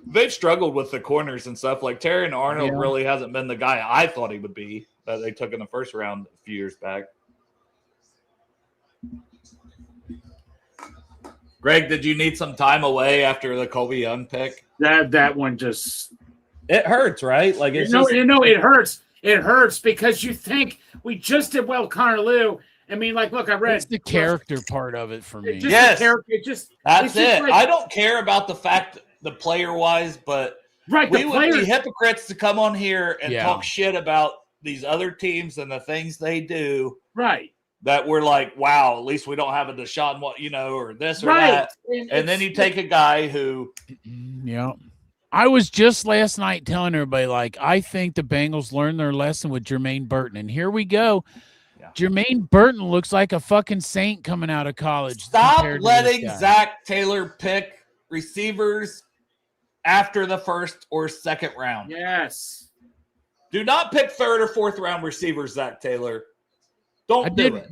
They've struggled with the corners and stuff. Like Terry and Arnold really hasn't been the guy I thought he would be that they took in the first round a few years back. Greg, did you need some time away after the Colby Young pick? That one just it hurts, right? Like it's it hurts. It hurts because you think we just did well, Connor Lew. I mean, like, look, I read it's the character part of it for me. Yes, that's it. Like, I don't care about the fact the player wise, but we would be hypocrites to come on here and talk shit about these other teams and the things they do. Right. That we're like, wow, at least we don't have a Deshaun, or this or that. And then you take a guy who. Yeah. I was just last night telling everybody, like, I think the Bengals learned their lesson with Jermaine Burton. And here we go. Yeah. Jermaine Burton looks like a fucking saint coming out of college. Stop letting Zach Taylor pick receivers after the 1st or 2nd round. Yes. Do not pick 3rd or 4th round receivers, Zach Taylor. Don't do it.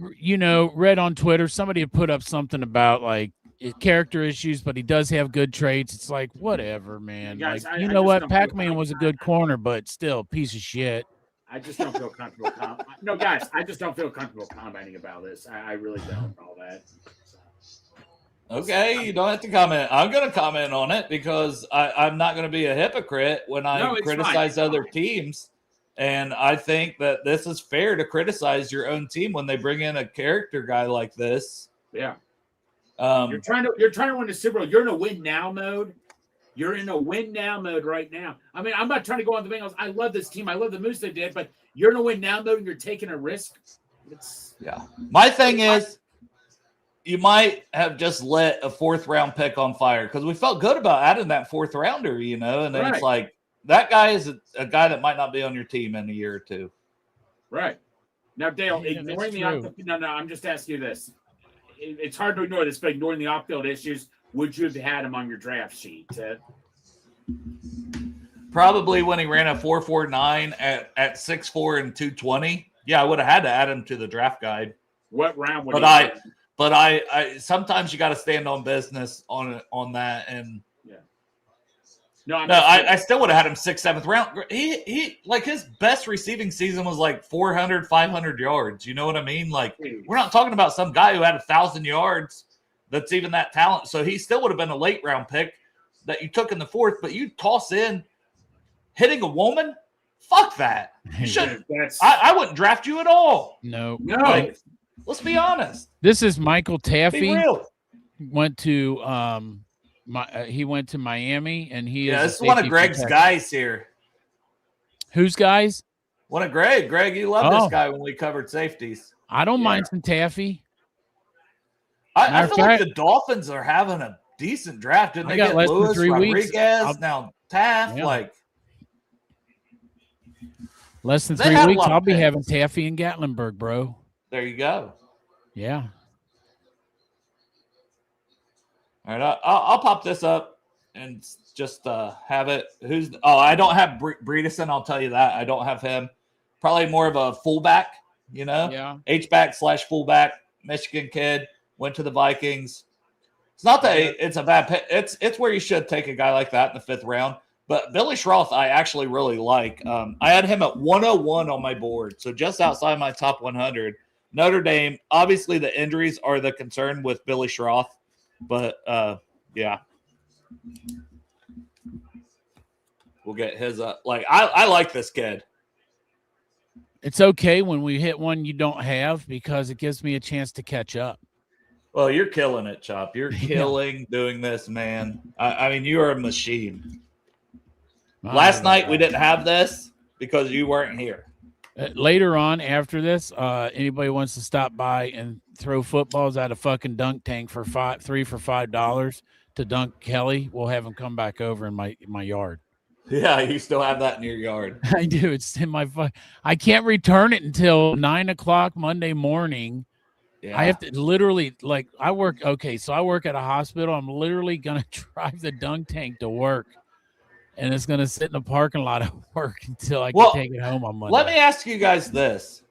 Read on Twitter, somebody had put up something about like character issues, but he does have good traits. It's like, whatever, man. Guys, like, you know what? Pac-Man was a good corner, but still, piece of shit. I just don't feel comfortable. No, guys, I just don't feel comfortable commenting about this. I really don't. All that. Okay, you don't have to comment. I'm going to comment on it because I'm not going to be a hypocrite when I criticize other teams. And I think that this is fair to criticize your own team when they bring in a character guy like this. Yeah. You're trying to win the Super Bowl. You're in a win now mode. You're in a win now mode right now. I mean, I'm not trying to go on the Bengals. I love this team. I love the moves they did, but you're in a win now mode and you're taking a risk. My thing is, you might have just lit a 4th round pick on fire because we felt good about adding that 4th rounder, and then it's like that guy is a guy that might not be on your team in a year or two. Right. Now, Dale, ignoring the no, I'm just asking you this. It's hard to ignore this, but ignoring the off-field issues, would you have had him on your draft sheet? Probably when he ran a 4.49 at 6'4" and 220. Yeah, I would have had to add him to the draft guide. What round would I sometimes you got to stand on business on that, and I still would have had him 6th, 7th round. He like his best receiving season was like 400, 500 yards. You know what I mean? Like we're not talking about some guy who had 1,000 yards that's even that talent. So he still would have been a late round pick that you took in the 4th, but you toss in hitting a woman. Fuck that. You shouldn't. I wouldn't draft you at all. No. Like, let's be honest. This is Michael Taffy. Be real. Went to he went to Miami, and this is one of Greg's guys here. Whose guys? One of Greg. Greg, you love this guy when we covered safeties. I don't mind some Taffy. I feel like the Dolphins are having a decent draft. Didn't they get Lewis, Rodriguez, now Taff? Less than 3 weeks, I'll be having Taffy and Gatlinburg, bro. There you go. Yeah. All right, I'll pop this up and just have it. I don't have Bredeson. I'll tell you that. I don't have him. Probably more of a fullback, Yeah. H-back / fullback, Michigan kid, went to the Vikings. It's not that it's a bad pick. It's where you should take a guy like that in the 5th round. But Billy Schroth, I actually really like. I had him at 101 on my board, so just outside my top 100. Notre Dame, obviously the injuries are the concern with Billy Schroth, but yeah. We'll get his I like this kid. It's okay when we hit one you don't have because it gives me a chance to catch up. Well, you're killing it, Chop. You're killing doing this, man. I mean, you are a machine. Last night we didn't have this because you weren't here. Later on, after this, anybody wants to stop by and throw footballs at a fucking dunk tank for $3 for $5 to dunk Kelly, we'll have him come back over in my yard. Yeah, you still have that in your yard. I do. It's in my I can't return it until 9:00 Monday morning. Yeah. I have to literally I work at a hospital. I'm literally gonna drive the dunk tank to work, and it's gonna sit in the parking lot at work until I can take it home on Monday. Let me ask you guys this.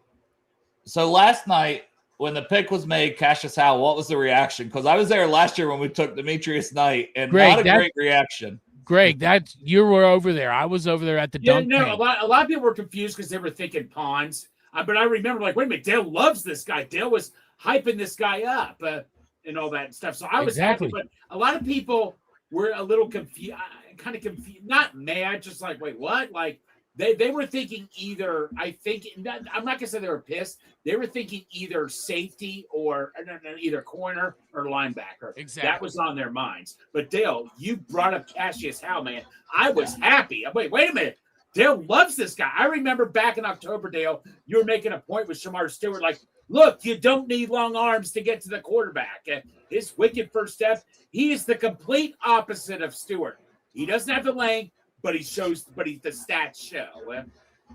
So last night when the pick was made, Cassius Howe, what was the reaction? Because I was there last year when we took Demetrius Knight, and not a great reaction. Greg, you were over there. I was over there at the dunk tank. A lot of people were confused because they were thinking Pons. But I remember, wait a minute, Dale loves this guy. Dale was hyping this guy up and all that stuff. So I was happy, but a lot of people were a little confused, kind of confused, not mad, just like, wait, what? Like they were thinking either, I'm not gonna say they were pissed. They were thinking either safety or either corner or linebacker. Exactly. That was on their minds. But Dale, you brought up Cassius Howe, man. I was happy. Wait a minute. Dale loves this guy. I remember back in October, Dale, you were making a point with Shamar Stewart, like, look, you don't need long arms to get to the quarterback. His wicked first step, he is the complete opposite of Stewart. He doesn't have the length, but the stats show.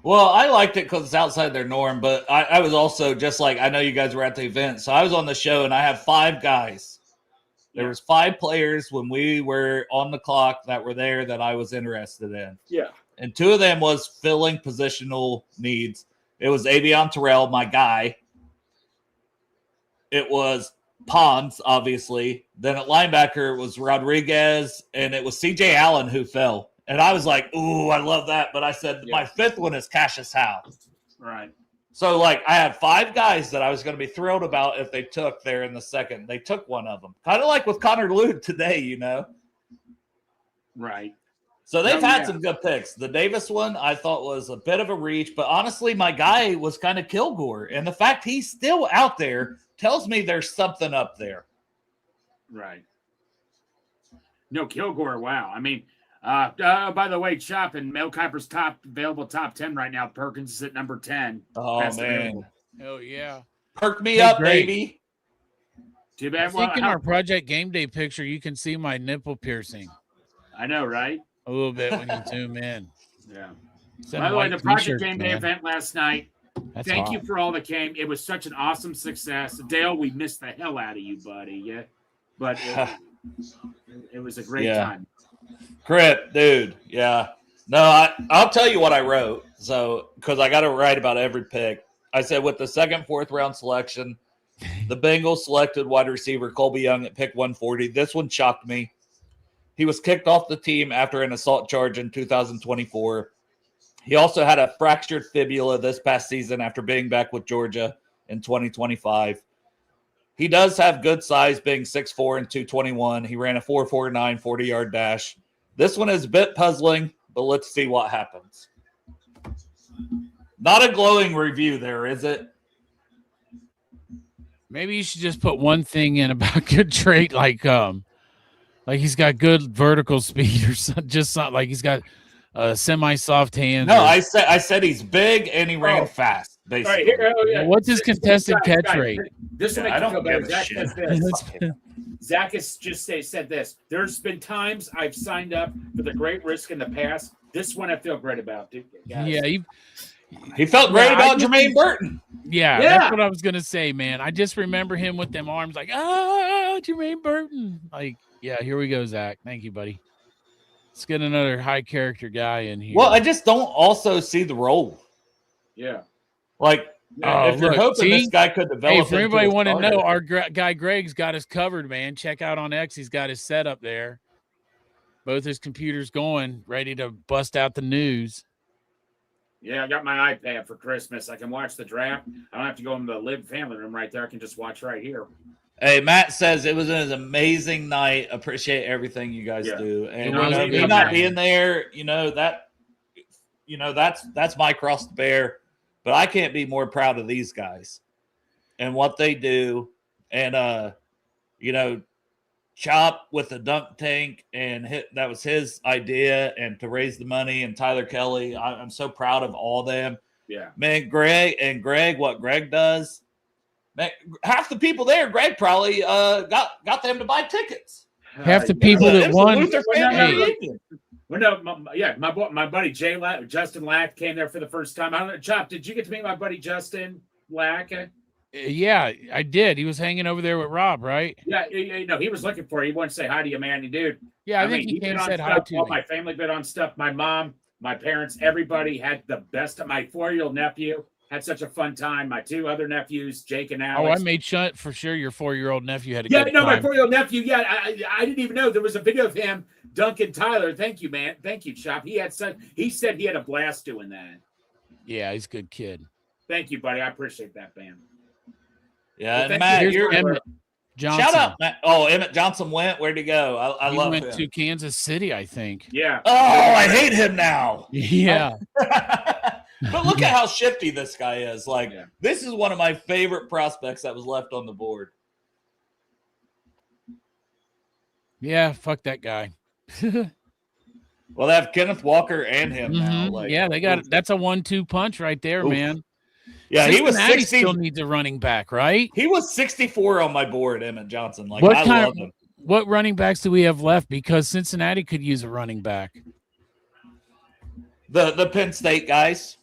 Well, I liked it because it's outside their norm, but I was also just like, I know you guys were at the event, so I was on the show, and I have 5 guys. There was 5 players when we were on the clock that were there that I was interested in. Yeah. And 2 of them was filling positional needs. It was Avion Terrell, my guy. It was Pons, obviously. Then at linebacker, it was Rodriguez, and it was CJ Allen who fell. And I was like, ooh, I love that. But I said, my 5th one is Cassius Howe. Right. So, I had 5 guys that I was going to be thrilled about if they took there in the second. They took one of them. Kind of like with Connor Lude today, Right. So they've had some good picks. The Davis one I thought was a bit of a reach, but honestly, my guy was kind of Kilgore. And the fact he's still out there tells me there's something up there. Right. No, Kilgore, wow. I mean, by the way, Chop and Mel Kiper's available top 10 right now. Perkins is at number 10. Oh, That's man. available. Oh, yeah. Perk me up, great. baby. Too bad. I think in our Project Game Day picture, you can see my nipple piercing. I know, right? A little bit when you zoom in. Yeah. Send By the way, white the Project t-shirts, Game Day man. event last night. Thank you for all that came. It was such an awesome success. Dale, we missed the hell out of you, buddy. Yeah. But it was a great time. Crip, dude. Yeah. No, I'll tell you what I wrote. So, because I got to write about every pick. I said with the 2nd, 4th round selection, the Bengals selected wide receiver Colby Young at pick 140. This one shocked me. He was kicked off the team after an assault charge in 2024. He also had a fractured fibula this past season after being back with Georgia in 2025. He does have good size, being 6'4" and 221. He ran a 4.49 40-yard dash. This one is a bit puzzling, but let's see what happens. Not a glowing review there, is it? Maybe you should just put one thing in about good trait, like he's got good vertical speed or something, just something like he's got semi-soft hands. No, I said he's big and he ran fast. Basically. Right, here, what's his contested catch rate? This will make I you feel don't better. give a Zach shit. says this. Zach has just said this. There's been times I've signed up for the great risk in the past. This one I feel great about, dude. Guys. Yeah, he felt great about Jermaine Burton. Yeah, that's what I was gonna say, man. I just remember him with them arms, like, Jermaine Burton. Like, yeah, here we go, Zach. Thank you, buddy. Let's get another high character guy in here. Well, I just don't also see the role. Yeah. Like, if you're hoping this guy could develop. Hey, for anybody want to know, our guy Greg's got us covered, man. Check out on X. He's got his setup there. Both his computers going, ready to bust out the news. Yeah, I got my iPad for Christmas. I can watch the draft. I don't have to go in the live family room right there. I can just watch right here. Hey, Matt says it was an amazing night. Appreciate everything you guys Yeah. do, and It was me amazing. not being there, that's my cross to bear. But I can't be more proud of these guys and what they do, and Chop with the dunk tank, and that was his idea, and to raise the money, and Tyler Kelly. I'm so proud of all them. Yeah, Man, Greg, what Greg does. Man, half the people there, Greg probably got them to buy tickets. Half the people that won. Luther family reunion. Well, no, my buddy Justin Lack came there for the first time. I don't know, Chop, did you get to meet my buddy Justin Lack? Yeah, I did. He was hanging over there with Rob, right? Yeah, he was looking for you. He wanted to say hi to you, man. Dude. Yeah, I think he came and said hi to all me. my family bid on stuff. My mom, my parents, everybody had the best. My 4-year-old nephew had such a fun time. My 2 other nephews, Jake and Alex. Oh, I made sure for sure your 4-year-old nephew had a good time. My 4-year-old nephew. Yeah, I didn't even know there was a video of him, Duncan Tyler. Thank you, man. Thank you, Chop. He said he had a blast doing that. Yeah, he's a good kid. Thank you, buddy. I appreciate that, man. Yeah, Well, Matt, Here's Emmett Johnson. shout out, Matt. Oh, Emmett Johnson where'd he go? I He love went him. to Kansas City, I think. Yeah. Oh, I hate him now. Yeah. But look at how shifty this guy is. Like, Yeah. this is one of my favorite prospects that was left on the board. Yeah, fuck that guy. Well, they have Kenneth Walker and him now. Mhm. Like, Yeah, they got that's a 1-2 punch right there, Oof. man. Yeah, he was Cincinnati 60. still needs a running back, right? He was 64 on my board, Emmett Johnson. Like, What I kind love of- him. What running backs do we have left? Because Cincinnati could use a running back. The Penn State guys,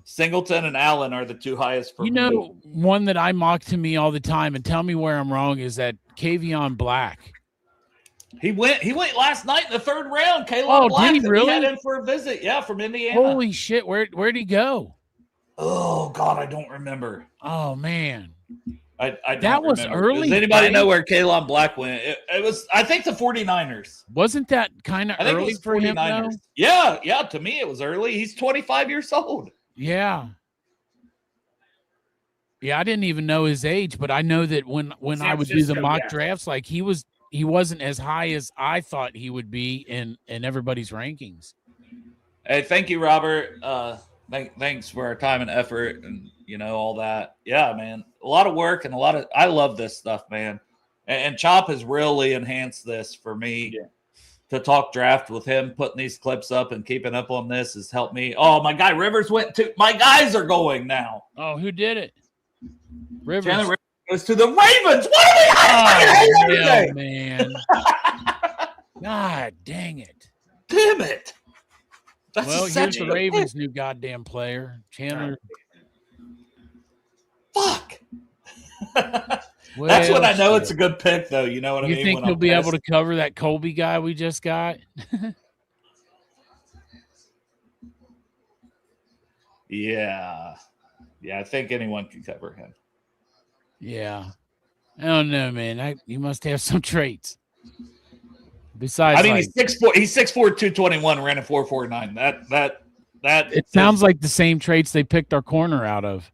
Singleton and Allen are the 2 highest for You me. know, one that I mock to me all the time, and tell me where I'm wrong, is that Kavion Black. He went last night in the 3rd round. Caleb Oh, Black, did he really? had in for a visit. Yeah, from Indiana. Holy shit, where'd he go? Oh God, I don't remember. Oh man. I don't That was remember. early, Does anybody right? know where Kalon Black went? It was, I think, the 49ers. Wasn't that kind of I think it early was for him 49ers. though? Yeah. To me, it was early. He's 25 years old. Yeah. Yeah, I didn't even know his age, but I know that when San I would do the Francisco, mock yeah. drafts, like he wasn't as high as I thought he would be in everybody's rankings. Hey, thank you, Robert. Thanks for our time and effort and all that. Yeah, man, a lot of work and I love this stuff, man. And Chop has really enhanced this for me. Yeah. To talk draft with him, putting these clips up and keeping up on this has helped me. Oh, my guy Rivers went to. My guys are going now. Oh, who did it? Rivers. Chandler Rivers goes to the Ravens. What are we? I Oh, fucking hate hell, everything. man. God dang it. Damn it. That's Well, here's such the a Ravens' new goddamn player, Chandler. fuck. Well, That's when I know shit. it's a good pick, though. You know what I You mean? think When he'll I'm be able pissed. to cover that Colby guy we just got? Yeah. I think anyone can cover him. Yeah. I don't know, man. You must have some traits. Besides, I mean, like, he's 6'4", 221, ran a 4.49. That it sounds like the same traits they picked our corner out of.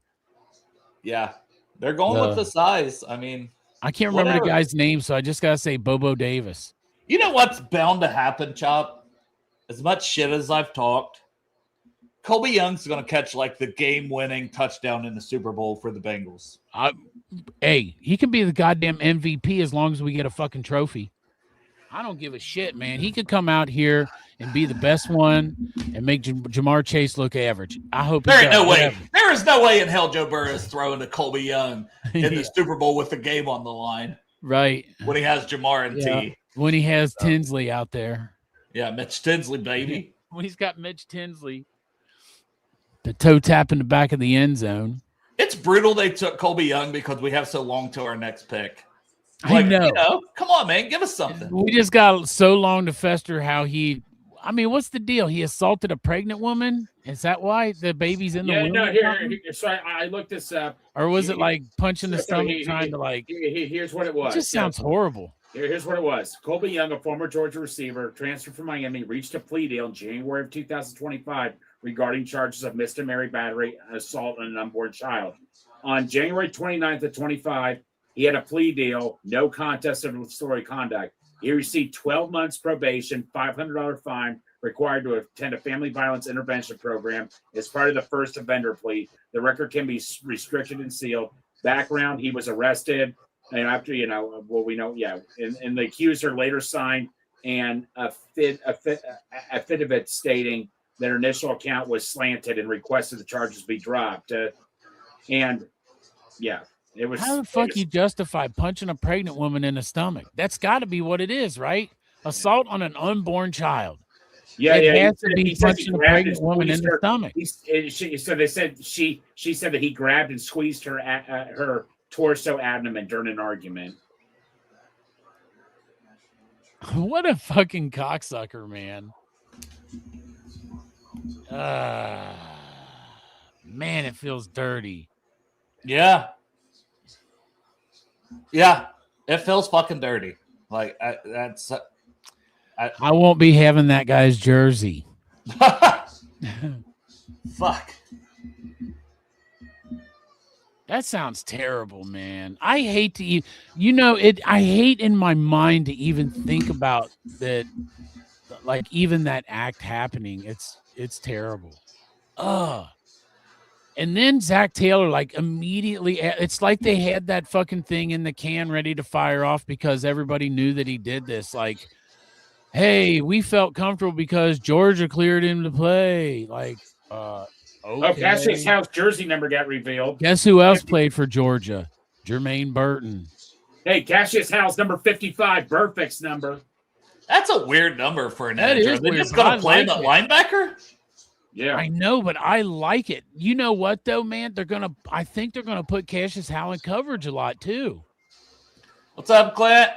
yeah. They're going with the size. I mean, I can't remember Whatever. the guy's name, so I just gotta say Bobo Davis. you know what's bound to happen, Chop? As much shit as I've talked, Colby Young's going to catch like the game-winning touchdown in the Super Bowl for the Bengals. Hey, he can be the goddamn MVP as long as we get a fucking trophy. I don't give a shit, man. He could come out here and be the best one and make Jamar Chase look average. I hope he There ain't does, no way. whatever. There is no way in hell Joe Burrow is throwing to Colby Young in Yeah. the Super Bowl with the game on the line Right. when he has Jamar and Yeah. T. When he has Tinsley out there. Yeah, Mitch Tinsley, baby. When he's got Mitch Tinsley. The toe tap in the back of the end zone. It's brutal they took Colby Young because we have so long till our next pick. I know. Come on, man. Give us something. We just got so long to fester how what's the deal? He assaulted a pregnant woman? Is that why the baby's in the womb? No, or here. something? So I looked this up. Or was it like punching the So stomach he- trying to like Here's what it it was. just sounds horrible. Here's what it was. Colby Young, a former Georgia receiver, transferred from Miami, reached a plea deal in January of 2025 regarding charges of misdemeanor battery and assault on an unborn child. On January 29th of 25, he had a plea deal, no contest of disorderly conduct. He received 12 months probation, $500 fine, required to attend a family violence intervention program as part of the first offender plea. The record can be restricted and sealed. Background, he was arrested. And after, and the accuser later signed an affidavit stating that her initial account was slanted and requested the charges be dropped. It was. How the fuck you justify punching a pregnant woman in the stomach? That's got to be what it is, right? Assault on an unborn child. Yeah, it yeah. has to be punching a pregnant woman in the stomach. So they said she said that he grabbed and squeezed her her torso, abdomen during an argument. What a fucking cocksucker, man. Man, it feels dirty. Yeah. Yeah. It feels fucking dirty. Like, I won't be having that guy's jersey. Fuck. That sounds terrible, man. I hate to I hate in my mind to even think about that, like even that act happening. It's terrible. And then Zach Taylor, like immediately, it's like they had that fucking thing in the can ready to fire off because everybody knew that he did this. Like, hey, we felt comfortable because Georgia cleared him to play. Like, okay. Oh, Cassius House jersey number got revealed. Guess who else played for Georgia? Jermaine Burton. Hey, Cassius House number 55, Burfict's number. That's a weird number for an That edge. is Are they weird, just going to but I play like the it. linebacker? Yeah, I know, but I like it. You know what though, man? I think they're gonna put Cassius Howe in coverage a lot too. What's up, Clint?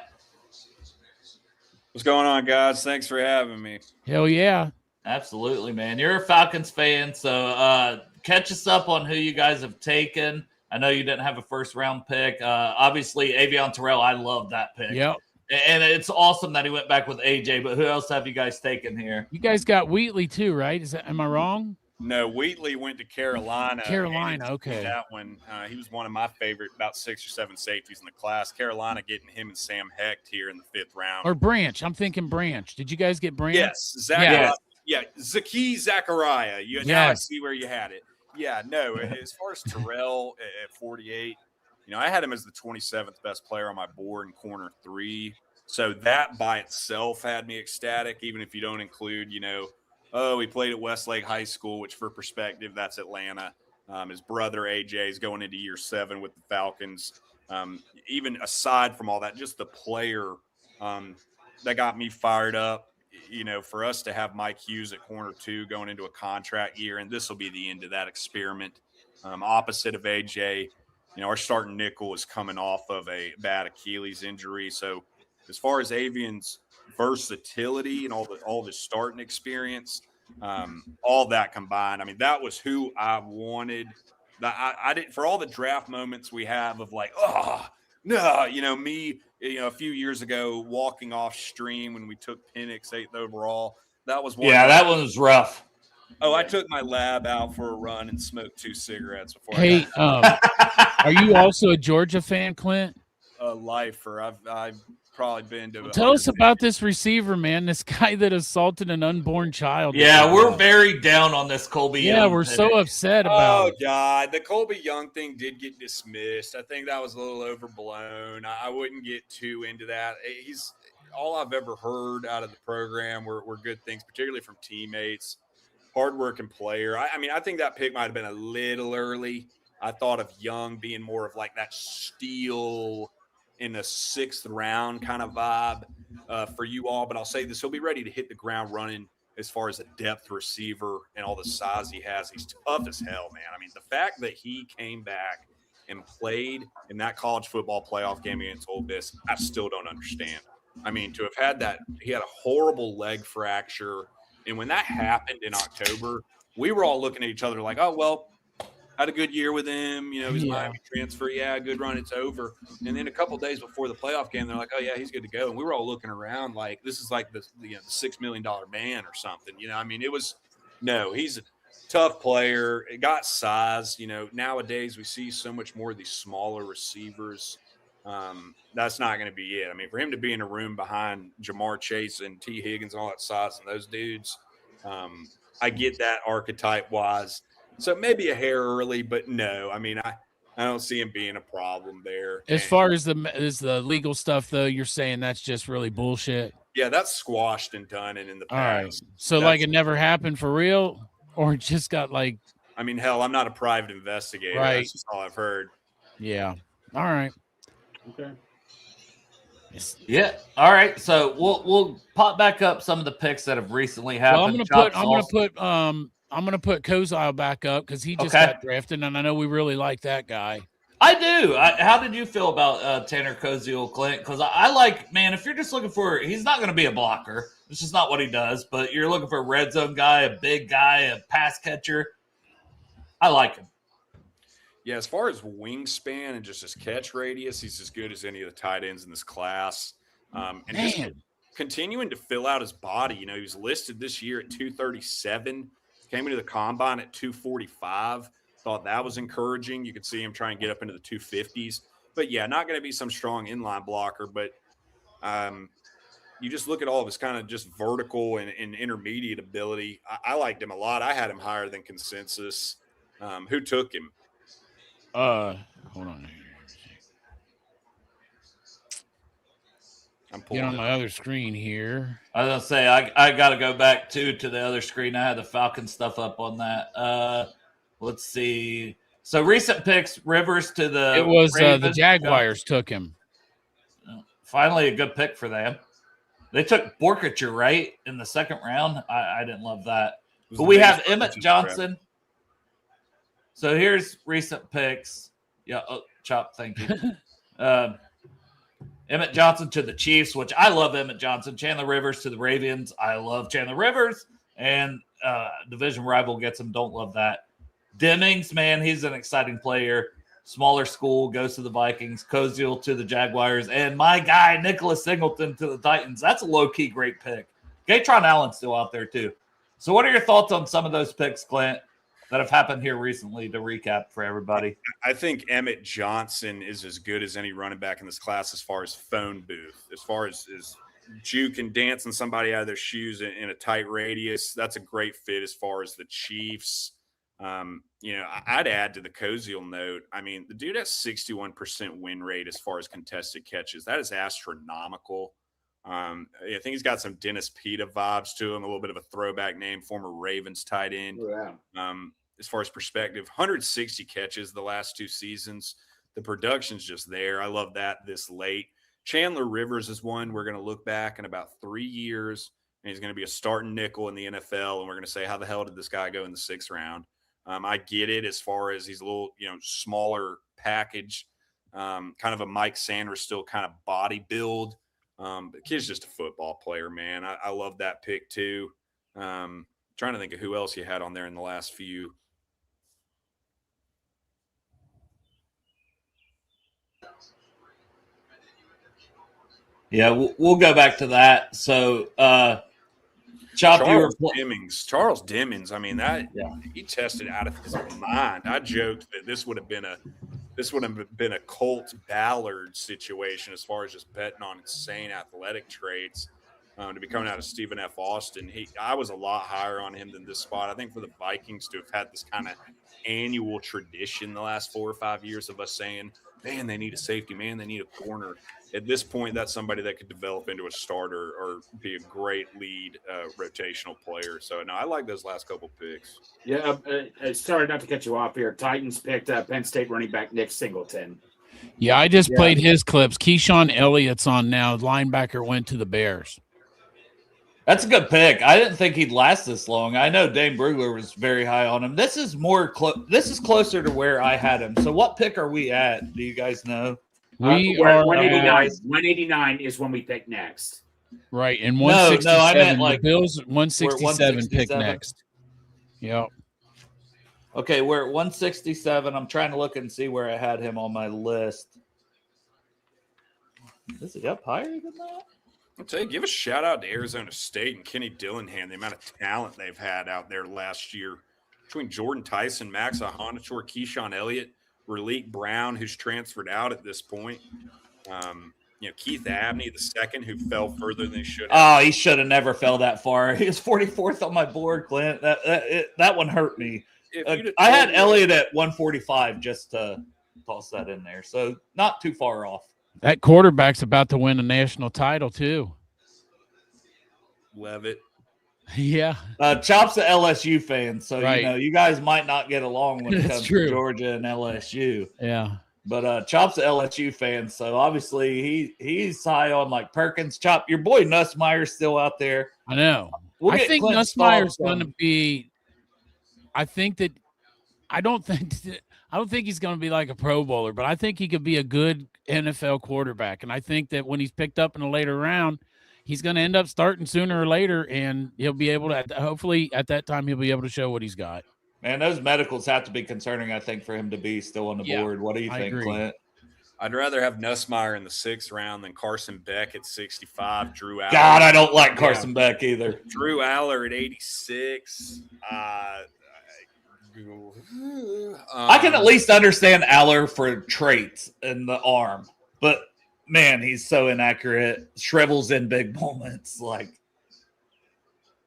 What's going on, guys? Thanks for having me. Hell yeah. Absolutely, man. You're a Falcons fan, so catch us up on who you guys have taken. I know you didn't have a first-round pick. Obviously, Avion Terrell, I love that pick. Yep. And it's awesome that he went back with AJ, but who else have you guys taken here? You guys got Wheatley too, right? Am I wrong? No, Wheatley went to Carolina. Carolina, okay. That one, he was one of my favorite, about 6 or 7 safeties in the class. Carolina getting him and Sam Hecht here in the 5th round. Or Branch. I'm thinking Branch. Did you guys get Branch? Yes, Zachariah. Yeah, Zaki Zachariah. Now I see where you had it. Yeah, no, as far as Terrell at 48, I had him as the 27th best player on my board in corner 3. So that by itself had me ecstatic, even if you don't include, he played at Westlake High School, which for perspective, that's Atlanta. His brother, AJ, is going into year 7 with the Falcons. Even aside from all that, just the player that got me fired up, for us to have Mike Hughes at corner 2 going into a contract year, and this will be the end of that experiment. Opposite of AJ, our starting nickel is coming off of a bad Achilles injury. So as far as Avion's versatility and all the starting experience, all that combined, that was who I wanted. I didn't, for all the draft moments we have of like, oh no, me, a few years ago walking off stream when we took Penix 8th overall. That was one. Yeah, that one was rough. Oh, I took my lab out for a run and smoked 2 cigarettes before. Hey, are you also a Georgia fan, Clint? A lifer. I've probably been to. Tell us about this receiver, man. This guy that assaulted an unborn child. Yeah, we're very down on this Colby Young. Yeah, we're so upset about it. Oh, God. The Colby Young thing did get dismissed. I think that was a little overblown. I wouldn't get too into that. He's all I've ever heard out of the program were good things, particularly from teammates. Hardworking player. I think that pick might have been a little early. I thought of Young being more of like that steal in the 6th round kind of vibe for you all. But I'll say this, he'll be ready to hit the ground running as far as a depth receiver and all the size he has. He's tough as hell, man. The fact that he came back and played in that college football playoff game against Ole Miss, I still don't understand. To have had that, he had a horrible leg fracture. And when that happened in October, we were all looking at each other like, oh, well, had a good year with him. His Miami transfer. Yeah, good run. It's over. And then a couple of days before the playoff game, they're like, oh, yeah, he's good to go. And we were all looking around like this is like the $6 million man or something. It was – no, he's tough player. It got size. Nowadays we see so much more of these smaller receivers. That's not going to be it. I mean, for him to be in a room behind Jamar Chase and T. Higgins and all that size and those dudes, I get that archetype wise. So maybe a hair early, but no. I mean, I don't see him being a problem there. As far as the legal stuff, though, you're saying that's just really bullshit. Yeah, that's squashed and done and in the past. All right. So like it never happened for real, or it just got like. I mean, hell, I'm not a private investigator. Right. That's just all I've heard. Yeah. All right. Okay. Yeah. All right. So we'll pop back up some of the picks that have recently happened. Well, I'm gonna put Kozile back up because he just got drafted, and I know we really like that guy. I do. How did you feel about Tanner Koziel, Clint? Because I like, man, if you're just looking for, he's not going to be a blocker. It's just not what he does. But you're looking for a red zone guy, a big guy, a pass catcher. I like him. Yeah, as far as wingspan and just his catch radius, he's as good as any of the tight ends in this class. And just continuing to fill out his body. He was listed this year at 237, came into the combine at 245. Thought that was encouraging. You could see him try and get up into the 250s. But, yeah, not going to be some strong inline blocker. But you just look at all of his kind of just vertical and intermediate ability. I liked him a lot. I had him higher than consensus. Who took him? Hold on. I'm pulling Get on my other screen here. I was going to say, I got to go back, to the other screen. I had the Falcon stuff up on that. Let's see. So recent picks, Rivers to the It was the Ravens. Jaguars took him. Finally a good pick for them. They took Borkacher, right, in the second round. I didn't love that. But we have Emmett Johnson. So here's recent picks. Yeah, Chop, thank you. Emmett Johnson to the Chiefs, which I love Emmett Johnson. Chandler Rivers to the Ravens. I love Chandler Rivers. And division rival gets him. Don't love that. Demings, man, he's an exciting player. Smaller school, goes to the Vikings. Koziel to the Jaguars. And my guy, Nicholas Singleton to the Titans. That's a low-key great pick. Gatron Allen's still out there, too. So what are your thoughts on some of those picks, Clint, that have happened here recently to recap for everybody? I think Emmett Johnson is as good as any running back in this class as far as phone booth, as far as juke and dancing somebody out of their shoes in a tight radius. That's a great fit as far as the Chiefs. I'd add to the Koziel note. I mean, the dude has 61% win rate as far as contested catches. That is astronomical. I think he's got some Dennis Pita vibes to him, a little bit of a throwback name, former Ravens tight end. Yeah. As far as perspective, 160 catches the last 2 seasons. The production's just there. I love that this late. Chandler Rivers is one we're going to look back in about 3 years, and he's going to be a starting nickel in the NFL, and we're going to say, how the hell did this guy go in the 6th round? I get it as far as he's a little, smaller package, kind of a Mike Sanders still kind of body build. But the kid's just a football player, man. I love that pick too. Trying to think of who else you had on there in the last few. Yeah, we'll go back to that. So, Chop, Charles Demings. I mean, he tested out of his mind. I joked that this would have been a Colt Ballard situation as far as just betting on insane athletic traits. To be coming out of Stephen F. Austin, I was a lot higher on him than this spot. I think for the Vikings to have had this kind of annual tradition the last 4 or 5 years of us saying, man, they need a safety, man, they need a corner. At this point, that's somebody that could develop into a starter or be a great lead rotational player. So, no, I like those last couple picks. Yeah, sorry not to cut you off here. Titans picked Penn State running back Nick Singleton. Yeah, I just played his clips. Keyshawn Elliott's on now. Linebacker went to the Bears. That's a good pick. I didn't think he'd last this long. I know Dane Brugler was very high on him. This is this is closer to where I had him. So what pick are we at? Do you guys know? We are 189. 189 is when we pick next. Right, and 167. No, I meant like the Bills 167 pick next. Yep. Okay, we're at 167. I'm trying to look and see where I had him on my list. Is he up higher than that? I'll tell you, give a shout out to Arizona State and Kenny Dillingham, the amount of talent they've had out there last year. between Jordan Tyson, Max Ahanator, Keyshawn Elliott, Raleek Brown, who's transferred out at this point. Keith Abney, the second, who fell further than he should have. Oh, he should have never fell that far. He was 44th on my board, Clint. That one hurt me. I had Elliott at 145 just to toss that in there. So not too far off. That quarterback's about to win a national title, too. Levitt. Yeah. Chop's an LSU fan, so Right. you guys might not get along when it That's comes true. to Georgia and LSU. Yeah. But Chop's an LSU fan, so obviously he's high on like Perkins. Chop, your boy Nussmeier's still out there. I know. We'll I get think Clint Nussmeier's Stahl's on. going to be. I don't think he's going to be like a Pro Bowler, but I think he could be a good NFL quarterback. And I think that when he's picked up in a later round, he's going to end up starting sooner or later, and he'll be able to. Hopefully, at that time, he'll be able to show what he's got. Man, those medicals have to be concerning, I think, for him to be still on the board. What do you think, agree. Clint? I'd rather have Nussmeier in the 6th round than Carson Beck at 65. Drew Aller. God, I don't like Carson Beck either. Drew Aller at 86. I can at least understand Aller for traits in the arm, but man, he's so inaccurate. Shrivels in big moments.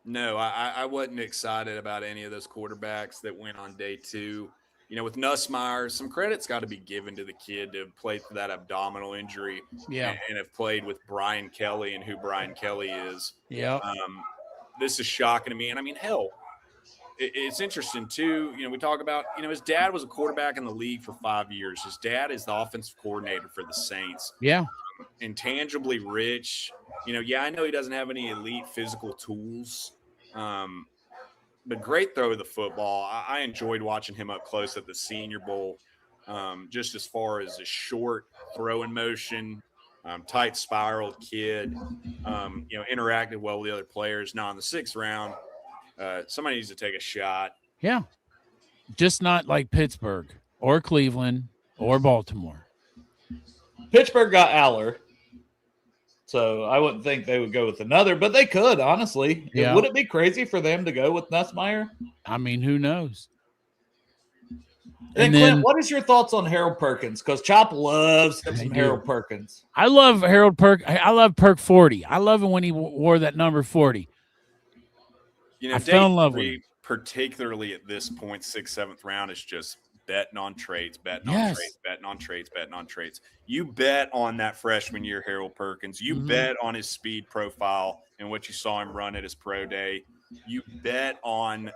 No, I wasn't excited about any of those quarterbacks that went on day 2. With Nussmeier, some credit's got to be given to the kid to have played through that abdominal injury and have played with Brian Kelly and who Brian Kelly is. Yeah. This is shocking to me. And I mean, hell, it's interesting too. We talk about, his dad was a quarterback in the league for 5 years. His dad is the offensive coordinator for the Saints. Yeah. Intangibly rich. I know he doesn't have any elite physical tools. But great throw of the football. I enjoyed watching him up close at the Senior Bowl, just as far as a short throwing motion, tight spiral kid, interacted well with the other players. Now in the 6th round, somebody needs to take a shot. Yeah. Just not like Pittsburgh or Cleveland or Baltimore. Pittsburgh got Aller, so I wouldn't think they would go with another, but they could, honestly. Yeah. Would it be crazy for them to go with Nussmeier? I mean, who knows? And Clint, what is your thoughts on Harold Perkins? Because Chop loves some Harold Perkins. I love Harold Perk. I love Perk 40. I love it when he wore that number 40. I fell in love with him. Particularly at this point, 6th, 7th round, is just betting on traits, betting on traits. You bet on that freshman year Harold Perkins. You bet on his speed profile and what you saw him run at his pro day. You bet on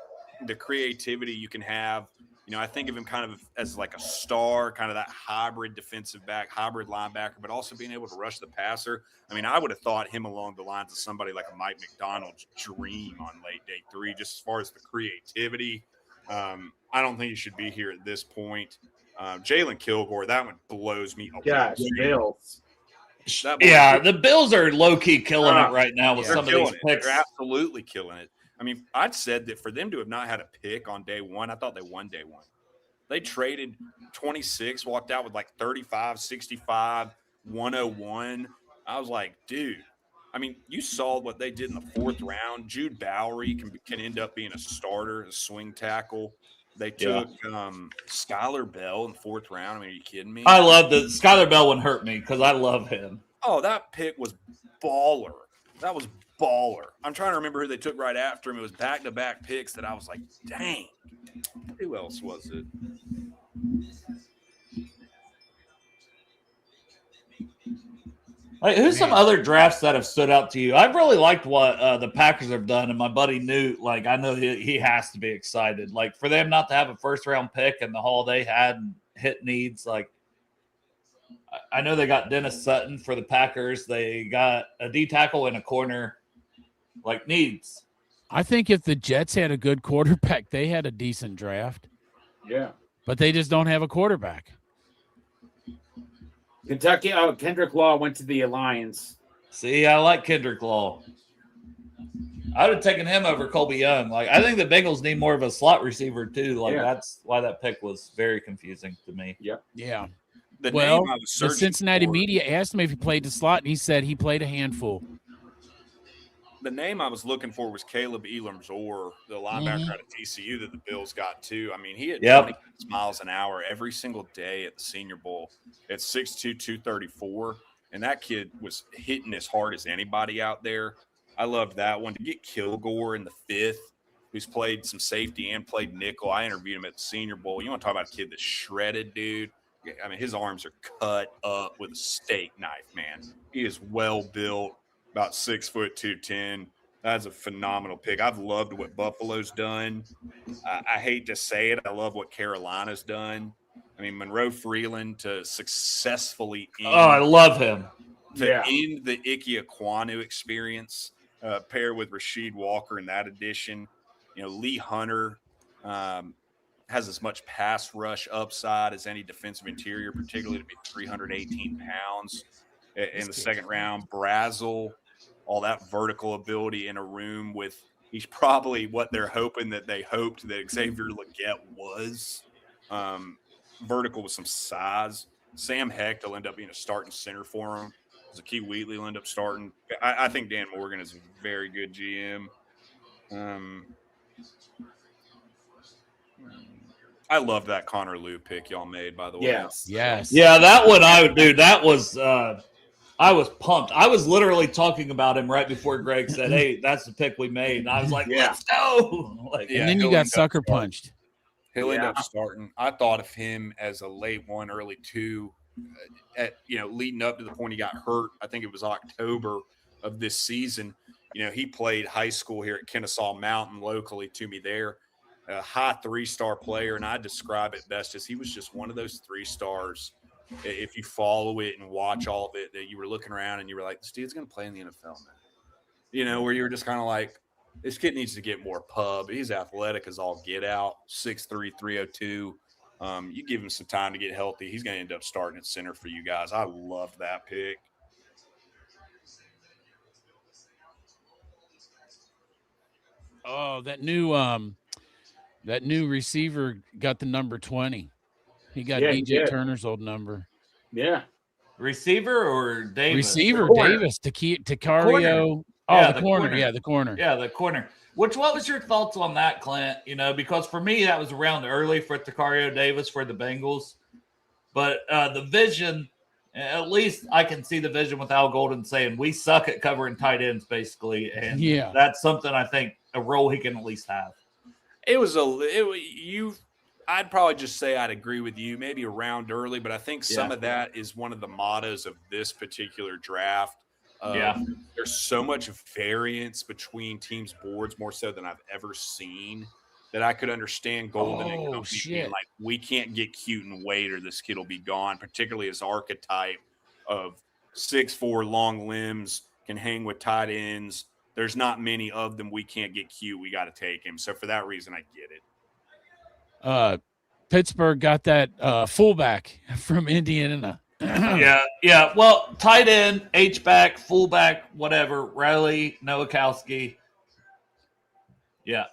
the creativity you can have. I think of him kind of as like a star, kind of that hybrid defensive back, hybrid linebacker, but also being able to rush the passer. I mean, I would have thought him along the lines of somebody like a Mike McDonald's dream on late day 3, just as far as the creativity. I don't think he should be here at this point. Jalen Kilgore, that one blows me away. Gosh, Bills. Yeah, the Bills are low-key killing it right now with some of these picks. They're absolutely killing it. I mean, I'd said that for them to have not had a pick on day 1, I thought they won day 1. They traded 26, walked out with like 35, 65, 101. I was like, dude. I mean, you saw what they did in the 4th round. Jude Bowery can end up being a starter, a swing tackle. They took Skylar Bell in the 4th round. I mean, are you kidding me? I love the Skylar Bell one hurt me because I love him. Oh, that pick was baller. That was baller. I'm trying to remember who they took right after him. It was back-to-back picks that I was like, dang. Who else was it? Who's some other drafts that have stood out to you? I've really liked what the Packers have done, and my buddy Newt, I know he has to be excited. For them not to have a 1st-round pick and the haul they had and hit needs, I know they got Dennis Sutton for the Packers. They got a D tackle and a corner, needs. I think if the Jets had a good quarterback, they had a decent draft. Yeah. But they just don't have a quarterback. Kentucky, Kendrick Law went to the Lions. See, I like Kendrick Law. I would have taken him over Colby Young. I think the Bengals need more of a slot receiver, too. That's why that pick was very confusing to me. Yep. Yeah. The Cincinnati media asked him if he played the slot, and he said he played a handful. the name I was looking for was Caleb Elam-Zor, the linebacker out of TCU that the Bills got too. I mean, he had 20 miles an hour every single day at the Senior Bowl at 6'2", 234, and that kid was hitting as hard as anybody out there. I loved that one. To get Kilgore in the 5th, who's played some safety and played nickel. I interviewed him at the Senior Bowl. You want to talk about a kid that's shredded, dude? I mean, his arms are cut up with a steak knife, man. He is well built, about 6 foot 210. That's a phenomenal pick. I've loved what Buffalo's done. I hate to say it. I love what Carolina's done. I mean, Monroe Freeland to successfully end, I love him. End the Ike Ekwonu experience, paired with Rasheed Walker in that edition. You know, Lee Hunter has as much pass rush upside as any defensive interior, particularly to be 318 pounds in the second round. Brazel, all that vertical ability in a room with – he's probably what they're hoping that they hoped that Xavier Legette was. Vertical with some size. Sam Hecht will end up being a starting center for him. Zakee Wheatley will end up starting. I think Dan Morgan is a very good GM. I love that Connor Lew pick y'all made, by the way. Yes. Yeah, that one that was I was pumped. I was literally talking about him right before Greg said, "Hey, that's the pick we made." And I was like, "Let's go!" Like, and then you got sucker punched. He'll end up starting. I thought of him as a late 1, early 2, leading up to the point he got hurt. I think it was October of this season. You know, he played high school here at Kennesaw Mountain locally to me there. A high 3-star player, and I describe it best as he was just one of those 3 stars. If you follow it and watch all of it, that you were looking around and you were like, this dude's going to play in the NFL, man. You know, where you were just kind of like, this kid needs to get more pub. He's athletic as all get out, 6'3", 302. You give him some time to get healthy, he's going to end up starting at center for you guys. I love that pick. Oh, that new receiver got the number 20. He got DJ Turner's old number. Yeah. Receiver or Davis? Receiver Davis to Tacario. Oh, the corner. Yeah, the corner. Yeah, the corner. What was your thoughts on that, Clint? You know, because for me, that was around early for Tacario Davis for the Bengals. But the vision, at least I can see the vision with Al Golden saying, we suck at covering tight ends, basically. And that's something I think a role he can at least have. I'd probably just say I'd agree with you, maybe around early, but I think some of that is one of the mottos of this particular draft. There's so much variance between teams' boards, more so than I've ever seen, that I could understand Golden and company being like, we can't get cute and wait or this kid will be gone, particularly his archetype of 6'4", long limbs, can hang with tight ends. There's not many of them. We can't get cute. We got to take him. So for that reason, I get it. Pittsburgh got that fullback from Indiana. Yeah. Well, tight end, H-back, fullback, whatever. Riley Nowakowski. Yeah,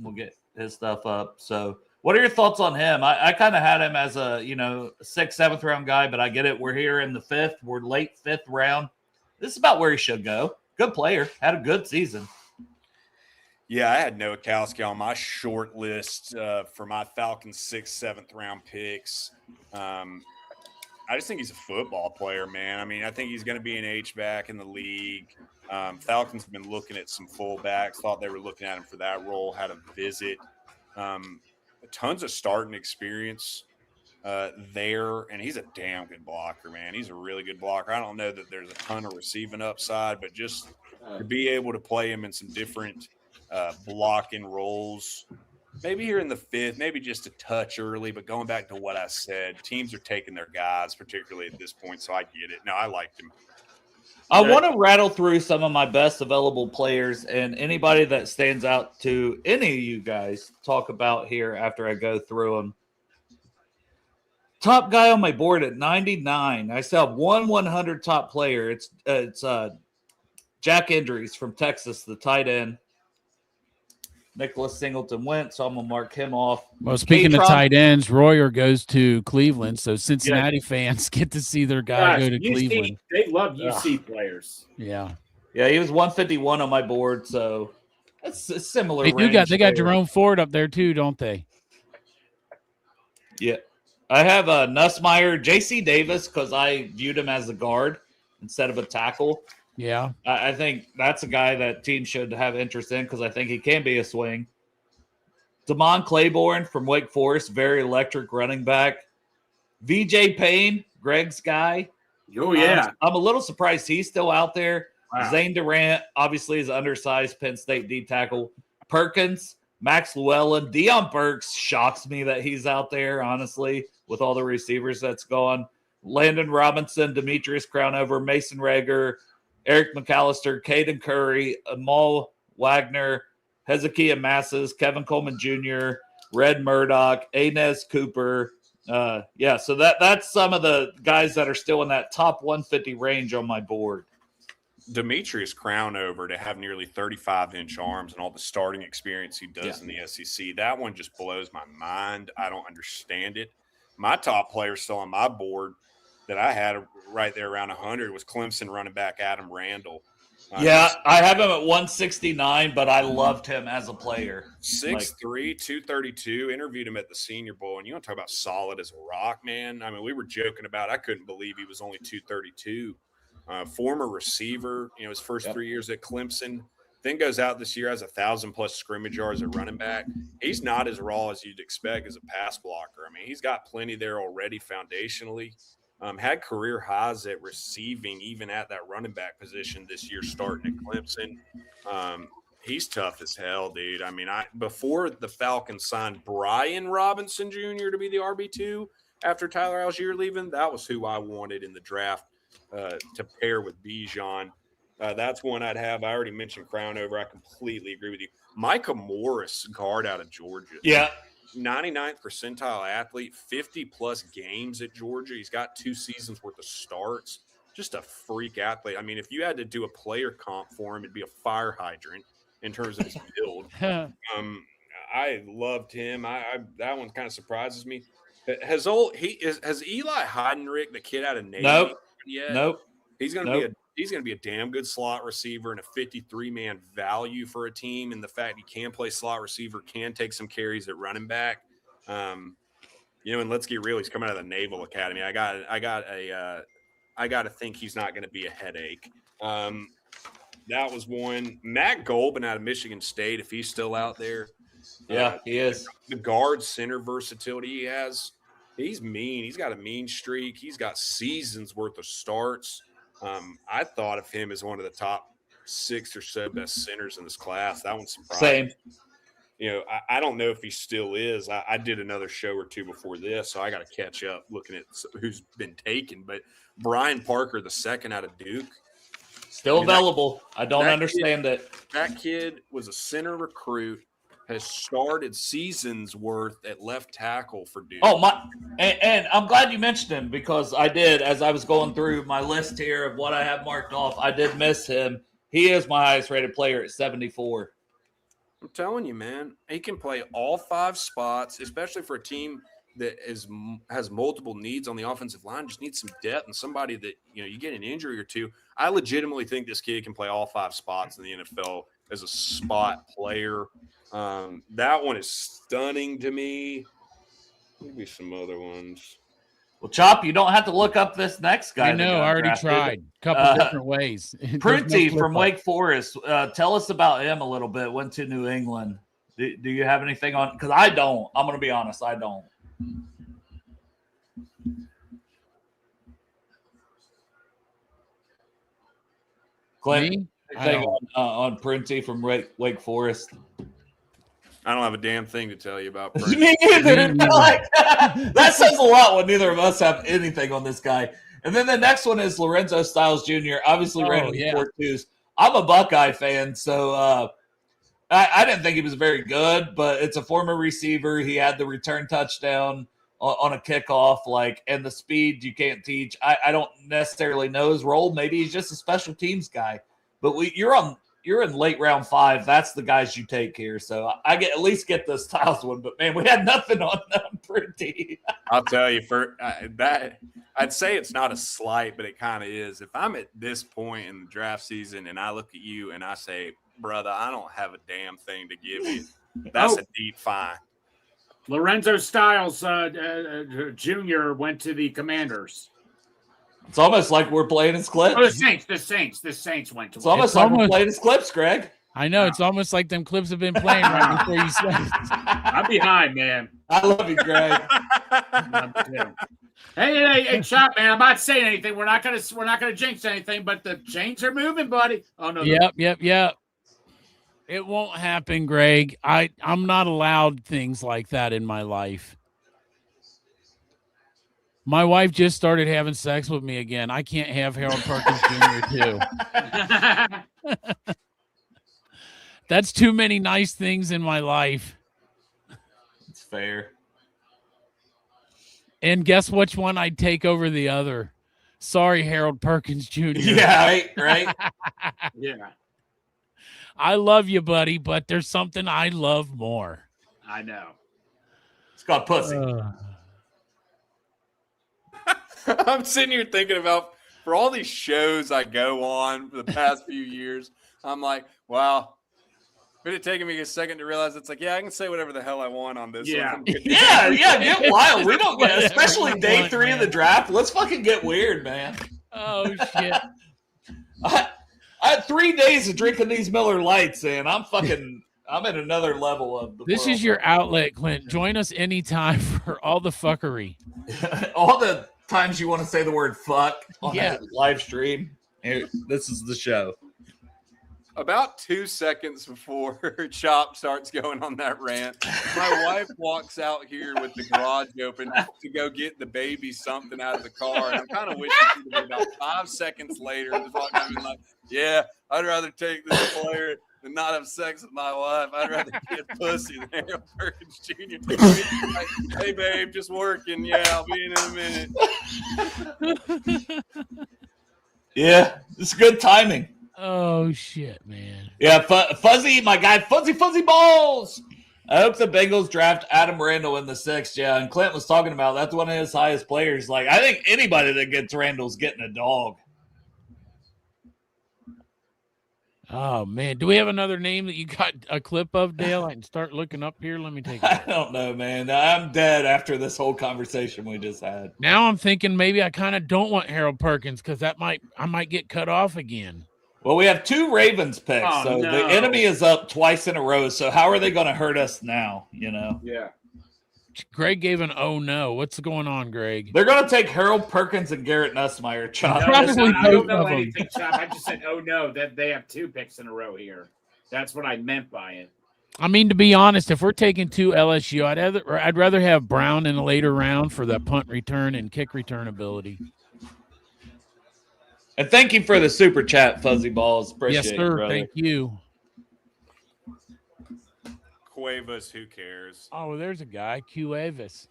we'll get his stuff up. So what are your thoughts on him? I kind of had him as a, 6th, 7th round guy, but I get it. We're here in the 5th. We're late 5th round. This is about where he should go. Good player. Had a good season. Yeah, I had Nowakowski on my short list for my Falcons 6th, 7th round picks. I just think he's a football player, man. I mean, I think he's going to be an H-back in the league. Falcons have been looking at some fullbacks, thought they were looking at him for that role, had a visit. Tons of starting experience there, and he's a damn good blocker, man. He's a really good blocker. I don't know that there's a ton of receiving upside, but just to be able to play him in some different blocking roles, maybe here in the 5th, maybe just a touch early, but going back to what I said, teams are taking their guys, particularly at this point, so I get it. No, I liked him. I want to rattle through some of my best available players, and anybody that stands out to any of you guys talk about here after I go through them. Top guy on my board at 99. I still have one 100 top player. It's Jack Endries from Texas, the tight end. Nicholas Singleton went, so I'm going to mark him off. Well, speaking of tight ends, Royer goes to Cleveland, so Cincinnati fans get to see their guy go to Cleveland. They love UC players. Yeah. Yeah, he was 151 on my board, so it's a similar. They range got there. Jerome Ford up there too, don't they? Yeah, I have Nussmeier, J.C. Davis, because I viewed him as a guard instead of a tackle. Yeah, I think that's a guy that teams should have interest in because I think he can be a swing. Damon Claiborne from Wake Forest, very electric running back. VJ Payne, Greg's guy. Oh, yeah. I'm a little surprised he's still out there. Wow. Zane Durant, obviously, is undersized Penn State D tackle. Perkins, Max Llewellyn, Deion Burks shocks me that he's out there, honestly, with all the receivers that's gone. Landon Robinson, Demetrius Crownover, Mason Rager, Eric McAllister, Caden Curry, Amal Wagner, Hezekiah Masses, Kevin Coleman Jr., Red Murdoch, Inez Cooper. So that's some of the guys that are still in that top 150 range on my board. Demetrius Crownover to have nearly 35-inch arms and all the starting experience he does in the SEC, that one just blows my mind. I don't understand it. My top player still on my board that I had right there around 100 was Clemson running back Adam Randall. I have him at 169, but I loved him as a player. 6'3", 232. Interviewed him at the Senior Bowl, and you want to talk about solid as a rock, man. I mean, we were joking about I couldn't believe he was only 232. Former receiver, his first 3 years at Clemson. Then goes out this year, has 1,000+ scrimmage yards at running back. He's not as raw as you'd expect as a pass blocker. I mean, he's got plenty there already foundationally. Had career highs at receiving, even at that running back position this year, starting at Clemson. He's tough as hell, dude. I mean, before the Falcons signed Brian Robinson Jr. to be the RB2 after Tyler Algier leaving, that was who I wanted in the draft to pair with Bijan. That's one I'd have. I already mentioned Crownover. I completely agree with you. Micah Morris, guard out of Georgia. Yeah. 99th percentile athlete, 50+ games at Georgia. He's got 2 seasons worth of starts. Just a freak athlete. I mean, if you had to do a player comp for him, it'd be a fire hydrant in terms of his build. I loved him. That one kind of surprises me. Has Eli Heidenreich, the kid out of Navy, yet? Nope. He's going to be a damn good slot receiver and a 53-man value for a team. And the fact he can play slot receiver, can take some carries at running back. And let's get real. He's coming out of the Naval Academy. I got to think he's not going to be a headache. That was one. Matt Golban out of Michigan State, if he's still out there. Yeah, he is. The guard center versatility he has. He's mean. He's got a mean streak. He's got seasons worth of starts. I thought of him as one of the top 6 or so best centers in this class. That one's surprising. Same. I don't know if he still is. I did another show or two before this, so I got to catch up looking at who's been taken. But Brian Parker, the second out of Duke. Still available. I don't understand it. That kid was a center recruit, has started seasons worth at left tackle for Duke. And I'm glad you mentioned him because I did, as I was going through my list here of what I have marked off, I did miss him. He is my highest rated player at 74. I'm telling you, man, he can play all 5 spots, especially for a team that has multiple needs on the offensive line. Just needs some depth and somebody that, you get an injury or two. I legitimately think this kid can play all 5 spots in the NFL as a spot player. That one is stunning to me. Maybe some other ones. Well, Chop, you don't have to look up this next guy. I know. I already tried a couple different ways. Prunty from Wake Forest. Tell us about him a little bit. Went to New England. Do you have anything on? Because I don't. I'm going to be honest. I don't. Clint, anything on Prunty from Wake Forest? I don't have a damn thing to tell you about. Me neither. That says a lot when neither of us have anything on this guy. And then the next one is Lorenzo Styles Jr. Obviously ran in the 4.2s. I'm a Buckeye fan, so I didn't think he was very good, but it's a former receiver. He had the return touchdown on a kickoff, and the speed you can't teach. I don't necessarily know his role. Maybe he's just a special teams guy. But you're on you're in late round 5. That's the guys you take here. So I get at least get the Styles one. But man, we had nothing on Pretty. I'll tell you for that. I'd say it's not a slight, but it kind of is. If I'm at this point in the draft season and I look at you and I say, brother, I don't have a damn thing to give you, that's a deep fine. Lorenzo Styles Jr. went to the Commanders. It's almost like we're playing his clips. Oh, the Saints went to. It's almost like we're playing his clips, Greg. I know. It's almost like them clips have been playing right before you said it. I'm behind, man. I love you, Greg. Hey, Chop, man! I'm not saying anything. We're not gonna jinx anything, but the chains are moving, buddy. Oh no! Yep. It won't happen, Greg. I'm not allowed things like that in my life. My wife just started having sex with me again. I can't have Harold Perkins Jr. too. That's too many nice things in my life. It's fair. And guess which one I'd take over the other? Sorry, Harold Perkins Jr. Yeah, right. Yeah. I love you, buddy, but there's something I love more. I know. It's called pussy. I'm sitting here thinking about for all these shows I go on for the past few years. I'm like, wow. It taken me a second to realize it's like, yeah, I can say whatever the hell I want on this. Yeah. Yeah, get wild. We don't get, especially day 3 of the draft. Let's fucking get weird, man. Oh shit. I had 3 days of drinking these Miller Lights, and I'm at another level of the This world. is your outlet, Clint. Join us anytime for all the fuckery. All the times you want to say the word fuck on Yeah. that live stream. Here, this is the show. About 2 seconds before Chop starts going on that rant, my wife walks out here with the garage open to go get the baby something out of the car. And I'm kind of wishing she would be about 5 seconds later and talking to me like, yeah, I'd rather take this player than not have sex with my wife. I'd rather get pussy than Harold Perkins Jr. Like, hey, babe, just working. Yeah, I'll be in a minute. Yeah, it's good timing. Oh shit, man. Yeah, Fuzzy, my guy, Fuzzy Balls. I hope the Bengals draft Adam Randall in the 6th. Yeah, and Clint was talking about that's one of his highest players. Like, I think anybody that gets Randall's getting a dog. Oh man, do we have another name that you got a clip of, Dale? I can start looking up here. Let me take I it. don't know, man. I'm dead after this whole conversation we just had. Now I'm thinking maybe I kind of don't want Harold Perkins because I might get cut off again. Well, we have 2 Ravens picks, Oh, so no. the enemy is up twice in a row. So how are they going to hurt us now? You know, Yeah. Greg gave an oh no. What's going on, Greg? they're going to take Harold Perkins and Garrett Nussmeier. Chop. No, Probably listen, I both don't know of them. anything, Chop. I just said, oh no, that they have 2 picks in a row here. That's what I meant by it. I mean, to be honest, if we're taking 2 LSU, I'd rather have Brown in a later round for the punt return and kick return ability. And thank you for the super chat, Fuzzy Balls. Appreciate Yes, it, sir. brother. Thank you. Cuevas, who cares? Oh, well, there's a guy, Q Avis.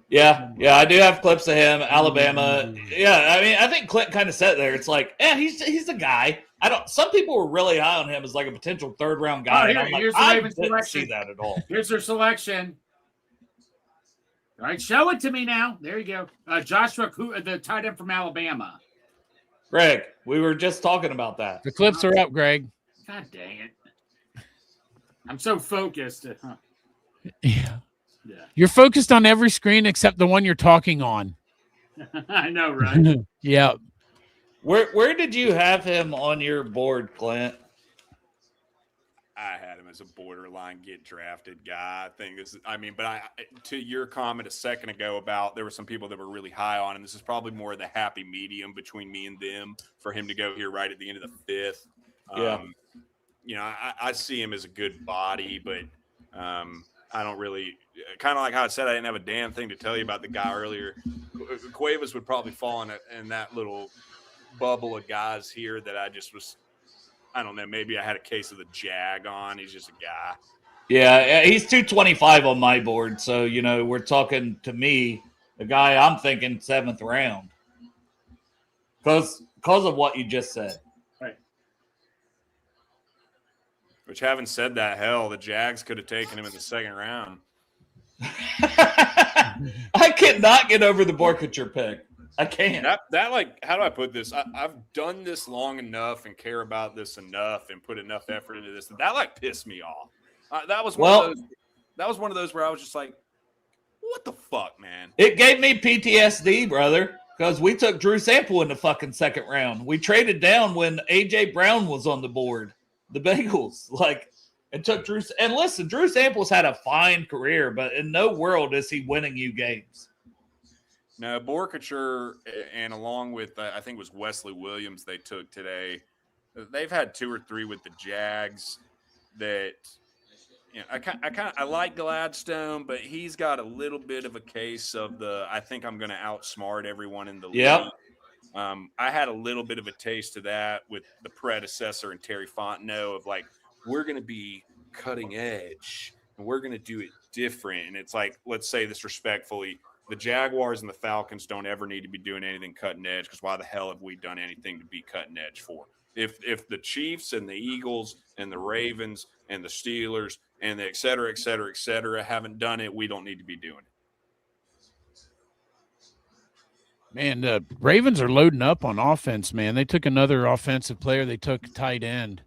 Yeah, I do have clips of him. Alabama. Yeah, I mean, I think Clint kind of said there. It's like, he's a guy. Some people were really high on him as like a potential 3rd round guy. Oh, and I'm like, here's the I Ravens didn't selection. see that at all. Here's their selection. All right, show it to me now. There you go. Joshua, the tight end from Alabama. Greg, we were just talking about that. The clips are up, Greg. God dang it. I'm so focused. Yeah. Yeah. You're focused on every screen except the one you're talking on. I know, right? Yeah. Where did you have him on your board, Clint? I had him as a borderline get drafted guy. I think this is, but to your comment a second ago about there were some people that were really high on him. This is probably more of the happy medium between me and them for him to go here right at the end of the 5th. I see him as a good body, but I don't really kind of like how I said, I didn't have a damn thing to tell you about the guy earlier. Cuevas would probably fall in that little bubble of guys here that I just was, I don't know, maybe I had a case of the Jag on. He's just a guy. Yeah, he's 225 on my board. So, we're talking to me, the guy I'm thinking 7th round. Because of what you just said. Right. Which, having said that, hell, the Jags could have taken him in the second round. I cannot get over the Borkature pick. I can't. That like, how do I put this? I've done this long enough and care about this enough and put enough effort into this that like pissed me off. That was one of those. That was one of those where I was just like, "What the fuck, man?" It gave me PTSD, brother, because we took Drew Sample in the fucking second round. We traded down when AJ Brown was on the board. The Bengals, and took Drew. And listen, Drew Sample's had a fine career, but in no world is he winning you games. No, Borkature, and along with I think it was Wesley Williams they took today. They've had 2 or 3 with the Jags that, I like Gladstone, but he's got a little bit of a case of I think I'm going to outsmart everyone in the league. I had a little bit of a taste of that with the predecessor and Terry Fontenot of we're going to be cutting edge and we're going to do it different. And it's like, let's say this respectfully, the Jaguars and the Falcons don't ever need to be doing anything cutting edge, because why the hell have we done anything to be cutting edge for? If the Chiefs and the Eagles and the Ravens and the Steelers and the et cetera, haven't done it, we don't need to be doing it. Man, the Ravens are loading up on offense, man. They took another offensive player. They took a tight end,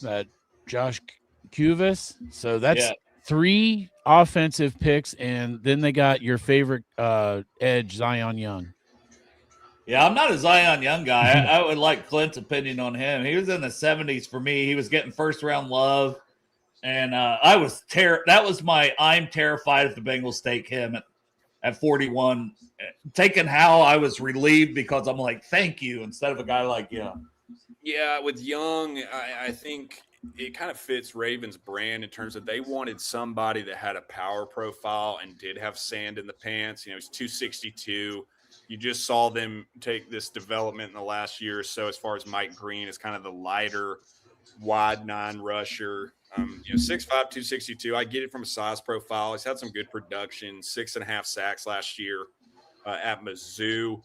that Josh Cuvis. So that's 3 offensive picks, and then they got your favorite edge, Zion Young. Yeah, I'm not a Zion Young guy. I would like Clint's opinion on him. He was in the 70s for me. He was getting first-round love, and that was my I'm terrified if the Bengals take him at 41. Taking Howell, I was relieved because I'm like, thank you, instead of a guy like Young. Yeah, with Young, I think it kind of fits Ravens' brand in terms of they wanted somebody that had a power profile and did have sand in the pants. He's 262. You just saw them take this development in the last year or so as far as Mike Green is kind of the lighter, wide 9 rusher. 6'5", 262. I get it from a size profile. He's had some good production, 6.5 sacks last year at Mizzou.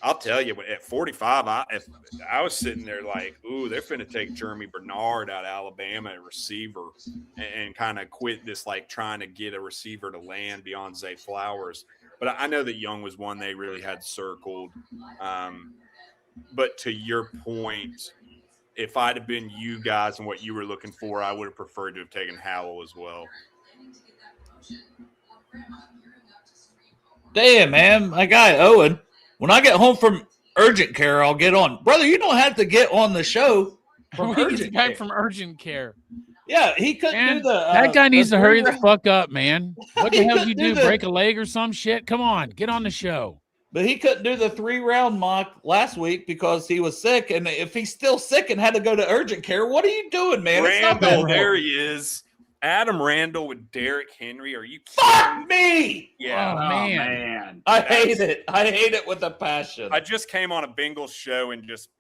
I'll tell you, at 45, I was sitting there like, ooh, they're finna take Jeremy Bernard out of Alabama, a receiver, and kind of quit this trying to get a receiver to land beyond Zay Flowers. But I know that Young was one they really had circled. But to your point, if I'd have been you guys and what you were looking for, I would have preferred to have taken Howell as well. Damn, man, my guy Owen. When I get home from urgent care, I'll get on. Brother, you don't have to get on the show from urgent care. From urgent care. Yeah, he couldn't do the. That guy needs to hurry the fuck up, man. What the hell did you do? Break a leg or some shit? Come on, get on the show. But he couldn't do the 3-round mock last week because he was sick. And if he's still sick and had to go to urgent care, what are you doing, man? Randall, there he is. Adam Randall with Derrick Henry. Are you kidding? Fuck me! Yeah, man. I hate it. I hate it with a passion. I just came on a Bengals show and just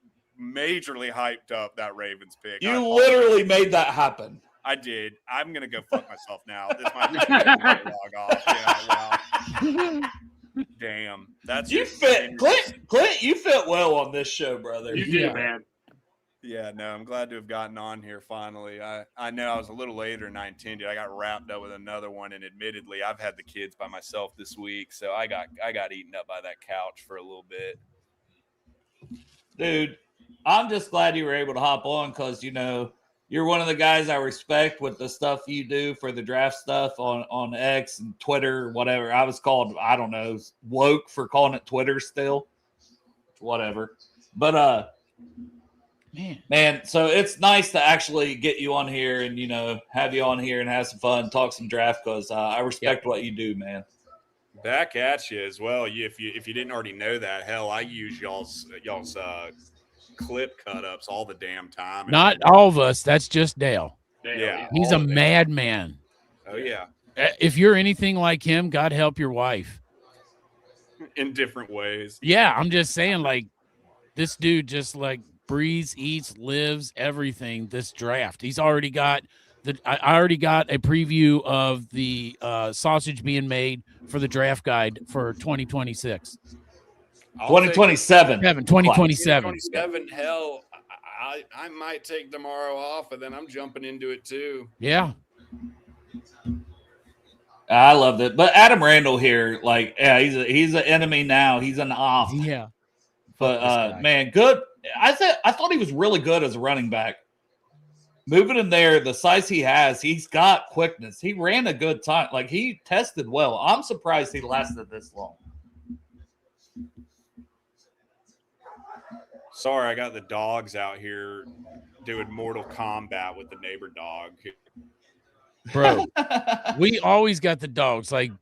majorly hyped up that Ravens pick. You literally made that happen. I did. I'm gonna go fuck myself now. This might be a log off. Yeah, wow. Damn, that's you fit, Clint. You fit well on this show, brother. You did, man. Yeah, no, I'm glad to have gotten on here finally. I know I was a little later than I intended. I got wrapped up with another one, and admittedly, I've had the kids by myself this week, so I got eaten up by that couch for a little bit. Dude, I'm just glad you were able to hop on because you're one of the guys I respect with the stuff you do for the draft stuff on X and Twitter, whatever. I was called, I don't know, woke for calling it Twitter still. Whatever. But man, so it's nice to actually get you on here and, have you on here and have some fun, talk some draft because I respect what you do, man. Back at you as well. If you didn't already know that, hell, I use y'all's clip cut-ups all the damn time. Not all of us. That's just Dale. Yeah. He's a madman. Oh, yeah. If you're anything like him, God help your wife. In different ways. Yeah, I'm just saying, this dude just, breathes, eats, lives, everything this draft. He's already got I already got a preview of the sausage being made for the draft guide for 2026. 2027. 2027. 2027. Hell, I might take tomorrow off, and then I'm jumping into it too. Yeah. I loved it. But Adam Randall here, like, yeah, he's an enemy now. He's an off. Yeah. But man, good. I thought he was really good as a running back. Moving in there, the size he has, he's got quickness. He ran a good time. Like, he tested well. I'm surprised he lasted this long. Sorry, I got the dogs out here doing Mortal Kombat with the neighbor dog. Bro, we always got the dogs. Like,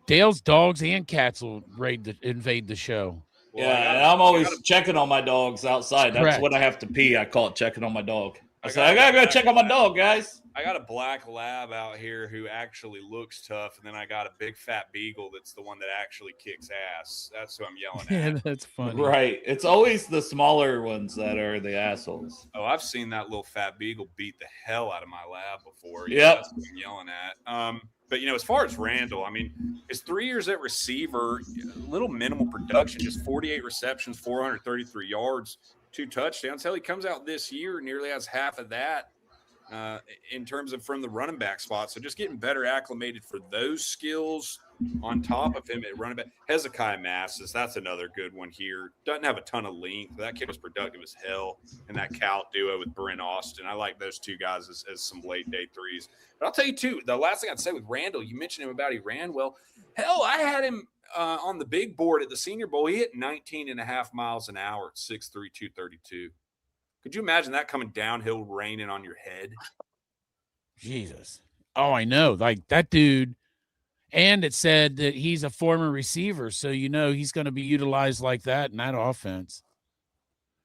Dale's dogs and cats will invade the show. Well, yeah, and I'm always checking on my dogs outside. That's Correct. when I have to pee. I call it checking on my dog. I said, I got to go check on my dog, guys. I got a black lab out here who actually looks tough, and then I got a big fat beagle that's the one that actually kicks ass. That's who I'm yelling at. Yeah, that's funny. Right. It's always the smaller ones that are the assholes. Oh, I've seen that little fat beagle beat the hell out of my lab before. Yep. That's what I'm yelling at. But, as far as Randall, I mean, his 3 years at receiver, little minimal production, just 48 receptions, 433 yards, 2 touchdowns. Hell, he comes out this year, nearly has half of that in terms of from the running back spot. So just getting better acclimated for those skills on top of him at running back. Hezekiah Masses, that's another good one here. Doesn't have a ton of length. That kid was productive as hell in that Cal duo with Brent Austin. I like those two guys as some late day threes. But I'll tell you, too, the last thing I'd say with Randall, you mentioned him about he ran well. Hell, I had him on the big board at the Senior Bowl. He hit 19.5 miles an hour at 6'3", 232. Could you imagine that coming downhill, raining on your head? Jesus. Oh, I know. Like, that dude. And it said that he's a former receiver, so he's going to be utilized like that in that offense.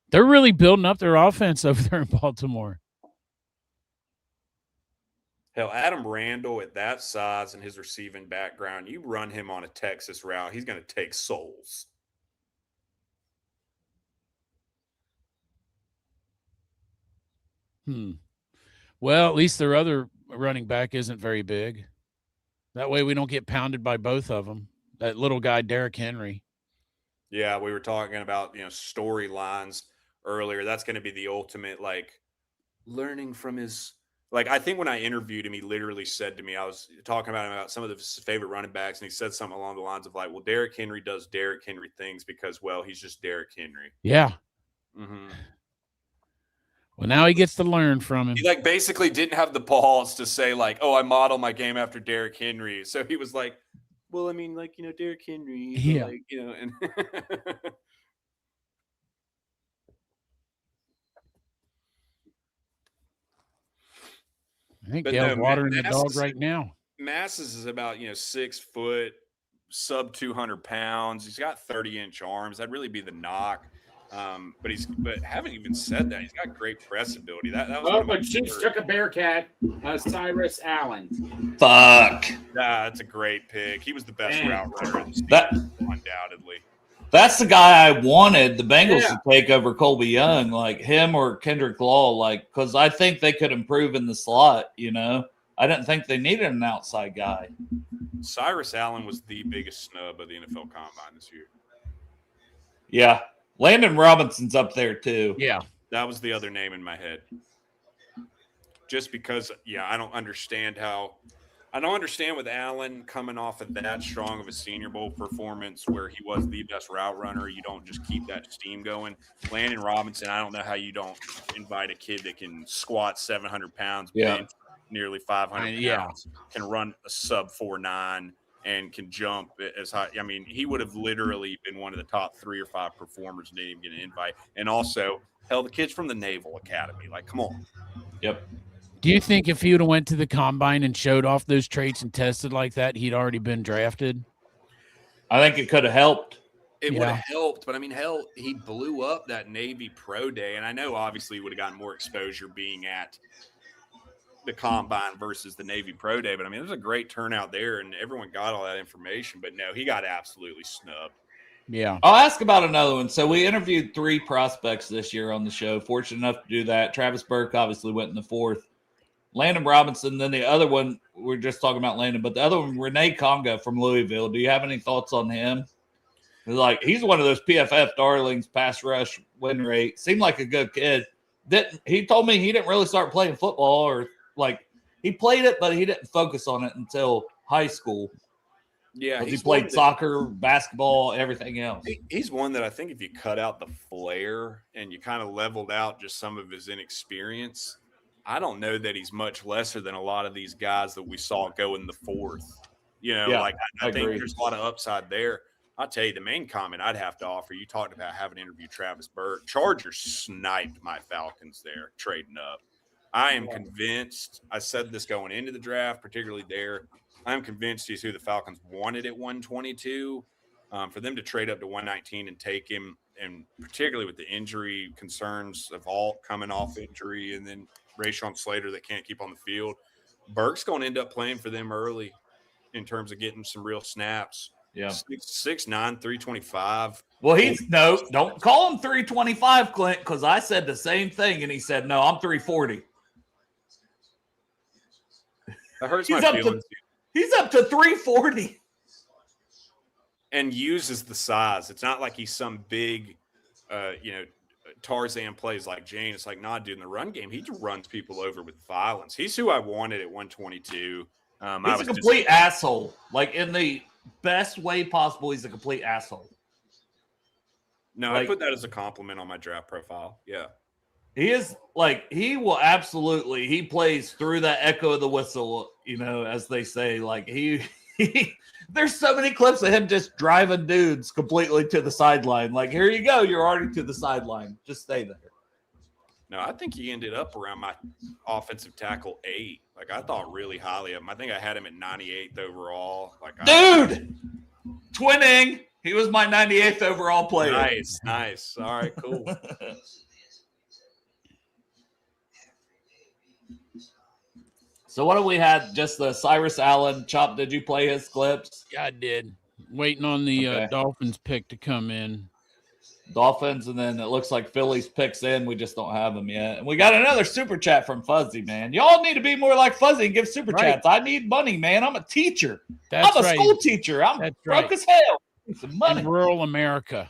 They're really building up their offense over there in Baltimore. Hell, Adam Randall at that size and his receiving background, you run him on a Texas route, he's going to take souls. Well, at least their other running back isn't very big. That way we don't get pounded by both of them. That little guy, Derrick Henry. Yeah, we were talking about, storylines earlier. That's going to be the ultimate, learning from his – I think when I interviewed him, he literally said to me, I was talking about some of his favorite running backs, and he said something along the lines of well, Derrick Henry does Derrick Henry things because, he's just Derrick Henry. Yeah. Mm-hmm. Well, now he gets to learn from him. He basically didn't have the balls to say I model my game after Derrick Henry. So he was like, well, I mean, Derrick Henry, yeah. And I think Dale's watering the dog right now. Masses is about 6 foot, sub 200 pounds. He's got 30-inch arms. That'd really be the knock. But having even said that, he's got great press ability. That was but Chiefs took a Bearcat, Cyrus Allen. Fuck. That's a great pick. He was the best route runner in the season, undoubtedly. That's the guy I wanted the Bengals to take over Colby Young, like him or Kendrick Law, because I think they could improve in the slot. I didn't think they needed an outside guy. Cyrus Allen was the biggest snub of the NFL Combine this year. Yeah. Landon Robinson's up there too. Yeah. That was the other name in my head. Just because, I don't understand with Allen coming off of that strong of a Senior Bowl performance where he was the best route runner. You don't just keep that steam going. Landon Robinson, I don't know how you don't invite a kid that can squat 700 pounds, bench nearly 500 pounds, can run a sub 4.9, and can jump as high. I mean, he would have literally been one of the top 3 or 5 performers and didn't even get an invite. And also, hell, the kid's from the Naval Academy. Come on. Yep. Do you think if he would have went to the Combine and showed off those traits and tested like that, he'd already been drafted? I think it could have helped. It would have helped, but I mean, hell, he blew up that Navy Pro Day. And I know obviously he would have gotten more exposure being at the Combine versus the Navy Pro Day, but I mean, there's a great turnout there and everyone got all that information, but no, he got absolutely snubbed. Yeah. I'll ask about another one. So we interviewed 3 prospects this year on the show. Fortunate enough to do that. Travis Burke obviously went in the 4th. Landon Robinson, then the other one, we're just talking about Landon, but the other one, Renee Conga from Louisville. Do you have any thoughts on him? He's one of those PFF darlings, pass rush win rate. Seemed like a good kid. he told me he didn't really start playing football, or like he played it, but he didn't focus on it until high school. Yeah, he played soccer, basketball, everything else. He's one that I think if you cut out the flair and you kind of leveled out just some of his inexperience, I don't know that he's much lesser than a lot of these guys that we saw go in the fourth. You know, Yeah, like I think agree. there's a lot of upside there. I'll tell you the main comment I'd have to offer. You talked about having interviewed Travis Burke. Chargers sniped my Falcons there, trading up. I am convinced. I said this going into the draft, particularly there. I'm convinced he's who the Falcons wanted at 122. For them to trade up to 119 and take him, and particularly with the injury concerns of all coming off injury, and then Rashawn Slater that can't keep on the field, Burke's going to end up playing for them early in terms of getting some real snaps. Yeah. 6'9", 325. Well, don't call him 325, Clint, because I said the same thing, and he said, no, I'm 340. That hurts my feelings. He's up to 340. And uses the size. It's not like he's some big, Tarzan plays like Jane. It's like, nah, dude, in the run game, he runs people over with violence. He's who I wanted at 122. He's a complete asshole. Like, in the best way possible, he's a complete asshole. No, I put that as a compliment on my draft profile. Yeah. He is he will absolutely, he plays through that echo of the whistle, as they say. Like there's so many clips of him just driving dudes completely to the sideline. Like, here you go. You're already to the sideline. Just stay there. No, I think he ended up around my offensive tackle 8. Like, I thought really highly of him. I think I had him at 98th overall. Dude, twinning. He was my 98th overall player. Nice. All right, cool. So what do we had? Just the Cyrus Allen. Chop, did you play his clips? Yeah, I did. Waiting on the Dolphins pick to come in. Dolphins, and then it looks like Phillies picks in. We just don't have them yet. And we got another super chat from Fuzzy, man. Y'all need to be more like Fuzzy and give super chats. I need money, man. I'm a teacher. I'm a school teacher. I'm broke as hell. Some money. In rural America.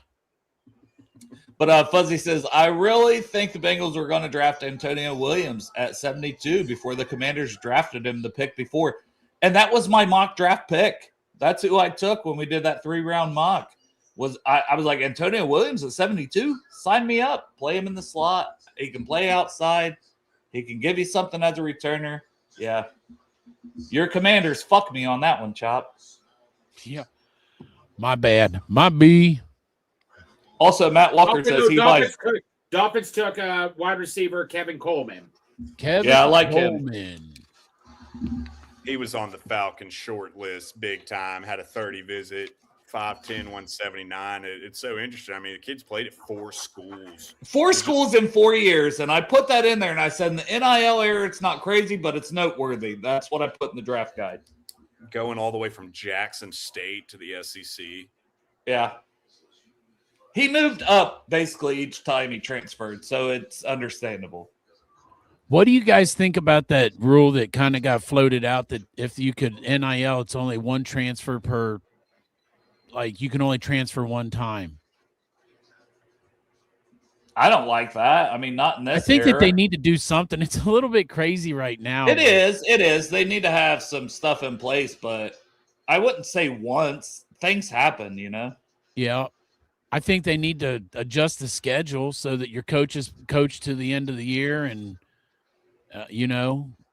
But Fuzzy says, I really think the Bengals were going to draft Antonio Williams at 72 before the Commanders drafted him the pick before. And that was my mock draft pick. That's who I took when we did that 3-round mock. I was like, Antonio Williams at 72? Sign me up. Play him in the slot. He can play outside. He can give you something as a returner. Yeah. Your Commanders fuck me on that one, Chop. Yeah. My bad. My B. Also, Matt Walker says he buys. Dolphins took wide receiver Kevin Coleman. I like him. He was on the Falcons short list big time, had a 30 visit, 5'10", 179. It's so interesting. I mean, the kid's played at 4 schools. 4 schools in 4 years, and I put that in there, and I said in the NIL era, it's not crazy, but it's noteworthy. That's what I put in the draft guide. Going all the way from Jackson State to the SEC. Yeah. He moved up basically each time he transferred, so it's understandable. What do you guys think about that rule that kind of got floated out that if you could NIL, it's only one transfer per, like you can only transfer one time? I don't like that. I mean, not in this I think era. that they need to do something. It's a little bit crazy right now. It is. They need to have some stuff in place, but I wouldn't say once. Things happen, Yeah. I think they need to adjust the schedule so that your coaches coach to the end of the year and,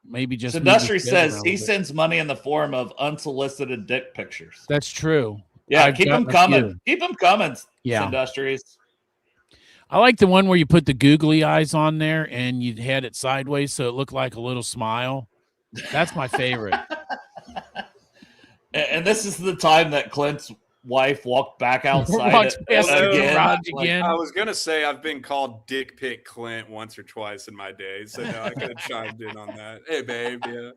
maybe just. Industry says he sends money in the form of unsolicited dick pictures. That's true. Yeah, keep them coming. Keep them coming, yeah. Industries. I like the one where you put the googly eyes on there and you had it sideways so it looked like a little smile. That's my favorite. And this is the time that Clint's wife walked back outside again. I was gonna say I've been called Dick Pic Clint once or twice in my day, so no, I could have chimed in on that. Hey, babe, yeah.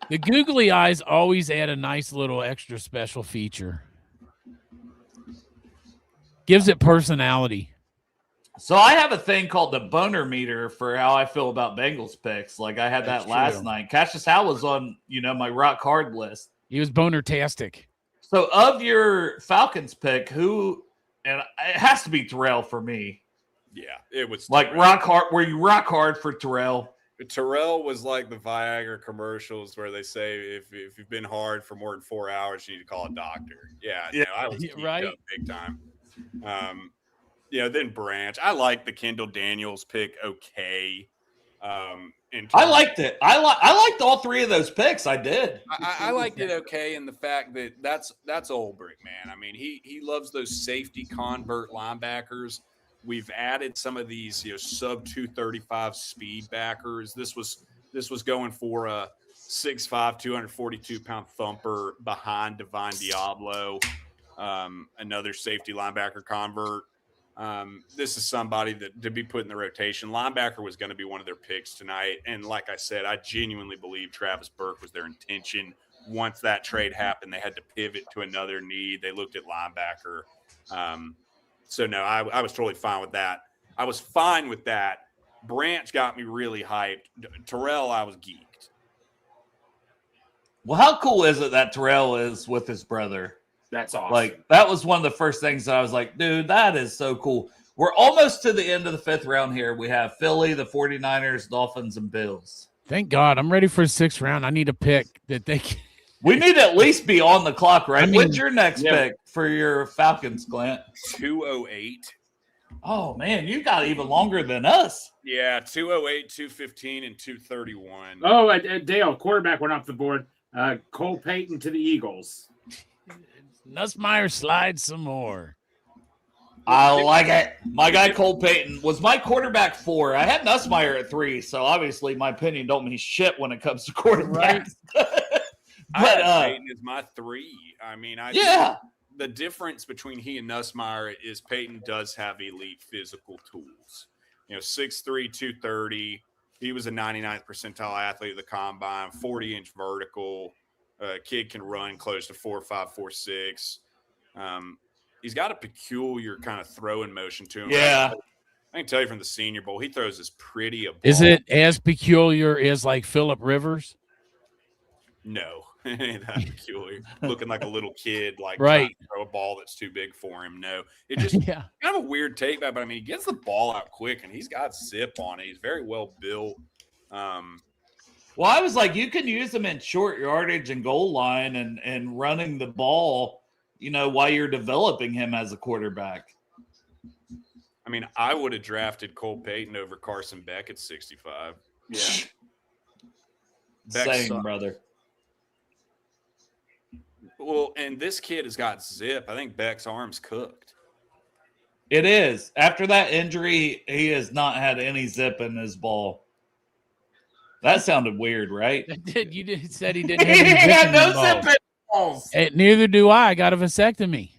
The googly eyes always add a nice little extra special feature. Gives it personality. So I have a thing called the boner meter for how I feel about Bengals picks. Like I had that last night. Cassius Howe was on, my rock hard list. He was boner-tastic. So of your Falcons pick, who, and it has to be Terrell for me. Yeah, it was Like Terrell. rock hard. Were you rock hard for Terrell? Terrell was like the Viagra commercials where they say if you've been hard for more than 4 hours, you need to call a doctor. Yeah, Yeah. I was geeked Right. up big time. Then Branch. I like the Kendall Daniels pick. Okay. I liked it. I liked all three of those picks. I did. I liked it okay in the fact that that's Ulbrich, man. I mean, he loves those safety convert linebackers. We've added some of these, sub 235 speed backers. This was going for a 6'5", 242-pound thumper behind Divine Diablo, another safety linebacker convert. This is somebody that to be put in the rotation. Linebacker was going to be one of their picks tonight. And like I said, I genuinely believe Travis Burke was their intention. Once that trade happened, they had to pivot to another need. They looked at linebacker. So no, I was totally fine with that. I was fine with that. Branch got me really hyped. Terrell, I was geeked. Well, how cool is it that Terrell is with his brother? That's awesome. Like, that was one of the first things that I was like, dude, that is so cool. We're almost to the end of the 5th round here. We have Philly, the 49ers, Dolphins, and Bills. Thank God. I'm ready for the 6th round. I need a pick that they can. We need to at least be on the clock, right? I mean, When's your next pick for your Falcons, Clint? 208. Oh, man, you got even longer than us. Yeah, 208, 215, and 231. Oh, Dale, quarterback went off the board. Cole Payton to the Eagles. Nussmeier slides some more. I like it. My guy Cole Payton was my quarterback 4. I had Nussmeier at 3, so obviously my opinion don't mean shit when it comes to quarterbacks. Payton is my 3. I mean, yeah. The difference between he and Nussmeier is Payton does have elite physical tools. 6'3", 230. He was a 99th percentile athlete of the combine, 40-inch vertical. Kid can run close to 4.5, 4.6. He's got a peculiar kind of throwing motion to him. Yeah. I can tell you from the Senior Bowl, he throws as pretty a ball. Is it as peculiar as like Phillip Rivers? No, it ain't that peculiar. Looking like a little kid, like right. trying to throw a ball that's too big for him. No, it just yeah. kind of a weird take back, but I mean, he gets the ball out quick and he's got zip on it. He's very well built. Well, I was like, you can use him in short yardage and goal line and running the ball, while you're developing him as a quarterback. I mean, I would have drafted Cole Payton over Carson Beck at 65. Yeah. Same, brother. Well, and this kid has got zip. I think Beck's arm's cooked. It is. After that injury, he has not had any zip in his ball. That sounded weird, right? You said he didn't have any zip in his balls. Zip in balls. Neither do I. I got a vasectomy.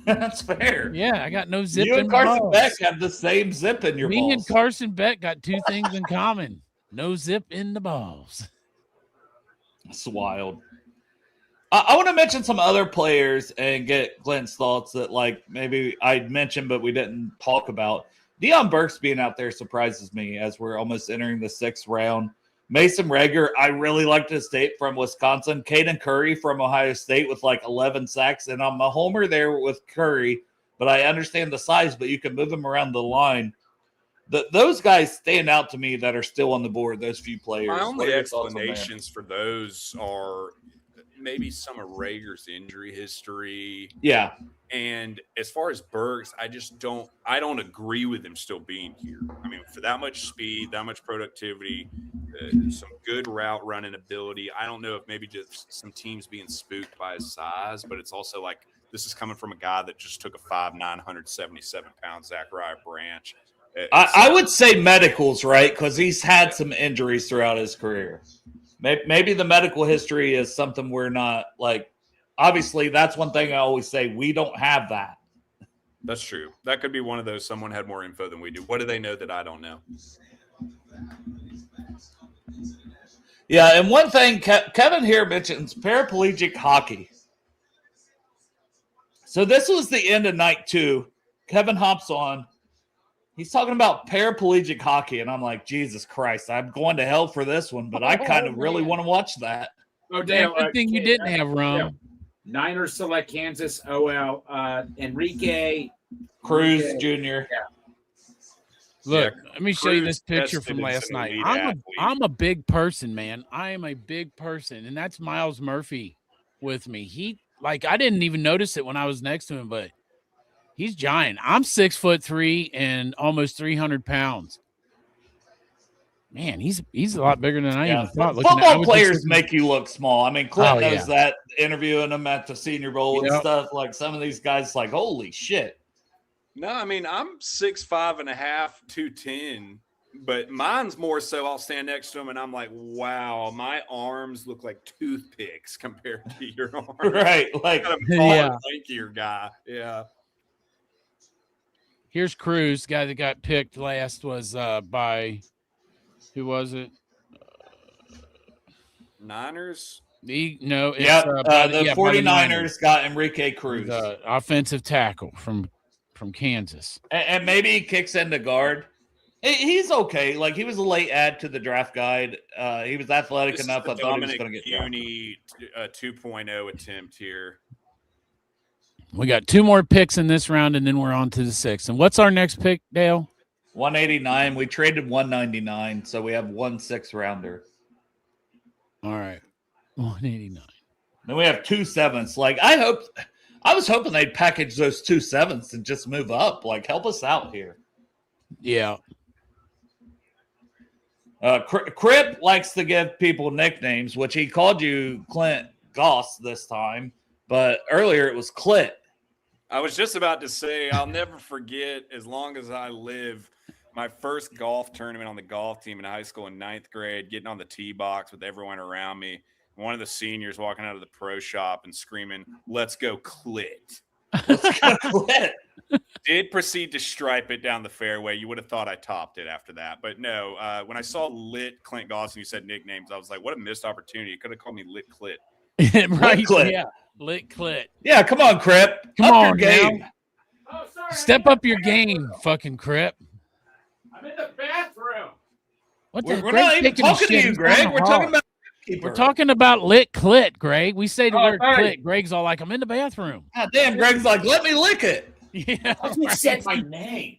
That's fair. Yeah, I got no zip You in and my Carson balls. Beck have the same zip in your balls. Me and Carson Beck got 2 things in common. No zip in the balls. That's wild. I want to mention some other players and get Glenn's thoughts that, like, maybe I'd mentioned, but we didn't talk about. Deion Burks being out there surprises me as we're almost entering the 6th round. Mason Rager, I really liked his tape from Wisconsin. Caden Curry from Ohio State with like 11 sacks. And I'm a homer there with Curry, but I understand the size, but you can move him around the line. Those guys stand out to me that are still on the board, those few players. My only explanations for those are maybe some of Rager's injury history. Yeah. And as far as Burks, I don't agree with him still being here. I mean, for that much speed, that much productivity, some good route running ability. I don't know if maybe just some teams being spooked by his size, but it's also like this is coming from a guy that just took a 5'9", 177-pound Zachariah Branch. I would say medicals, right? Because he's had some injuries throughout his career. Maybe the medical history is something we're not like. Obviously, that's one thing I always say. We don't have that. That's true. That could be one of those. Someone had more info than we do. What do they know that I don't know? Yeah, and one thing Kevin here mentions paraplegic hockey. So this was the end of night 2. Kevin hops on. He's talking about paraplegic hockey, and I'm like, Jesus Christ, I'm going to hell for this one, but I kind of really want to watch that. Oh, Dale, good thing you didn't have rum. Yeah. Niners select Kansas OL Enrique Cruz Jr. Yeah. Look, Yeah, let me show you this Cruz picture tested from as last an night. elite I'm athlete. a big person, man. I am a big person, and that's Miles Murphy with me. He I didn't even notice it when I was next to him, but he's giant. I'm 6'3" and almost 300 pounds. Man, he's a lot bigger than I even thought. Football players make you look small. I mean, Clint knows yeah. that, interviewing him at the Senior Bowl and Yep. stuff. Like some of these guys, like, holy shit. No, I mean, I'm 6'5.5", 210, but mine's more so I'll stand next to him and I'm like, wow, my arms look like toothpicks compared to your arms. Right. Like, I'm a taller, lankier guy. Yeah. Here's Cruz, guy that got picked last was by who was it? Niners. The 49ers got Enrique Cruz, the offensive tackle from Kansas, and maybe he kicks into guard. He's okay. Like, he was a late add to the draft guide. He was athletic enough. I thought he was going to get Dominic Cuny 2.0 attempt here. We got 2 more picks in this round, and then we're on to the 6th. And what's our next pick, Dale? 189. We traded 199, so we have 1 6-rounder. All right, 189. Then we have 2 7s. Like, I was hoping they'd package those 2 7s and just move up. Like, help us out here. Yeah. Crip likes to give people nicknames, which he called you Clint Goss this time, but earlier it was Clit. I was just about to say, I'll never forget, as long as I live, my first golf tournament on the golf team in high school in 9th grade, getting on the tee box with everyone around me. One of the seniors walking out of the pro shop and screaming, "Let's go Clit." Let's go Clit. Did proceed to stripe it down the fairway. You would have thought I topped it after that. But no, when I saw Lit Clint Goss and you said nicknames, I was like, what a missed opportunity. You could have called me Lit Clit. Right, Lit Clit. yeah. Lit Clit. Yeah, come on, Crip. Come up on, your game. now. Step up your game, fucking Crip. I'm in the bathroom. What We're Greg's not even taking a talking to shit. you, He's Greg. down the We're hall. talking about We're talking about Lit Clit, Greg. We say the word hey. Clit. Greg's all like, I'm in the bathroom. God damn, Greg's like, let me lick it. Yeah. You said my name.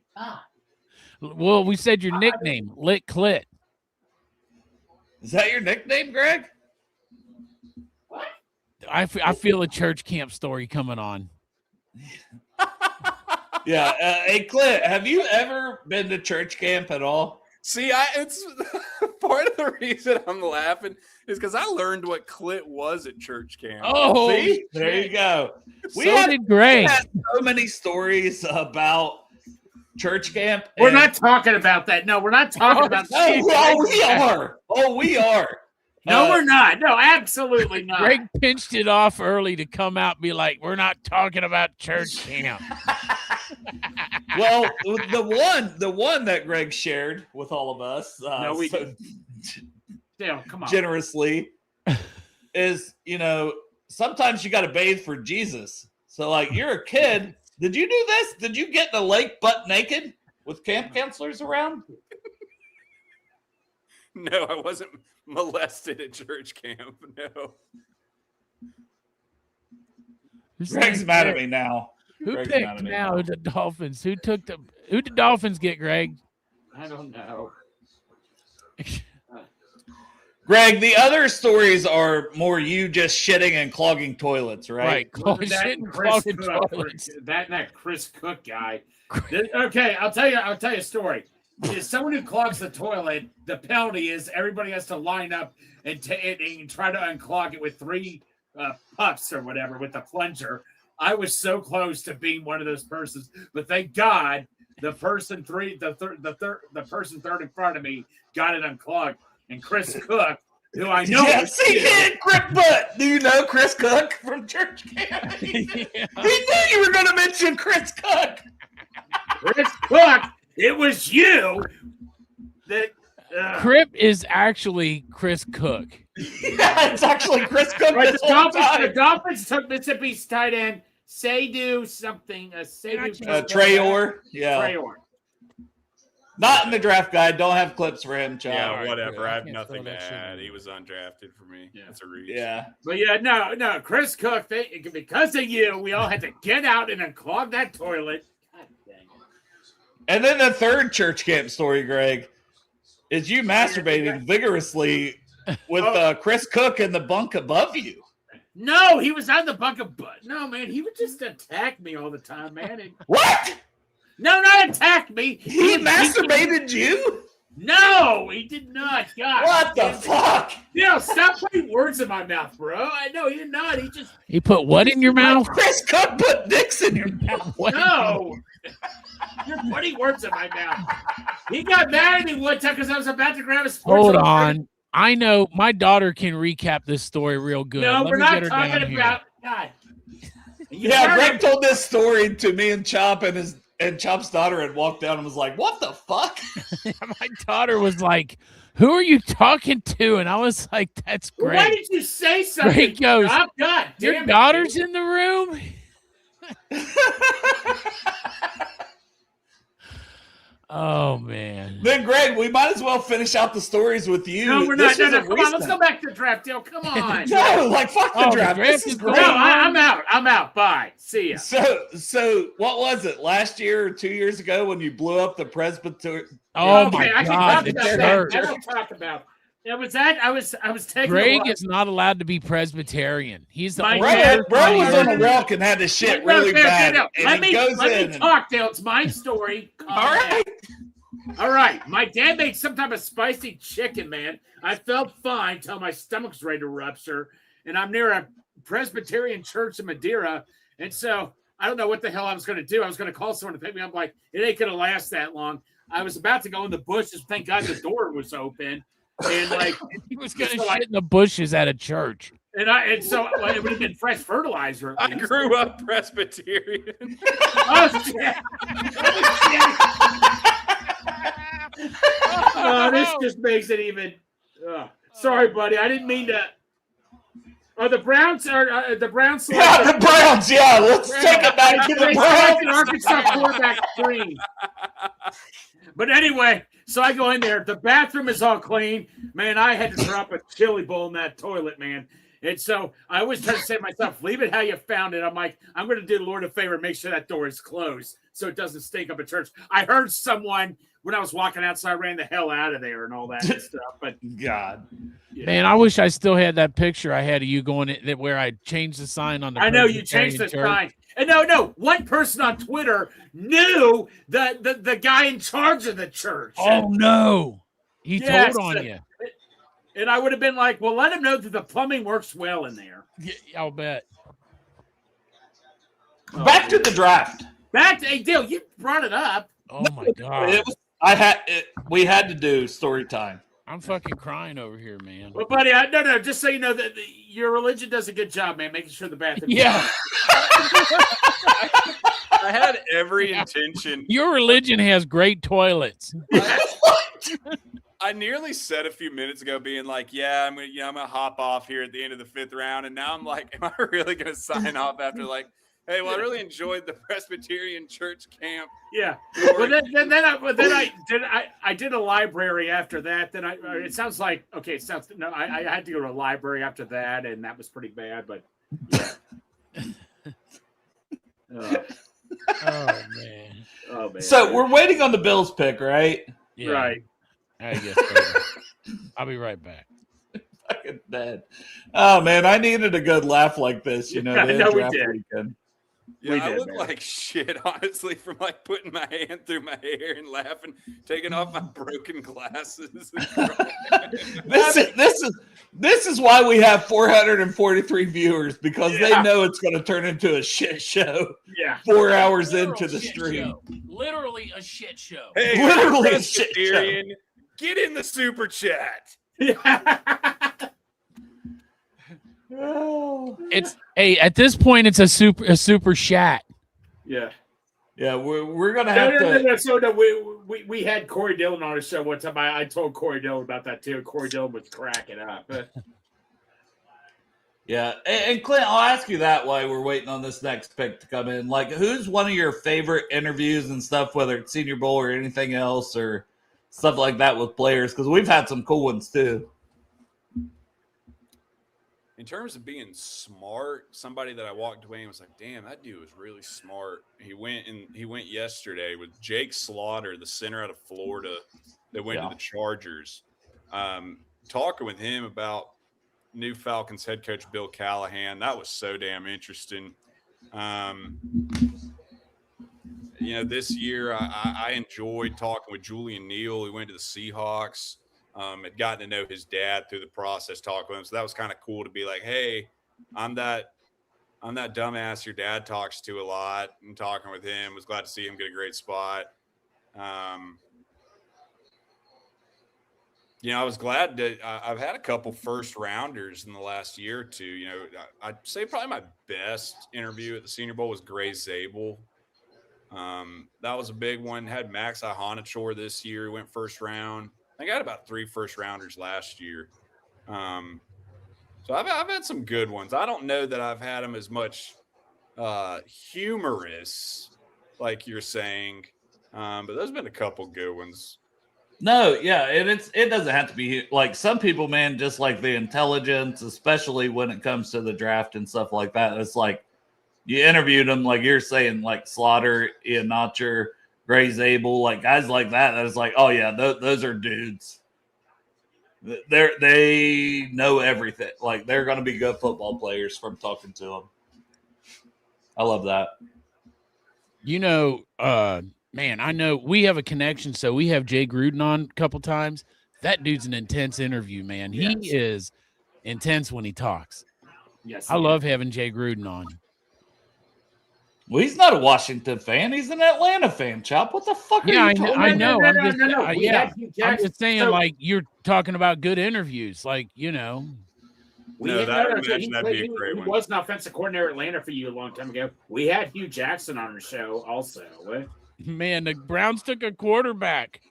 Well, we said your nickname, Lit Clit. Is that your nickname, Greg? I feel a church camp story coming on. Yeah. Hey, Clit, have you ever been to church camp at all? See, it's part of the reason I'm laughing is because I learned what Clit was at church camp. Oh, See? There you go. So did Greg. We had so many stories about church camp. We're and- not talking about that. No, we're not talking about No, that. we are. Oh, we are. No, we're not. No, absolutely not. Greg pinched it off early to come out and be like, we're not talking about church camp. Well, the one that Greg shared with all of us, No, we Dale, come on. generously, is sometimes you got to bathe for Jesus. So, like, you're a kid. Did you do this? Did you get in the lake butt naked with camp counselors around? No, I wasn't molested at church camp. No. Greg's mad at me now. Who Greg's mad picked at me now the Dolphins? Who did Dolphins get, Greg? I don't know. Greg, the other stories are more you just shitting and clogging toilets, right? Right. That Shit and Chris clogging Cook, toilets. that Chris Cook guy. Okay, I'll tell you a story. Is someone who clogs the toilet, the penalty is everybody has to line up and try to unclog it with 3 puffs or whatever with the plunger. I was so close to being one of those persons, but thank God the person the person third in front of me got it unclogged. And Chris Cook, who I know, Yes, he did. Grip butt. Do you know Chris Cook from church camp? He knew you were going to mention Chris Cook. Chris Cook, it was you that. Crip is actually Chris Cook. Yeah, it's actually Chris Cook. Right, this the whole time. Dolphins took Mississippi's tight end Seydu something. Trayor. Yeah. Trayor. Not in the draft guide. Don't have clips for him, Chuck. Yeah, right, whatever. good. I I have can't nothing throw to that shit add. in. He was undrafted for me. Yeah. That's a reach. Yeah. But yeah, no, Chris Cook. Because of you, we all had to get out and unclog that toilet. God dang it. And then the third church camp story, Greg, is you masturbating vigorously with Chris Cook in the bunk above you. No, he was on the bunk of butt. No, man, he would just attack me all the time, man. What? No, not attack me. He masturbated you? No, he did not. God. What the fuck? Stop putting words in my mouth, bro. I know he did not. He put what in your mouth? Chris Cook put dicks in your mouth. What? No. You're putting words in my mouth. He got mad at me one time because I was about to grab a sports. Hold on. I know my daughter can recap this story real good. No, Let we're me not get her talking down about God. Yeah, Greg told this story to me and Chop, and Chop's daughter had walked down and was like, "What the fuck?" My daughter was like, "Who are you talking to?" And I was like, "That's great." Why did you say something? Greg goes, Oh, God, "Your damn it, daughter's dude." in the room." Oh man. Then Greg, we might as well finish out the stories with you. No, we're not. This No, was no, a come on. recent- Let's go back to the draft deal. Come on. No, like fuck the Oh, the draft. draft This is is great. No, I'm out. I'm out. Bye. See ya. So what was it? Last year or 2 years ago when you blew up the Presbyterian? Oh Okay, my I can God, talk the about that. church. I don't talk about. That was that. I was taking. Greg a walk. is not allowed to be Presbyterian. He's the My only dad- Bro was on a No. walk and had to shit No, really no, no, bad. no. And Let he goes me in. talk, Dale. It's my story. Calm All down. right. All right. My dad made some type of spicy chicken, man. I felt fine till my stomach's ready to rupture. And I'm near a Presbyterian church in Madeira. And so I don't know what the hell I was going to do. I was going to call someone to pick me up. Like, it ain't going to last that long. I was about to go in the bushes. Thank God the door was open. And like, he was gonna So shit in the bushes at a church. and so it would have been fresh fertilizer. At I least. grew up Presbyterian. Oh, shit. Oh, this just makes it even. Sorry, buddy. I didn't mean to. Oh, the Browns are the Browns. Yeah, the Browns. Yeah, let's take it back to the They selected Browns. Arkansas quarterback Green. But anyway, so I go in there. The bathroom is all clean. Man, I had to drop a chili bowl in that toilet, man. And so I always try to say to myself, leave it how you found it. I'm like, I'm going to do the Lord a favor and make sure that door is closed so it doesn't stink up a church. I heard someone when I was walking outside ran the hell out of there and all that stuff. But God. Man, I wish I still had that picture I had of you going in that where I changed the sign on the. I know you changed the Presbyterian church. sign. And no, one person on Twitter knew the guy in charge of the church. Oh no, he Yes. told on you. And I would have been like, well, let him know that the plumbing works well in there. Yeah, I'll bet. Back to the draft. Back to, hey, Dale, you brought it up. Oh my God, It was, we had to do story time. I'm fucking crying over here, man. Well, buddy, no, just so you know that your religion does a good job, man, making sure the bathroom. Yeah, I had every intention. your religion has great toilets. I nearly said a few minutes ago, being like, "Yeah, I'm gonna hop off here at the end of the 5th round," and now I'm like, "Am I really gonna sign off after like, hey, well, I really enjoyed the Presbyterian church camp." Yeah. Well, then I did a library after that. Then it sounds like okay. It sounds no. I had to go to a library after that, and that was pretty bad. But yeah. Oh man. Oh man. So we're waiting on the Bills pick, right? Yeah, Right. I guess. So. I'll be right back. Fucking dead. Oh man, I needed a good laugh like this. You know, Yeah, I the know we draft did. weekend. Yeah, We I did, look man. like shit, honestly, from like putting my hand through my hair and laughing, taking off my broken glasses. This is why we have 443 viewers because Yeah. they know it's going to turn into a shit show Yeah. 4 hours Literal into the shit stream. show. Literally a shit show. Hey, Literally a shit show. Presbyterian, get in the super chat. Yeah. It's at this point it's a super chat. Yeah. Yeah, we're gonna have to. No. So no, we had Corey Dillon on the show one time. I told Corey Dillon about that too. Corey Dillon was cracking up. Yeah, and Clint, I'll ask you that while we're waiting on this next pick to come in. Like, who's one of your favorite interviews and stuff, whether it's Senior Bowl or anything else or stuff like that with players? Because we've had some cool ones too. in terms of being smart, somebody that I walked away and was like, damn, that dude was really smart. He went yesterday with Jake Slaughter, the center out of Florida that went to the Chargers. Talking with him about new Falcons head coach Bill Callahan. That was so damn interesting. This year I enjoyed talking with Julian Neal, who went to the Seahawks. Had gotten to know his dad through the process, talking with him. So that was kind of cool to be like, hey, I'm that dumbass your dad talks to a lot, and talking with him. Was glad to see him get a great spot. I was glad that I've had a couple first rounders in the last year or two. I'd say probably my best interview at the Senior Bowl was Gray Zabel. That was a big one. Had Max Ihonachor this year. He went first round. I got about 3 first rounders last year. So I've had some good ones. I don't know that I've had them as much humorous, like you're saying, but there's been a couple good ones. No, yeah, and it doesn't have to be like some people, man, just like the intelligence, especially when it comes to the draft and stuff like that. It's like you interviewed them, like you're saying, like Slaughter, Ian Notcher, Gray Zabel, like guys like that. That is like, oh yeah, those are dudes. They know everything. Like they're going to be good football players from talking to them. I love that. Man, I know we have a connection, so we have Jay Gruden on a couple times. That dude's an intense interview, man. Yes. He is intense when he talks. Yes, I love having Jay Gruden on. Well, he's not a Washington fan. He's an Atlanta fan, Chop. What the fuck are you talking about? I know. No. I'm just saying, like, you're talking about good interviews. Like, that'd be a great one. He was an offensive coordinator at Atlanta for you a long time ago. We had Hugh Jackson on our show also. Man, the Browns took a quarterback.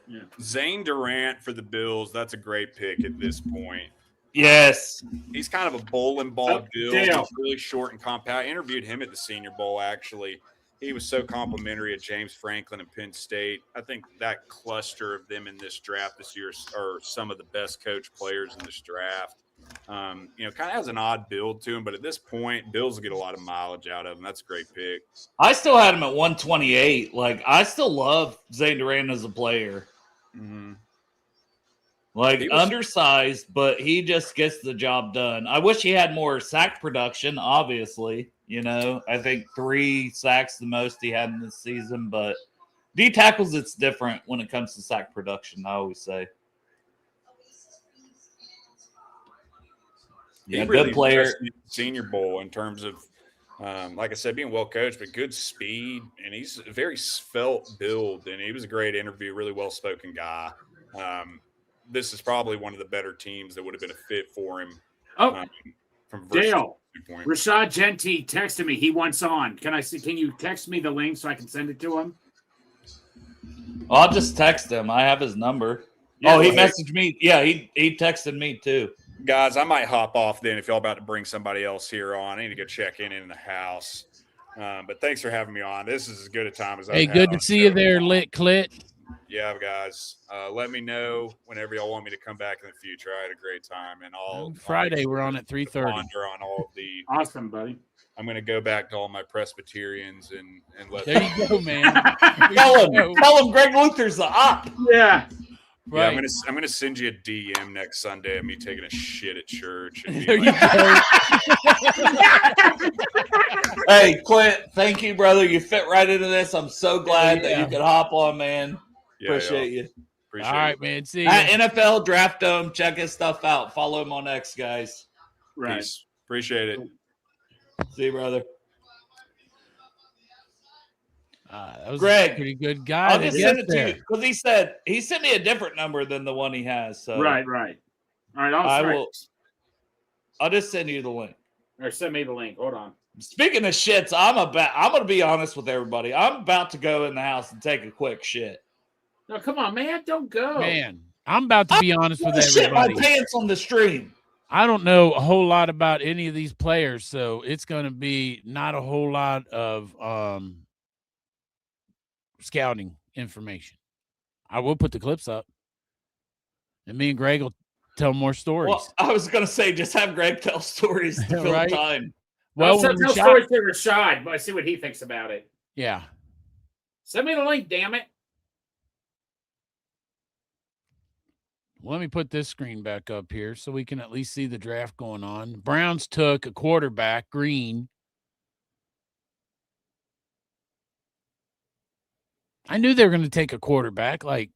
Yeah. Zane Durant for the Bills. That's a great pick at this point. Yes. He's kind of a bowling ball build. He's really short and compact. I interviewed him at the Senior Bowl, actually. He was so complimentary of James Franklin and Penn State. I think that cluster of them in this draft this year are some of the best coach players in this draft. Kind of has an odd build to him, but at this point, Bills will get a lot of mileage out of him. That's a great pick. I still had him at 128. Like, I still love Zane Durant as a player. Mm-hmm. Like, undersized, but he just gets the job done. I wish he had more sack production, obviously. I think 3 sacks the most he had in this season, but D tackles, it's different when it comes to sack production, I always say. Yeah, good player. Senior Bowl in terms of, like I said, being well coached, but good speed, and he's a very svelte build, and he was a great interview, really well spoken guy. This is probably one of the better teams that would have been a fit for him. From Dale, Rashad Genty texted me. He wants on. Can you text me the link so I can send it to him? I'll just text him. I have his number. Yeah, he messaged me. Yeah, he texted me too. Guys, I might hop off then if y'all about to bring somebody else here on. I need to go check in the house. But thanks for having me on. This is as good a time as I've had. Hey, good to see you there, Lit Clit. Yeah, guys. Let me know whenever y'all want me to come back in the future. I had a great time, and Friday we're on at 3:30. Ponder on all of the awesome, buddy. I'm going to go back to all my Presbyterians and let. There you go, man. Tell him Greg Luther's the op. Yeah. Right. Yeah, I'm gonna send you a DM next Sunday of me taking a shit at church. And there you go. Hey, Clint, thank you, brother. You fit right into this. I'm so glad that you could hop on, man. Appreciate you. All right, man. See you. At NFL Draft Dome, check his stuff out. Follow him on X, guys. Right. Peace. Appreciate it. See you, brother. That was Greg, a pretty good guy. I'll just send it to you because he sent me a different number than the one he has. So right. All right, I'll just send you the link. Or send me the link. Hold on. Speaking of shits, I'm gonna be honest with everybody. I'm about to go in the house and take a quick shit. No, come on, man, don't go. Man, I'm about to be honest with everybody. Shit my pants on the stream. I don't know a whole lot about any of these players, so it's going to be not a whole lot of scouting information. I will put the clips up, and me and Greg will tell more stories. Well, I was going to say, just have Greg tell stories to fill Right. time. Well, Well, tell stories to Rashad, but I see what he thinks about it. yeah. Send me the link, damn it. Let me put this screen back up here so we can at least see the draft going on. Browns took a quarterback, Green. I knew they were going to take a quarterback. Like,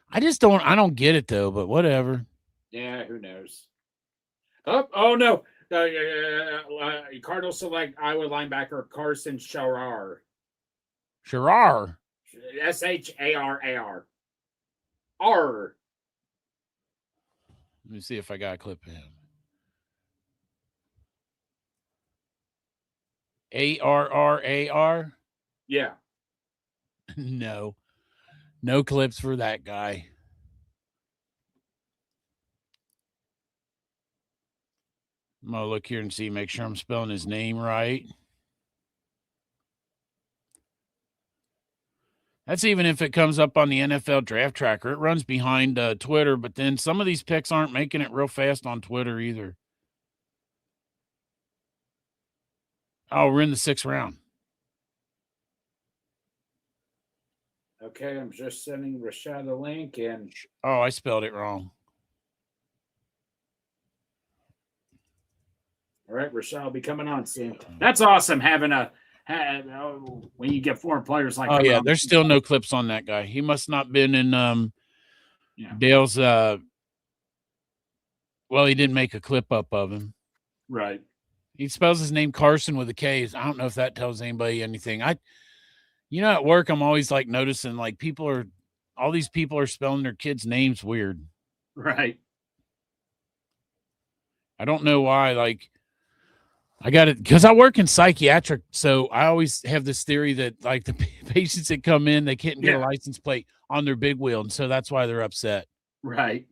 I don't get it though, but whatever. Yeah, who knows? Oh no. Cardinals select Iowa linebacker Carson Sharar. Sharar. Sharar. R. Let me see if I got a clip of him. ARRAR? Yeah. No clips for that guy. I'm going to look here and see, make sure I'm spelling his name right. That's even if it comes up on the NFL draft tracker. It runs behind Twitter, but then some of these picks aren't making it real fast on Twitter either. Oh, we're in the 6th round. Okay, I'm just sending Rashad the link. And oh, I spelled it wrong. All right, Rashad will be coming on soon. That's awesome having when you get foreign players like. Oh yeah, there's still no clips on that guy. He must not been in Dale's. Well, he didn't make a clip up of him. Right. He spells his name Carson with a K. I don't know if that tells anybody anything. At work, I'm always like noticing like all these people are spelling their kids' names weird. Right. I don't know why. Like, I got it because I work in psychiatric, so I always have this theory that like the patients that come in, they can't get a license plate on their big wheel, and so that's why they're upset. Right.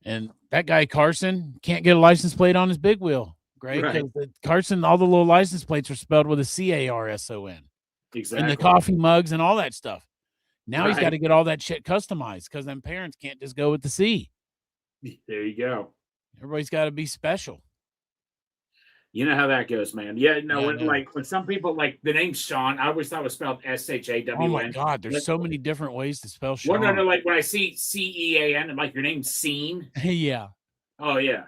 And that guy Carson can't get a license plate on his big wheel, Greg. Right. Carson, all the little license plates are spelled with a CARSON. Exactly. And the coffee mugs and all that stuff. Now he's Right. got to get all that shit customized because them parents can't just go with the C. There you go. Everybody's got to be special. You know how that goes, man. Yeah, no, Yeah, when, no. like when some people like the name Sean, I always thought it was spelled SHAWN. Oh my God, there's so many different ways to spell Sean. Well, no, like when I see CEAN, I'm like, your name's Scene. Yeah. Oh yeah.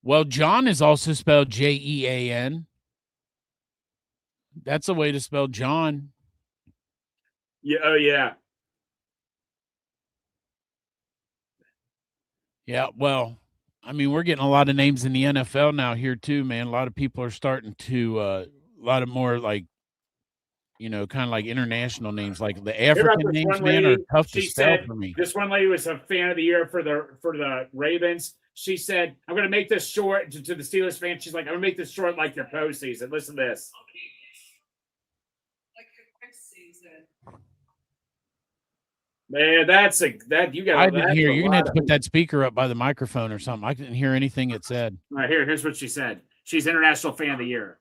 Well, John is also spelled JEAN. That's a way to spell John. Yeah. Oh yeah. Yeah. Well, I mean, we're getting a lot of names in the NFL now here too, man. A lot of people are starting to a lot of more like, kind of like international names, like the African names, man, are tough to spell for me. This one lady was a fan of the year for the Ravens. She said, "I'm going to make this short." To the Steelers fan, she's like, "I'm going to make this short like your postseason." Listen to this. Man, you got. I didn't hear. You're gonna have to put that speaker up by the microphone or something. I didn't hear anything it said. All right, here's what she said. She's International Fan of the Year.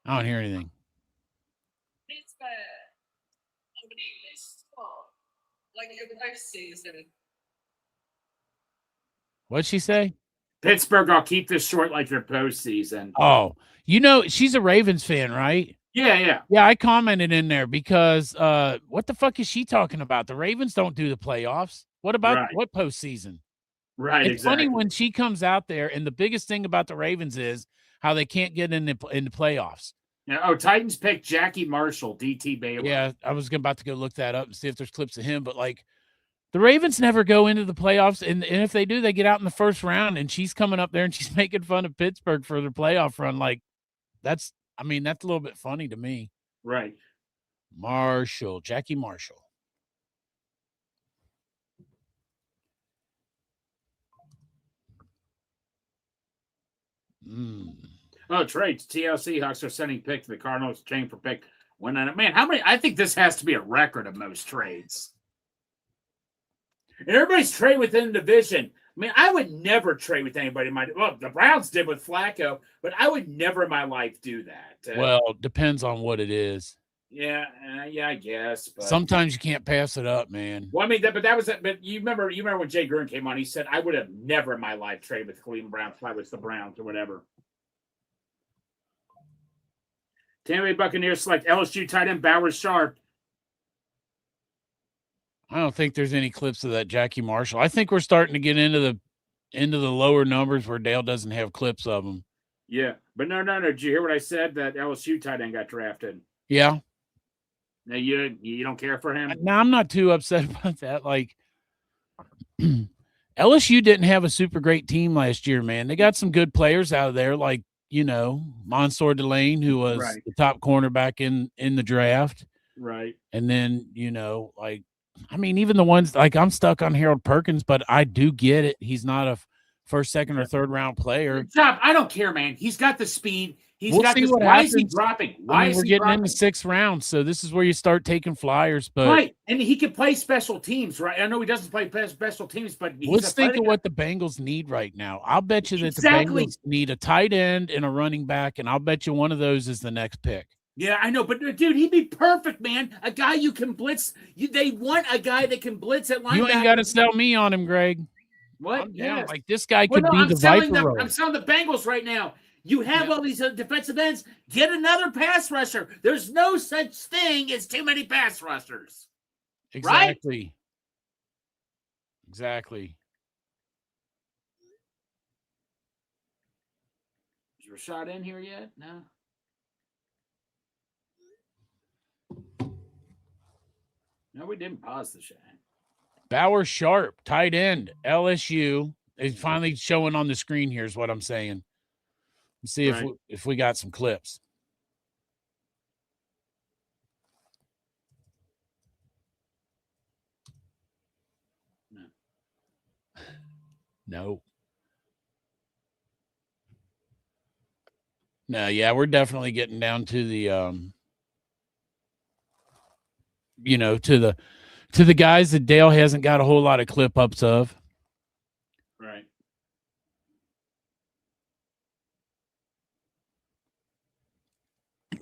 I don't hear anything. Like your postseason. What'd she say? Pittsburgh, I'll keep this short like your postseason. Oh, she's a Ravens fan, right? Yeah. Yeah, I commented in there because what the fuck is she talking about? The Ravens don't do the playoffs. What about what postseason? Right, it's exactly. funny when she comes out there, and the biggest thing about the Ravens is how they can't get in the playoffs. Yeah. Titans picked Jackie Marshall, DT Baylor. Yeah, I was about to go look that up and see if there's clips of him, but like the Ravens never go into the playoffs, and if they do, they get out in the first round, and she's coming up there and she's making fun of Pittsburgh for their playoff run. Like, that's a little bit funny to me. Right. Jackie Marshall. Oh, trades. TLC Hawks are sending pick to the Cardinals, chain for pick. Man, how many? I think this has to be a record of most trades. And everybody's trade within the division. I mean, I would never trade with anybody. Well, the Browns did with Flacco, but I would never in my life do that. Well, depends on what it is. Yeah, I guess. But Sometimes you can't pass it up, man. Well, I mean, that was. But you remember when Jay Gruden came on? He said, "I would have never in my life traded with Cleveland Browns if I was the Browns or whatever." Tampa Bay Buccaneers select LSU tight end Bauer Sharp. I don't think there's any clips of that Jackie Marshall. I think we're starting to get into the lower numbers where Dale doesn't have clips of them. Yeah, but no. Did you hear what I said? That LSU tight end got drafted. Yeah. Now you don't care for him? No, I'm not too upset about that. Like LSU didn't have a super great team last year, man. They got some good players out of there, like Mansour Delane, who was the top cornerback in the draft. Right. And then, even the ones like I'm stuck on Harold Perkins, but I do get it. He's not a first, second, or third round player. Stop. I don't care, man. He's got the speed. We'll got see this. what Why happens. is he dropping? We're getting in the 6th round, so this is where you start taking flyers. But right, and he can play special teams, right? I know he doesn't play special teams, but let's think of what the Bengals need right now. I'll bet you that the Bengals need a tight end and a running back, and I'll bet you one of those is the next pick. Yeah, I know, but dude, he'd be perfect, man. A guy you can blitz. They want a guy that can blitz at linebacker. You ain't got to sell me on him, Greg. What? Yeah, like this guy could be the Viper role. I'm selling the Bengals right now. You have all these defensive ends. Get another pass rusher. There's no such thing as too many pass rushers. Exactly. Right? Exactly. Is Rashad in here yet? No. No, we didn't pause the show. Bauer Sharp, tight end, LSU, is finally showing on the screen here is what I'm saying. Let's see if we got some clips. No. No, yeah, we're definitely getting down to the to the guys that Dale hasn't got a whole lot of clip ups of. Right.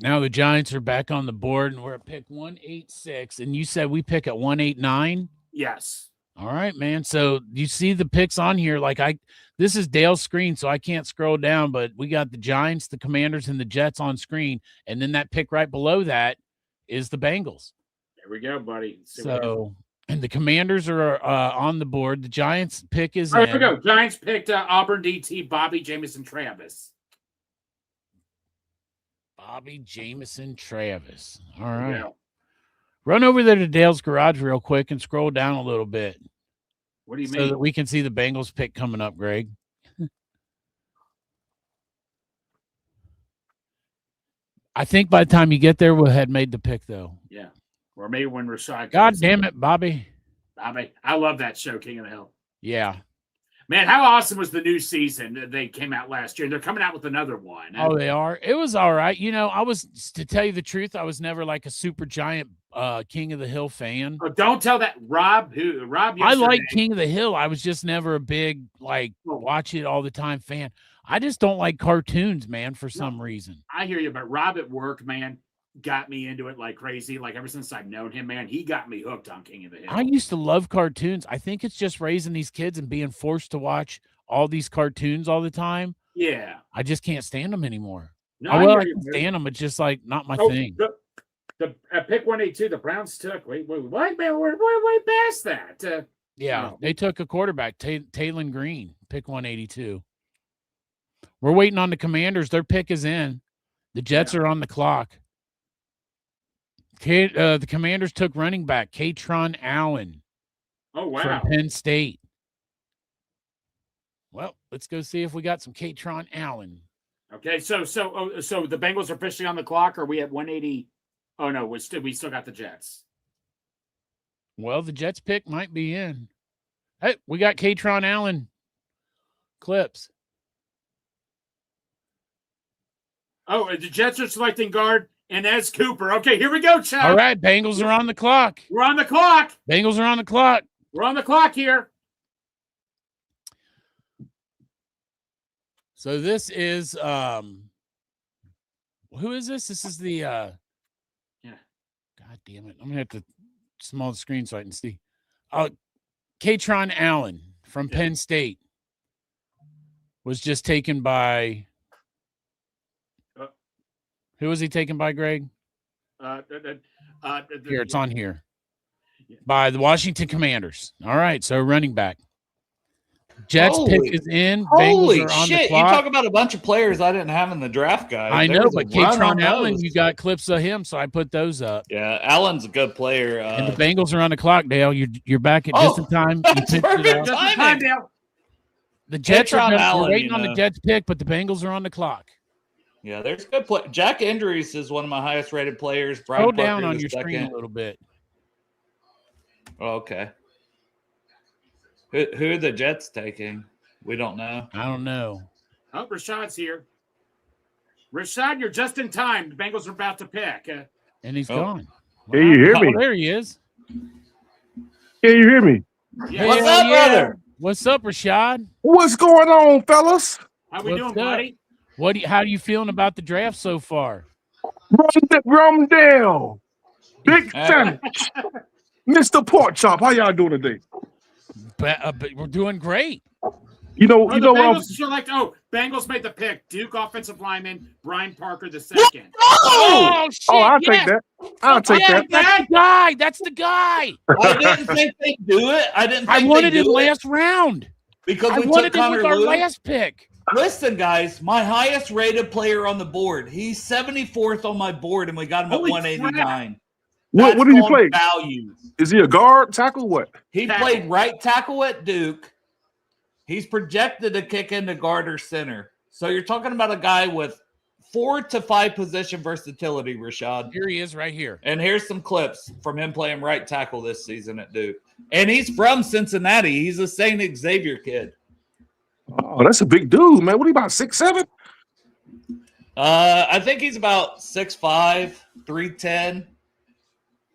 Now the Giants are back on the board, and we're at pick 186. And you said we pick at 189? Yes. All right, man. So you see the picks on here. This is Dale's screen, so I can't scroll down, but we got the Giants, the Commanders, and the Jets on screen. And then that pick right below that is the Bengals. There we go, buddy. And the Commanders are on the board. The Giants pick is All right, here we go. Giants picked Auburn DT, Bobby Jamison Travis. Bobby Jamison Travis. All right. Yeah. Run over there to Dale's garage real quick and scroll down a little bit. What do you mean? So that we can see the Bengals pick coming up, Greg. I think by the time you get there, we'll have made the pick, though. Yeah. Or maybe when Rashad. God damn it, Bobby. Bobby. I love that show, King of the Hill. Yeah. Man, how awesome was the new season? They came out last year. They're coming out with another one. Oh, they are? It was all right. To tell you the truth, I was never like a super giant King of the Hill fan. Oh, don't tell that. Rob I like King of the Hill. I was just never a big, watch it all the time fan. I just don't like cartoons, man, for some reason. I hear you, but Rob at work, man, got me into it like crazy. Like ever since I've known him, man, he got me hooked on King of the Hill. I used to love cartoons. I think it's just raising these kids and being forced to watch all these cartoons all the time. Yeah. I just can't stand them anymore. No, I can stand them. It's just not my thing. The pick 182, the Browns took. Wait, man, we're way past that. They took a quarterback, Taylon Green, pick 182. We're waiting on the Commanders. Their pick is in. The Jets are on the clock. The Commanders took running back Katron Allen. Oh, wow. From Penn State. Well, let's go see if we got some Katron Allen. Okay, so the Bengals are officially on the clock. Or are we at 180? Oh no, we still got the Jets. Well, the Jets pick might be in. Hey, we got Katron Allen clips. Oh, the Jets are selecting guard Inez Cooper. Okay, here we go, Chuck. All right, Bengals are on the clock. We're on the clock. Bengals are on the clock. We're on the clock here. So this is who is this? This is the God damn it. I'm going to have to small the screen so I can see. Katron Allen from Penn State was just taken by. Who was he taken by, Greg? Here, it's on here. By the Washington Commanders. All right, so running back. Jets pick is in. Holy Bengals are on shit! the You clock. talk about a bunch of players I didn't have in the draft guide. I There know, was but a run Katron on Allen, those. you got clips of him, so I put those up. Yeah, Allen's a good player. And the Bengals are on the clock, Dale. You're back at just in time. You That's picked it perfect up. Just in time, timing. Dale. The Jets Katron are we're Allen, waiting you on the know. Jets pick, but the Bengals are on the clock. Yeah, there's good play. Jack Andrews is one of my highest rated players. Brian Go Parker down on the your screen second. a little bit. Oh, okay. Who are the Jets taking? We don't know. I don't know. Oh, Rashad's here. Rashad, you're just in time. The Bengals are about to pick. And he's Oh. gone. Can you hear Oh, me? there he is. Can you hear me? Yeah. What's Hell up, brother? What's up, Rashad? What's going on, fellas? How we What's doing, up? buddy? How are you feeling about the draft so far? Rumdale, Big Hey. Sandwich, Mr. Pork Chop. How y'all doing today? But we're doing great. You know, Oh, you the know what? Bengals select. Oh, Bengals made the pick. Duke offensive lineman Brian Parker the second. Oh, shit. Oh, I'll yes. take that. I'll take Yeah, that. that's the guy. That's the guy. I didn't think they'd do it. I didn't. Think I wanted they'd him do it last round. because I we wanted took him with Connor our Lew. last pick. Listen, guys, my highest rated player on the board. He's 74th on my board, and we got him Holy at 189. What did he called play? Value. Is he a guard, tackle, what? He Tackle. played right tackle at Duke. He's projected to kick into guard or center. So you're talking about a guy with 4 to 5 position versatility, Rashad. Here he is right here. And here's some clips from him playing right tackle this season at Duke. And he's from Cincinnati. He's a St. Xavier kid. Oh, that's a big dude, man. What are you about, 6'7"? I think he's about 6'5", 310,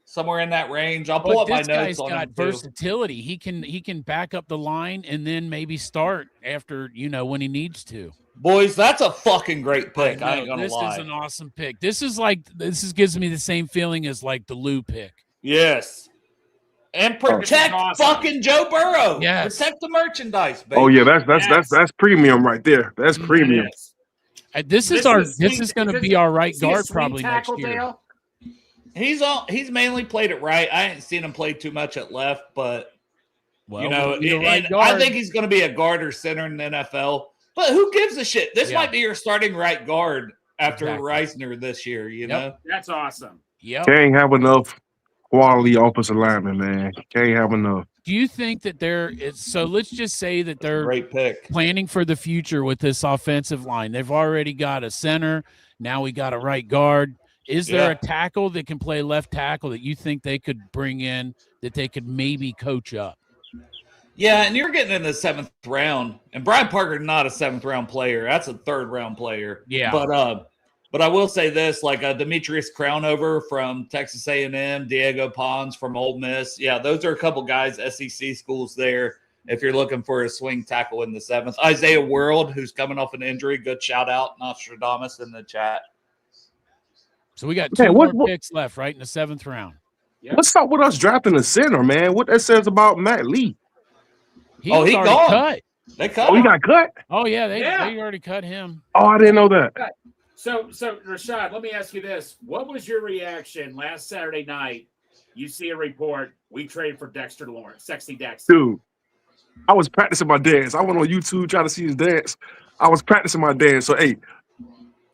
somewhere in that range. I'll pull But up my this guy's notes on got him too. versatility. He can back up the line and then maybe start after, when he needs to. Boys, that's a fucking great pick. I know, ain't gonna this lie. is an awesome pick. This gives me the same feeling as like the Lou pick. Yes. And protect awesome. fucking Joe Burrow. Yes. Protect the merchandise, baby. Oh yeah, that's Yes. premium right there. That's premium. Yes. This is going to be our right guard probably next tackle, year. Dale? He's mainly played it right. I ain't seen him play too much at left, but Well, and right I guard. think he's going to be a guard or center in the NFL. But who gives a shit? This Yeah. might be your starting right guard after Exactly. Reisner this year. You know. That's awesome. Yep. Can't have enough quality offensive linemen, man. Can't have enough. Do you think that so let's just say that they're Great pick. planning for the future with this offensive line. They've already got a center. Now we got a right guard. Is there a tackle that can play left tackle that you think they could bring in that they could maybe coach up? Yeah, and you're getting in the 7th round, and Brian Parker's not a 7th round player. That's a 3rd round player. Yeah. But I will say this, like Demetrius Crownover from Texas A&M, Diego Pons from Ole Miss. Yeah, those are a couple guys, SEC schools there, if you're looking for a swing tackle in the 7th. Isaiah World, who's coming off an injury. Good shout out, Nostradamus in the chat. So we got two more picks left, right, in the 7th round. Yep. What's up with us drafting a center, man? What that says about Matt Lee? He already gone. cut. They cut Oh, he him. got cut? Oh, yeah, they Yeah. already cut him. Oh, I didn't know that. So Rashad, let me ask you this: what was your reaction last Saturday night? You see a report we traded for Dexter Lawrence, Sexy Dex. Dude, I was practicing my dance. I went on YouTube trying to see his dance. I was practicing my dance. So, hey,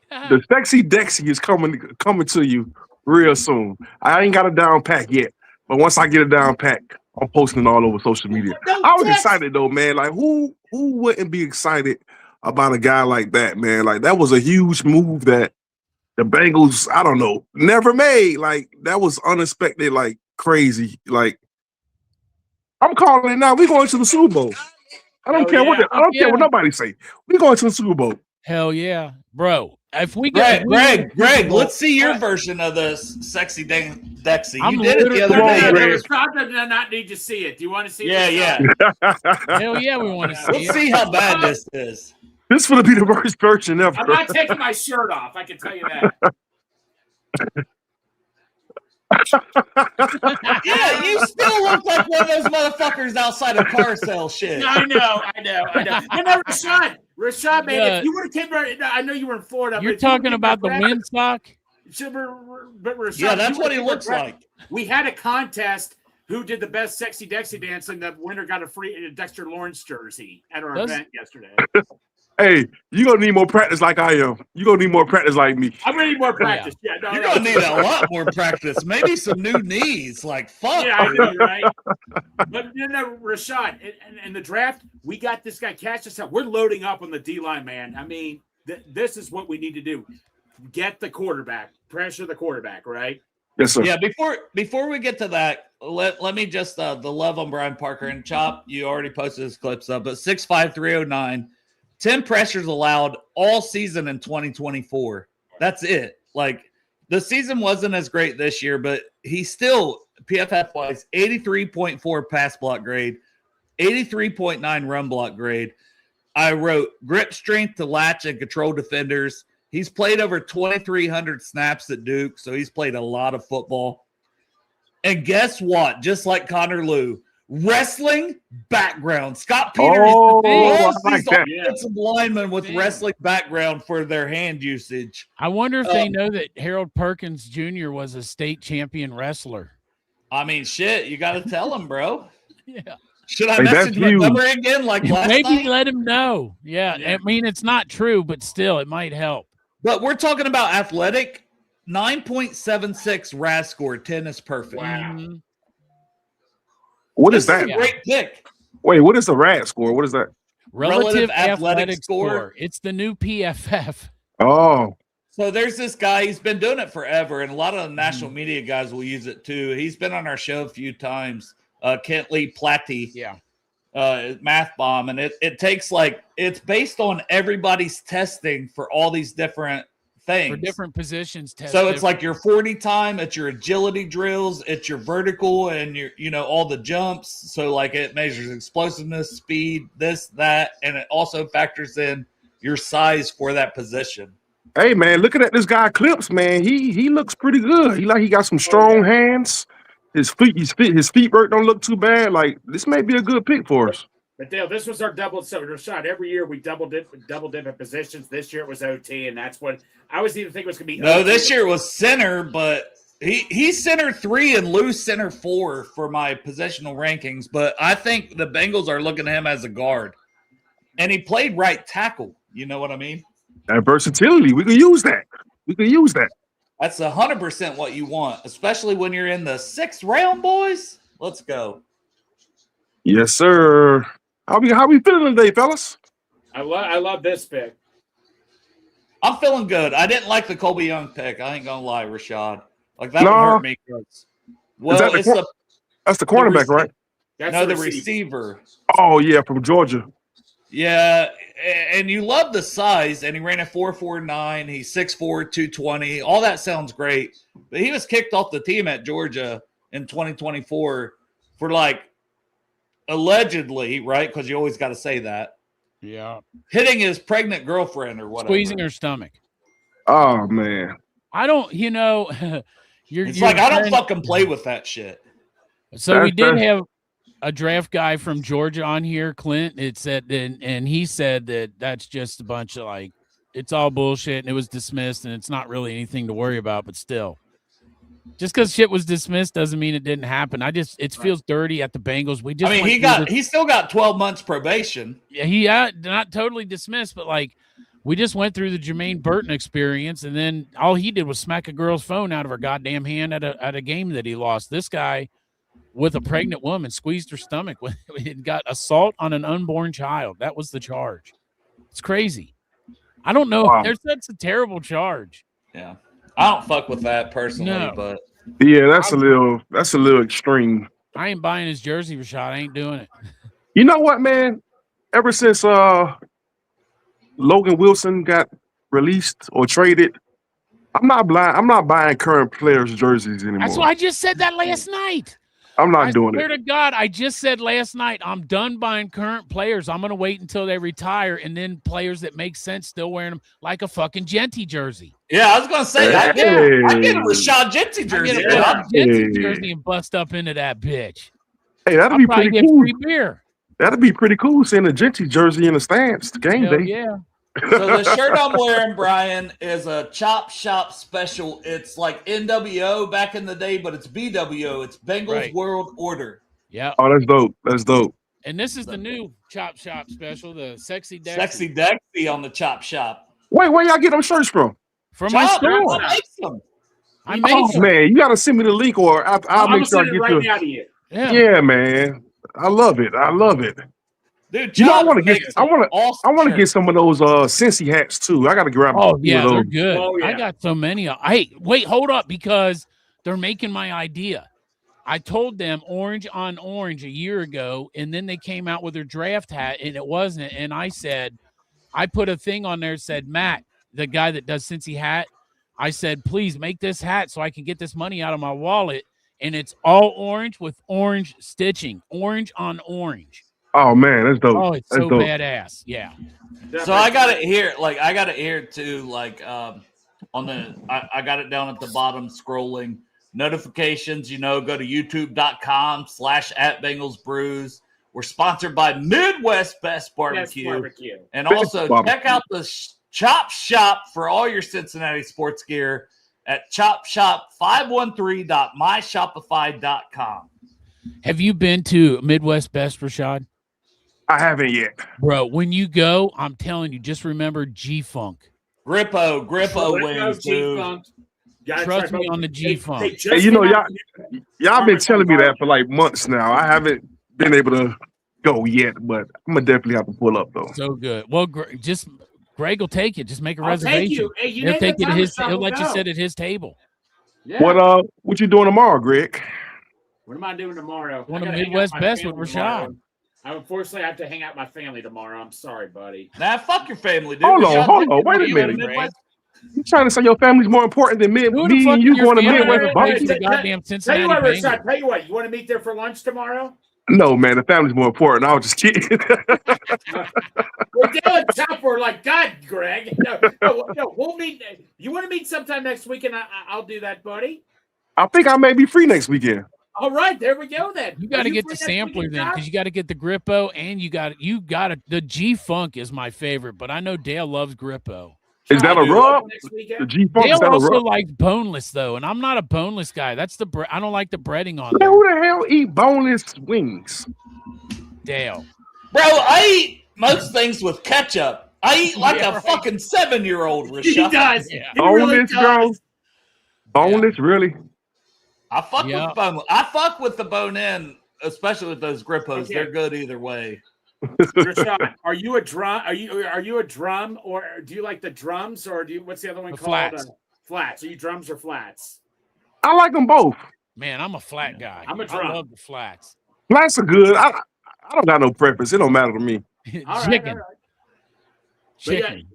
the Sexy Dexy is coming to you real soon. I ain't got a down pack yet, but once I get a down pack, I'm posting it all over social media. I was excited though, man. Like who wouldn't be excited about a guy like that, man? Like that was a huge move that the Bengals, I don't know, never made. Like that was unexpected, like crazy. Like I'm calling it now. We going to the Super Bowl. I don't care what nobody say. We going to the Super Bowl. Hell yeah, bro. If we get Greg, let's see your version of this Sexy Dexy. I'm You did it the other literally- Come on, day. Greg. Rashad does not need to see it. Do you want to see it? Yeah, Rashad? yeah. Hell yeah, we want to see Let's it. see how bad this is. This is gonna be the worst version ever. I'm not taking my shirt off. I can tell you that. Yeah, you still look like one of those motherfuckers outside of car sale shit. I know. No, Rashad, man, Yeah. if you would have came right, I know you were in Florida. You're but if you would've talking came about the back- windsock? But Rashad, Yeah, if that's you what he would've looks came back- like. We had a contest. Who did the best sexy Dexy dance, and the winner got a free Dexter Lawrence jersey at our Does- event yesterday. Hey, you gonna need more practice like I am. You gonna need more practice like me. I'm gonna need more practice. Yeah, no, You're no. gonna need a lot more practice. Maybe some new knees. Like fuck. Yeah, I dude. know, right? But Rashad, in the draft, we got this guy Cassius. We're loading up on the D line, man. I mean, this is what we need to do: get the quarterback, pressure the quarterback, right? Yes, sir. Yeah, before we get to that, let me just the love on Brian Parker and Chop. You already posted his clips up, but 6'5", 309, 10 pressures allowed all season in 2024. That's it. Like the season wasn't as great this year, but he still PFF wise 83.4 pass block grade, 83.9 run block grade. I wrote grip strength to latch and control defenders. He's played over 2,300 snaps at Duke, so he's played a lot of football. And guess what? Just like Connor Lew, wrestling background. Scott Peters I like these that. offensive linemen with wrestling background for their hand usage. I wonder if they know that Harold Perkins Jr. was a state champion wrestler. I mean, shit, you got to tell him, bro. Yeah. Should I Hey, that's message my huge. number again like last Maybe night? let him know. Yeah. I mean, it's not true, but still, it might help. But we're talking about athletic. 9.76 RAS score. 10 is perfect. Wow. Mhm. What is This that? a great pick. Wait, what is the RAD score? What is that? Relative athletic athletic score. score. It's the new PFF. Oh, So there's this guy. He's been doing it forever, and a lot of the national media guys will use it too. He's been on our show a few times. Kent Lee Platty, Yeah. Math Bomb, and it takes like it's based on everybody's testing for all these different things. For different positions. Test So it's different. like your 40 time, it's your agility drills, it's your vertical and your, all the jumps. So like it measures explosiveness, speed, this, that, and it also factors in your size for that position. hey man, looking at this guy Clips, man, he looks pretty good. He got some strong hands. His feet work don't look too bad. Like this may be a good pick for us. But Dale, this was our double shot. Every year we double dip at positions. This year it was OT, and that's what I was even thinking was going to be. No, OT. this year was center, but he's center 3 and Lou's center 4 for my positional rankings. But I think the Bengals are looking at him as a guard, and he played right tackle. You know what I mean? That versatility, we could use that. That's 100% what you want, especially when you're in the 6th round, boys. Let's go. Yes, sir. How we feeling today, fellas? I love this pick. I'm feeling good. I didn't like the Colby Young pick. I ain't gonna lie, Rashad. Like that No. would hurt me. Well, that the it's cor- That's the cornerback, right? That's the receiver. receiver. Oh yeah, from Georgia. Yeah, and you love the size, and he ran a 4.49. He's 6'4", 220. All that sounds great, but he was kicked off the team at Georgia in 2024 for like allegedly, right? Because you always got to say that. Yeah. Hitting his pregnant girlfriend or whatever. Squeezing her stomach. Oh man. I don't, It's like I don't fucking play with that shit. So we did That's- have a draft guy from Georgia on here, Clint. It said, and he said that that's just a bunch of like, it's all bullshit, and it was dismissed, and it's not really anything to worry about. But still, just because shit was dismissed doesn't mean it didn't happen. It feels dirty at the Bengals. We just, I mean, he still got 12 months probation. Yeah, he not totally dismissed, but like we just went through the Jermaine Burton experience, and then all he did was smack a girl's phone out of her goddamn hand at a game that he lost. This guy with a pregnant woman squeezed her stomach. It got assault on an unborn child. That was the charge. It's crazy. I don't know. Wow. That's a terrible charge. Yeah, I don't fuck with that personally, No. but Yeah, that's a little extreme. I ain't buying his jersey, Rashad. I ain't doing it. You know what, man? Ever since Logan Wilson got released or traded, I'm not buying current players' jerseys anymore. That's why I just said that last night. I'm not I doing swear it. to God, I just said last night, I'm done buying current players. I'm going to wait until they retire, and then players that make sense still wearing them like a fucking Genty jersey. Yeah, I was gonna say I get a Rashad Genty I jersey. get a Genty jersey and bust up into that bitch. Hey, that'd I'll be probably pretty get cool. free beer. That'd be pretty cool seeing a Genty jersey in the stands game Hell day. yeah. So the shirt I'm wearing, Brian, is a Chop Shop special. It's like NWO back in the day, but it's BWO. It's Bengals World Order. Yeah. Oh, that's dope. That's dope. And this is the new Chop Shop special, the Sexy Dexy. Sexy Dexy on the Chop Shop. Wait, where y'all get them shirts from? From my Chop, store. I make some. I made Oh some. man, you gotta send me the link, or I'll I'm make sure I sending get it right you. now to you. Yeah, man. I love it. I love it. Dude, You know, I Chop want to get. makes I want to. awesome I want to get shirts. some of those Cincy hats too. I gotta grab. Oh a few yeah, of they're those. good. Oh, yeah. I got so many. Hey, wait, hold up, because they're making my idea. I told them orange on orange a year ago, and then they came out with their draft hat, and it wasn't. And I said, I put a thing on there that said, Matt, the guy that does Cincy hat, I said, please make this hat so I can get this money out of my wallet. And it's all orange with orange stitching, orange on orange. Oh man, that's dope. Oh, it's that's so dope. badass. Yeah. So I got it here. Like I got it here too. Like on the I got it down at the bottom scrolling. Notifications, you know, go to youtube.com/@BengalsBrews. We're sponsored by Midwest Best Barbecue. And also check out the Chop Shop for all your Cincinnati sports gear at chopshop513.myshopify.com. Have you been to Midwest Best, Rashad? I haven't yet. Bro, when you go, I'm telling you, just remember G-Funk. Grippo wings, dude. Trust me on the G-Funk. Hey, you know, y'all been telling me that for like months now. I haven't been able to go yet, but I'm gonna definitely have to pull up though. So good. Well, Greg will take it. Just make a I'll take reservation. you. Hey, you He'll name take the it at time, his. so He'll we'll let you go. sit at his table. Yeah. What you doing tomorrow, Greg? What am I doing tomorrow? Going I to gotta hang out Midwest with my Best with family Rashad. tomorrow. Unfortunately, I have to hang out with my family tomorrow. I'm sorry, buddy. Nah, fuck your family, dude. Hold Rashad, on. Wait a you go to minute. Midwest? You trying to say your family's more important than me Who the and fuck you is your going to family? Midwest barbecue? The goddamn Tell Cincinnati you what, Bengals. Rashad. Tell you what. You want to meet there for lunch tomorrow? No, man, the family's more important. I was just kidding. We're doing top. We're like, God, Greg. No, we'll meet. You want to meet sometime next week, and I'll do that, buddy. I think I may be free next weekend. All right, there we go then. You got to get the free next sampler weekend, then, Doc? because you got to get the Grippo, and you got the G-Funk is my favorite, but I know Dale loves Grippo. Is that a rub? Next weekend? The G-Funk, is Dale that a also rub? likes boneless though, and I'm not a boneless guy. That's I don't like the breading on Man, there. who the hell eat boneless wings? Dale. Bro, I eat most things with ketchup. I eat like Yeah, a right. fucking 7-year-old, Rashad. He does. Yeah. He really Boneless, bro? does. Boneless, really? I fuck Yeah. with the bone. I fuck with the bone in, especially with those Grippos. Okay. They're good either way. Rashad, are you a drum? Are you a drum, or do you like the drums, or do you? What's the other one The called? flats. Flats. Are you drums or flats? I like them both. Man, I'm a flat guy. I'm a I drum. love the flats. Flats are good. I don't got no preference. It don't matter to me. All right, Chicken. all right. But yeah, Chicken.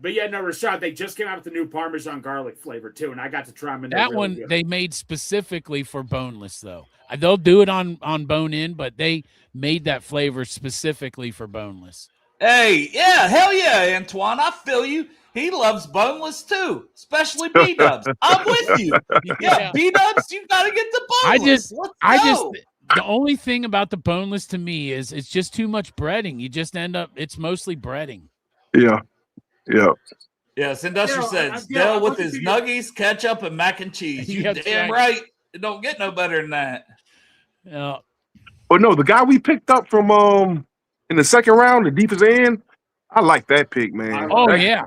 but yeah, no, Rashad, they just came out with the new Parmesan garlic flavor too, and I got to try them. And they're That really one good. they made specifically for boneless though. They'll do it on bone in, but they made that flavor specifically for boneless. Hey, yeah, hell yeah, Antoine. I feel you. He loves boneless too, especially B Dubs. I'm with you. Yeah, B Dubs, you gotta get the boneless. The only thing about the boneless to me is it's just too much breading. You just end up it's mostly breading. Yeah. Yes, Industrial says Yeah, Dell I'm with looking his for you. nuggies, ketchup, and mac and cheese. You That's damn right. right. It don't get no better than that. But no, the guy we picked up from in the second round, the deepest end, I like that pick, man. Oh that, yeah.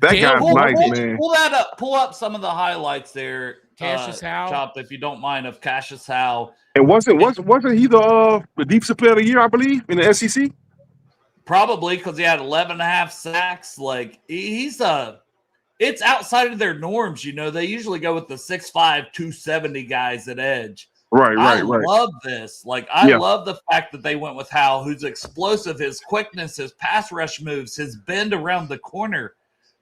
That Dale, guy's nice, man. Pull that up. Pull up some of the highlights there. Cassius Howe. Chop, if you don't mind, of Cassius Howe. And wasn't he the deepest player of the year, I believe, in the SEC? Probably because he had 11 and a half sacks. Like he's it's outside of their norms. You know, they usually go with the 6'5", 270 guys at edge. Right. I love this. Like, I love the fact that they went with Howell, who's explosive, his quickness, his pass rush moves, his bend around the corner.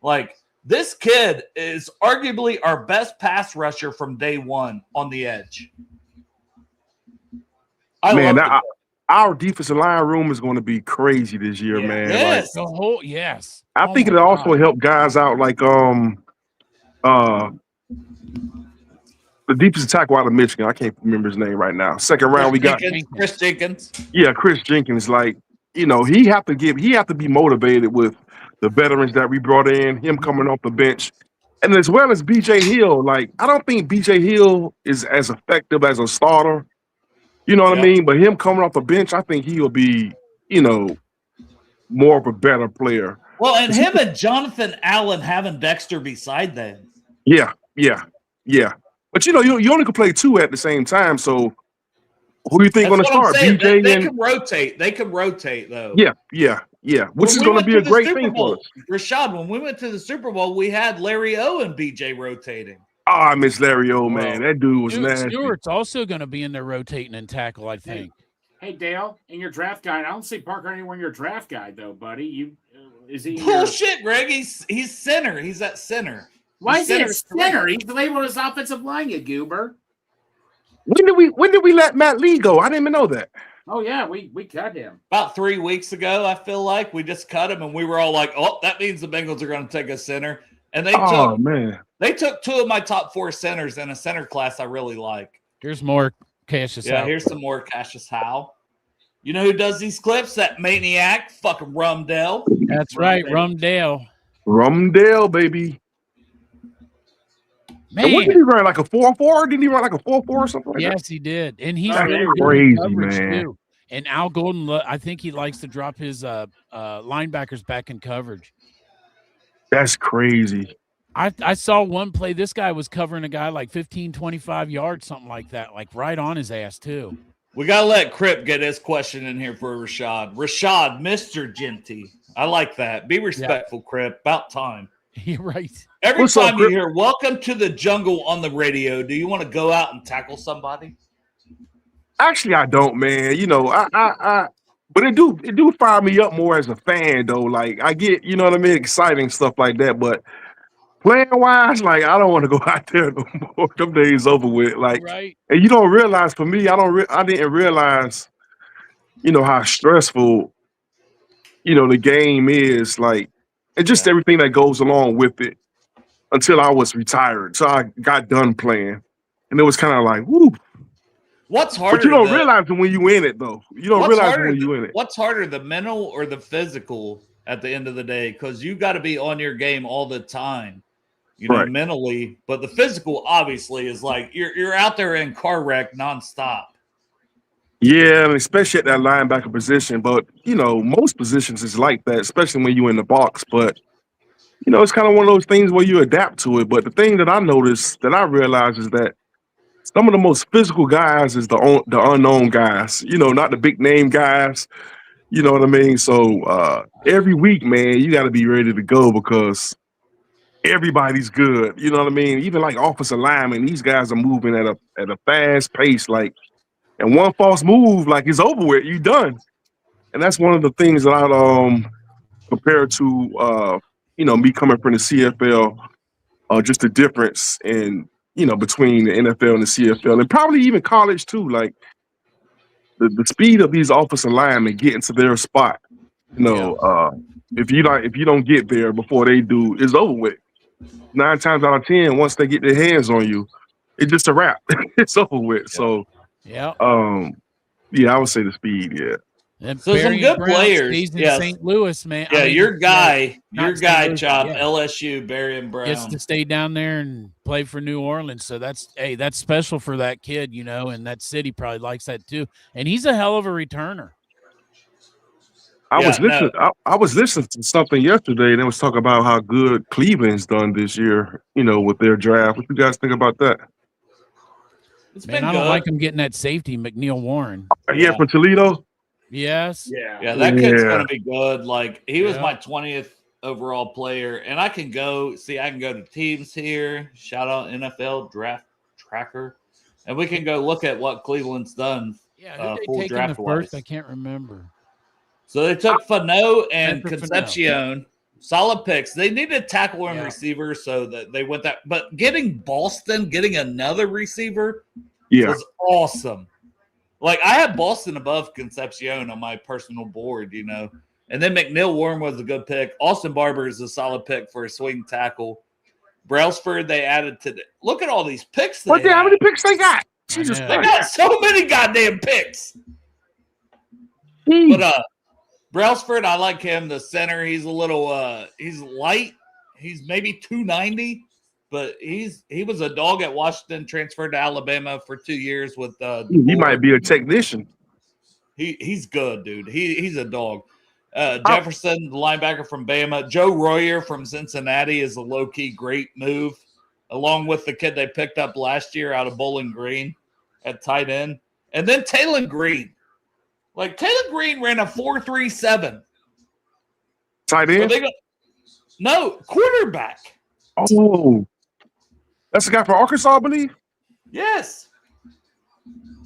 Like, this kid is arguably our best pass rusher from day one on the edge. Our defensive line room is going to be crazy this year, man. Yes, the whole yes. I think it also helped guys out like the defensive tackle out of Michigan. I can't remember his name right now. Second round, we got Chris Jenkins. Yeah, Chris Jenkins. Like, he have to be motivated with the veterans that we brought in, him coming off the bench. And as well as BJ Hill, like, I don't think BJ Hill is as effective as a starter. You know what I mean? But him coming off the bench, I think he'll be, more of a better player. Well, and him and Jonathan Allen having Dexter beside them. Yeah. But you only can play two at the same time. So who do you think going to start? BJ they can rotate. They can rotate though. Yeah. Which is going to be a great thing for us. Rashad, when we went to the Super Bowl, we had Larry O and BJ rotating. Oh, I miss Larry O, man. That dude was nasty. Stewart's also going to be in there rotating and tackle, I think. Hey, Dale, in your draft guide, I don't see Parker anywhere in your draft guide, though, buddy. Is he? Bullshit, Greg. He's center. He's at center. Why is he at center? He's labeled as offensive line, you goober. When did we let Matt Lee go? I didn't even know that. Oh, yeah, we cut him. About 3 weeks ago, I feel like. We just cut him, and we were all like, oh, that means the Bengals are going to take a center. And they took two of my top 4 centers in a center class I really like. Here's more Cassius Howe. Yeah, here's some more Cassius Howe. You know who does these clips? That maniac, fucking Rumdale. That's right, Rumdale. Rumdale, baby. Man. What did he run, like a 4.4? Didn't he run like a 4.4 or something like that? Yes, he did. And he's crazy, man. Too. And Al Golden, I think he likes to drop his linebackers back in coverage. That's crazy. I saw one play. This guy was covering a guy like 15, 25 yards, something like that, like right on his ass, too. We got to let Crip get his question in here for Rashad. Rashad, Mr. Genty. I like that. Be respectful, Crip. About time. You're right. Every time you hear "Welcome to the Jungle" on the radio, do you want to go out and tackle somebody? Actually, I don't, man. But it do fire me up more as a fan, though. Like, I get, exciting stuff like that. But playing wise, like, I don't want to go out there no more. Them days over with. Like, right. And you don't realize, for me, I didn't realize, how stressful, the game is. Like, and just everything that goes along with it until I was retired. So I got done playing. And it was kind of like, whoo. What's harder? But you don't realize it when you in it, though. You don't realize it when you in it. What's harder, the mental or the physical at the end of the day? Because you got to be on your game all the time, mentally. But the physical, obviously, is like you're out there in car wreck nonstop. Yeah, and especially at that linebacker position. But, most positions is like that, especially when you're in the box. But, it's kind of one of those things where you adapt to it. But the thing that I noticed, that I realized, is that some of the most physical guys is the unknown guys, not the big name guys. You know what I mean? So every week, man, you got to be ready to go because everybody's good. You know what I mean? Even like offensive linemen, these guys are moving at a fast pace. Like, and one false move, like, it's over with. You done. And that's one of the things that I compared to me coming from the CFL, just the difference in between the NFL and the CFL, and probably even college too. Like the speed of these offensive linemen getting to their spot. If you don't get there before they do, it's over with. 9 times out of 10, once they get their hands on you, it's just a wrap. It's over with. So, I would say the speed. Yeah. And so Barry some good Brown players. stays in St. Louis, man. Yeah, your guy, Chop, yeah. LSU, Barry and Brown gets to stay down there and play for New Orleans. So that's special for that kid, and that city probably likes that too. And he's a hell of a returner. I was listening to something yesterday, and it was talking about how good Cleveland's done this year, with their draft. What you guys think about that? Man, I don't like him getting that safety, McNeil Warren. Yeah, from Toledo. Yes. Yeah, that kid's gonna be good. Like, he was my 20th overall player, and I can go to teams here. Shout out NFL Draft Tracker, and we can go look at what Cleveland's done. Yeah, who they taken the first? I can't remember. So they took Fano and Concepcion. Solid picks. They needed tackle and receiver, so that they went that. But getting another receiver was awesome. Like I had Boston above Concepcion on my personal board, you know. And then McNeil Warren was a good pick. Austin Barber is a solid pick for a swing tackle. Brailsford, they added to the look at all these picks. How many picks they got? Jesus They Christ. got so many goddamn picks. But Brailsford, I like him. The center, he's a little he's light. He's maybe 290, but he was a dog at Washington, transferred to Alabama for 2 years with He might be a technician. He's good, dude. He's a dog. Jefferson, the linebacker from Bama. Joe Royer from Cincinnati is a low-key great move, along with the kid they picked up last year out of Bowling Green at tight end. And then Taylor Green. Like, Taylor Green ran a 4.37. Tight end? No, quarterback. Oh. That's the guy from Arkansas, I believe? Yes.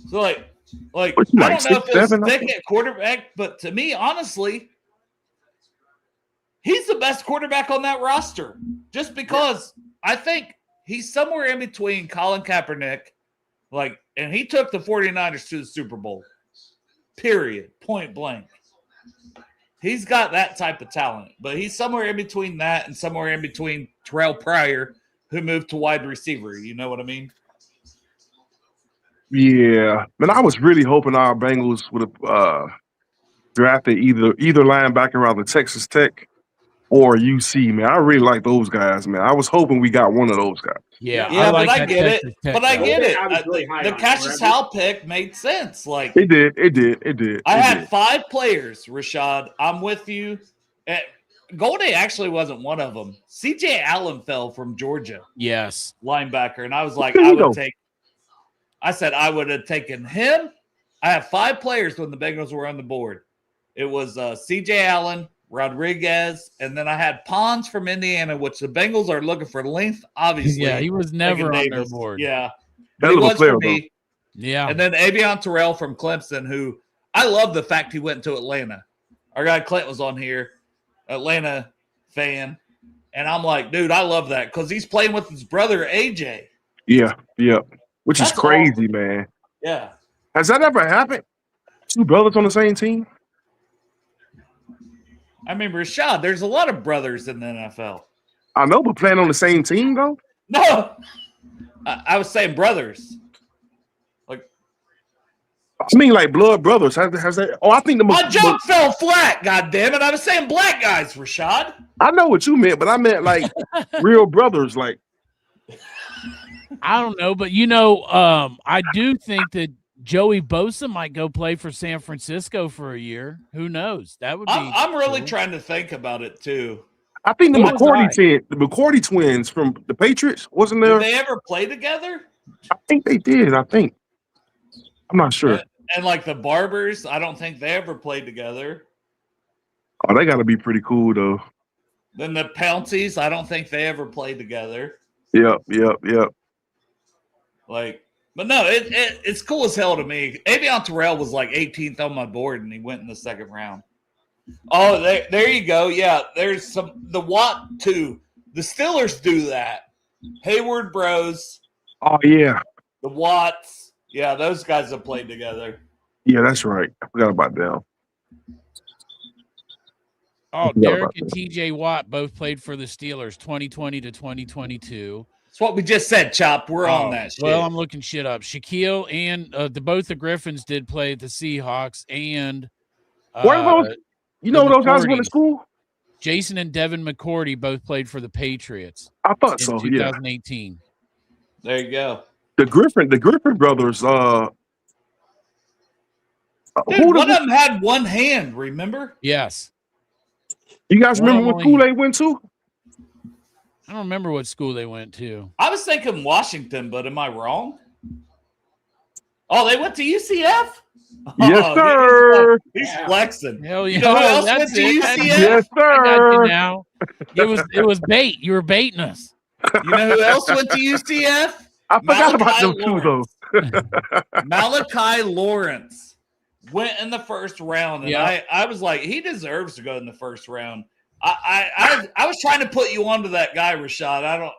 So, like What, you I like don't know if 6'7", it's I thick think? at quarterback, but to me, honestly, he's the best quarterback on that roster. Just because I think he's somewhere in between Colin Kaepernick, and he took the 49ers to the Super Bowl. Period. Point blank. He's got that type of talent, but he's somewhere in between that and somewhere in between Terrell Pryor, who moved to wide receiver. You know what I mean? Yeah. Man, I was really hoping our Bengals would have drafted either linebacker out of Texas Tech or UC, man. I really like those guys, man. I was hoping we got one of those guys. Yeah, but I get it. But I get it. I was really high The on Cassius it. Howell pick made sense. Like It did. I had 5 players, Rashad. I'm with you. Goldie actually wasn't one of them. CJ Allen fell from Georgia, Yes. linebacker, and I was like, There you go. I said I would have taken him. I have 5 players when the Bengals were on the board. It was CJ Allen, Rodriguez, and then I had Pons from Indiana, which the Bengals are looking for length, obviously. Yeah, he was never on their Davis. board. Yeah. That He little was player, for me. Yeah. And then Avion Terrell from Clemson, who I love the fact he went to Atlanta. Our guy Clint was on here, Atlanta fan. And I'm like, dude, I love that because he's playing with his brother, AJ. Yeah. Which is That's crazy, awesome. man. Yeah. Has that ever happened? 2 brothers on the same team? I mean, Rashad, there's a lot of brothers in the NFL. I know, but playing on the same team, though? No, I was saying brothers. I mean, like blood brothers. Has that? Oh, I think the My joke fell flat, goddammit. I was saying black guys, Rashad. I know what you meant, but I meant like real brothers. Like I don't know, but I do think that Joey Bosa might go play for San Francisco for a year. Who knows? That would be. I'm really cool. trying to think about it too. I think the So was McCourty twins from the Patriots wasn't there. Did they ever play together? I think they did. I'm not sure. And like the Barbers, I don't think they ever played together. Oh, they got to be pretty cool though. Then the Pounceys, I don't think they ever played together. Yep. But no, it's cool as hell to me. Avion Terrell was like 18th on my board, and he went in the 2nd round. Oh, there you go. Yeah, there's the Watt too. The Steelers do that. Hayward Bros. Oh yeah. The Watts. Yeah, those guys have played together. Yeah, that's right. I forgot about them. Oh, Derek and TJ Watt both played for the Steelers 2020 to 2022. That's what we just said, Chop. We're on that shit. Well, I'm looking shit up. Shaquille and both the Griffins did play at the Seahawks, and Where those? You know those guys went to school? Jason and Devin McCourty both played for the Patriots. I thought in so. 2018. There you go. The Griffin brothers. Dude, one of them had one hand, remember? Yes. You guys remember what school they went to? I don't remember what school they went to. I was thinking Washington, but am I wrong? Oh, they went to UCF? Yes, sir. He's flexing. Hell yeah. You know who else That's went to it. UCF? Yes, I got sir. you now. It was bait. You were baiting us. You know who else went to UCF? I forgot about Malachi them too, though. Malachi Lawrence went in the 1st round, and Yeah. I was like, he deserves to go in the 1st round. I was trying to put you onto that guy, Rashad.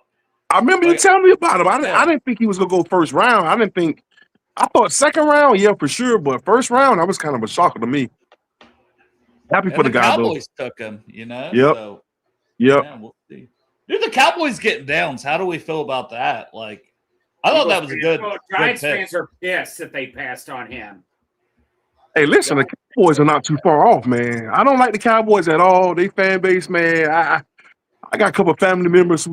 I remember you telling me about him. I didn't think he was gonna go 1st round. I didn't think I thought second round, yeah, for sure, but first round, that was kind of a shocker to me. Happy for And the the guy though. Cowboys took him, you know. Yep. So, Yep. yeah, we'll see. Dude, the Cowboys getting downs. How do we feel about that? Like, I thought that was a good. Giants good pick. fans are pissed that they passed on him. Hey, listen, the Cowboys are not too far off, man. I don't like the Cowboys at all. They fan base, man. I got a couple of family members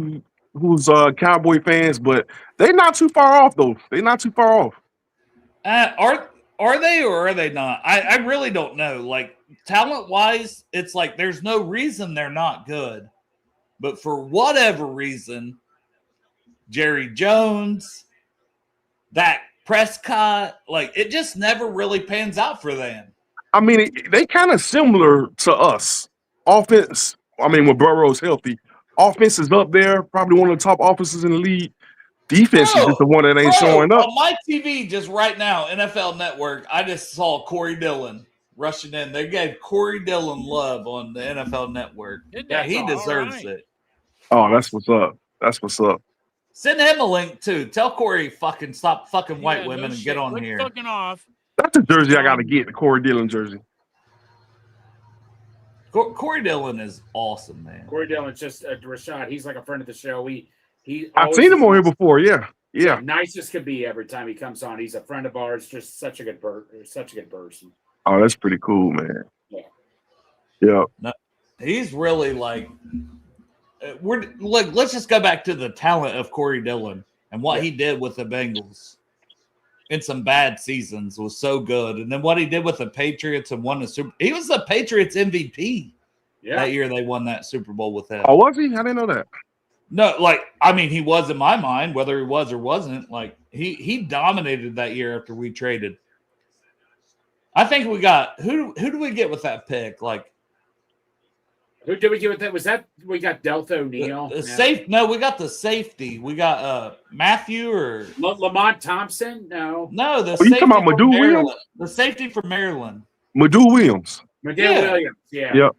who's Cowboy fans, but they're not too far off though. They're not too far off. Are they or are they not? I really don't know. Like talent wise, it's like there's no reason they're not good, but for whatever reason, Jerry Jones, Dak Prescott, like it just never really pans out for them. I mean, they kind of similar to us. Offense, I mean, when Burrow's healthy, offense is up there, probably one of the top offenses in the league. Defense is just the one that ain't showing up. On my TV just right now, NFL Network, I just saw Corey Dillon rushing in. They gave Corey Dillon love on the NFL Network. Yeah, he deserves it. Oh, that's what's up. That's what's up. Send him a link too. Tell Corey fucking stop fucking white women and get on Quit here. fucking off. That's the jersey I got to get, the Corey Dillon jersey. Corey Dillon is awesome, man. Corey Dillon's just Rashad. He's like a friend of the show. I've seen him on here before. Yeah. Nicest could be every time he comes on. He's a friend of ours. Just such a good person. Oh, that's pretty cool, man. Yeah. Yeah. No, he's really like let's just go back to the talent of Corey Dillon and what he did with the Bengals in some bad seasons was so good. And then what he did with the Patriots and won the Super. He was the Patriots MVP that year. They won that Super Bowl with him. Oh, was he? I didn't know that. No, like I mean, he was in my mind, whether he was or wasn't. Like he dominated that year after we traded. I think we got who do we get with that pick? Like who did we get with that? Was that we got Delta O'Neal? No, we got the safety. We got Matthew or Lamont Thompson. No, the you talking about Madu Williams? The safety from Maryland. Madu Williams. Williams. Yeah. Yep.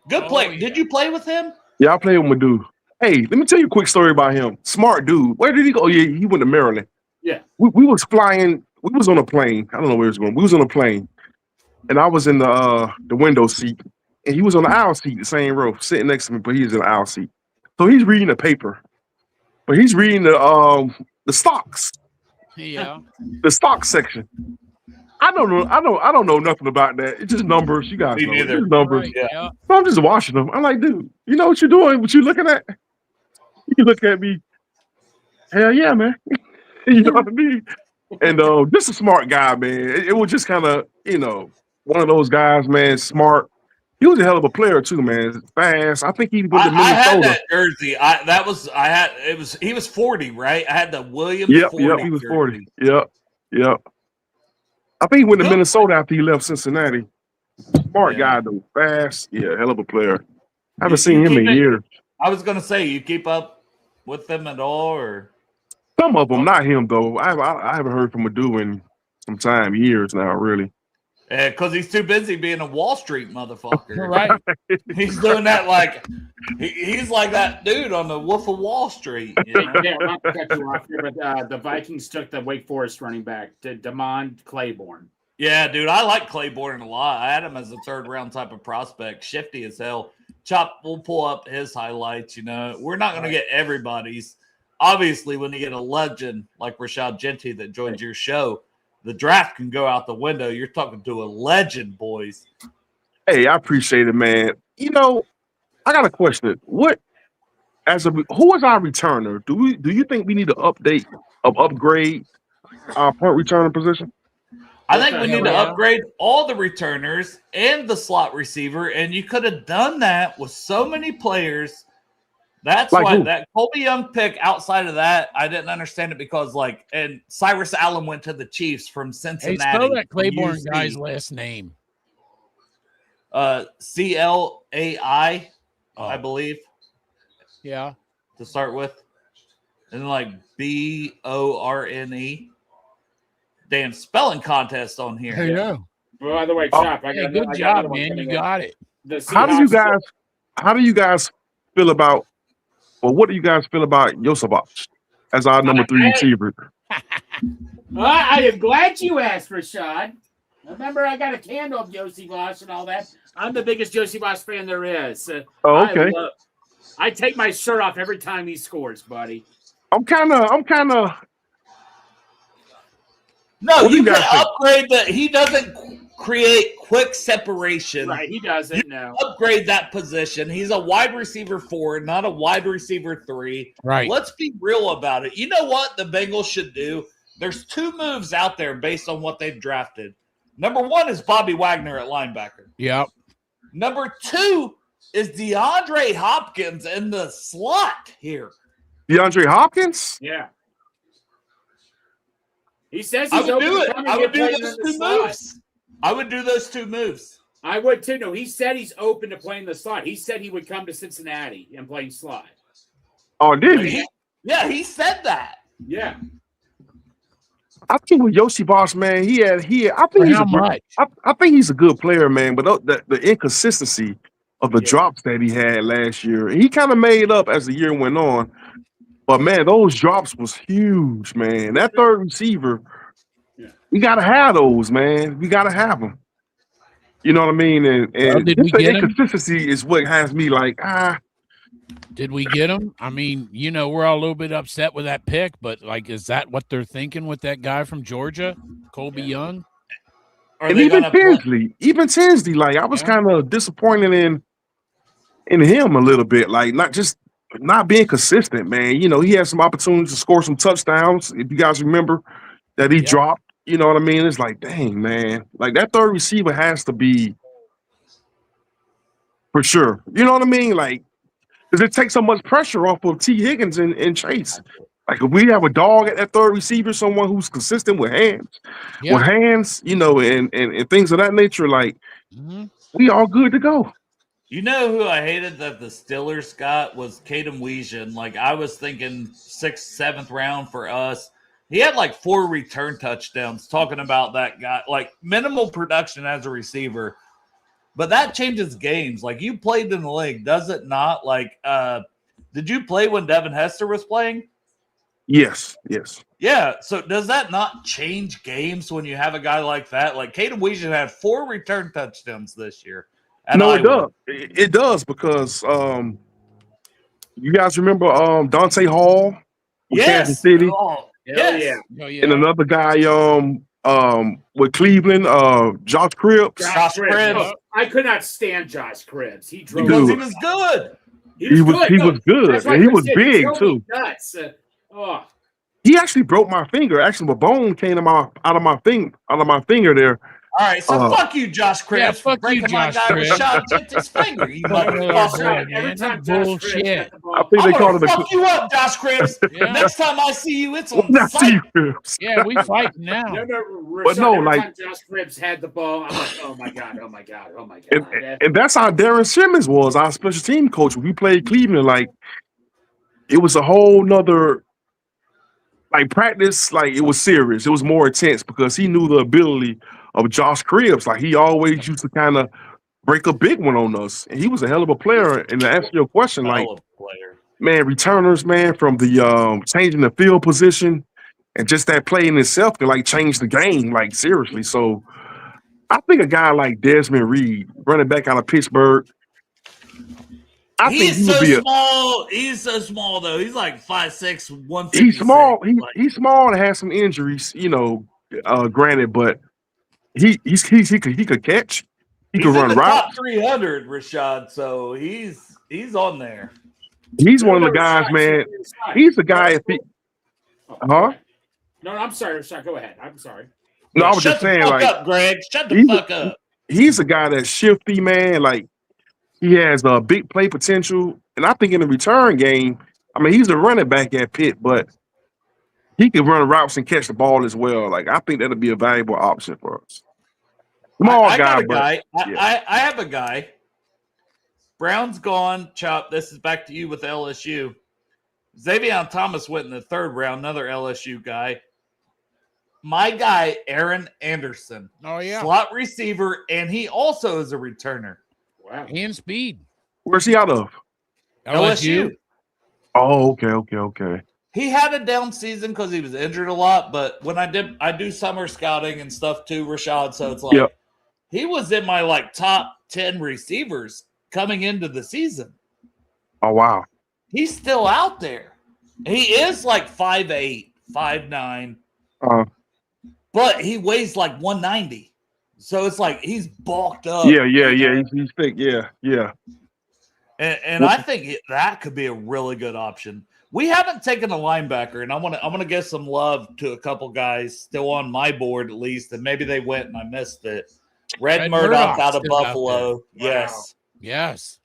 Good play. Did you play with him? Yeah, I played with Madu. Hey, let me tell you a quick story about him. Smart dude. Where did he go? Oh, yeah, he went to Maryland. Yeah. We was flying. We was on a plane. I don't know where he was going. We was on a plane, and I was in the window seat, and he was on the aisle seat, the same row, sitting next to me, but he was in the aisle seat. So he's reading the paper, but he's reading the stocks. Yeah. The stock section. I don't know nothing about that. It's just numbers. You guys know. It's just numbers. Right, yeah. So I'm just watching them. I'm like, dude, you know what you're doing? What you looking at? You look at me. Hell yeah, man. You know what I mean? And just a smart guy, man. It was just kind of, one of those guys, man, smart. He was a hell of a player too, man. Fast. I think he went to Minnesota. I had that jersey. He was 40, right? I had the Williams. Yep, 40 he was jersey. 40. Yep. I think he went to Minnesota after he left Cincinnati. Smart guy though. Fast. Yeah, hell of a player. I haven't seen him in years. I was gonna say, you keep up with them at all, or some of them, not him though. I haven't heard from Madu in some time, years now, really. Yeah, because he's too busy being a Wall Street motherfucker. Right. He's doing that like he's like that dude on the Wolf of Wall Street. You know? Yeah, not to cut you off here, but the Vikings took the Wake Forest running back, Damon Claiborne. Yeah, dude, I like Claiborne a lot. I had him as a third round type of prospect, shifty as hell. Chop, we'll pull up his highlights. We're not going to get everybody's. Obviously, when you get a legend like Rashad Genty that joins your show, the draft can go out the window. You're talking to a legend, boys. Hey, I appreciate it, man. I got a question. Who is our returner? Do you think we need to upgrade our punt returner position? I think we need to upgrade all the returners and the slot receiver, and you could have done that with so many players. That's like why that Colby Young pick outside of that, I didn't understand it because and Cyrus Allen went to the Chiefs from Cincinnati. Hey, spell that Claiborne guy's last name. CLAI, I believe. Yeah. To start with. And then BORNE. Damn spelling contest on here. I know. By the way, Chop, good job, man. You got it. How do you guys feel about, or what do you guys feel about Joseph as our number 3 receiver? I am glad you asked, Rashad. Remember, I got a candle of Josie Bosch and all that. I'm the biggest Josie Bosch fan there is. Oh, okay. I take my shirt off every time he scores, buddy. I'm kind of. No, What do you you can guys think? upgrade that. He doesn't create quick separation. Right, he doesn't. No. Upgrade that position. He's a wide receiver 4, not a wide receiver 3. Right. Let's be real about it. You know what the Bengals should do? There's 2 moves out there based on what they've drafted. Number 1 is Bobby Wagner at linebacker. Yep. Number 2 is DeAndre Hopkins in the slot here. DeAndre Hopkins? Yeah. He says I he's would open do to it. coming I and would do playing those in the 2 slot. moves. I would do those 2 moves. I would too. No, he said he's open to playing the slot. He said he would come to Cincinnati and play slot. Oh, did he? Yeah, he said that. Yeah. I think with Yoshi Bosch, man, he had. I think For he's how a, much? I think he's a good player, man. But the inconsistency of the drops that he had last year, he kind of made up as the year went on. But man, those drops was huge, man. That third receiver, we gotta have those, man. We gotta have them. You know what I mean? And did we the get him? inconsistency is what has me like, Did we get him? I mean, we're all a little bit upset with that pick, but like, is that what they're thinking with that guy from Georgia, Colby Young? And even Tinsley, like I was kind of disappointed in him a little bit, like not being consistent, man. He had some opportunities to score some touchdowns. If you guys remember that he dropped, you know what I mean? It's like, dang, man, like that third receiver has to be for sure. You know what I mean? Like, because it takes so much pressure off of T. Higgins and Chase. Like if we have a dog at that third receiver, someone who's consistent with hands, and things of that nature, like we all good to go. You know who I hated that the Steelers got was Caden Weejan. Like I was thinking 6th, 7th round for us. He had like 4 return touchdowns. Talking about that guy, like minimal production as a receiver, but that changes games. Like you played in the league, does it not? Like, did you play when Devin Hester was playing? Yes. Yeah. So does that not change games when you have a guy like that? Like Caden Weejan had 4 return touchdowns this year. No, it does. It does because you guys remember Dante Hall with Kansas City? Yes. And another guy with Cleveland, Josh Cribbs. Josh Cribbs. Oh, I could not stand Josh Cribbs. He drove. Because he was good. He was good, and he was big too. Nuts. He actually broke my finger. Actually, a bone came out of my finger there. All right, so fuck you, Josh Cribbs. Yeah, fuck for breaking you, my Josh guy Cribbs. Rashad Jensen's finger. You motherfucker. Every time Bullshit. I think they called it fuck you up, Josh Cribbs. Yeah. Next time I see you, it's on Not site. Cribbs. Yeah, we fighting now. But no, every like- time Josh Cribbs had the ball, I'm like, oh my god. And that's how Darren Simmons was, our special team coach. When we played Cleveland, like it was a whole nother like practice, like it was serious. It was more intense because he knew the ability of Josh Cribbs. Like he always used to kind of break a big one on us. And he was a hell of a player. And to answer your question, like man, returners, man, from the changing the field position and just that play in itself can like change the game, like seriously. So I think a guy like Desmond Reed, running back out of Pittsburgh, I think He's he would so be small. He's so small though. He's like 5'6", 156. he's small. He's small and has some injuries, granted, but he could catch. He could run in the routes. top 300, Rashad. So he's on there. He's one of the guys, man. He's the guy. If he, No, I'm sorry, Rashad. Go ahead. I'm sorry. No, I was Shut just saying, the fuck like, up, Greg. Shut the fuck up. he's a guy that's shifty, man. Like, he has a big play potential, and I think in the return game, I mean, he's a running back at Pitt, but he can run routes and catch the ball as well. Like, I think that'll be a valuable option for us. Small I guy, got a but guy. yeah. I have a guy. Brown's gone. Chop. This is back to you with LSU. Xavier Thomas went in the 3rd round. Another LSU guy. My guy, Aaron Anderson. Oh yeah, slot receiver, and he also is a returner. Wow. and speed. Where's he out of? LSU. Oh, okay. He had a down season because he was injured a lot, but when I do summer scouting and stuff too, Rashad. So it's like he was in my like top 10 receivers coming into the season. Oh wow. He's still out there. He is like 5'8", 5'9", but he weighs like 190. So it's like he's bulked up. Yeah. He's thick. Yeah. And I think that could be a really good option. We haven't taken a linebacker, and I'm gonna give some love to a couple guys still on my board at least, and maybe they went and I missed it. Red Murdoch out of Buffalo, yes,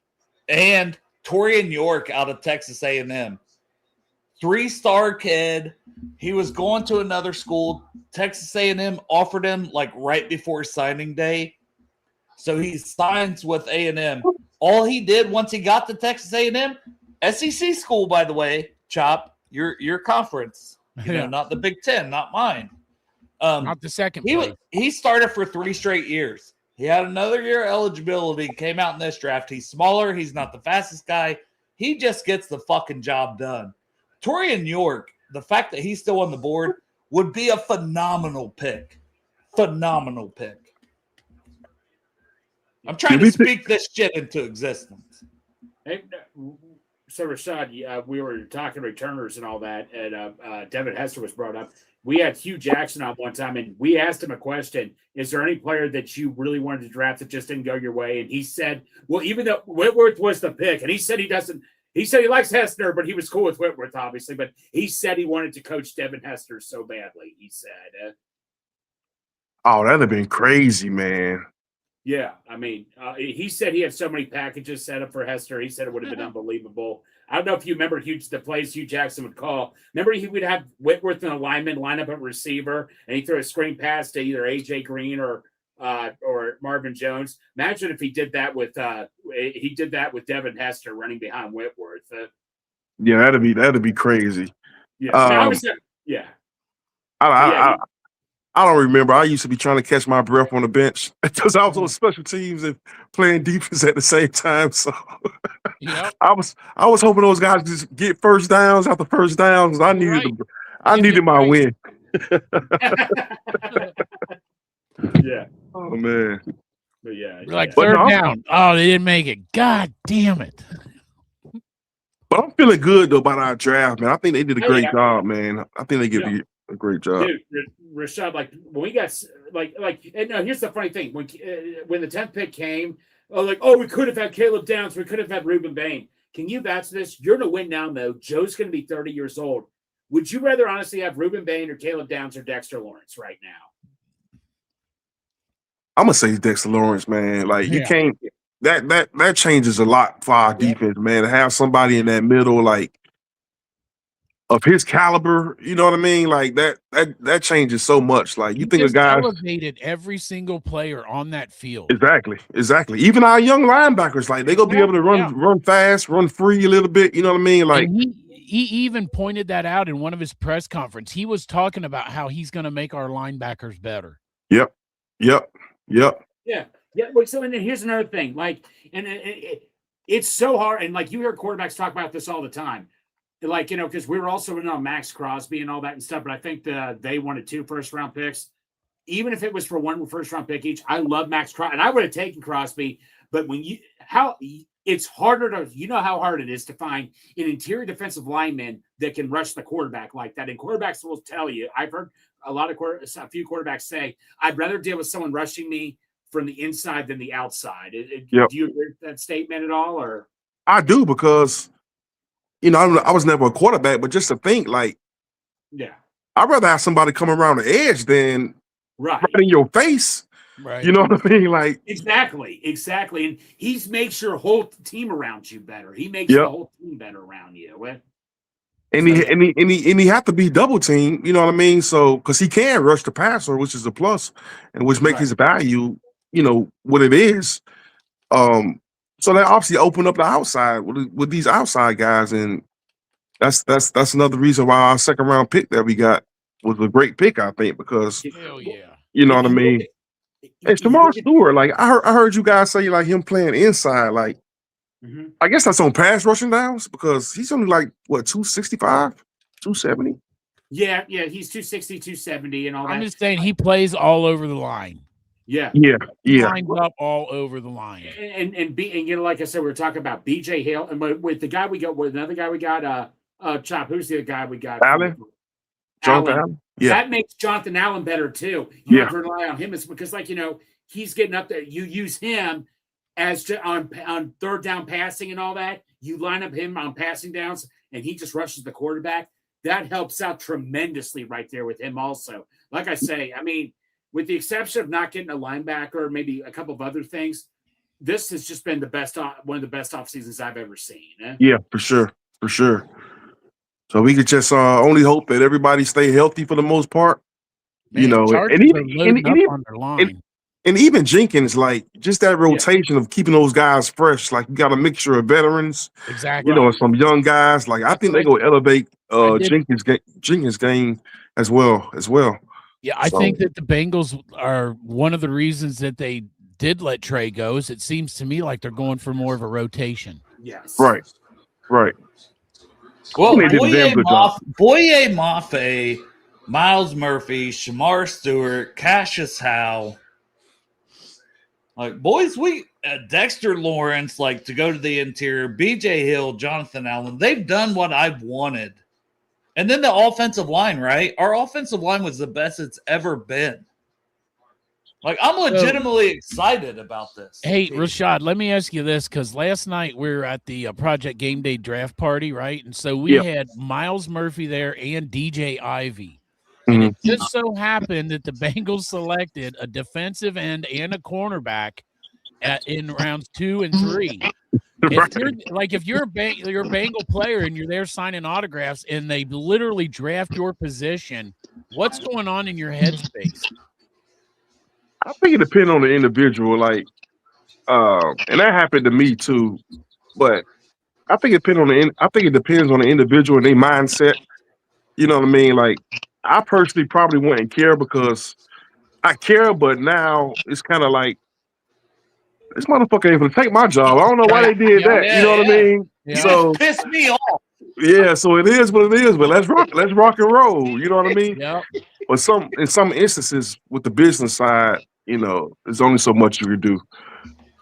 and Torian York out of Texas A&M. 3-star kid. He was going to another school. Texas A&M offered him like right before signing day, so he signs with A&M. All he did once he got to Texas A&M, SEC school, by the way, Chop, your conference, not the Big Ten, not mine. Not the second. He started for 3 straight years. He had another year eligibility, came out in this draft. He's smaller. He's not the fastest guy. He just gets the fucking job done. Torian York, the fact that he's still on the board would be a phenomenal pick. Phenomenal pick. I'm trying to speak this shit into existence. Hey, so Rashad, we were talking returners and all that, and Devin Hester was brought up. We had Hugh Jackson on one time, and we asked him a question: is there any player that you really wanted to draft that just didn't go your way? And he said, well, even though Whitworth was the pick, and he said he doesn't. He said he likes Hester, but he was cool with Whitworth, obviously. But he said he wanted to coach Devin Hester so badly. He said, "Oh, that'd have been crazy, man." Yeah, I mean, he said he had so many packages set up for Hester. He said it would have been unbelievable. I don't know if you remember the plays Hugh Jackson would call. Remember, he would have Whitworth and a lineman line up at receiver, and he threw a screen pass to either AJ Green or Marvin Jones. Imagine if he did that with Devin Hester running behind Whitworth. Yeah, that'd be crazy. Yeah, I don't remember. I used to be trying to catch my breath on the bench because I was on special teams and playing defense at the same time. So I was hoping those guys just get first downs after first downs. I needed my win. Yeah. Oh man. But yeah. Like third down. Oh, they didn't make it. God damn it. But I'm feeling good though about our draft, man. I think they did a great job, man. I think they give you a great job. Dude, Rashad, like when we got and no, here's the funny thing: when the 10th pick came, we could have had Caleb Downs, we could have had Reuben Bain. Can you vouch this? You're gonna win now, though. Joe's gonna be 30 years old. Would you rather honestly have Reuben Bain or Caleb Downs or Dexter Lawrence right now? I'm gonna say Dexter Lawrence, man. Like you can't. That changes a lot for our defense, man. To have somebody in that middle, like, of his caliber, you know what I mean? Like that changes so much. Like you think a guy elevated every single player on that field. Exactly. Even our young linebackers, like they gonna be able to run fast, run free a little bit. You know what I mean? Like he even pointed that out in one of his press conferences. He was talking about how he's going to make our linebackers better. Yep. Yeah. Well, so and then here's another thing. Like, and it's so hard. And like you hear quarterbacks talk about this all the time. Like, because we were also in on Max Crosby and all that and stuff, but I think they wanted 2 first-round picks. Even if it was for 1 first-round pick each, I love Max Crosby, and I would have taken Crosby. But it's harder to, how hard it is to find an interior defensive lineman that can rush the quarterback like that. And quarterbacks will tell you, I've heard a few quarterbacks say, I'd rather deal with someone rushing me from the inside than the outside. Do you agree with that statement at all? Or I do, because I was never a quarterback, but just to think, like, I'd rather have somebody come around the edge than right in your face. Right. You know what I mean? Like exactly. And he makes your whole team around you better. He makes the whole team better around you. And he have to be double teamed. You know what I mean? So because he can rush the passer, which is a plus, and which makes his value, what it is. So they obviously open up the outside with these outside guys, and that's another reason why our second round pick that we got was a great pick, I think, because you know what I mean. And Shamar Stewart, like I heard you guys say, like him playing inside, like I guess that's on pass rushing downs because he's only like 265. 270. Yeah, he's 260, 270, and all that. I'm just saying he plays all over the line. Yeah. He lines up all over the line. And you know, like I said, we were talking about BJ Hill, and with the guy we got, with another guy we got, Chop. Who's the guy we got? Jonathan Allen. Yeah. That makes Jonathan Allen better too. You have to rely on him, because, like, you know, he's getting up there. You use him as on third down passing and all that. You line up him on passing downs, and he just rushes the quarterback. That helps out tremendously right there with him also. Like I say, I mean, with the exception of not getting a linebacker, maybe a couple of other things, this has just been one of the best off seasons I've ever seen. Yeah, for sure. So we could just only hope that everybody stay healthy for the most part. Man, you know, and even Jenkins, like, just that rotation of keeping those guys fresh. Like, you got a mixture of veterans, exactly. You know, and some young guys. Like, I think they go elevate Jenkins' game as well. Yeah, I think that the Bengals are one of the reasons that they did let Trey go. Is it seems to me like they're going for more of a rotation. Yes. Right. Well, Boye Mafe, Miles Murphy, Shamar Stewart, Cassius Howe. Like, boys, Dexter Lawrence, like, to go to the interior, BJ Hill, Jonathan Allen, they've done what I've wanted. And then the offensive line, right? Our offensive line was the best it's ever been. Like, I'm legitimately excited about this. Hey, Rashad, let me ask you this, because last night we were at the Project Game Day draft party, right? And so we had Miles Murphy there and DJ Ivy. And it just so happened that the Bengals selected a defensive end and a cornerback in rounds 2 and 3. If you're a Bengal player and you're there signing autographs and they literally draft your position, what's going on in your headspace? I think it depends on the individual, like, and that happened to me too. But I think it depends on the individual and their mindset. You know what I mean? Like, I personally probably wouldn't care because I care, but now it's kind of like, this motherfucker ain't gonna take my job. I don't know why they did that. You know what I mean? Yeah. So Piss me off. Yeah, so it is what it is. But let's rock and roll. You know what I mean? Yeah. But in some instances with the business side, you know, there's only so much you can do.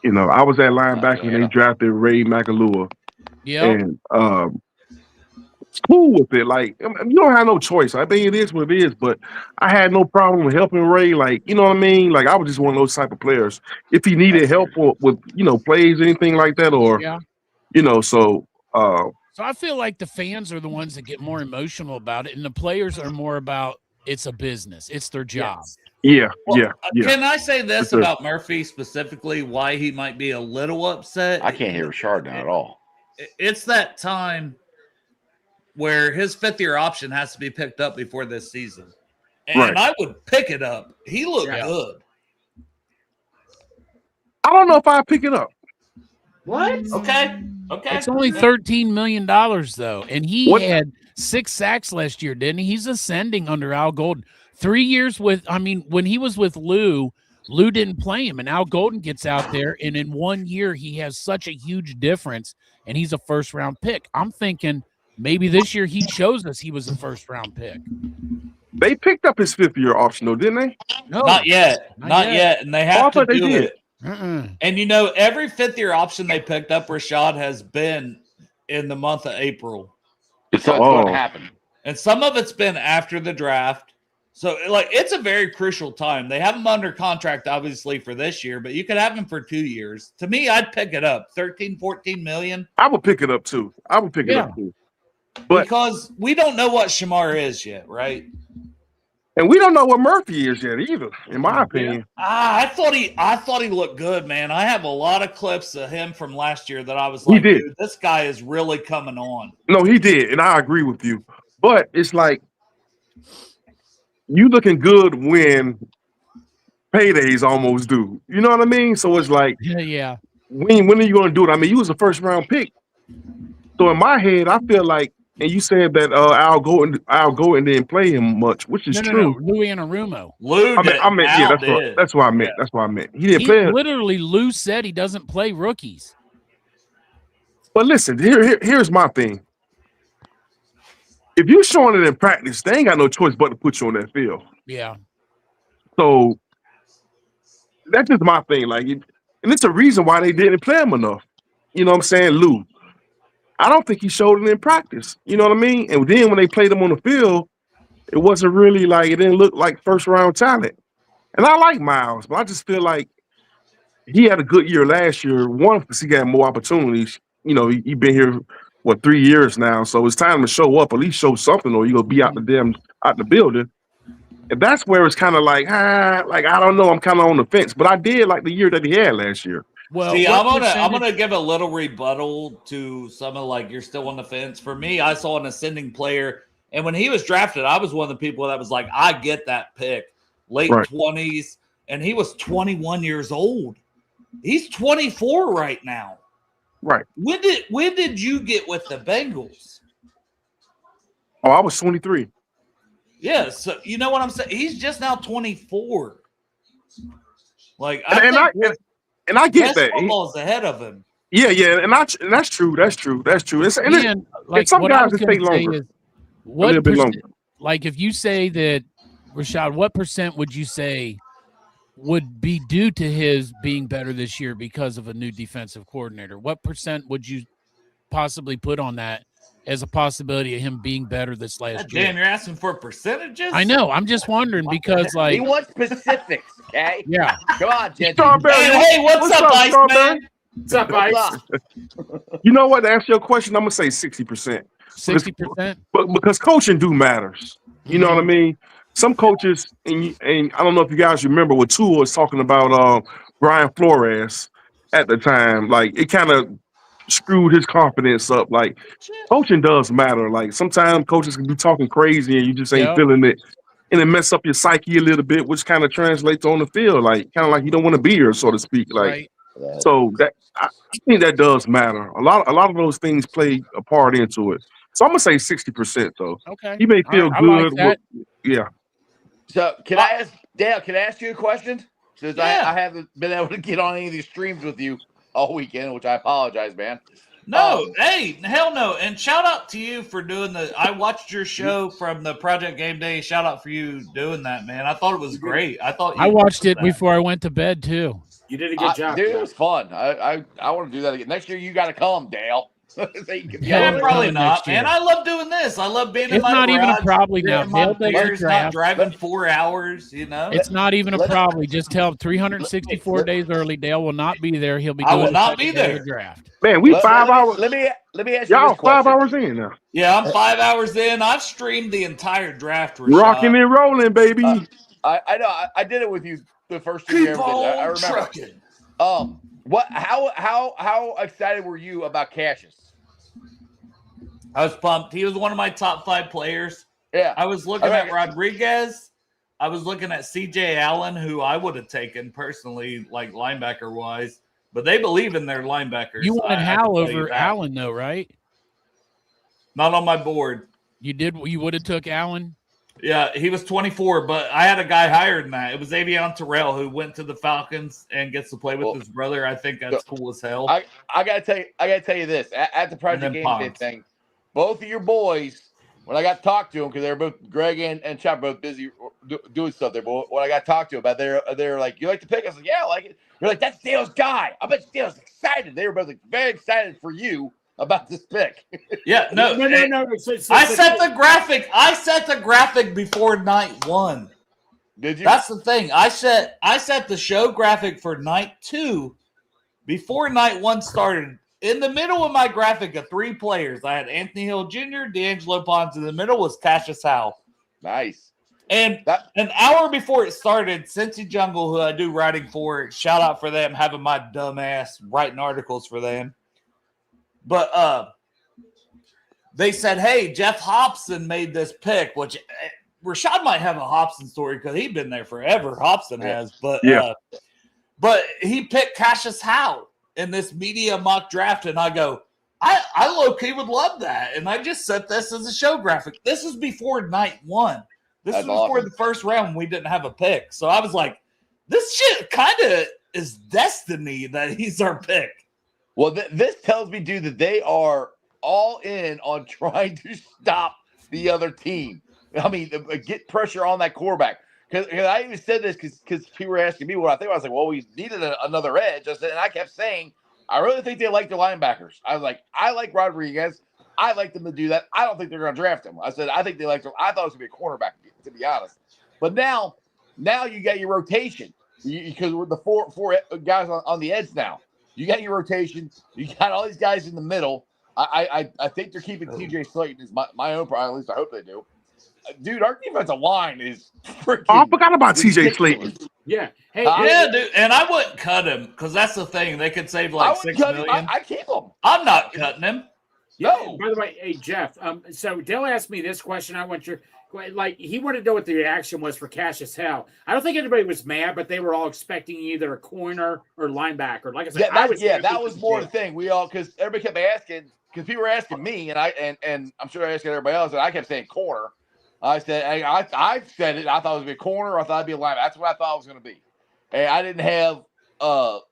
You know, I was at linebacker when they drafted Ray McAlure. Yeah. And cool with it. Like, you don't have no choice. I think it is what it is, but I had no problem with helping Ray. Like, you know what I mean? Like, I was just one of those type of players. If he needed help with you know, plays, anything like that, or you know, so I feel like the fans are the ones that get more emotional about it, and the players are more about it's a business. It's their job. Yeah. Can I say this about Murphy specifically, why he might be a little upset? I can't hear Rashard now at all. It's that time where his fifth-year option has to be picked up before this season. And I would pick it up. He looked good. I don't know if I pick it up. What? Okay. It's only $13 million, though. And he had 6 sacks last year, didn't he? He's ascending under Al Golden. 3 years when he was with Lou didn't play him, and Al Golden gets out there, and in 1 year he has such a huge difference, and he's a first-round pick. I'm thinking maybe this year he shows us he was a first-round pick. They picked up his 5th-year option, though, didn't they? No, not yet. Not yet. And they have to do it. And, you know, every 5th-year option they picked up, Rashad, has been in the month of April. It's going to happen. And some of it's been after the draft. So, like, it's a very crucial time. They have him under contract, obviously, for this year, but you could have him for 2 years. To me, I'd pick it up. 13, 14 million. I would pick it up, too. But because we don't know what Shamar is yet, right? And we don't know what Murphy is yet either, in my opinion. I thought he looked good, man. I have a lot of clips of him from last year that I was like, dude, this guy is really coming on. No, he did, and I agree with you. But it's like you looking good when paydays almost due. You know what I mean? So it's like, when are you going to do it? I mean, you was a first-round pick. So in my head, I feel like, and you said that Al Golden didn't play him much, which is true. No, Lou Anarumo. That's what I meant. That's what I meant. He didn't play. Literally, Lou said he doesn't play rookies. But listen, here's my thing. if you're showing it in practice, they ain't got no choice but to put you on that field. Yeah. So that's just my thing. Like, and it's a reason why they didn't play him enough. You know what I'm saying, Lou? I don't think he showed it in practice. You know what I mean? And then when they played him on the field, it wasn't really like, it didn't look like first round talent. And I like Miles, but I just feel like he had a good year last year. One, because he got more opportunities. You know, he been here, 3 years now. So it's time to show up, at least show something, or you're going to be out the building. And that's where it's kind of like, I don't know. I'm kind of on the fence. But I did like the year that he had last year. Well, see, I'm gonna give a little rebuttal to some of like you're still on the fence. For me, I saw an ascending player, and when he was drafted, I was one of the people that was like, I get that pick, late 20s, and he was 21 years old. He's 24 right now. Right. When did you get with the Bengals? Oh, I was 23. Yeah, so you know what I'm saying? He's just now 24. Like, and I get that football's ahead of him. Yeah, and that's true. That's true. And some guys it take longer. A little bit longer. Like if you say that, Rashad, what percent would you say would be due to his being better this year because of a new defensive coordinator? What percent would you possibly put on that as a possibility of him being better this last year? Damn, you're asking for percentages? I know. I'm just wondering because, like, he wants specifics. Okay. Yeah. Come on, Jen. Hey, what's up, Ice Man? What's up, Ice? You know what? To answer your question, I'm gonna say 60%. 60%. But because coaching matters. You know what I mean? Some coaches, and I don't know if you guys remember what Tua was talking about Brian Flores at the time. Like it kind of screwed his confidence up. Like coaching does matter. Like sometimes coaches can be talking crazy and you just ain't feeling it. And it mess up your psyche a little bit, which kind of translates on the field. Like kind of like you don't want to be here, so to speak. Like so that I think that does matter. A lot of those things play a part into it. So I'm gonna say 60% though. Okay. He may feel good. Like yeah. So can I ask Dale, can I ask you a question? Since I haven't been able to get on any of these streams with you all weekend, which I apologize, man. No, hey, hell no. And shout out to you for doing I watched your show from the Project Game Day. Shout out for you doing that, man. I thought it was great. I watched it before I went to bed too. You did a good job. Dude, it was fun. I want to do that again. Next year you gotta come, Dale. Yeah, probably not, man. I love doing this. I love being in my not even a garage, probably now. my beers, not driving 4 hours, you know. It's not even a probably. Just tell him 364 days early. Dale will not be there. He'll be doing I will not be there. The draft. Man, we 5 hours. Let me ask you y'all this 5 question. hours in now. Yeah, I'm 5 hours in. I've streamed the entire draft. Rashad. Rocking and rolling, baby. I know. I did it with you the first 2 years. I remember. Trucking. How excited were you about Cassius? I was pumped. He was one of my top 5 players. Yeah. I was looking at Rodriguez. I was looking at CJ Allen, who I would have taken personally, like linebacker wise. But they believe in their linebackers. You wanted Hal over Allen, though, right? Not on my board. You did. You would have took Allen. Yeah, he was 24, but I had a guy higher than that. It was Avion Terrell, who went to the Falcons and gets to play with his brother. I think that's cool as hell. I gotta tell you this at the Project Game Day thing. Both of your boys, when I got to talk to them, because they were both Greg and Chop both busy doing stuff there. But when I got to talk to them about, they're like, "You like the pick?" I was like, "Yeah, I like it." You're like, "That's Dale's guy." I bet Dale's excited. They were both like, very excited for you about this pick. Yeah, no. I set the graphic. I set the graphic before night 1. Did you? That's the thing. I set the show graphic for night 2 before night 1 started. In the middle of my graphic of 3 players, I had Anthony Hill Jr., D'Angelo Ponce. In the middle was Cassius Howell. Nice. And an hour before it started, Cincy Jungle, who I do writing for, shout out for them, having my dumb ass writing articles for them. But they said, hey, Jeff Hobson made this pick, which Rashad might have a Hobson story because he's been there forever. Hobson has. But he picked Cassius Howell in this media mock draft, and I go, I low-key would love that. And I just set this as a show graphic. This is before night 1. This is before the first round when we didn't have a pick. So I was like, this shit kind of is destiny that he's our pick. Well, this tells me, dude, that they are all in on trying to stop the other team. I mean, get pressure on that quarterback. Because I even said this because people were asking me what I think. I was like, well, we needed another edge. And I kept saying, I really think they like their linebackers. I was like, I like Rodriguez. I like them to do that. I don't think they're going to draft him. I said, I think they like them. I thought it was going to be a cornerback, to be honest. But now you got your rotation because we're the four guys on the edge now. You got your rotation. You got all these guys in the middle. I think they're keeping TJ Slayton is my own problem. At least I hope they do. Dude, our defensive line is freaking. Oh, I forgot about TJ Slayton. Yeah. Hey, yeah, dude. And I wouldn't cut him because that's the thing. They could save like $6 million. I keep him. I'm not cutting him. No. By the way, hey Jeff. So Dale asked me this question. I want your he wanted to know what the reaction was for Cassius Howell. I don't think anybody was mad, but they were all expecting either a corner or linebacker. Like I said, that was more the thing. We all because everybody kept asking because people were asking me and I'm sure I asked everybody else and I kept saying corner. I said I said it. I thought it was going to be a corner. I thought it'd be a linebacker. That's what I thought it was going to be. And I didn't have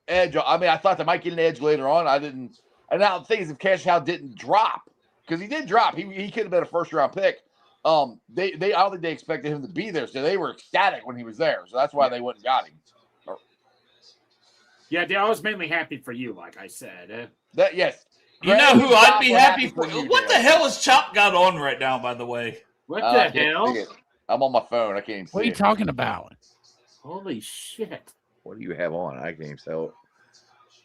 edge. I mean, I thought they might get an edge later on. I didn't. And now the thing is, if Cassius Howell didn't drop, because he did drop, he could have been a first round pick. I don't think they expected him to be there, so they were ecstatic when he was there. So that's why they went and got him. Yeah, I was mainly happy for you, like I said. Yes. You know who I'd be happy for? What the hell is Chop got on right now, by the way? What the hell? I'm on my phone. I can't even see What are you talking about? Holy shit. What do you have on? I can't even tell.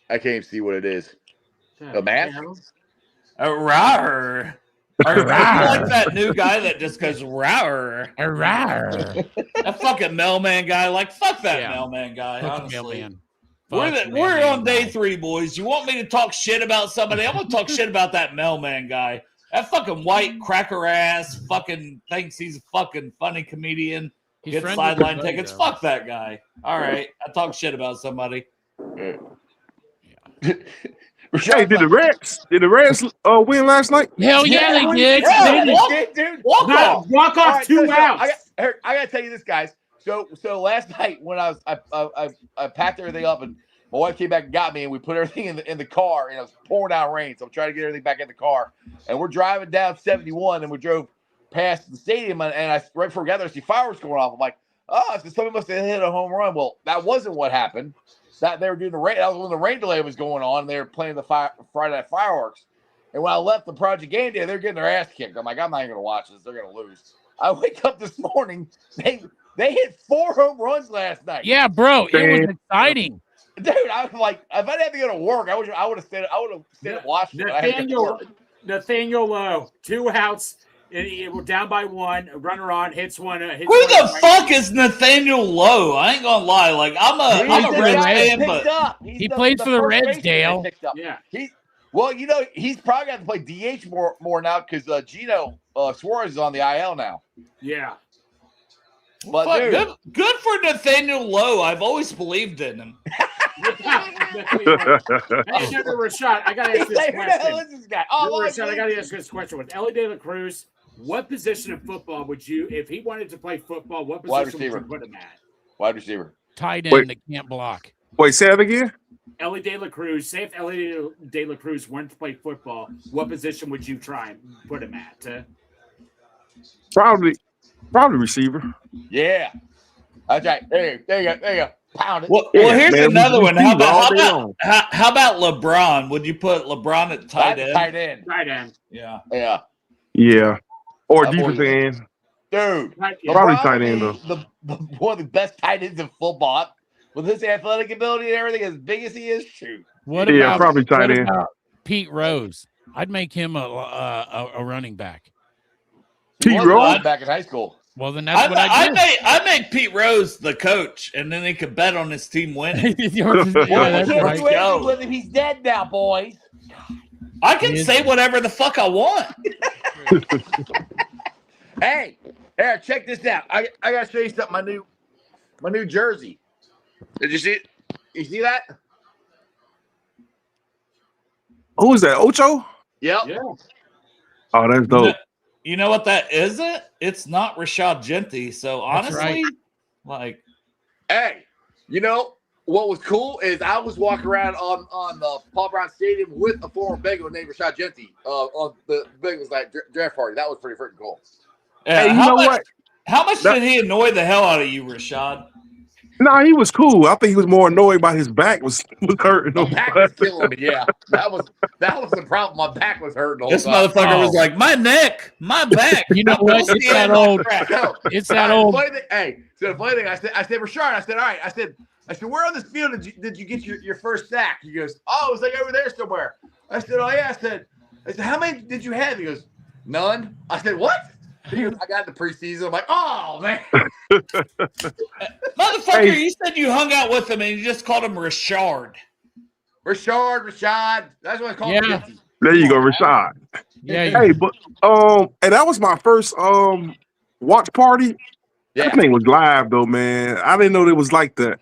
I can't even see what it is. A mask? A rawr. Or like that new guy that just goes rawr. A rawr. That fucking mailman guy. Like, fuck that mailman guy, Fuck honestly. mailman. We're on day 3, boys. You want me to talk shit about somebody? I'm going to talk shit about that mailman guy. That fucking white cracker ass fucking thinks he's a fucking funny comedian. He's Gets friends sideline with tickets. though. Fuck that guy. All right. I talk shit about somebody. Hey, did the Reds win last night? Hell yeah, they did. Dude. Walk off 2 outs. I gotta tell you this, guys. So last night when I packed everything up and my wife came back and got me and we put everything in the car and it was pouring down rain. So I'm trying to get everything back in the car and we're driving down 71 and we drove past the stadium and right before we got there, I see fireworks going off. I'm like, oh, so somebody must have hit a home run. Well, that wasn't what happened. That they were doing the rain. That was when the rain delay was going on. They were playing the Friday Night Fireworks. And when I left the Project Game Day, they're getting their ass kicked. I'm like, I'm not even gonna watch this. They're gonna lose. I wake up this morning. They hit 4 home runs last night. Yeah, bro, it was exciting. Dude, I was like, if I had to go to work, I would have stayed and watched it. Nathaniel Lowe, 2 outs. We're down by 1. A runner on hits one. Who the fuck is Nathaniel Lowe? I ain't gonna lie. Like I'm a Reds fan, but he plays for the Reds, Dale. Yeah. Well, you know, he's probably got to play DH more now because Gino Suarez is on the IL now. Yeah. But fuck, dude, good for Nathaniel Lowe. I've always believed in him. Hey, Rashad, I gotta ask this question. Rashad, I gotta ask this question. With Ellie De La Cruz, what position of football would you, if he wanted to play football, what position would you put him at? Wide receiver. Tight end that can't block. Wait, say that again? Ellie De La Cruz. Say if Ellie De La Cruz wanted to play football, what position would you try and put him at? Probably receiver. Yeah. That's right. There you go. Pound it. Well, here's another one. How about LeBron? Would you put LeBron at tight end? Tight end. Tight end. Yeah. Yeah. Or defensive end. Dude. Probably tight end, though. One of the best tight ends in football. With his athletic ability and everything, as big as he is, shoot. Probably tight end. Pete Rose. I'd make him a running back. Pete Rose? Back in high school. Well, then that's what I do. I make Pete Rose the coach, and then he could bet on his team winning. He's dead now, boys. I can say whatever the fuck I want. Hey, Eric, check this out. I gotta show you something. My new jersey. Did you see it? You see that? Who is that? Ocho? Yep. Yeah. Oh, that's dope. You know what that isn't? It's not Rashad Genty. So honestly, right. like, hey, you know, what was cool is I was walking around on the Paul Brown Stadium with a former Bengal named Rashad Genty on the Bengals night draft party. That was pretty freaking cool. Yeah, Hey, you know what? How much did he annoy the hell out of you, Rashad? No, he was cool. I think he was more annoyed by his back was hurting him. My back was killing me. Yeah, that was the problem. My back was hurting. This motherfucker was like, my neck, my back. You know what? It's that old. No, It's that old. So the funny thing, I said, Rashard, I said, all right, I said, where on this field did you get your first sack? He goes, oh, it was like over there somewhere. I said, oh yeah. I said, how many did you have? He goes, none. I said, what? He goes, I got the preseason. I'm like, oh man. Motherfucker, you said you hung out with him and you just called him Rashard. Rashad. That's what I call him. There you go, Rashad. Yeah. Hey, but and that was my first watch party. Yeah. That thing was live though, man. I didn't know it was like that.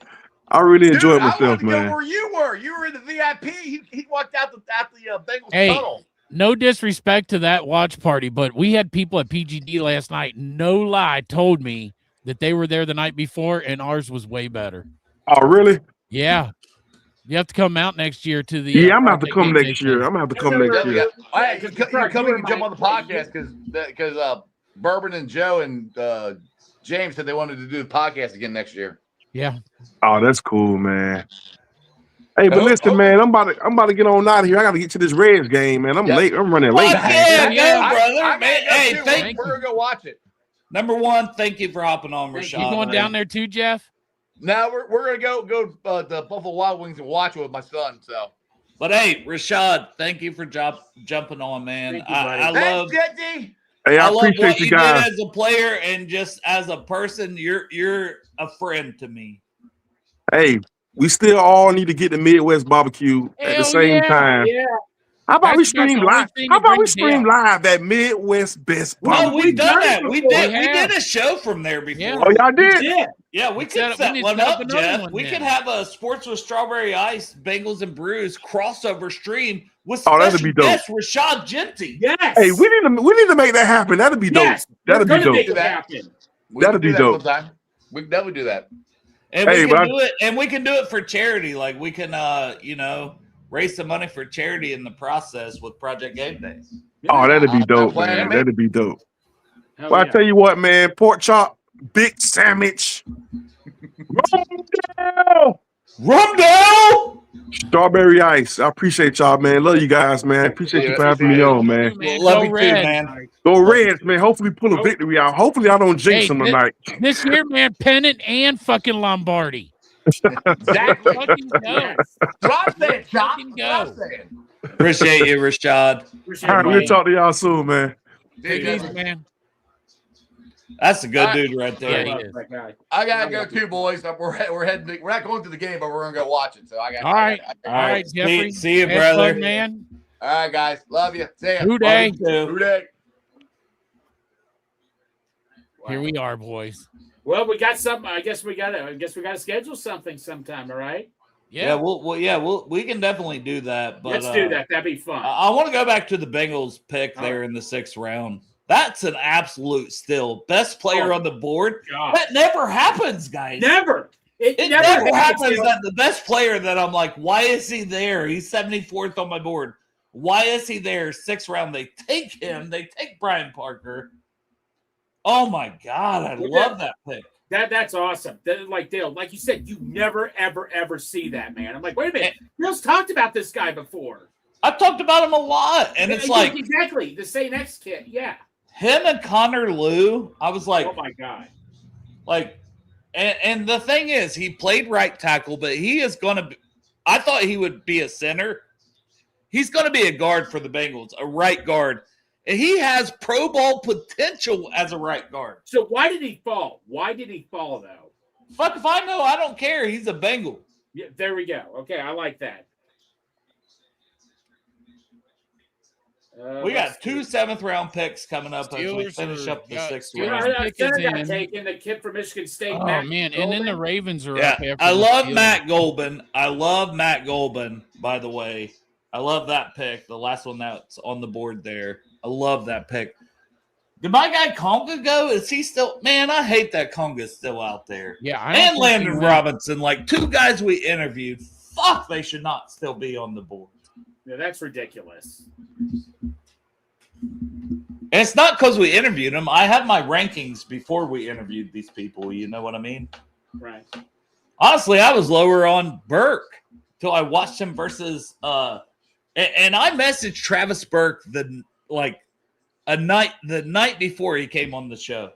I really enjoyed myself, I wanted to man. go where you were. You were in the VIP. He walked out the Bengals Hey, tunnel. no disrespect to that watch party, but we had people at PGD last night, no lie, told me that they were there the night before and ours was way better. Oh, really? Yeah. You have to come out next year to the. Yeah, I'm gonna have to come next year. I'm gonna have to come next year. All right, come and jump on the podcast because Bourbon and Joe and James said they wanted to do the podcast again next year. Yeah. Oh, that's cool, man. Hey, but listen, man, I'm about to get on out of here. I got to get to this Reds game, man. I'm late. I'm running late. Yeah, brother. I Man, hey, we're gonna go watch it. Number one, thank you for hopping on, Rashad. You going down there too, Jeff? Now we're gonna go to Buffalo Wild Wings and watch it with my son. So, but hey, Rashad, thank you for jumping on, man. I love. Jetty. Hey, I love appreciate what you you guys. did as a player and just as a person. You're a friend to me. Hey, we still all need to get the Midwest barbecue at the same time. Yeah. How about we That's stream the live? only thing How that about we brings stream down. live that Midwest best No, barbecue? we've done that. We did. We We have. did a show from there before. Yeah. Oh, y'all did? Yeah, we set could up- we set need to one set up up, another Jeff. one We then. could have a Sports with Strawberry Ice, Bengals and Brews crossover stream with Oh, that'd special be dope. guest Rashad Genty. Yes. Hey, we need to make that happen. That'd be dope. Yes. That'd We're be gonna make dope. it happen. We That'd can be do dope. sometime. We can definitely do that. And Hey, we can but do it, and we can do it for charity. Like we can, raise some money for charity in the process with Project Game Day. Oh, that'd be I'm dope, playing, man. man. That'd be dope. Hell Well, I yeah. tell you what, man, pork chop, big sandwich, Rumdale! strawberry ice. I appreciate y'all, man. Love you guys, man. Appreciate you for having me on, man. Love Go you too, Reds. man. Go Reds, man. Hopefully pull a victory out. Hopefully I don't jinx Hey, them tonight. This year, man, pennant and fucking Lombardi. Exactly. Fucking go. Drop that, Chop. Fucking Drop go. that. Appreciate you, Rashad. Appreciate All right, it, we'll man. talk to y'all soon, man. Take it Dude, easy, man. That's a good All right. dude right there. Yeah, he is. That guy. I gotta go too, boys. We're heading. We're not going to the game, but we're gonna go watch it. So I got. All right. All All right, right, Jeffrey. see you, Have brother. fun, man. All right, guys. Love you. See ya. Who day? Who day? Here we are, boys. Well, we got some. I guess we got to schedule something sometime. All right. Yeah, we can definitely do that. But Let's do that. That'd be fun. I want to go back to the Bengals pick there in the 6th round. That's an absolute steal. Best player on the board. God. That never happens, guys. Never. It never happens that the best player that I'm like, why is he there? He's 74th on my board. Why is he there? 6th round. They take him. They take Brian Parker. Oh my God. I love that pick. That's awesome. Like Dale, like you said, you never, ever see that, man. I'm like, wait a minute. Bill's talked about this guy before. I've talked about him a lot. And it's like exactly the same next kid. Yeah. him and Connor Liu, I was like, oh my God. Like, and the thing is, he played right tackle, but he is going to be, I thought he would be a center. He's going to be a guard for the Bengals, a right guard. And he has Pro Bowl potential as a right guard. So why did he fall? Why did he fall, though? Fuck if I know. I don't care. He's a Bengal. Yeah, there we go. Okay, I like that. We got 2 7th-round picks coming up as we Steelers finish up the 6th You round. know, that Pick is center got in. taken, the kid from Michigan State. Oh, Matt man. And then the Golden. Ravens are Yeah, up after I the love Steelers. Matt Golban. I love Matt Golban, by the way. I love that pick, the last one that's on the board there. I love that pick. Did my guy Conga go? Is he still? Man, I hate that Conga's still out there. Yeah, and Landon Robinson, like 2 guys we interviewed. Fuck, they should not still be on the board. Yeah, that's ridiculous. And it's not because we interviewed them. I had my rankings before we interviewed these people. You know what I mean? Right. Honestly, I was lower on Burke till I watched him versus. And I messaged Travis Burke the night before he came on the show.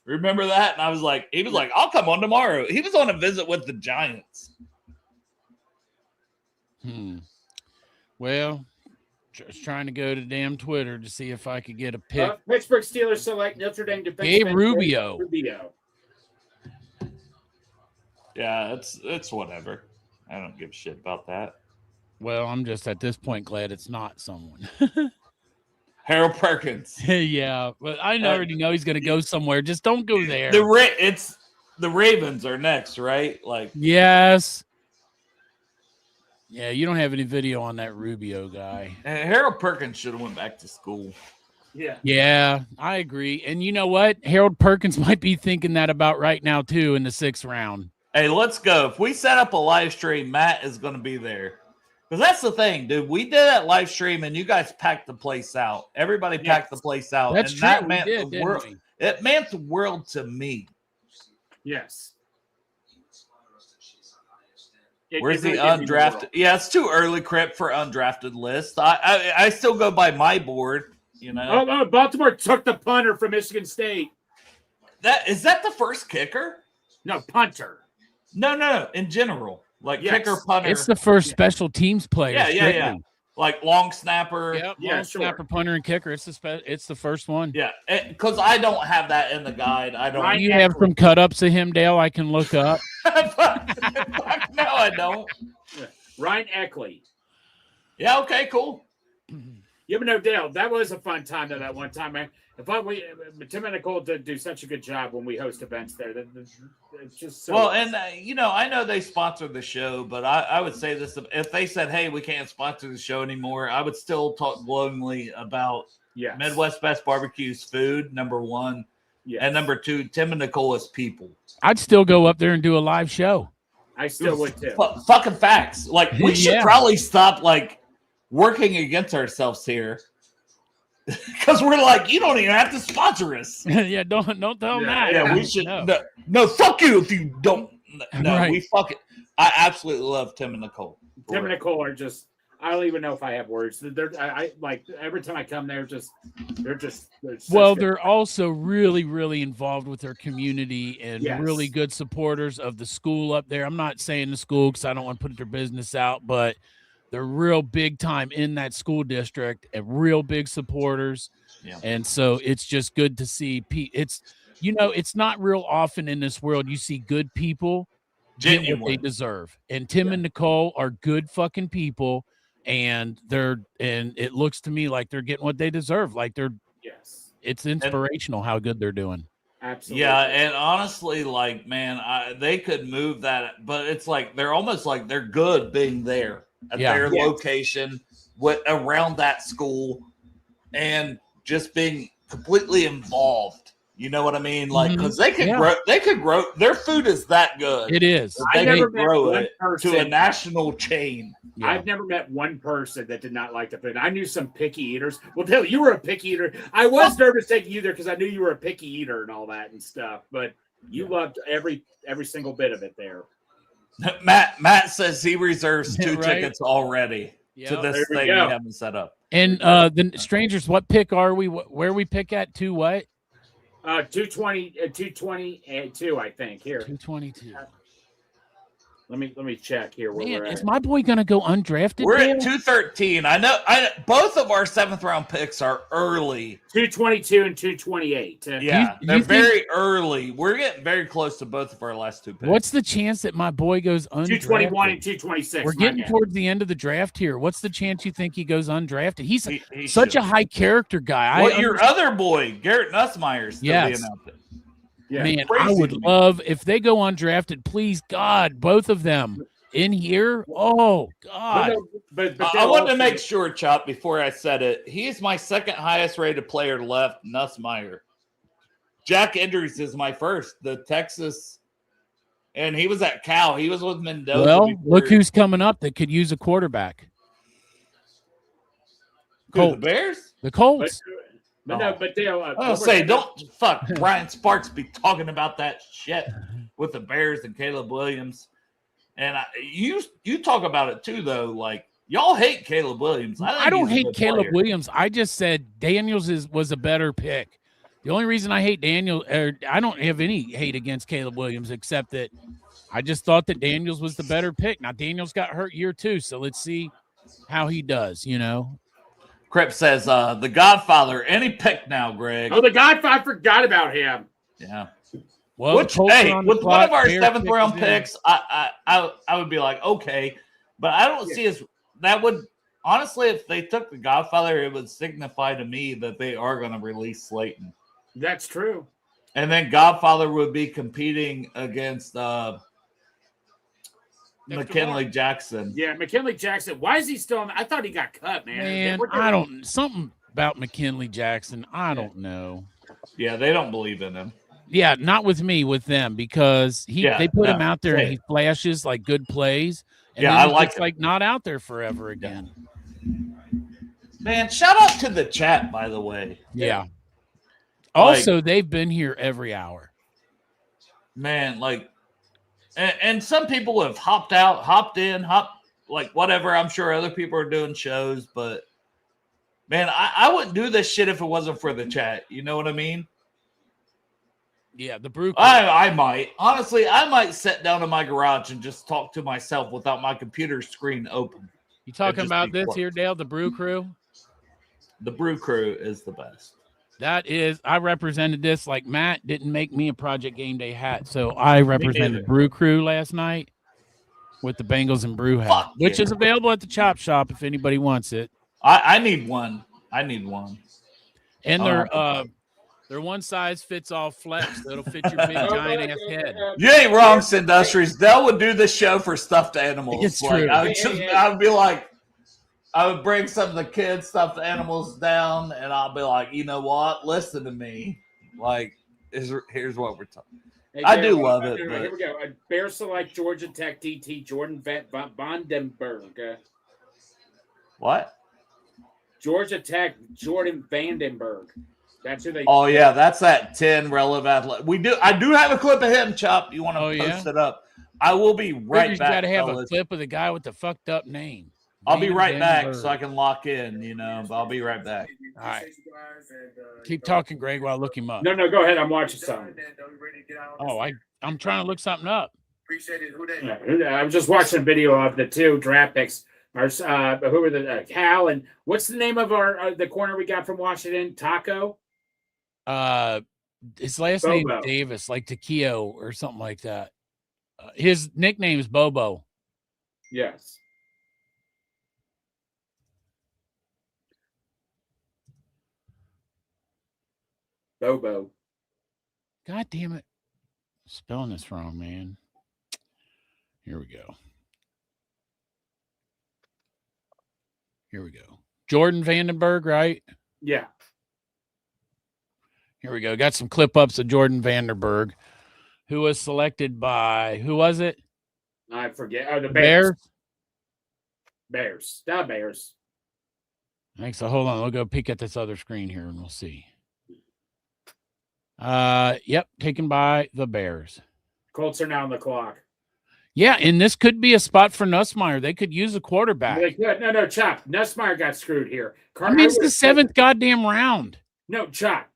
Remember that? And I was like, he was like, I'll come on tomorrow. He was on a visit with the Giants. Well, just trying to go to damn Twitter to see if I could get a pick. Pittsburgh Steelers select Notre Dame defenseman Gabe Rubio. Yeah, it's whatever. I don't give a shit about that. Well, I'm just at this point glad it's not someone. Harold Perkins. Yeah, but I already know he's going to go somewhere. Just don't go there. The Ravens are next, right? Like, yes. Yeah, you don't have any video on that Rubio guy. Harold Perkins should have went back to school. Yeah, I agree. And you know what? Harold Perkins might be thinking that about right now too in the 6th round. Hey, let's go. If we set up a live stream, Matt is going to be there. Because that's the thing, dude. We did that live stream, and you guys packed the place out. Everybody packed the place out. That's and true. That meant did, the world. It meant the world to me. Yes. Where's the undrafted? Yeah, it's too early, Crip, for undrafted list. I still go by my board. You know. Oh, Baltimore took the punter from Michigan State. Is that the first kicker? No, punter. No. In general, like kicker, punter. It's the first special teams player. Yeah. Like long snapper. Yep, long snapper, punter, and kicker. It's the first one. Yeah, because I don't have that in the guide. I don't. Do you have some cut ups of him, Dale? I can look up. No, I don't. Ryan Eckley. Yeah. Okay. Cool. Yeah, but no, Dale, that was a fun time. That one time, man. Tim and Nicole did do such a good job when we host events there. It's just so well, and I know they sponsored the show, but I would say this: if they said, "Hey, we can't sponsor the show anymore," I would still talk glowingly about Midwest Best Barbecue's food, number 1, and number 2, Tim and Nicole as people. I'd still go up there and do a live show. I still would too. Fucking facts. Like we should probably stop working against ourselves here. Because we're like, you don't even have to sponsor us. Yeah, don't tell them that. Yeah, we should. No, fuck you if you don't. No, Right. we fucking. I absolutely love Tim and Nicole. Tim and Nicole are just. I don't even know if I have words. I like every time I come there. They're Well, they're also really, really involved with their community and Yes. really good supporters of the school up there. I'm not saying the school because I don't want to put their business out, but they're real big time in that school district and real big supporters. Yeah. And so it's just good to see. It's not real often in this world you see good people get what they deserve. And Tim and Nicole are good fucking people. And it looks to me like they're getting what they deserve. Like it's inspirational how good they're doing. Absolutely. Yeah, and honestly, they could move that, but it's like they're almost like they're good being there at their location around that school and just being completely involved. You know what I mean? Like, because they could grow. Their food is that good. It is. They could grow it to a national chain. Yeah. I've never met one person that did not like the food. I knew some picky eaters. Well, Dale, you were a picky eater. I was nervous taking you there because I knew you were a picky eater and all that and stuff. But you loved every single bit of it there. Matt says he reserves 2 tickets already to this thing we haven't set up. And the strangers, what pick are we? Where we pick at? 2 what? 222, I think. Here. 222. Let me check here where we're at. Is my boy gonna go undrafted? We're at 213. I know both of our 7th round picks are early. 222 and 228. Yeah, they're very early. We're getting very close to both of our last 2 picks. What's the chance that my boy goes undrafted? 221 and 226. We're getting towards the end of the draft here. What's the chance you think he goes undrafted? He's such a high character guy. Well, your other boy, Garrett Nussmeier, still being out there. Yeah, man, I would love if they go undrafted. Please, God, both of them in here. Oh God! But I wanted to make sure, Chop, before I said it. He's my 2nd highest rated player left, Nussmeier. Jack Andrews is my first. The Texas, and he was at Cal. He was with Mendoza. Well, before. look who's coming up that could use a quarterback. Who, the Bears? The Colts. But no, but Dale. I'll say, don't fuck Brian Sparks be talking about that shit with the Bears and Caleb Williams. And you talk about it too, though. Like, y'all hate Caleb Williams. I don't hate Caleb Williams. I just said Daniels was a better pick. The only reason I hate I don't have any hate against Caleb Williams, except that I just thought that Daniels was the better pick. Now, Daniels got hurt year 2, so let's see how he does, you know. Crip says, the Godfather, any pick now, Greg. Oh, the Godfather, I forgot about him. Yeah. Well, with one of our 7th round picks, I would be like, okay. But I don't see as that would honestly, if they took the Godfather, it would signify to me that they are going to release Slayton. That's true. And then Godfather would be competing against McKinley Jackson. Yeah, McKinley Jackson. Why is he still on? I thought he got cut, man. Man, something about McKinley Jackson. I don't know. Yeah, they don't believe in him. Yeah, not with me, with them, because they put him out there and he flashes like good plays. And I like not out there forever again. Man, shout out to the chat, by the way. Yeah. Also, they've been here every hour. Man, and some people have hopped out, hopped in, whatever. I'm sure other people are doing shows, but man, I wouldn't do this shit if it wasn't for the chat. You know what I mean? Yeah, the brew. I might. Honestly, I might sit down in my garage and just talk to myself without my computer screen open. You talking about this here, Dale, the Brew Crew? The Brew Crew is the best. That is, I represented this. Like, Matt didn't make me a Project Game Day hat, so I represented Brew Crew last night with the Bengals and Brew hat, which is available at the Chop Shop if anybody wants it. I need one. And they're one size fits all flex, so it'll fit your big giant ass head. You ain't wrong, Industries. Dell would do this show for stuffed animals. It's true. I would be like, I would bring some of the kids' stuffed animals down, and I'll be like, you know what? Listen to me. Like, here's what we're talking. Hey, I do love it. Here we go. Bear select Georgia Tech DT Jordan Vandenberg. What? Georgia Tech Jordan Vandenberg. That's who they. Oh yeah, that's that 10 relevant. I do have a clip of him, Chop. You want to post it up? I will be right back. You got to have a clip of the guy with the fucked up name. I'll be right back so I can lock in. But I'll be right back. All right. Keep talking, Greg, while I look him up. No, go ahead. I'm watching something. Oh, I'm trying to look something up. Appreciate it. I was just watching a video of the 2 draft picks. Who were the Cal and what's the name of the corner we got from Washington? Taco. His last name is Davis, like Taquio or something like that. His nickname is Bobo. Yes. Bobo. God damn it. Spelling this wrong, man. Here we go. Jordan Vandenberg, right? Yeah. Here we go. Got some clip ups of Jordan Vandenberg, who was selected by, who was it? I forget. Oh, the Bears. Bears. The Bears. Thanks. So hold on. We'll go peek at this other screen here and we'll see. Yep. Taken by the Bears. Colts are now on the clock. Yeah, and this could be a spot for Nussmeier. They could use a quarterback. They could. No, Chop. Nussmeier got screwed here. It's the 7th goddamn round. No, Chop.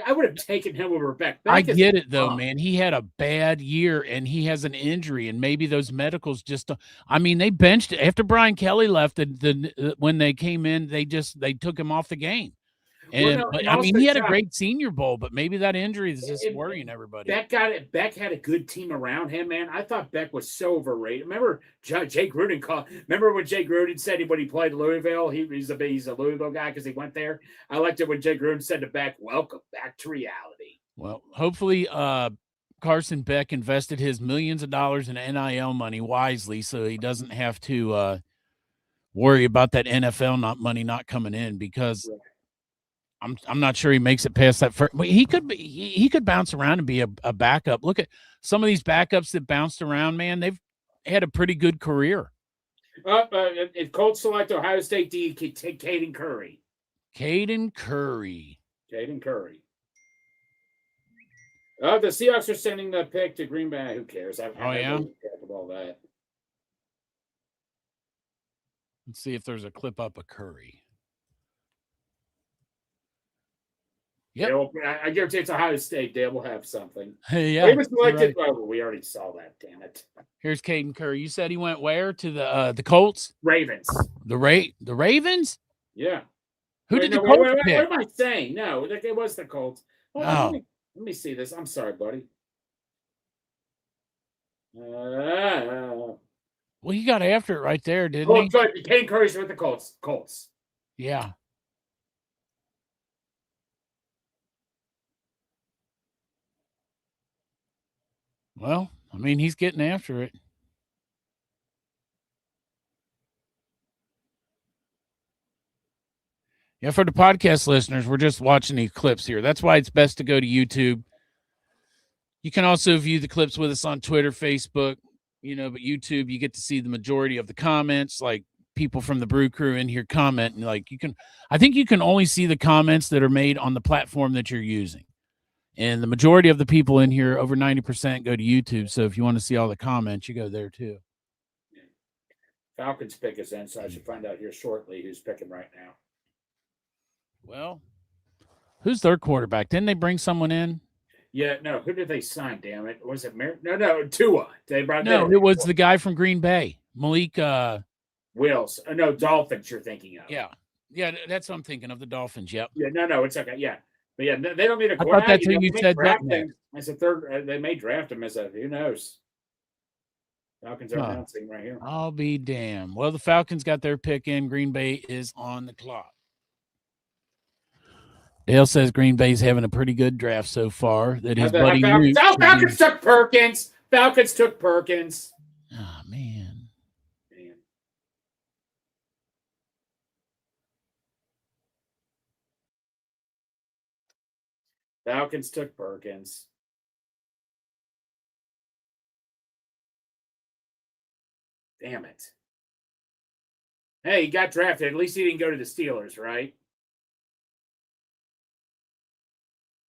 I would have taken him over Beck. I get it, though, man. He had a bad year, and he has an injury, and maybe those medicals just – I mean, they benched – after Brian Kelly left, when they came in, they took him off the game. And he had a great Senior Bowl, but maybe that injury is just worrying everybody. Beck had a good team around him, man. I thought Beck was so overrated. Remember Jay Gruden remember when Jay Gruden said when he played Louisville, he's a Louisville guy because he went there. I liked it when Jay Gruden said to Beck, "Welcome back to reality." Well, hopefully Carson Beck invested his millions of dollars in NIL money wisely so he doesn't have to worry about that NFL money not coming in because I'm not sure he makes it past that first. He could bounce around and be a backup. Look at some of these backups that bounced around, man. They've had a pretty good career. Colts select Ohio State D. Caden Curry. Caden Curry. The Seahawks are sending the pick to Green Bay. Who cares? I all that. Let's see if there's a clip up of Curry. Yep. I guarantee it's Ohio State. They will have something. Yeah. He was selected. Right. Oh, we already saw that. Damn it. Here's Caden Curry. You said he went where? To the Colts? Ravens. The Ravens? Yeah. Who did the Colts pick? What am I saying? No, it was the Colts. Let me see this. I'm sorry, buddy. Well, he got after it right there, didn't he? Caden Curry's with the Colts. Yeah. Well, I mean, he's getting after it. Yeah, for the podcast listeners, we're just watching these clips here. That's why it's best to go to YouTube. You can also view the clips with us on Twitter, Facebook, but YouTube, you get to see the majority of the comments, like people from the Brew Crew in here comment. And I think you can only see the comments that are made on the platform that you're using. And the majority of the people in here, over 90%, go to YouTube. So if you want to see all the comments, you go there too. Falcons pick is in, so I should find out here shortly who's picking right now. Well, who's their quarterback? Didn't they bring someone in? Yeah, no. Who did they sign? Damn it! Was it No, Tua. They brought. No, it was the guy from Green Bay, Malik. Wills. No, Dolphins. You're thinking of. Yeah, that's what I'm thinking of. The Dolphins. Yep. Yeah, no, it's okay. Yeah, but yeah, they don't need a quarterback. I thought that's who you said. As a third, they may draft him as a who knows. Falcons are announcing right here. I'll be damned. Well, the Falcons got their pick in. Green Bay is on the clock. Dale says Green Bay's having a pretty good draft so far. That his buddy Falcons took Perkins. Falcons took Perkins. Oh, man. Falcons took Perkins. Damn it. Hey, he got drafted. At least he didn't go to the Steelers, right?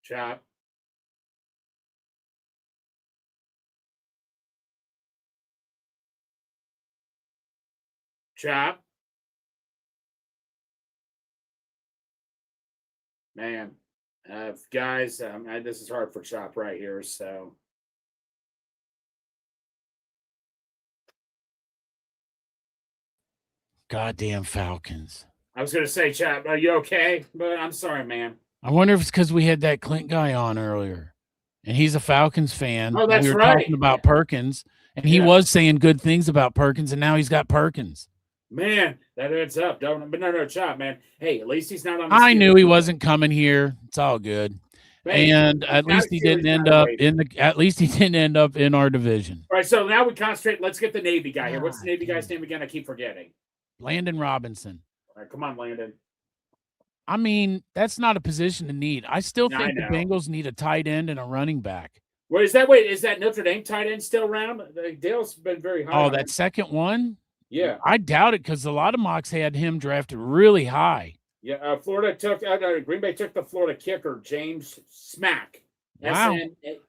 Chop. Chop. Man, guys, this is hard for Chop right here, so. Goddamn Falcons. I was going to say, Chop, are you okay? But I'm sorry, man. I wonder if it's because we had that Clint guy on earlier, and he's a Falcons fan. Oh, that's we were right. Talking about Perkins, and he was saying good things about Perkins, and now he's got Perkins. Man, that adds up, don't? But no, Chop, man. Hey, at least he's not on. I knew he wasn't coming here. It's all good. Man, and at least he didn't end up in the. At least he didn't end up in our division. All right, so now we concentrate. Let's get the Navy guy here. What's the Navy guy's name again? I keep forgetting. Landon Robinson. All right, come on, Landon. I mean, that's not a position to need. I still think the Bengals need a tight end and a running back. Wait, is that Notre Dame tight end still around? Dale's been very high. Oh, that second one? Yeah. I doubt it because a lot of mocks had him drafted really high. Yeah, Florida took Green Bay took the Florida kicker, James Smack. Wow.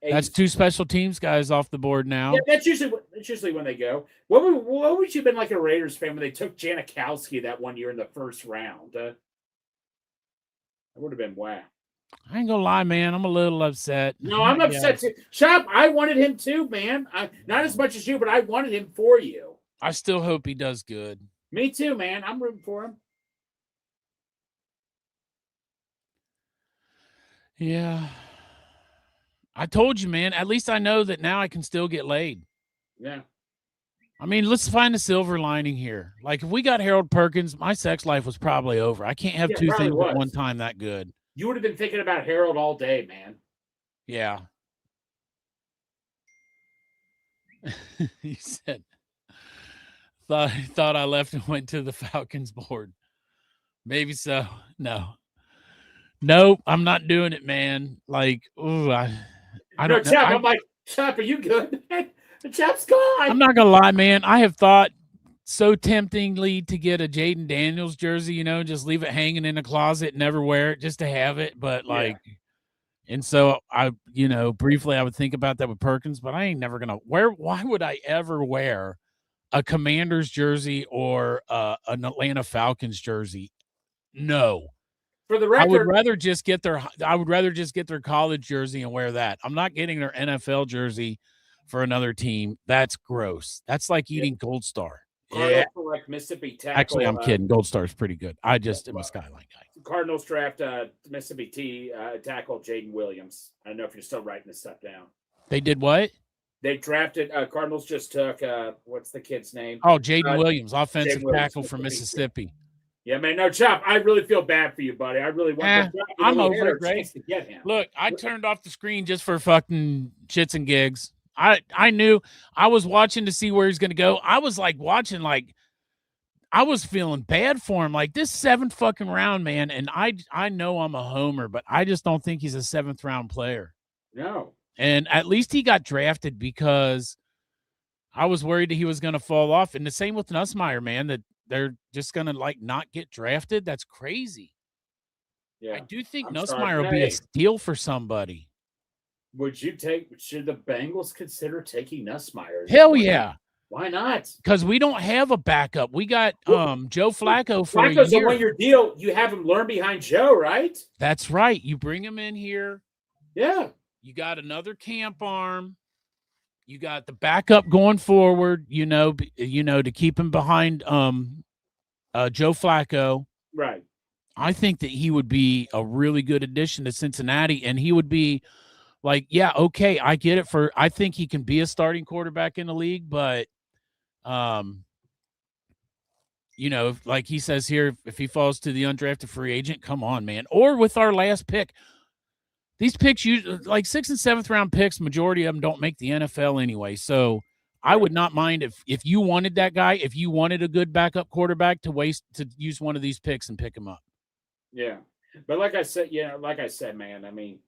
That's two special teams guys off the board now. Yeah, that's usually when they go. What would you have been like a Raiders fan when they took Janikowski that one year in the first round? That would have been wow. I ain't gonna lie, man. I'm a little upset. No, I'm upset too. Chop, I wanted him too, man. Not as much as you, but I wanted him for you. I still hope he does good. Me too, man. I'm rooting for him. Yeah. I told you, man. At least I know that now I can still get laid. Yeah. I mean, let's find a silver lining here. Like, if we got Harold Perkins, my sex life was probably over. I can't have two things at one time that good. You would have been thinking about Harold all day, man. Yeah. He said, thought I left and went to the Falcons board. Maybe so. No. Nope, I'm not doing it, man. Like, ooh, I No, don't know. Chap, I'm like, Chap, are you good? The Chap's gone. I'm not gonna lie, man. I have thought so temptingly to get a Jaden Daniels jersey, just leave it hanging in a closet, never wear it, just to have it. But like, and so I, briefly I would think about that with Perkins, but I ain't never gonna wear. Why would I ever wear a Commanders jersey or an Atlanta Falcons jersey? No. For the record, I would rather just get their college jersey and wear that. I'm not getting their NFL jersey for another team. That's gross. That's like eating Gold Star. Cardinals select Mississippi tackle. Actually, I'm kidding. Gold Star is pretty good. I just am a Skyline guy. Cardinals draft Mississippi tackle Jaden Williams. I don't know if you're still writing this stuff down. They did what? They drafted. Cardinals just took what's the kid's name? Oh, Jaden Williams, offensive tackle from Mississippi. Yeah, man. No, Chop, I really feel bad for you, buddy. I really want I'm over it, Greg. to get him. Look, I turned off the screen just for fucking shits and gigs. I knew I was watching to see where he's going to go. I was like watching, like I was feeling bad for him. Like this 7th fucking round, man. And I know I'm a homer, but I just don't think he's a 7th round player. No. And at least he got drafted because I was worried that he was going to fall off. And the same with Nussmeier, man, that they're just going to like not get drafted. That's crazy. Yeah. I do think Nussmeier will be a steal for somebody. Should the Bengals consider taking Nussmeier? Hell yeah. Why not? Because we don't have a backup. We got Joe Flacco for Flacco's a year. a one-year deal. You have him learn behind Joe, right? That's right. You bring him in here. Yeah. You got another camp arm. You got the backup going forward, to keep him behind Joe Flacco. Right. I think that he would be a really good addition to Cincinnati, and he would be like, yeah, okay, I get it. I think he can be a starting quarterback in the league, but like he says here, if he falls to the undrafted free agent, come on, man. Or with our last pick. These picks, like 6th and 7th round picks, majority of them don't make the NFL anyway. So I would not mind if you wanted that guy, if you wanted a good backup quarterback to use one of these picks and pick him up. Yeah. But like I said, man, I mean.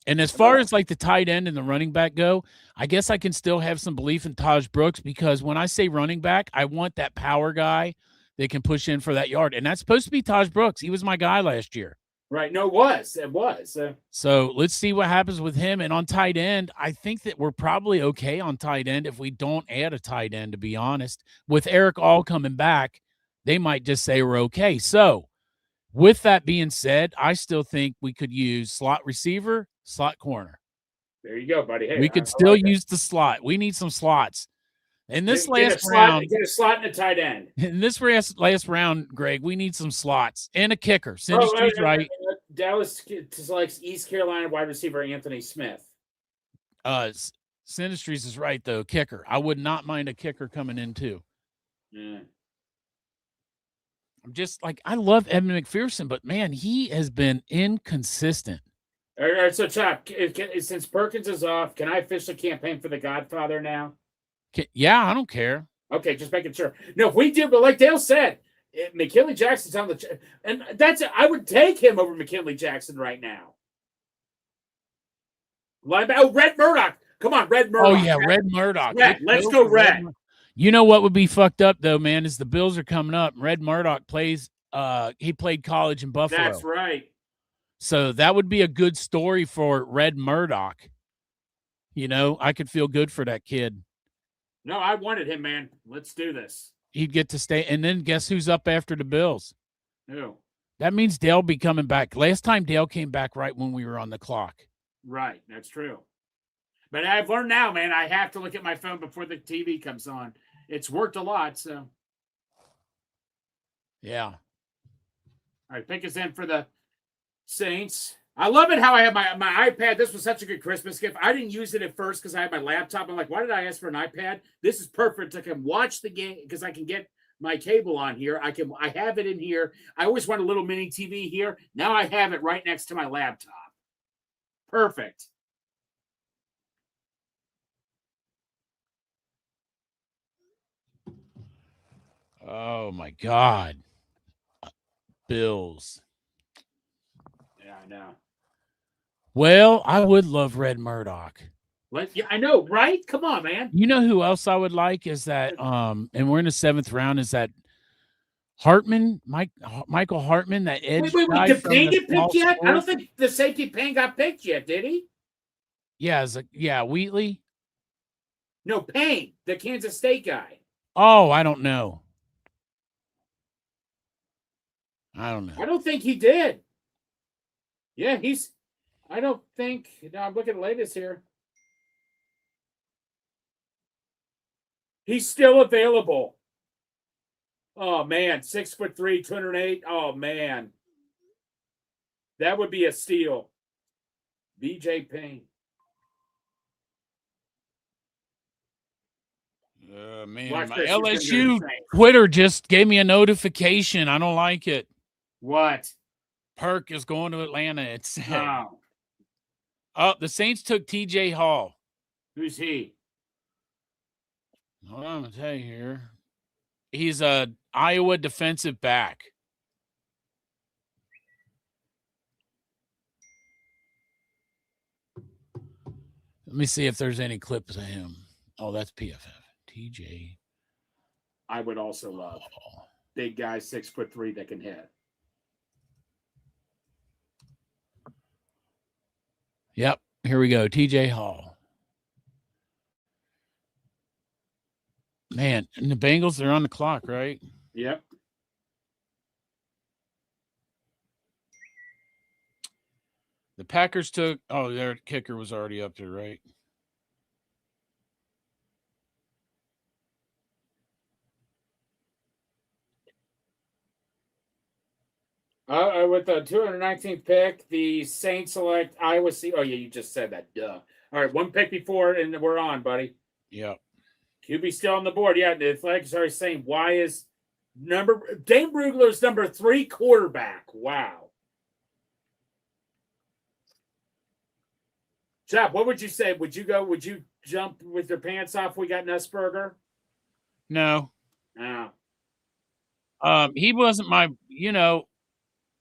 And as far as like the tight end and the running back go, I guess I can still have some belief in Taj Brooks because when I say running back, I want that power guy that can push in for that yard. And that's supposed to be Taj Brooks. He was my guy last year. Right. No, it was. So let's see what happens with him. And on tight end, I think that we're probably okay on tight end if we don't add a tight end, to be honest. With Eric All coming back, they might just say we're okay. So with that being said, I still think we could use slot receiver, slot corner. There you go, buddy. Hey, we could still use the slot. We need some slots. In this last round, get a slot and a tight end. In this last round, Greg, we need some slots and a kicker. Sinistry's right. Dallas selects East Carolina wide receiver Anthony Smith. Sinistry's is right though. Kicker. I would not mind a kicker coming in too. Yeah. I'm just like I love Evan McPherson, but man, he has been inconsistent. All right, so Chop, since Perkins is off, can I officially campaign for the Godfather now? Yeah, I don't care. Okay, just making sure. No, if we do, but like Dale said, McKinley Jackson's on the, and I would take him over McKinley Jackson right now. Red Murdoch. Come on, Red Murdoch. Oh yeah, Red Murdoch. Let's go Red. You know what would be fucked up though, man, is the Bills are coming up. Red Murdoch plays. He played college in Buffalo. That's right. So that would be a good story for Red Murdoch. I could feel good for that kid. No, I wanted him, man. Let's do this. He'd get to stay. And then guess who's up after the Bills? Who? That means Dale be coming back. Last time Dale came back right when we were on the clock. Right. That's true. But I've learned now, man, I have to look at my phone before the TV comes on. It's worked a lot, so. Yeah. All right, pick us in for the Saints. I love it how I have my iPad. This was such a good Christmas gift. I didn't use it at first because I had my laptop. I'm like, why did I ask for an iPad? This is perfect. I can watch the game because I can get my cable on here. I have it in here. I always want a little mini TV here. Now I have it right next to my laptop. Perfect. Oh my God. Bills. Yeah, no. Well, I would love Red Murdoch. Yeah, I know, right? Come on, man. You know who else I would like is that and we're in the 7th round, is that Hartman, Michael Hartman, that edge Wait, guy did from Payne the get small picked yet? I don't sport. think the safety Payne got picked yet, did he? Yeah, Wheatley. No, Payne, the Kansas State guy. Oh, I don't know. I don't think he did. Yeah, I don't think. No, I'm looking at the latest here. He's still available. Oh man, 6'3", 208. Oh man, that would be a steal. BJ Payne. Man, Watch my this, he's gonna go LSU insane. Twitter just gave me a notification. I don't like it. What? Perk is going to Atlanta. It said. Oh. Oh, the Saints took TJ Hall. Who's he? Hold on, I'm gonna tell you here. He's a Iowa defensive back. Let me see if there's any clips of him. Oh, that's PFF. TJ. I would also love big guy, 6'3" that can hit. Yep, here we go. TJ Hall. Man, and the Bengals, they're on the clock, right? Yep. The Packers took, their kicker was already up there, right? With the 219th pick, the Saints select Iowa State. Oh, yeah, you just said that. Duh. All right, one pick before, and we're on, buddy. Yep. QB still on the board. Yeah, the Athletics are saying, why is Dane Brugler's number 3 quarterback? Wow. Chop, what would you say? Would you jump with your pants off? We got Nussberger? No. No. He wasn't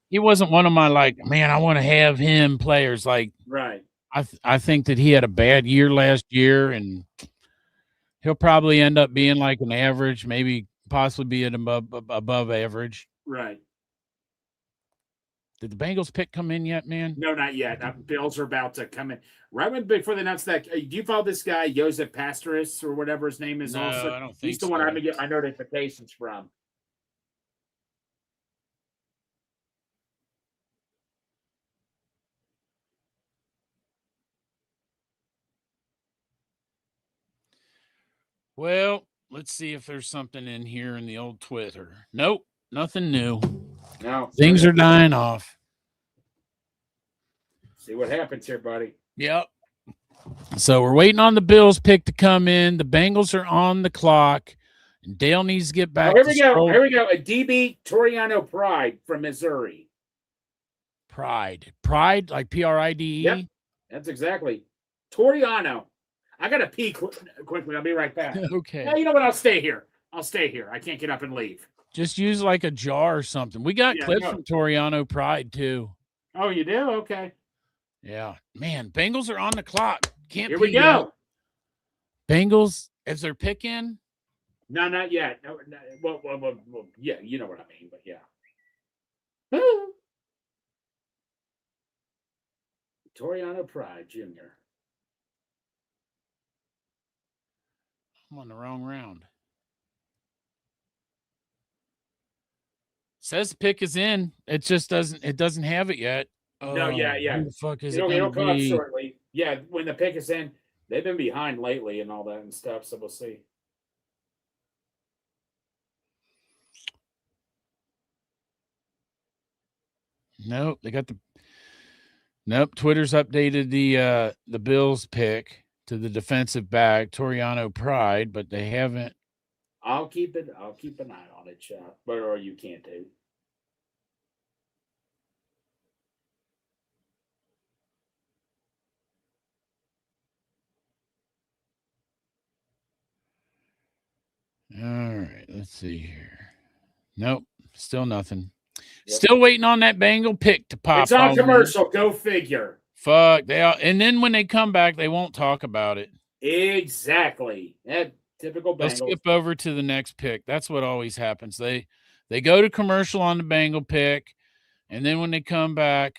he wasn't one of my man, I want to have him players. Right. I think that he had a bad year last year, and he'll probably end up being like an average, maybe possibly be an above average. Right. Did the Bengals pick come in yet, man? No, not yet. Bills are about to come in. Right before they announce that, do you follow this guy, Joseph Pastoris, or whatever his name is? No, also? I don't think He's the one I'm going to get my notifications from. Well, let's see if there's something in here in the old Twitter. Nope, nothing new. No. Things are dying off. See what happens here, buddy. Yep. So we're waiting on the Bills pick to come in. The Bengals are on the clock. And Dale needs to get back. Here we go. Here we go. A DB Toriano Pride from Missouri. Pride, like Pride. Yep. That's exactly. Toriano. I got to pee quickly. I'll be right back. Okay. Yeah, you know what? I'll stay here. I can't get up and leave. Just use like a jar or something. We got clips from Toriano Pride too. Oh, you do? Okay. Yeah. Man, Bengals are on the clock. Here we go. Bengals, is their pick in? No, not yet. No, well, yeah, you know what I mean, but yeah. Toriano Pride Jr. I'm on the wrong round. Says the pick is in. It just doesn't have it yet. No, yeah. Who the fuck is it'll come up shortly. Yeah, when the pick is in, they've been behind lately and all that and stuff, so we'll see. Nope, Twitter's updated the Bills pick to the defensive back, Toriano Pride, but they haven't. I'll keep an eye on it, Chop. Or you can't do. All right, let's see here. Nope, still nothing. Still waiting on that Bengal pick to pop. It's on commercial. Go figure. Fuck. And then when they come back, they won't talk about it. Exactly. That typical They'll Bengals. skip over to the next pick. That's what always happens. They go to commercial on the Bengal pick, and then when they come back,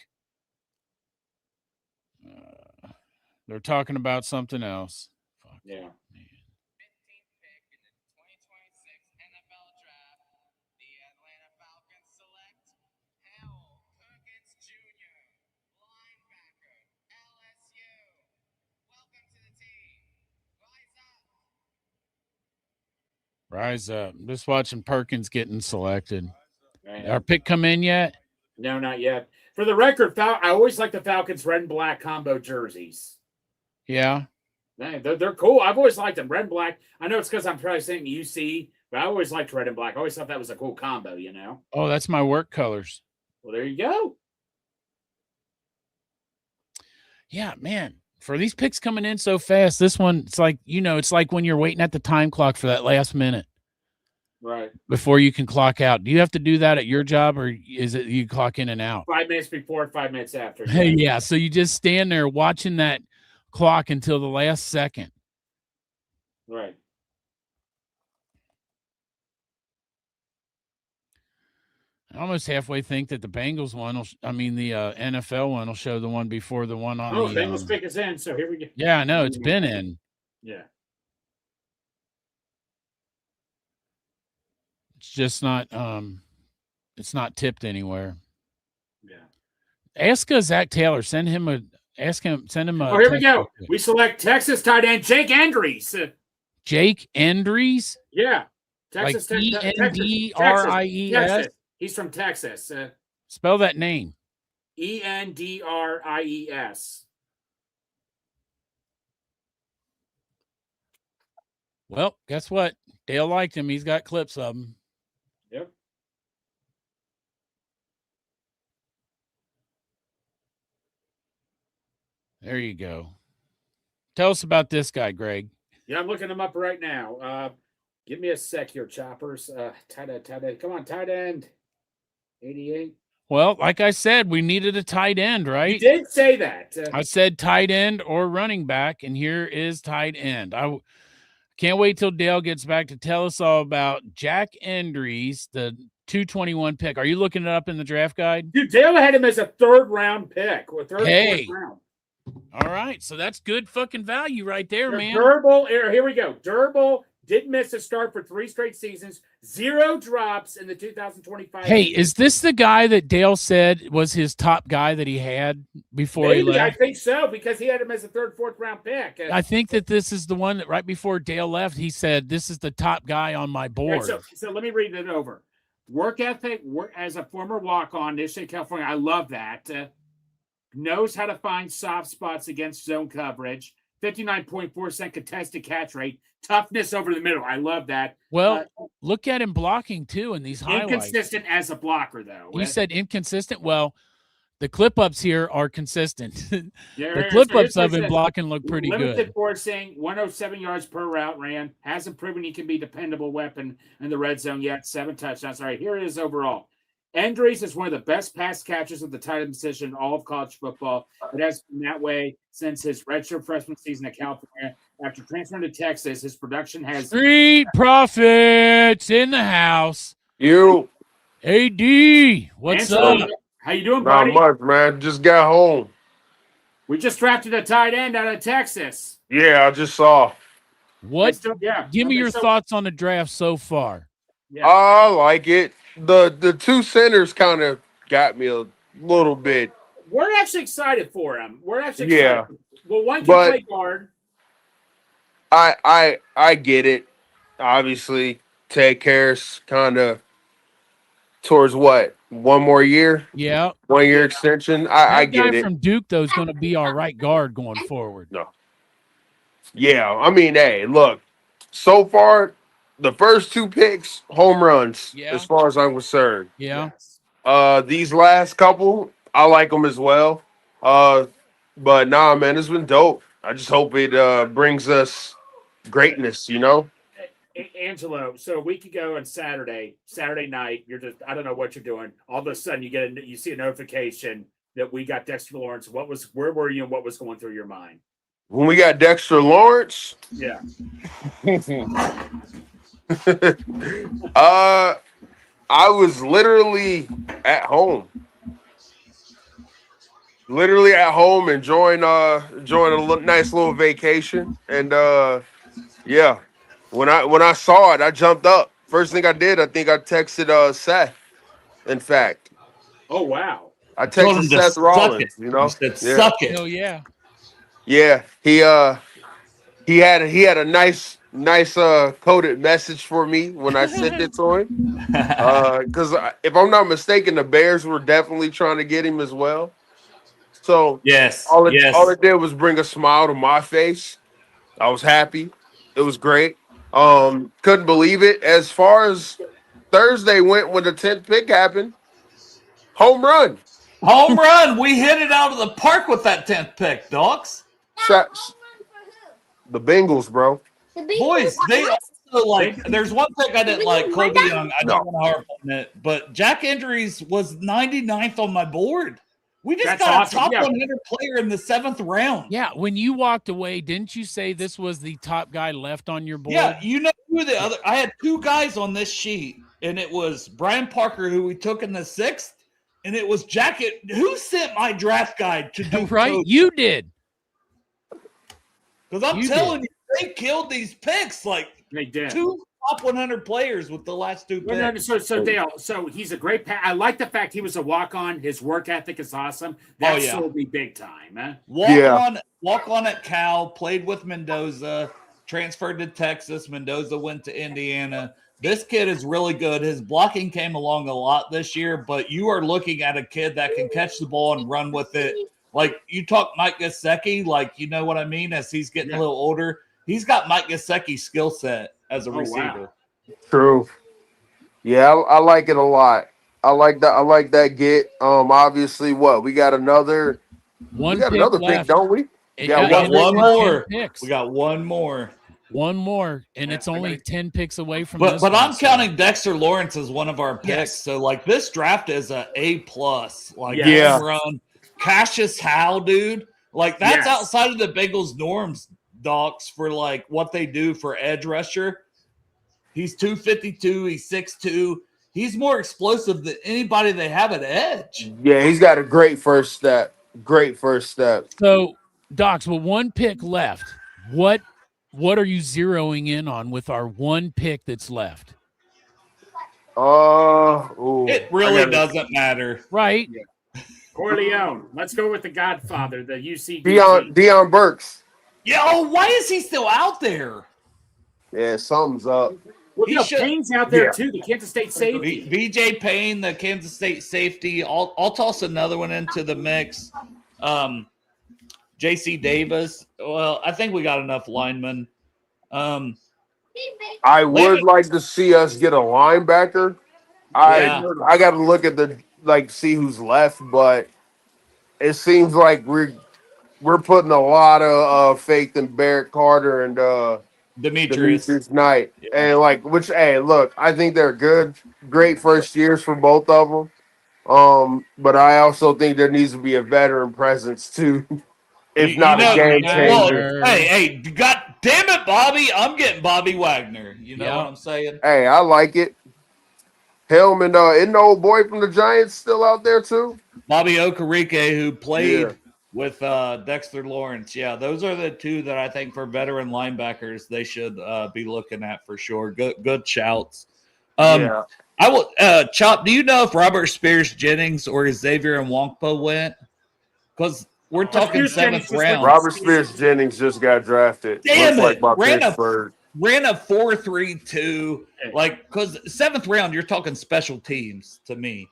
they're talking about something else. Fuck. Yeah. Rise up. I'm just watching Perkins getting selected. Man. Our pick come in yet? No, not yet. For the record, I always like the Falcons red and black combo jerseys. Yeah. They're cool. I've always liked them. Red and black. I know it's because I'm probably saying UC, but I always liked red and black. I always thought that was a cool combo, you know? Oh, that's my work colors. Well, there you go. Yeah, man. For these picks coming in so fast, this one, it's like, it's like when you're waiting at the time clock for that last minute. Right. Before you can clock out. Do you have to do that at your job, or is it you clock in and out? 5 minutes before, 5 minutes after. Yeah. So you just stand there watching that clock until the last second. Right. I almost halfway think that the Bengals one the NFL one will show the one before the one on the Bengals pick is in, so here we go. Yeah, I know it's been in. Yeah. It's just not it's not tipped anywhere. Yeah. Ask Zach Taylor, send him a Oh, here we go. We select Texas tight end Jake Andrews. Jake Andrews? Yeah. Texas like Endries? He's from Texas. Spell that name. Endries. Well, guess what? Dale liked him. He's got clips of him. Yep. There you go. Tell us about this guy, Greg. Yeah, I'm looking him up right now. Give me a sec here, choppers. Tight end. Come on, tight end. 88. Well, like I said, we needed a tight end, right? You did say that. I said tight end or running back, and here is tight end. I can't wait till Dale gets back to tell us all about Jack Endries, the 221 pick. Are you looking it up in the draft guide? Dude, Dale had him as a third-round pick. Or fourth round. All right, so that's good fucking value right there, man. Durable, here we go. Durable, didn't miss a start for 3 straight seasons. 0 drops in the 2025 Hey, season. is this the guy that Dale said was his top guy that he had before he left? I think so, because he had him as a 3rd, 4th round pick. I think that this is the one that right before Dale left, he said, this is the top guy on my board. So let me read it over. Work ethic, as a former walk-on in State California, I love that. Knows how to find soft spots against zone coverage. 59.4% contested catch rate. Toughness over the middle. I love that. Well, look at him blocking, too, in these highlights. Inconsistent as a blocker, though. You said inconsistent? Well, the clip-ups here are consistent. Yeah, the clip-ups of him blocking look pretty good. Limited forcing, 107 yards per route ran. Hasn't proven he can be a dependable weapon in the red zone yet. 7 touchdowns. All right, here it is overall. Endries is one of the best pass catchers of the tight end position in all of college football. It has been that way since his redshirt freshman season at California. After transferring to Texas, his production has... Street Profits in the house. You. AD, what's up? How you doing, Not buddy? much, man. Just got home. We just drafted a tight end out of Texas. Yeah, I just saw. What? Yeah. Give me your thoughts on the draft so far. Yeah. I like it. The 2 centers kind of got me a little bit. We're actually excited for him. We're actually excited. Yeah. Well, one can But- play guard. I get it. Obviously, Ted Karras kind of towards what? 1 more year? Yeah. 1 year extension? I That get guy it. from Duke, though, is going to be our right guard going forward. No. Yeah, I mean, hey, look. So far, the first 2 picks, home runs, Yeah. as far as I'm concerned. Yeah. These last couple, I like them as well. But nah, man, it's been dope. I just hope it brings us greatness, you know? Angelo, so a week ago on Saturday night, you're just, I don't know what you're doing. All of a sudden you see a notification that we got Dexter Lawrence. Where were you and what was going through your mind? When we got Dexter Lawrence, Yeah. I was literally at home. Literally at home enjoying a nice little vacation. And yeah. When I saw it, I jumped up. First thing I did, I think I texted Seth. In fact. Oh wow. I texted Seth Rollins, you know. Suck it. Oh yeah. Yeah. He had a nice coded message for me when I sent it to him. Because if I'm not mistaken, the Bears were definitely trying to get him as well. So yes, all it did was bring a smile to my face. I was happy. It was great. Couldn't believe it. As far as Thursday went when the 10th pick happened, home run. Home run. We hit it out of the park with that 10th pick, dogs. The Bengals, bro. Boys, they also like. There's one pick I didn't like. Colby Young. I don't want to harp on it, but Jack Andrews was 99th on my board. We just got a top 100 player in the 7th round. Yeah, when you walked away, didn't you say this was the top guy left on your board? Yeah, you know who the other. I had 2 guys on this sheet, and it was Brian Parker, who we took in the 6th, and it was Jack. Who sent my draft guide to do right? coach? You did. Because I'm telling you, they killed these picks like they did. 2 top 100 players with the last 2 picks. So Dale, so he's a great I like the fact he was a walk-on. His work ethic is awesome. That sold me big time. Huh? Walk on at Cal, played with Mendoza, transferred to Texas. Mendoza went to Indiana. This kid is really good. His blocking came along a lot this year, but you are looking at a kid that can catch the ball and run with it. Like you talk Mike Gesicki, like you know what I mean, as he's getting a little older. He's got Mike Gesicki's skill set as a receiver. Wow. True. Yeah, I like it a lot. I like that get. Obviously we got another pick, don't we? We got one more. We got one more. One more, and it's only 10 picks away from but I'm counting Dexter Lawrence as one of our picks. Yes. So like this draft is a A+. Like home run. Cassius Howe, dude. Like that's outside of the Bengals norms, docs, for like what they do for edge rusher. He's 252, he's 6'2". He's more explosive than anybody they have at edge. Yeah, he's got a great first step. So, docs, with one pick left, what are you zeroing in on with our one pick that's left? It really doesn't matter. Right. Yeah. Corleone. Let's go with the Godfather, the UC. Deion Burks. Yo, why is he still out there? Yeah, something's up. Well, Payne's out there too, the Kansas State safety. BJ Payne, the Kansas State safety. I'll toss another one into the mix. JC Davis. Well, I think we got enough linemen. I would like to see us get a linebacker. I got to look at see who's left, but it seems like we're putting a lot of faith in Barrett Carter and Demetrius Knight, and look, I think they're great first years for both of them. But I also think there needs to be a veteran presence too, if not a game changer. Hey, God damn it, Bobby! I'm getting Bobby Wagner. You know what I'm saying? Hey, I like it. Him and isn't the old boy from the Giants still out there too? Bobby Okereke, who played with Dexter Lawrence. Yeah, those are the 2 that I think for veteran linebackers they should be looking at for sure. Good shouts. I will Chop, do you know if Robert Spears Jennings or Xavier Nwankpa went? Because we're talking 7th round. Robert Spears Jennings just got drafted. Damn it! Ran a 4.32. Because 7th round, you're talking special teams to me.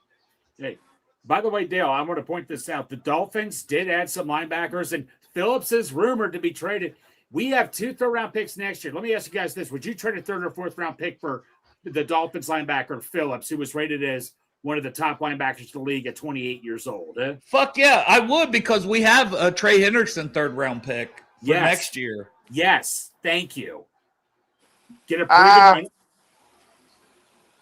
Hey, by the way, Dale, I want to point this out. The Dolphins did add some linebackers, and Phillips is rumored to be traded. We have 2 third-round picks next year. Let me ask you guys this. Would you trade a 3rd or 4th round pick for the Dolphins linebacker Phillips, who was rated as one of the top linebackers in the league at 28 years old? Fuck yeah, I would, because we have a Trey Henderson 3rd round pick for next year. Yes, thank you. Get a pretty good one.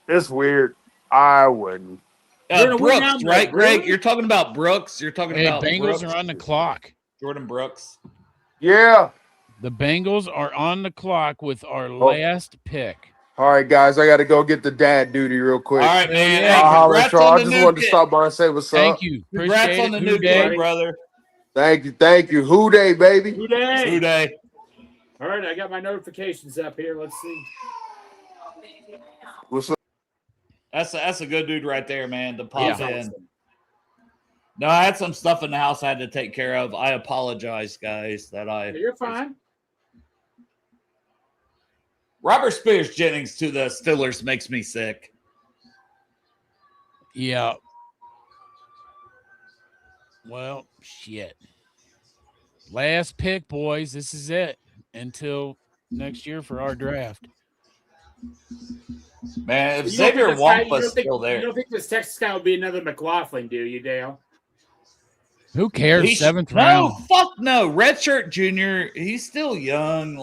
It's weird. I wouldn't. Brooks, right, Greg? You're talking about Brooks. You're talking about Bengals Brooks. are on the clock. Jordan Brooks. Yeah. The Bengals are on the clock with our last pick. All right, guys, I got to go get the dad duty real quick. All right, man. I'll holler at y'all. I just wanted to stop by and say what's up. Thank you. Congrats on the new kid, brother. Thank you. Who day, baby? Who day? Who day? All right, I got my notifications up here. Let's see. What's up? That's a good dude right there, man. To pop in. No, I had some stuff in the house I had to take care of. I apologize, guys. You're fine. Robert Spears Jennings to the Steelers makes me sick. Yeah. Well, shit. Last pick, boys. This is it until next year for our draft. Man, if Xavier Wampa's still there. You don't think this Texas guy will be another McLaughlin, do you, Dale? Who cares? Seventh round. No, fuck no. Redshirt junior, he's still young.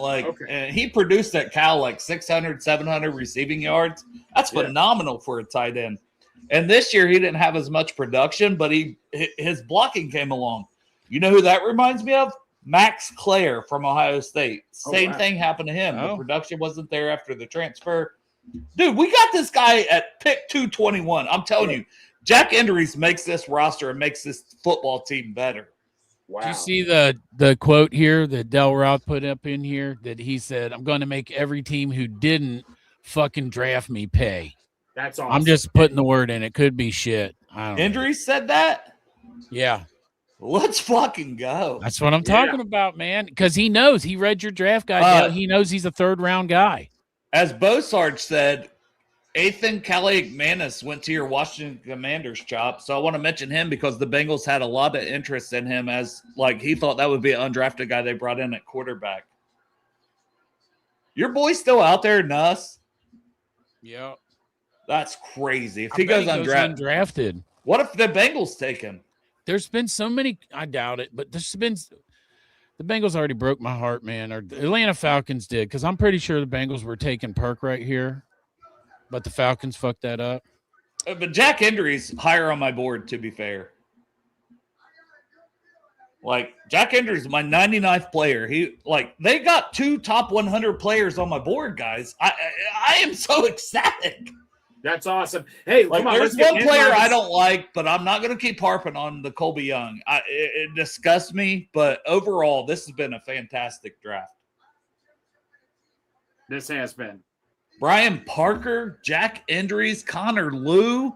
And he produced at Cal like 600, 700 receiving yards. That's phenomenal for a tight end. And this year he didn't have as much production, but his blocking came along. You know who that reminds me of? Max Clare from Ohio State. Same thing happened to him. The production wasn't there after the transfer. Dude, we got this guy at pick 221. I'm telling you, Jack Endries makes this roster and makes this football team better. Wow. Did you see the quote here that Del Roth put up in here that he said, I'm going to make every team who didn't fucking draft me pay. That's awesome. I'm just putting the word in. It could be shit. I don't know. Endries said that? Yeah. Let's fucking go. That's what I'm talking about, man. Because he knows. He read your draft guide. He knows he's a third-round guy. As Bosarge said, Ethan Kaliakmanis went to your Washington Commanders chop. So I want to mention him because the Bengals had a lot of interest in him as, he thought that would be an undrafted guy they brought in at quarterback. Your boy's still out there, Nuss? Yeah. That's crazy. If he goes undrafted. What if the Bengals take him? There's been so many, I doubt it, but there's been the Bengals already broke my heart, man. Or the Atlanta Falcons did, because I'm pretty sure the Bengals were taking Perk right here, but the Falcons fucked that up. But Jack Endries higher on my board, to be fair. Jack Endries is my 99th player. They got 2 top 100 players on my board, guys. I am so ecstatic. That's awesome. Hey, come on, there's one player I don't like, but I'm not going to keep harping on the Colby Young. It disgusts me, but overall, this has been a fantastic draft. This has been. Brian Parker, Jack Endries, Connor Lew,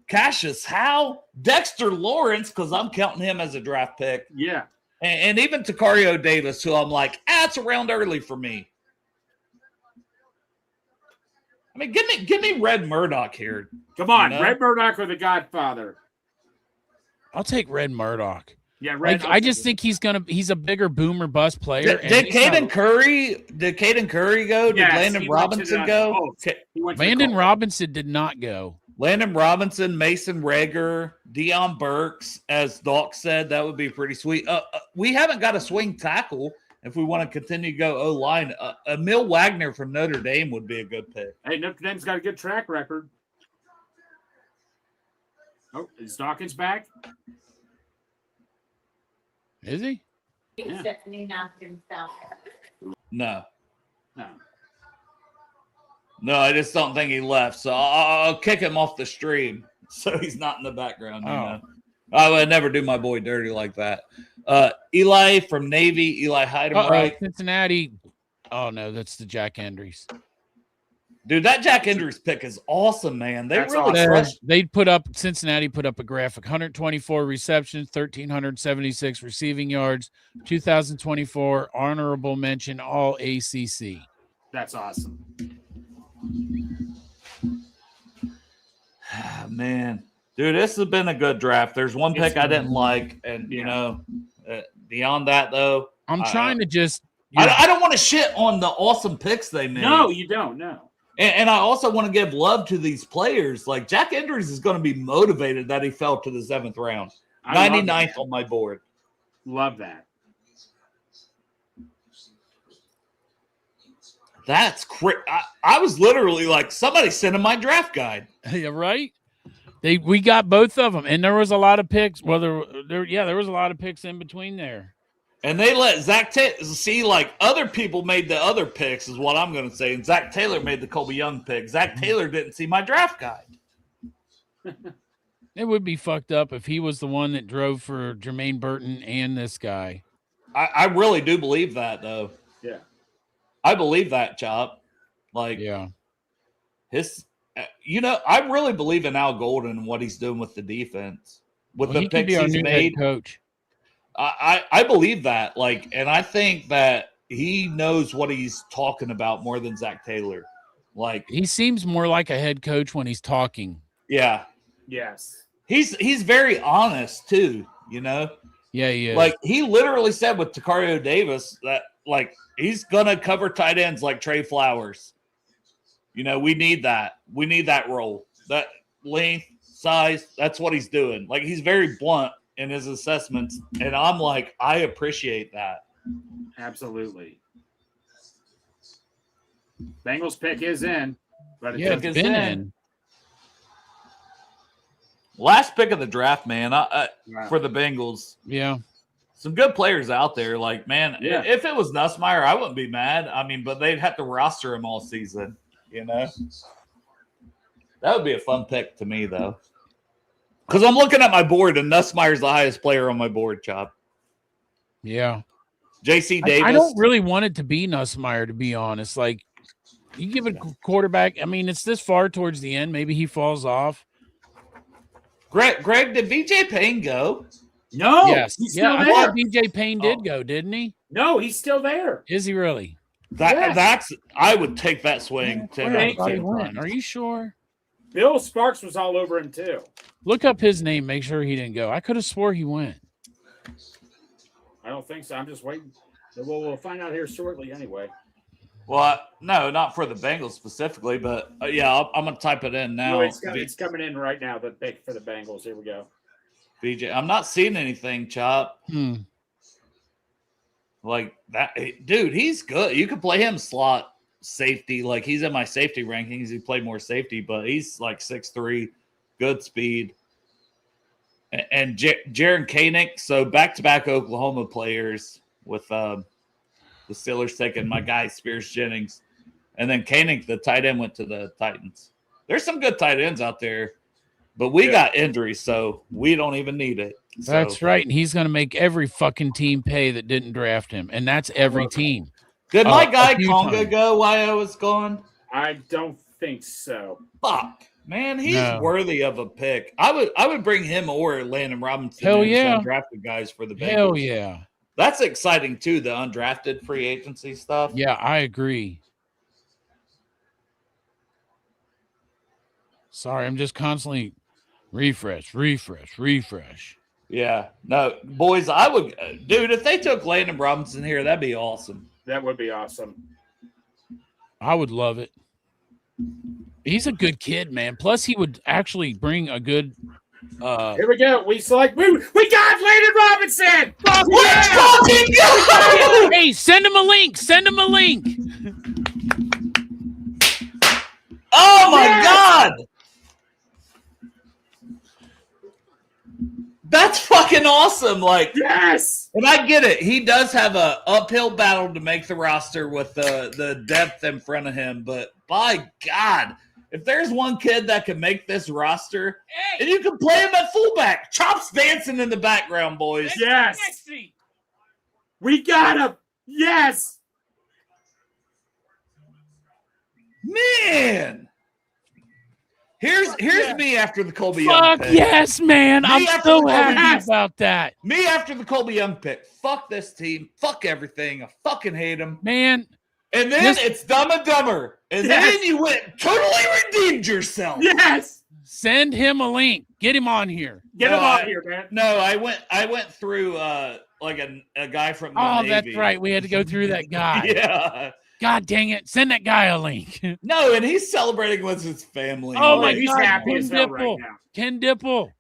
Cassius Howe, Dexter Lawrence, because I'm counting him as a draft pick. Yeah. And even Tacario Davis, who I'm like, it's around early for me. I mean, give me Red Murdoch here. Come on, Red Murdoch or the Godfather. I'll take Red Murdoch. Yeah, Red. I just think he's a bigger boomer bust player. Did Caden Curry go? Did Landon Robinson go? Landon Robinson did not go. Landon Robinson, Mason Rager, Deion Burks, as Doc said, that would be pretty sweet. We haven't got a swing tackle. If we want to continue to go O-line, Emil Wagner from Notre Dame would be a good pick. Hey, Notre Dame's got a good track record. Oh, is Dawkins back? Is he? Yeah. No, I just don't think he left. So I'll kick him off the stream so he's not in the background. You know? I would never do my boy dirty like that. Eli from Navy, Eli Heidenreich. Cincinnati. Oh, no, that's the Jack Endries. Dude, that Jack Endries pick is awesome, man. Cincinnati put up a graphic. 124 receptions, 1,376 receiving yards, 2024 honorable mention, all ACC. That's awesome. Man. Dude, this has been a good draft. There's one pick I didn't like, and beyond that, though, I'm trying to just. I don't want to shit on the awesome picks they made. No, you don't. No. And I also want to give love to these players. Like Jack Endries is going to be motivated that he fell to the 7th round, 99th on my board. Love that. That's I was literally like, somebody sent him my draft guide. Yeah, right. We got both of them, and there was a lot of picks. Well, there was a lot of picks in between there. And they let Zach Taylor see, like, other people made the other picks, is what I'm going to say. And Zach Taylor made the Colby Young pick. Zach Taylor didn't see my draft guide. It would be fucked up if he was the one that drove for Jermaine Burton and this guy. I really do believe that, though. Yeah. I believe that, Chop. Like, yeah. I really believe in Al Golden and what he's doing with the defense. With the picks he's made. Coach. I believe that, like, and I think that he knows what he's talking about more than Zach Taylor. Like, he seems more like a head coach when he's talking. Yeah. Yes. He's very honest too, you know? Yeah, he is. Like, he literally said with Tacario Davis that, like, he's gonna cover tight ends like Trey Flowers. You know, we need that. We need that role. That length, size, that's what he's doing. Like, he's very blunt in his assessments, and I'm like, I appreciate that. Absolutely. Bengals pick is in, but it's in. Last pick of the draft, man, for the Bengals. Yeah. Some good players out there. Like, man, if it was Nussmeier, I wouldn't be mad. I mean, but they'd have to roster him all season, you know? That would be a fun pick to me, though. Because I'm looking at my board, and Nussmeier's the highest player on my board, Chop. Yeah. J.C. Davis. I don't really want it to be Nussmeier, to be honest. Like, you give a quarterback, I mean, it's this far towards the end. Maybe he falls off. Greg, did BJ Payne go? No. Yes. He's still I there. thought BJ Payne did go, didn't he? No, he's still there. Is he really? That's I would take that swing. Are you sure? Bill Sparks was all over him too. Look up his name. Make sure he didn't go. I could have swore he went. I don't think so. I'm just waiting. We'll find out here shortly anyway. Well, no, not for the Bengals specifically, but yeah, I'm going to type it in now. No, it's coming in right now, the pick for the Bengals. Here we go. BJ, I'm not seeing anything, Chop. Like that, dude, he's good. You could play him slot safety. Like, he's in my safety rankings. He played more safety, but he's like 6'3", good speed. And Jaron Koenig, so back-to-back Oklahoma players with the Steelers taking my guy Spears Jennings. And then Koenig, the tight end, went to the Titans. There's some good tight ends out there, but we got injuries, so we don't even need it. So. That's right. And he's going to make every fucking team pay that didn't draft him. And that's every team. Did my guy Conga go while I was gone? I don't think so. Fuck. Man, he's worthy of a pick. I would bring him or Landon Robinson. Hell yeah. Undrafted guys for the Bengals. Hell yeah. That's exciting too, the undrafted free agency stuff. Yeah, I agree. Sorry, I'm just constantly refresh. Yeah. No, boys, I would dude, if they took Landon Robinson here, that'd be awesome. That would be awesome. I would love it. He's a good kid, man. Plus, he would actually bring a good. Here we go. We got Landon Robinson. Let's fucking go! Hey, send him a link. Oh my God! That's fucking awesome. Like, yes. And I get it. He does have a uphill battle to make the roster with the depth in front of him. But by God, if there's one kid that can make this roster, and you can play him at fullback, Chop's dancing in the background, boys. Yes. We got him. Yes. Man. Here's me after the Colby Young pick. Yes, man. I'm so happy about that. Me after the Colby Young pick. Fuck this team. Fuck everything. I fucking hate them. Man. And then it's Dumb and Dumber. And then you went totally redeemed yourself. Yes. Send him a link. Get him on here. Get him on here, man. No, I went through like a guy from the Navy. That's right. We had to go through that guy. Yeah. God dang it. Send that guy a link. No, and he's celebrating with his family. Oh, my he's God. happy as hell right now. Ken Dipple.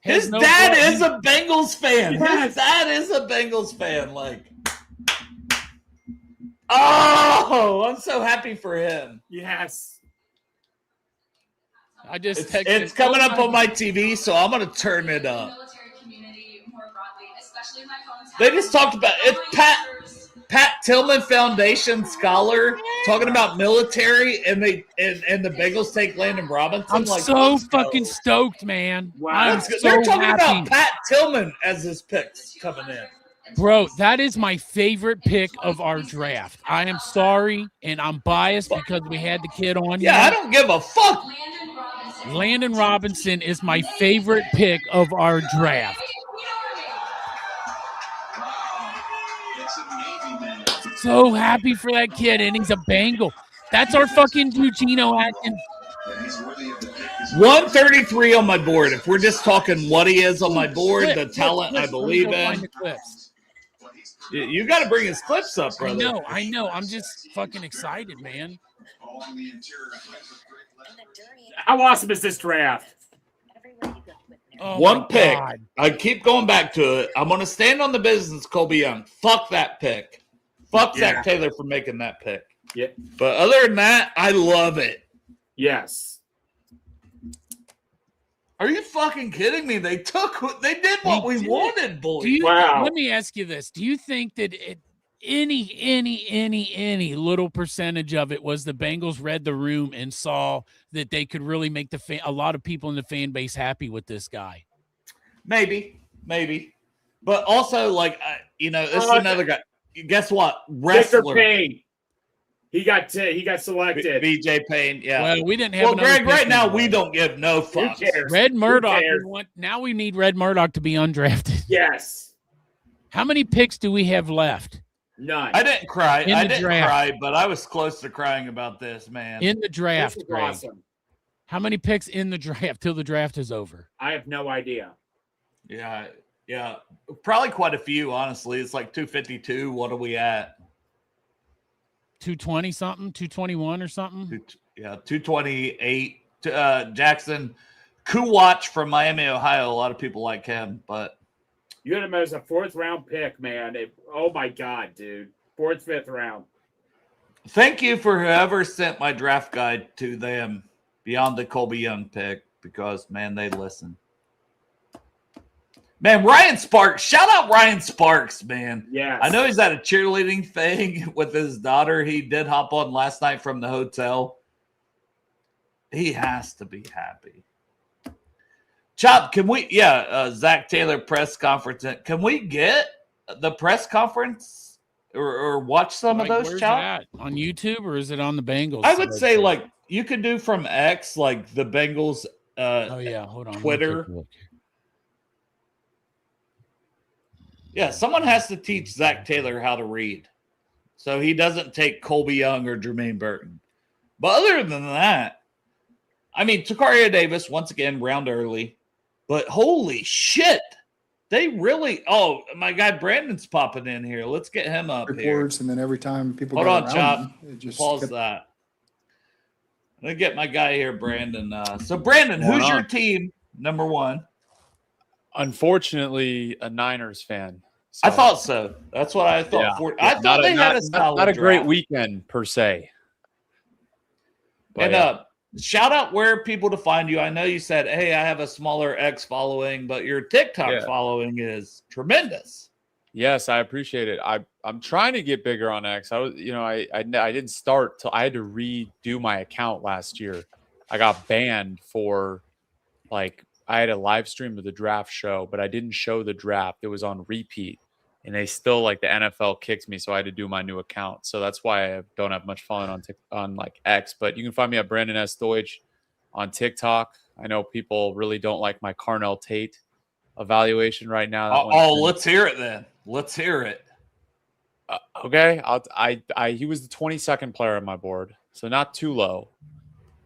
His dad is a Bengals fan. Yes. His dad is a Bengals fan. Like, Oh, I'm so happy for him. Yes. I just It's, texted it's him, coming "Oh up my on my TV, so I'm gonna turn it up. They just talked about it. Pat Tillman Foundation scholar talking about military, and the Bengals take Landon Robinson. I'm like, so let's go. fucking stoked, man. Wow. I'm Let's go. so They're talking happy. about Pat Tillman as his picks coming in. Bro, that is my favorite pick of our draft. I am sorry, and I'm biased because we had the kid on Yeah, I here. don't give a fuck. Landon Robinson is my favorite pick of our draft. So happy for that kid, and he's a Bengal. That's our fucking Geno Atkins. 133 on my board. If we're just talking what he is on my board, the Clip, talent I let me believe go find in. the clips. You got to bring his clips up, brother. I know. I'm just fucking excited, man. How awesome is this draft? Oh One my pick. God. I keep going back to it. I'm going to stand on the business, Colby Young. Fuck that pick. Fuck Zach Taylor for making that pick. Yeah. But other than that, I love it. Yes. Are you fucking kidding me? They did what we wanted, boys. Let me ask you this. Do you think that any little percentage of it was the Bengals read the room and saw that they could really make a lot of people in the fan base happy with this guy? Maybe. But also, like, this is another guy. Guess what? Victor Wrestler. Payne. He got selected. BJ Payne, yeah. Well, we didn't have. Well, another Greg, pick right now anyway. we don't give no fucks. Who cares? Red Murdoch. cares? Now we need Red Murdoch to be undrafted. Yes. How many picks do we have left? None. I didn't cry. In I the didn't draft. cry, but I was close to crying about this, man. In the draft, This is Greg. awesome. How many picks in the draft till the draft is over? I have no idea. Yeah. Probably quite a few, honestly. It's like 252. What are we at? 220 something, 221 or something. 228. Jackson Kuwatch from Miami, Ohio. A lot of people like him, but You had him as a 4th round pick, man. Oh my God, dude. 4th, 5th round. thank you for whoever sent my draft guide to them beyond the Colby Young pick, because man, they listen. Man, Ryan Sparks. Shout out Ryan Sparks, man. Yes. I know he's at a cheerleading thing with his daughter. He did hop on last night from the hotel. He has to be happy. Chop, can we? Zach Taylor press conference. Can we get the press conference or watch some of those? Where's Chop it at? On YouTube, or is it on the Bengals? I would side? say like you could do from X, like the Bengals. Oh yeah, hold on. let me Twitter. take a look. Yeah, someone has to teach Zach Taylor how to read, so he doesn't take Colby Young or Jermaine Burton. But other than that, I mean, Tacario Davis once again round early, but holy shit, they really. Oh, my guy Brandon's popping in here. Let's get him up here. Reports, and then every time people Hold got on, around Chop. him, it just Pause kept- that. I'm gonna get my guy here, Brandon. So, Brandon, Hold who's your on. team? Number one. Unfortunately, a Niners fan. I thought so. That's what I thought. I thought they had a solid not a great draft. weekend per se. But, And shout out where people to find you. I know you said, "Hey, I have a smaller X following," but your TikTok following is tremendous. yes, I appreciate it. I'm trying to get bigger on X. I was, I didn't start till I had to redo my account last year. I got banned for I had a live stream of the draft show, but I didn't show the draft. It was on repeat, and they still the NFL kicked me, so I had to do my new account. So that's why I don't have much fun on X. But you can find me at Brandon S. Deutsch on TikTok. I know people really don't like my Carnell Tate evaluation right now. That one's Let's hear it then. Let's hear it. Okay, he was the 22nd player on my board, so not too low,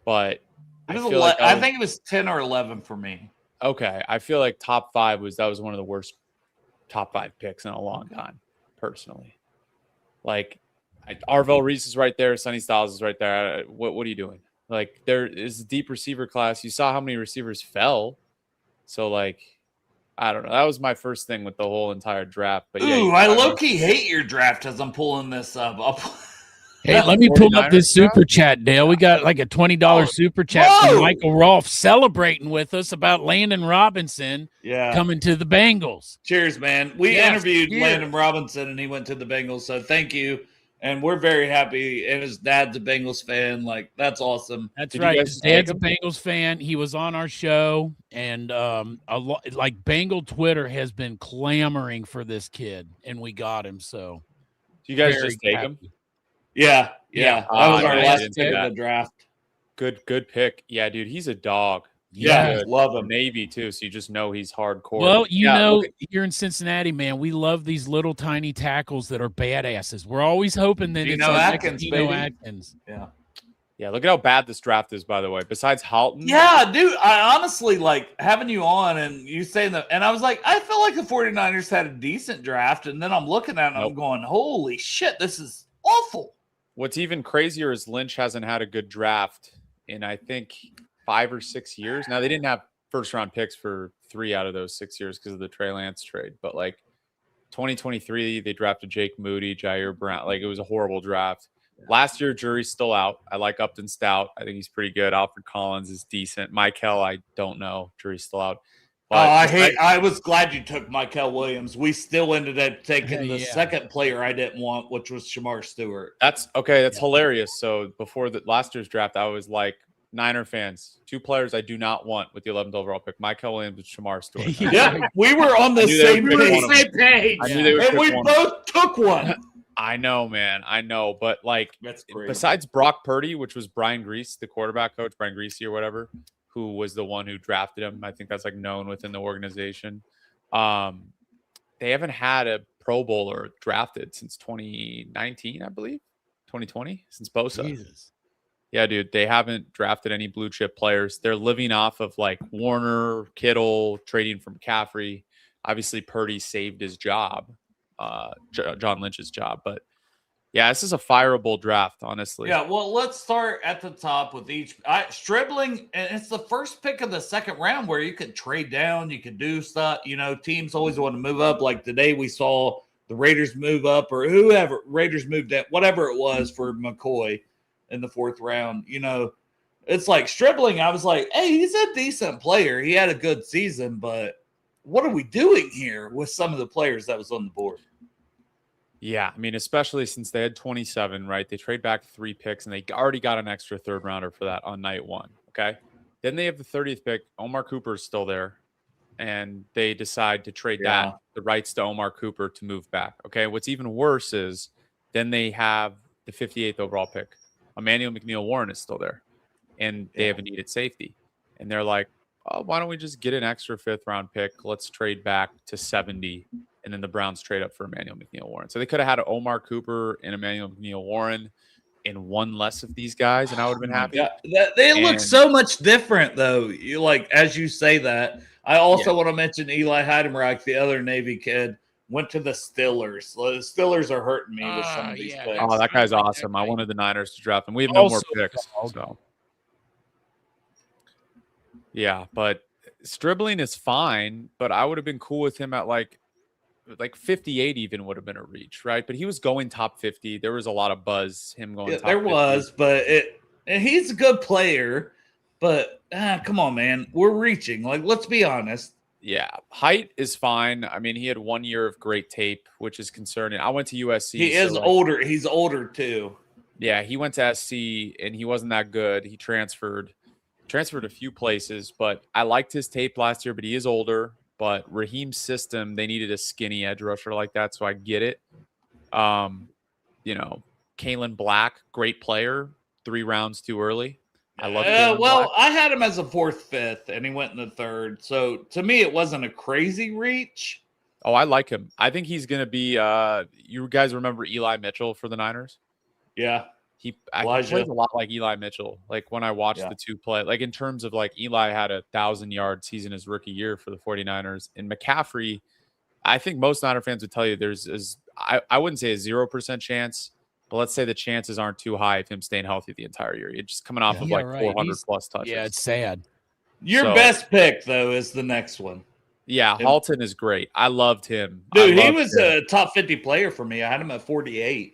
but I I think it was 10 or 11 for me. Okay, I feel like top 5 was one of the worst top 5 picks in a long time, personally. Arvell Reese is right there, Sonny Styles is right there. What are you doing? There is a deep receiver class. You saw how many receivers fell, so I don't know. That was my first thing with the whole entire draft. But yeah, Ooh, I low-key hate your draft as I'm pulling this up. Hey, let me pull up 49ers this super chat, Dale. We got like a $20 super chat from Whoa! Michael Rolfe celebrating with us about Landon Robinson coming to the Bengals. Cheers, man. We Yes, interviewed cheers. Landon Robinson, and he went to the Bengals. So thank you. And we're very happy. And his dad's a Bengals fan. Like, that's awesome. That's right. His dad's a Bengals fan. He was on our show, and like Bengal Twitter has been clamoring for this kid, and we got him. So, Do you guys very just take happy. him? Yeah. That was our nice. last pick of the draft. Good pick. Yeah, dude, he's a dog. He's Yeah, good. love him. Navy too, so you just know he's hardcore. Well, you Yeah, know, look at- here in Cincinnati, man, we love these little tiny tackles that are badasses. We're always hoping that it's Geno our next Atkins, Geno baby. Atkins. yeah, look at how bad this draft is, by the way. Besides Halton, Yeah, dude. I honestly like having you on and you saying that. And I was like, I feel like the 49ers had a decent draft. And then I'm looking at it and I'm going, holy shit, this is awful. what's even crazier is Lynch hasn't had a good draft in I think 5 or 6 years. Now they didn't have first round picks for 3 out of those 6 years because of the Trey Lance trade, but like 2023 they drafted Jake Moody, Jair Brown. Like it was a horrible draft. Last year, jury's still out. I like Upton Stout. I think he's pretty good. Alfred Collins is decent. Michael, I don't know. Jury's still out. But I was glad you took Michael Williams. We still ended up taking the second player I didn't want, which was Shamar Stewart. That's okay. That's hilarious. So before the last year's draft, I was like, Niner fans, 2 players I do not want with the 11th overall pick: Michael Williams and Shamar Stewart. Yeah, we were on the same page. I knew they would and pick we one. both took one. I know, man. I know, but like, That's crazy. besides Brock Purdy, which was Brian Grease, the quarterback coach, Brian Greasy or whatever, who was the one who drafted him. I think that's like known within the organization. They haven't had a Pro Bowler drafted since 2019, I believe, 2020, since Bosa. Jesus. Yeah, dude, they haven't drafted any blue chip players. They're living off of like Warner, Kittle, trading from McCaffrey. Obviously, Purdy saved his job, John Lynch's job. But yeah, this is a fireable draft, honestly. Yeah, well, let's start at the top with each. Stribling, and it's the first pick of the second round where you could trade down, you could do stuff. You know, teams always want to move up. Like today, we saw the Raiders move up, or whoever Raiders moved at, whatever it was for McCoy in the 4th round. You know, it's like Stribling. I was like, hey, he's a decent player. He had a good season, but what are we doing here with some of the players that was on the board? Yeah, I mean, especially since they had 27, right? They trade back 3 picks, and they already got an extra 3rd rounder for that on night 1. Okay, then they have the 30th pick. Omar Cooper is still there, and they decide to trade the rights to Omar Cooper to move back. Okay, what's even worse is then they have the 58th overall pick. Emmanuel McNeil Warren is still there, and they have a needed safety, and they're like, oh, why don't we just get an extra 5th round pick? Let's trade back to 70. And then the Browns trade up for Emmanuel McNeil Warren. So they could have had Omar Cooper and Emmanuel McNeil Warren in one less of these guys, and I would have been happy. Yeah, they look so much different, though. You like, as you say that, I also want to mention Eli Heidenreich, the other Navy kid, went to the Steelers. The Steelers are hurting me with some of these picks. Oh, that guy's awesome. I wanted the Niners to draft him. We have no more picks. So. Yeah, but Stribling is fine, but I would have been cool with him at like 58 even would have been a reach, right? But he was going top 50. There was a lot of buzz him going top 50. There was, but he's a good player, but come on, man. We're reaching. Like, let's be honest. Yeah, height is fine. I mean, he had 1 year of great tape, which is concerning. I went to USC. He is older. He's older too. Yeah, he went to SC and he wasn't that good. He transferred a few places, but I liked his tape last year, but he is older. But Raheem's system, they needed a skinny edge rusher like that, so I get it. You know, Kalen Black, great player, 3 rounds too early. I love Kalen Black. I had him as a 4th, 5th, and he went in the 3rd. So to me, it wasn't a crazy reach. Oh, I like him. I think he's going to be you guys remember Eli Mitchell for the Niners? Yeah. He plays a lot like Eli Mitchell. Like when I watched the 2 play, like in terms of like Eli had 1,000-yard season his rookie year for the 49ers. And McCaffrey, I think most Niner fans would tell you I wouldn't say a 0% chance, but let's say the chances aren't too high of him staying healthy the entire year. You're just coming off of 400 plus touches. Yeah, it's sad. Your best pick, though, is the next one. Yeah, Halton is great. I loved him. Dude, he was a top 50 player for me. I had him at 48.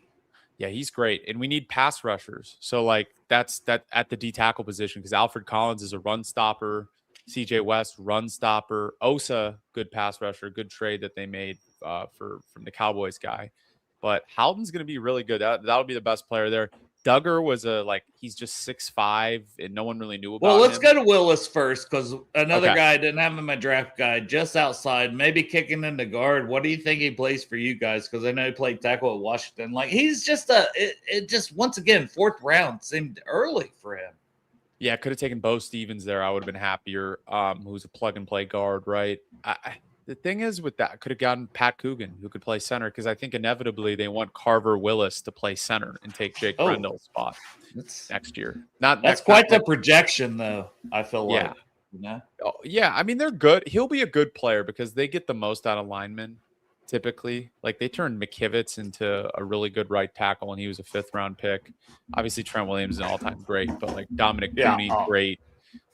Yeah, he's great. And we need pass rushers. So, like, that's that at the D tackle position because Alfred Collins is a run stopper. CJ West, run stopper. Osa, good pass rusher, good trade that they made from the Cowboys guy. But Houghton's going to be really good. That'll be the best player there. Duggar was he's just 6'5", and no one really knew about him. Well, let's go to Willis first because another Okay. guy I didn't have in my draft guide, just outside, maybe kicking into guard. What do you think he plays for you guys? Because I know he played tackle at Washington. Like, he's just it just, once again, 4th round seemed early for him. Yeah, could have taken Bo Stevens there. I would have been happier. Who's a plug and play guard, right? The thing is with that, could have gotten Pat Coogan, who could play center, because I think inevitably they want Carver Willis to play center and take Jake Brendle's spot next year. That's quite the projection, though. I feel like. Yeah. You know? Oh, yeah, I mean, they're good. He'll be a good player because they get the most out of linemen typically. Like, they turned McKivitz into a really good right tackle, and he was a 5th round pick. Obviously, Trent Williams is an all-time great, but like Dominic Cooney, great.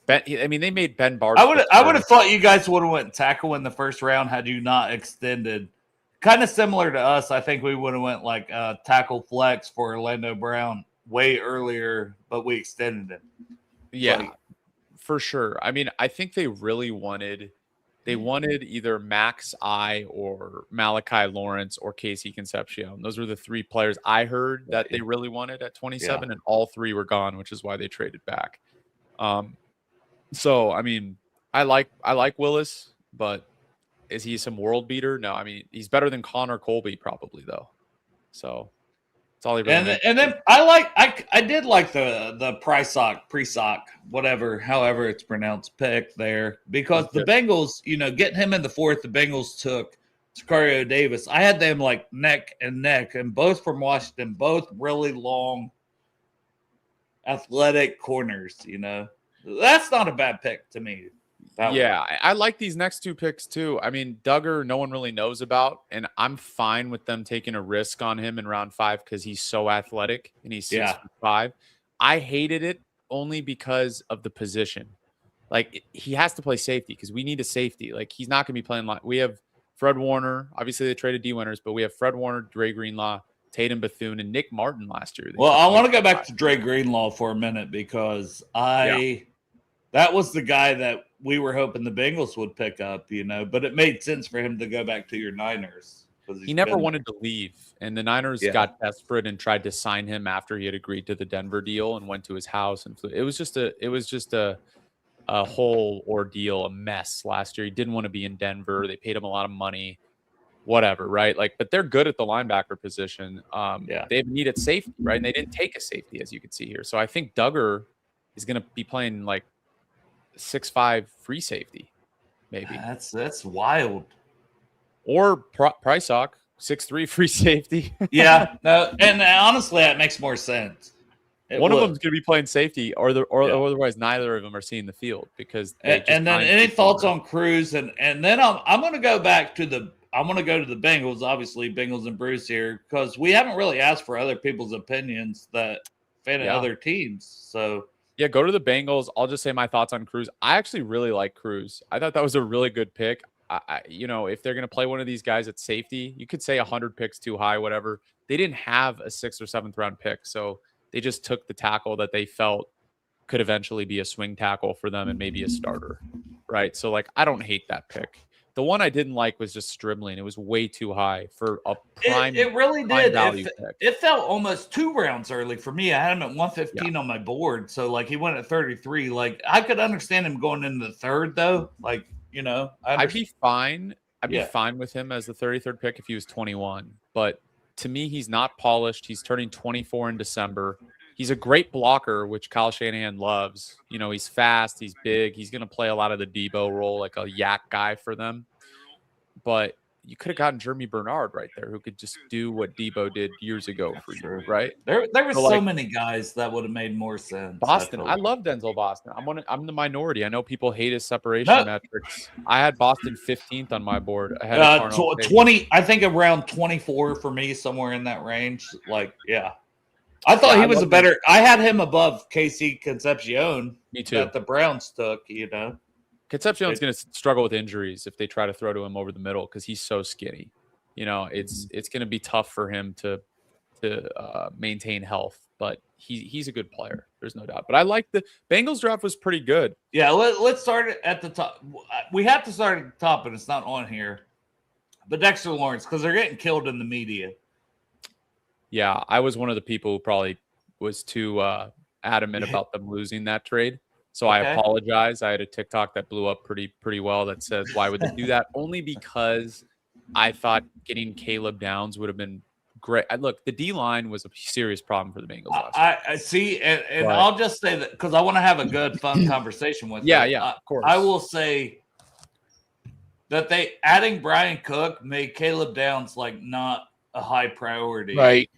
They made Ben Barnes. I would have thought you guys would have went tackle in the 1st round had you not extended. Kind of similar to us. I think we would have went like tackle flex for Orlando Brown way earlier, but we extended it. Yeah, for sure. I mean, I think they really wanted either Max I or Malachi Lawrence or Casey Concepcion. Those were the 3 players I heard that they really wanted at 27, and all 3 were gone, which is why they traded back. So I mean, I like Willis, but is he some world beater? No, I mean, he's better than Connor Colby probably though. So that's all he really. And then I did like the Presock, however it's pronounced, pick there, because the Bengals, getting him in the 4th, the Bengals took Sicario Davis. I had them like neck and neck, and both from Washington, both really long, athletic corners. That's not a bad pick to me. I like these next 2 picks too. I mean, Duggar, no one really knows about, and I'm fine with them taking a risk on him in round 5 because he's so athletic and he's 6'5". I hated it only because of the position. Like, he has to play safety because we need a safety. Like, he's not going to be playing line. We have Fred Warner. Obviously, they traded D Winters, but we have Fred Warner, Dre Greenlaw, Tatum Bethune, and Nick Martin last year. Well, I want to go back to Dre Greenlaw for a minute because that was the guy that we were hoping the Bengals would pick up, but it made sense for him to go back to your Niners. He never wanted to leave, and the Niners got desperate and tried to sign him after he had agreed to the Denver deal and went to his house and flew. It was just a whole ordeal, a mess last year. He didn't want to be in Denver. They paid him a lot of money, whatever, right? Like, but they're good at the linebacker position. They needed safety, right? And they didn't take a safety, as you can see here. So I think Duggar is going to be playing like 6'5" free safety, maybe. That's wild. Or Presock, 6'3" free safety. No, and honestly, that makes more sense. One of them's going to be playing safety, or otherwise neither of them are seeing the field because. And then any thoughts on Cruz, and then I'm going to go back to the Bengals. Obviously, Bengals and Bruce here because we haven't really asked for other people's opinions that fan of other teams. So. Yeah, go to the Bengals. I'll just say my thoughts on Cruz. I actually really like Cruz. I thought that was a really good pick. If they're going to play one of these guys at safety, you could say 100 picks too high, whatever. They didn't have a 6th or 7th round pick, so they just took the tackle that they felt could eventually be a swing tackle for them and maybe a starter, right? So, like, I don't hate that pick. The one I didn't like was just Stribling. It was way too high for a prime. It really did. Pick. It felt almost 2 rounds early for me. I had him at 115 on my board, so like he went at 33. Like, I could understand him going into the 3rd though. Like, I'd be fine. I'd be fine with him as the 33rd pick if he was 21. But to me, he's not polished. He's turning 24 in December. He's a great blocker, which Kyle Shanahan loves. He's fast. He's big. He's going to play a lot of the Debo role, like a yak guy for them. But you could have gotten Jeremy Bernard right there, who could just do what Debo did years ago for you, right? There were so many guys that would have made more sense. Boston, I love Denzel Boston. I'm the minority. I know people hate his separation metrics. I had Boston 15th on my board. I had 20. I think around 24 for me, somewhere in that range. Like, I thought he was I had him above Casey Concepcion. Me too. That the Browns took, Concepcion's going to struggle with injuries if they try to throw to him over the middle because he's so skinny. It's going to be tough for him to maintain health. But he's a good player. There's no doubt. But I like the Bengals draft was pretty good. Yeah, let's start at the top. We have to start at the top, and it's not on here. But Dexter Lawrence, because they're getting killed in the media. Yeah, I was one of the people who probably was too adamant about them losing that trade. So I apologize. I had a TikTok that blew up pretty well that says, why would they do that? Only because I thought getting Caleb Downs would have been great. Look, the D-line was a serious problem for the Bengals last year. I see, and I'll just say that because I want to have a good, fun conversation with you. Yeah, of course. I will say that adding Brian Cook made Caleb Downs like not a high priority. Right.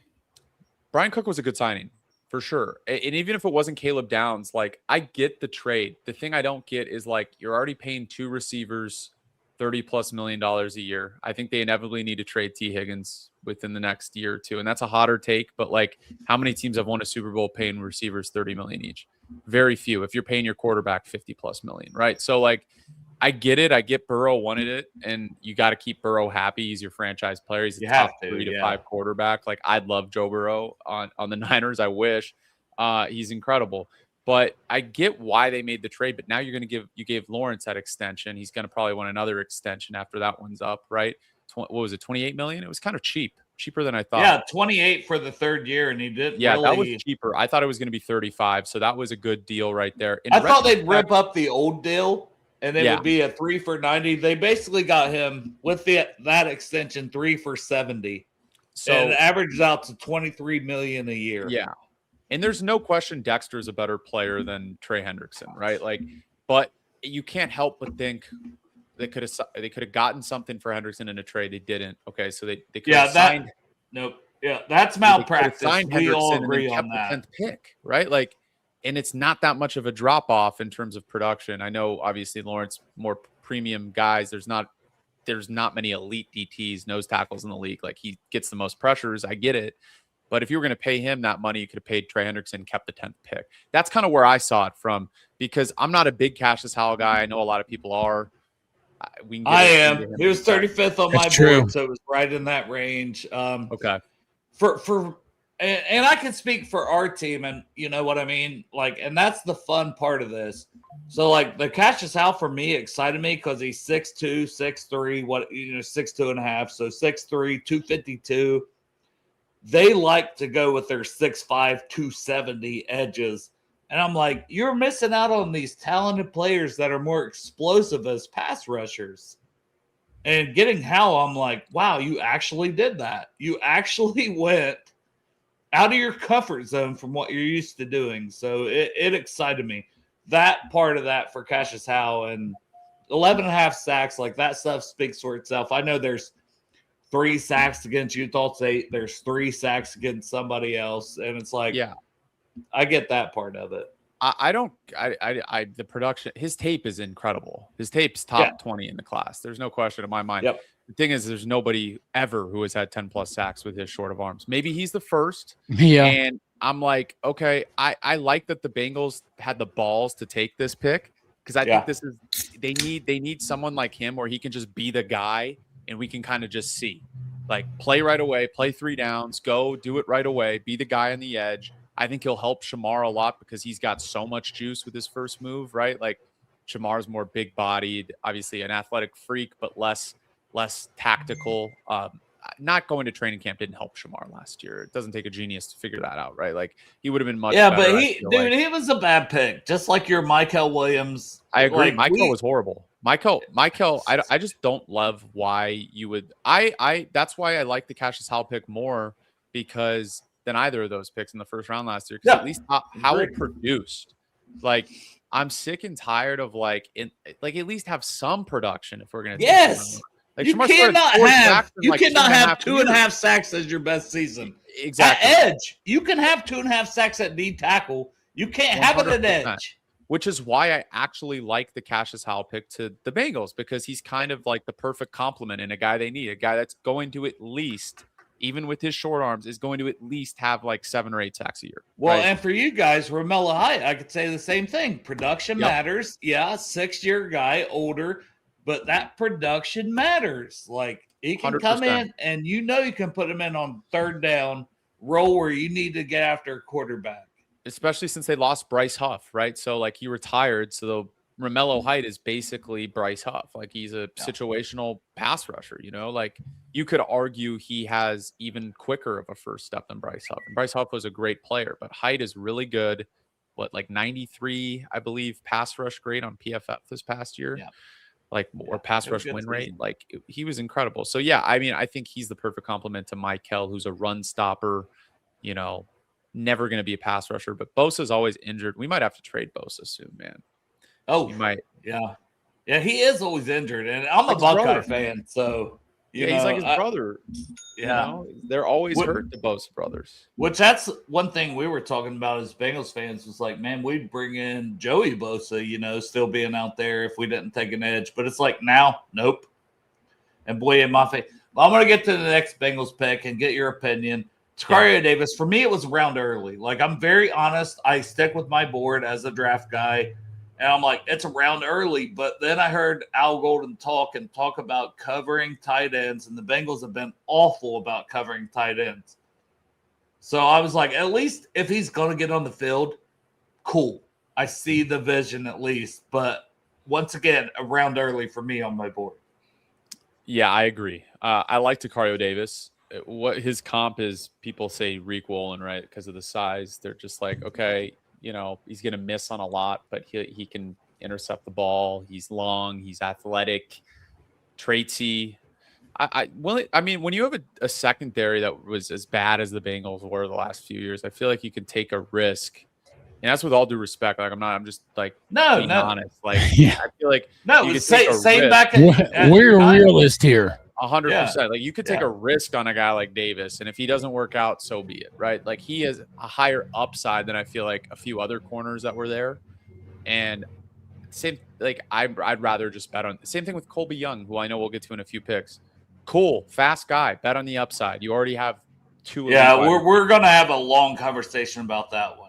Brian Cook was a good signing for sure. And even if it wasn't Caleb Downs, like I get the trade. The thing I don't get is like you're already paying 2 receivers $30+ million a year. I think they inevitably need to trade T. Higgins within the next year or two. And that's a hotter take, but like how many teams have won a Super Bowl paying receivers $30 million each? Very few. If you're paying your quarterback $50+ million, right? So like I get it. I get Burrow wanted it, and you got to keep Burrow happy. He's your franchise player. He's a top 3 to 5 quarterback. Like I'd love Joe Burrow on the Niners. I wish. He's incredible. But I get why they made the trade. But now you're going to you gave Lawrence that extension. He's going to probably want another extension after that one's up, right? What was it, $28 million? It was kind of cheaper than I thought. Yeah, 28 for the 3rd year, and he didn't. Yeah, that was cheaper. I thought it was going to be 35, so that was a good deal right there. I thought they'd rip up the old deal, and it would be a 3 for 90. They basically got him with that extension 3 for 70. So it averages out to $23 million a year. Yeah. And there's no question Dexter's a better player than Trey Hendrickson, right? Like, but you can't help but think they could have gotten something for Hendrickson in a trade. They didn't. Okay, so they could have signed. Nope. Yeah, that's malpractice. We all agree on that. The 10th pick, right? Like, and it's not that much of a drop off in terms of production. I know, obviously, Lawrence more premium guys. There's not many elite DTs, nose tackles in the league. Like he gets the most pressures. I get it. But if you were going to pay him that money, you could have paid Trey Hendrickson, kept the 10th pick. That's kind of where I saw it from, because I'm not a big Cassius Howell guy. I know a lot of people are. I am. He was 35th on my board, so it was right in that range. Okay. And I can speak for our team, and you know what I mean? Like, and that's the fun part of this. So, like, the Cassius Howell for me excited me because he's 6'2", 6'3", 6'2.5", so 6'3", 252. They like to go with their 6'5", 270 edges. And I'm like, you're missing out on these talented players that are more explosive as pass rushers. And getting Howell, I'm like, wow, you actually did that. You actually went out of your comfort zone from what you're used to doing. So it excited me. That part of that for Cassius Howell, and 11.5 sacks, like that stuff speaks for itself. I know there's 3 sacks against Utah State. There's 3 sacks against somebody else. And it's like, yeah, I get that part of it. The production, his tape is incredible. His tape's top 20 in the class. There's no question in my mind. Yep. The thing is, there's nobody ever who has had 10+ sacks with his short of arms. Maybe he's the first. Yeah. And I'm like, okay, I like that the Bengals had the balls to take this pick, because I think this is they need someone like him where he can just be the guy and we can kind of just see, like, play right away, play 3 downs, go do it right away, be the guy on the edge. I think he'll help Shamar a lot because he's got so much juice with his first move, right? Like Shamar's more big bodied, obviously an athletic freak, but less tactical. Not going to training camp didn't help Shamar last year. It doesn't take a genius to figure that out, right? Like he would have been much better. But he was a bad pick, just like your Michael Williams. I agree. Like, Michael was horrible. Michael, I just don't love why you would. That's why I like the Cassius Howell pick more because than either of those picks in the first round last year. Because at least Howell produced. Like I'm sick and tired of at least have some production if we're gonna. Yes. Like, you cannot have 2.5 sacks as your best season. Exactly. At edge, you can have 2.5 sacks at D tackle. You can't 100%. Have it at edge. Which is why I actually like the Cassius Howell pick to the Bengals, because he's kind of like the perfect complement and a guy they need, a guy that's going to at least, even with his short arms, is going to at least have like 7 or 8 sacks a year. Well, right? And for you guys, Romello Height, I could say the same thing. Production matters. Yeah, 6-year guy, older. But that production matters. Like he can 100%. come in and you can put him in on 3rd down role where you need to get after a quarterback. Especially since they lost Bryce Huff, right? So like he retired, so the Romello Height is basically Bryce Huff. Like he's a situational pass rusher, you know? Like you could argue he has even quicker of a first step than Bryce Huff. And Bryce Huff was a great player, but Height is really good. What, like 93, I believe, pass rush grade on PFF this past year. Yeah. Like or pass rush win rate. Like he was incredible. So yeah, I mean, I think he's the perfect complement to Michael, who's a run stopper, you know, never going to be a pass rusher, but Bosa's always injured. We might have to trade Bosa soon, man. Oh, you might. Yeah. Yeah, he is always injured. And I'm Like a his Buckeye brother. fan, so Yeah, he's like his brother. Yeah. You know? They're always hurt, the Bosa brothers. Which that's one thing we were talking about as Bengals fans was like, man, we'd bring in Joey Bosa, you know, still being out there if we didn't take an edge. But it's like now, nope. And boy, in my face. I'm going to get to the next Bengals pick and get your opinion. Tacario Davis, for me, it was round early. Like, I'm very honest. I stick with my board as a draft guy. And I'm like, it's a round early. But then I heard Al Golden talk about covering tight ends. And the Bengals have been awful about covering tight ends. So I was like, at least if he's going to get on the field, cool. I see the vision at least. But once again, a round early for me on my board. Yeah, I agree. I like Tacario Davis. What his comp is, people say Reek Woolen, right? Because of the size. They're just like, okay, you know, he's going to miss on a lot, but he can intercept the ball. He's long. He's athletic, traitsy. I mean, when you have a secondary that was as bad as the Bengals were the last few years, I feel like you can take a risk. And that's with all due respect. Like I'm just like being honest. Like Yeah. I feel like No, you could say take a risk. back at We're your time. realist here. 100%. Like you could take Yeah. a risk on a guy like Davis, and if he doesn't work out, so be it, right? Like he has a higher upside than I feel like a few other corners that were there. And same, like I'd rather just bet on. Same thing with Colby Young, who I know we'll get to in a few picks. Cool, fast guy. Bet on the upside. You already have two. Yeah, elite we're gonna have a long conversation about that one.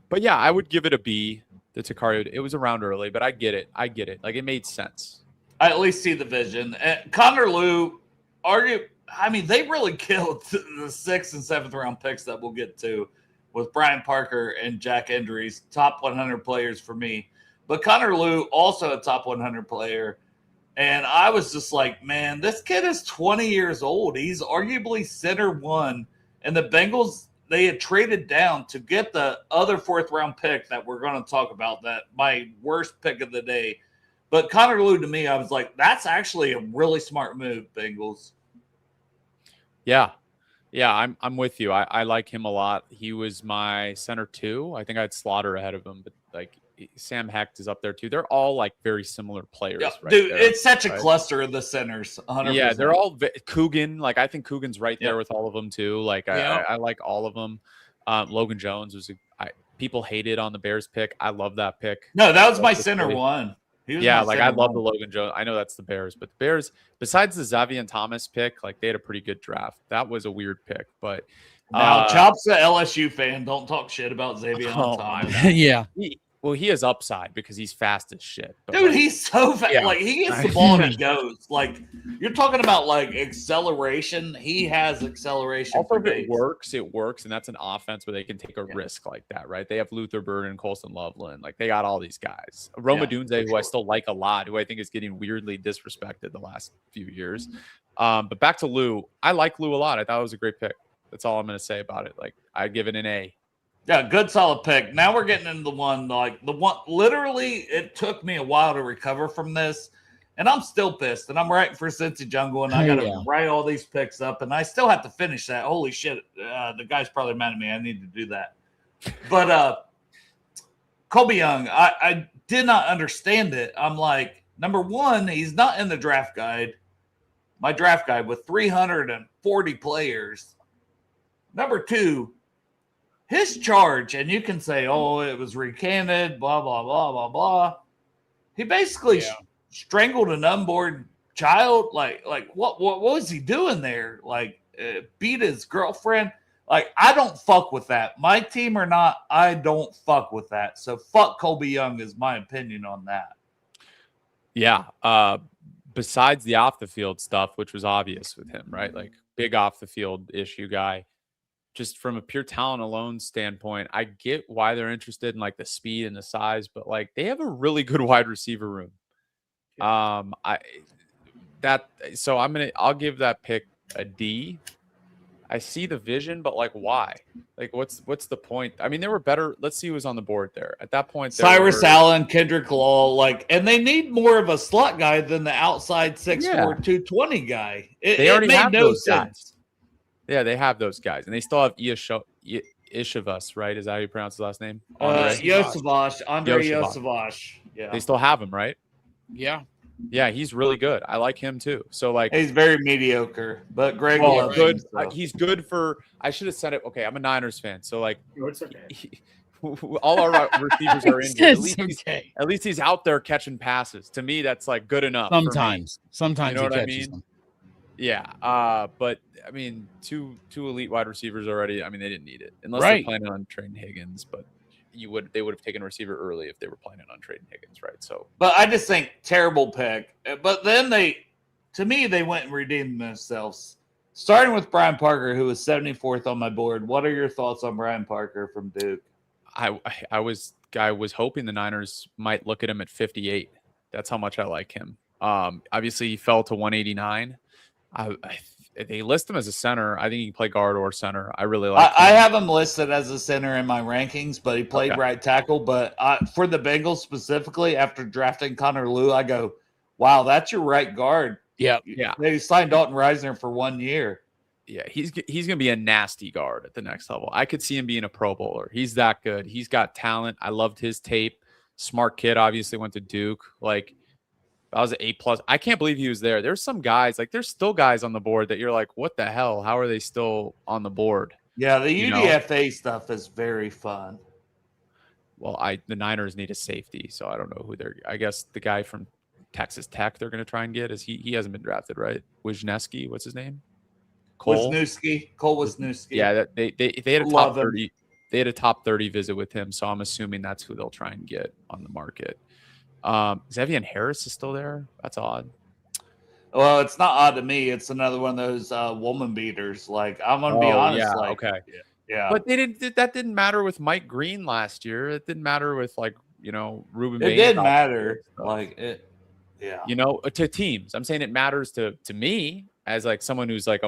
But yeah, I would give it a B. The Tacario, it was around early, but I get it. Like it made sense. I at least see the vision. And Connor Lew, they really killed the 6th and 7th round picks that we'll get to with Brian Parker and Jack Endries, top 100 players for me. But Connor Lew, also a top 100 player. And I was just like, man, this kid is 20 years old. He's arguably center one. And the Bengals, they had traded down to get the other 4th round pick that we're going to talk about, that my worst pick of the day. But Connor Lew, to me, I was like, that's actually a really smart move, Bengals. Yeah. I'm with you. I like him a lot. He was my center 2. I think I had Slaughter ahead of him, but like Sam Hecht is up there too. They're all like very similar players. Yeah, right dude, there, it's such a right? cluster of the centers. 100%. Yeah, they're all Coogan. Like I think Coogan's right there with all of them too. Like I like all of them. Logan Jones was people hated on the Bears pick. I love that pick. No, that was my center one. Yeah, like I love the Logan Jones. I know that's the Bears, but the Bears, besides the Xavier Thomas pick, like they had a pretty good draft. That was a weird pick, but now Chop's a LSU fan. Don't talk shit about Xavier Thomas. Yeah. He has upside because he's fast as shit. But Dude, like, he's so fast. Yeah. Like he gets the ball and he goes. Like you're talking about like acceleration. He has acceleration. Also, for if days. it works, and that's an offense where they can take a risk like that, right? They have Luther Bird and Colson Loveland. Like they got all these guys. Roma Dunze, who I still like a lot, who I think is getting weirdly disrespected the last few years. But back to Lou. I like Lou a lot. I thought it was a great pick. That's all I'm going to say about it. Like I'd give it an A. Yeah, good solid pick. Now we're getting into the one literally it took me a while to recover from this. And I'm still pissed. And I'm writing for Cincy Jungle and I gotta write all these picks up and I still have to finish that. Holy shit. The guy's probably mad at me. I need to do that. But Colby Young, I did not understand it. I'm like, number one, he's not in the draft guide. My draft guide with 340 players. Number two, his charge, and you can say, oh, it was recanted, blah, blah, blah, blah, blah. He basically strangled an unborn child. Like what was he doing there? Like beat his girlfriend. Like, I don't fuck with that. My team or not, I don't fuck with that. So fuck Colby Young is my opinion on that. Yeah. Besides the off the field stuff, which was obvious with him, right? Like big off the field issue guy. Just from a pure talent alone standpoint, I get why they're interested in like the speed and the size, but like they have a really good wide receiver room. I'll give that pick a D. I see the vision, but like why? Like what's the point? I mean, they were better. Let's see who was on the board there. At that point, Cyrus Allen, Kendrick Law, and they need more of a slot guy than the outside 6'4", 220 guy. They already have those guys. Yeah, they have those guys. And they still have Ishavas, right? Is that how you pronounce his last name? Andre Yosavash. Yeah. They still have him, right? Yeah. Yeah, he's really good. I like him too. So like he's very mediocre, but Greg good. He's good for. I should have said it. Okay, I'm a Niners fan, so like all our receivers are injured. At least he's out there catching passes. To me, that's like good enough. Sometimes you know what I mean? Them. Yeah. But I mean, two elite wide receivers already. I mean, they didn't need it unless they're planning on trading Higgins, but. They would have taken a receiver early if they were planning on trading Higgins, right? So, but I just think terrible pick. But then they went and redeemed themselves. Starting with Brian Parker, who was 74th on my board. What are your thoughts on Brian Parker from Duke? I was hoping the Niners might look at him at 58. That's how much I like him. Obviously he fell to 189. They list him as a center. I think he can play guard or center. I really like him. I have him listed as a center in my rankings, but he played right tackle. But for the Bengals specifically, after drafting Connor Lew, I go, wow, that's your right guard. Yeah. They signed Dalton Reisner for 1 year. Yeah, he's going to be a nasty guard at the next level. I could see him being a Pro Bowler. He's that good. He's got talent. I loved his tape. Smart kid, obviously went to Duke. Like, I was an A+. I can't believe he was there. There's some guys, like there's still guys on the board that you're like, what the hell? How are they still on the board? Yeah, the UDFA stuff is very fun. Well, the Niners need a safety, so I don't know who I guess the guy from Texas Tech they're going to try and get is he hasn't been drafted, right? Wisniewski, what's his name? Cole Wisniewski. Yeah, they had a top 30. They had a top 30 visit with him, so I'm assuming that's who they'll try and get on the market. Xavier Harris is still there. That's odd. Well, it's not odd to me. It's another one of those woman beaters. Like I'm gonna be honest. Yeah, like, okay. Yeah. But that didn't matter with Mike Green last year. It didn't matter with Ruben. It did matter. Like it. Yeah. To teams. I'm saying it matters to me as like someone who's like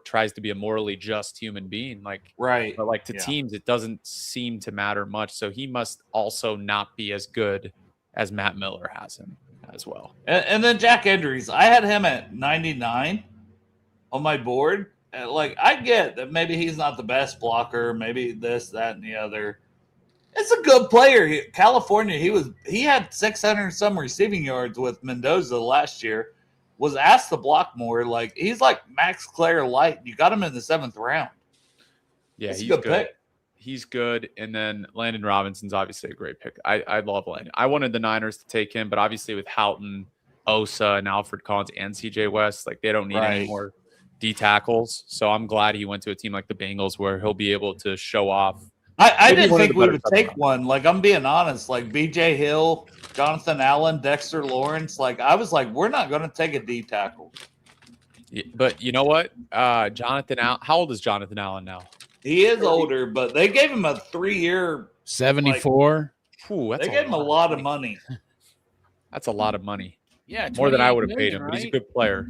tries to be a morally just human being. Like right. But like to teams, it doesn't seem to matter much. So he must also not be as good as Matt Miller has him as well. And then Jack Andrews, I had him at 99 on my board. Like, I get that maybe he's not the best blocker, maybe this, that, and the other. It's a good player. California, he had 600 some receiving yards with Mendoza last year. Was asked to block more. Like, he's like Max Clare light. You got him in the 7th round. Yeah, he's good. Pick. He's good. And then Landon Robinson's obviously a great pick. I love Landon. I wanted the Niners to take him, but obviously with Houghton, Osa, and Alfred Collins and CJ West, like they don't need any more D tackles. So I'm glad he went to a team like the Bengals where he'll be able to show off. I didn't think we would take one. Like, I'm being honest. Like, BJ Hill, Jonathan Allen, Dexter Lawrence. Like, I was like, we're not going to take a D tackle. Yeah, but you know what? Jonathan Allen. How old is Jonathan Allen now? He is older, but they gave him a 3-year 74. They gave him a lot of money. That's a lot of money. Yeah, more than I would have paid him. But he's a good player.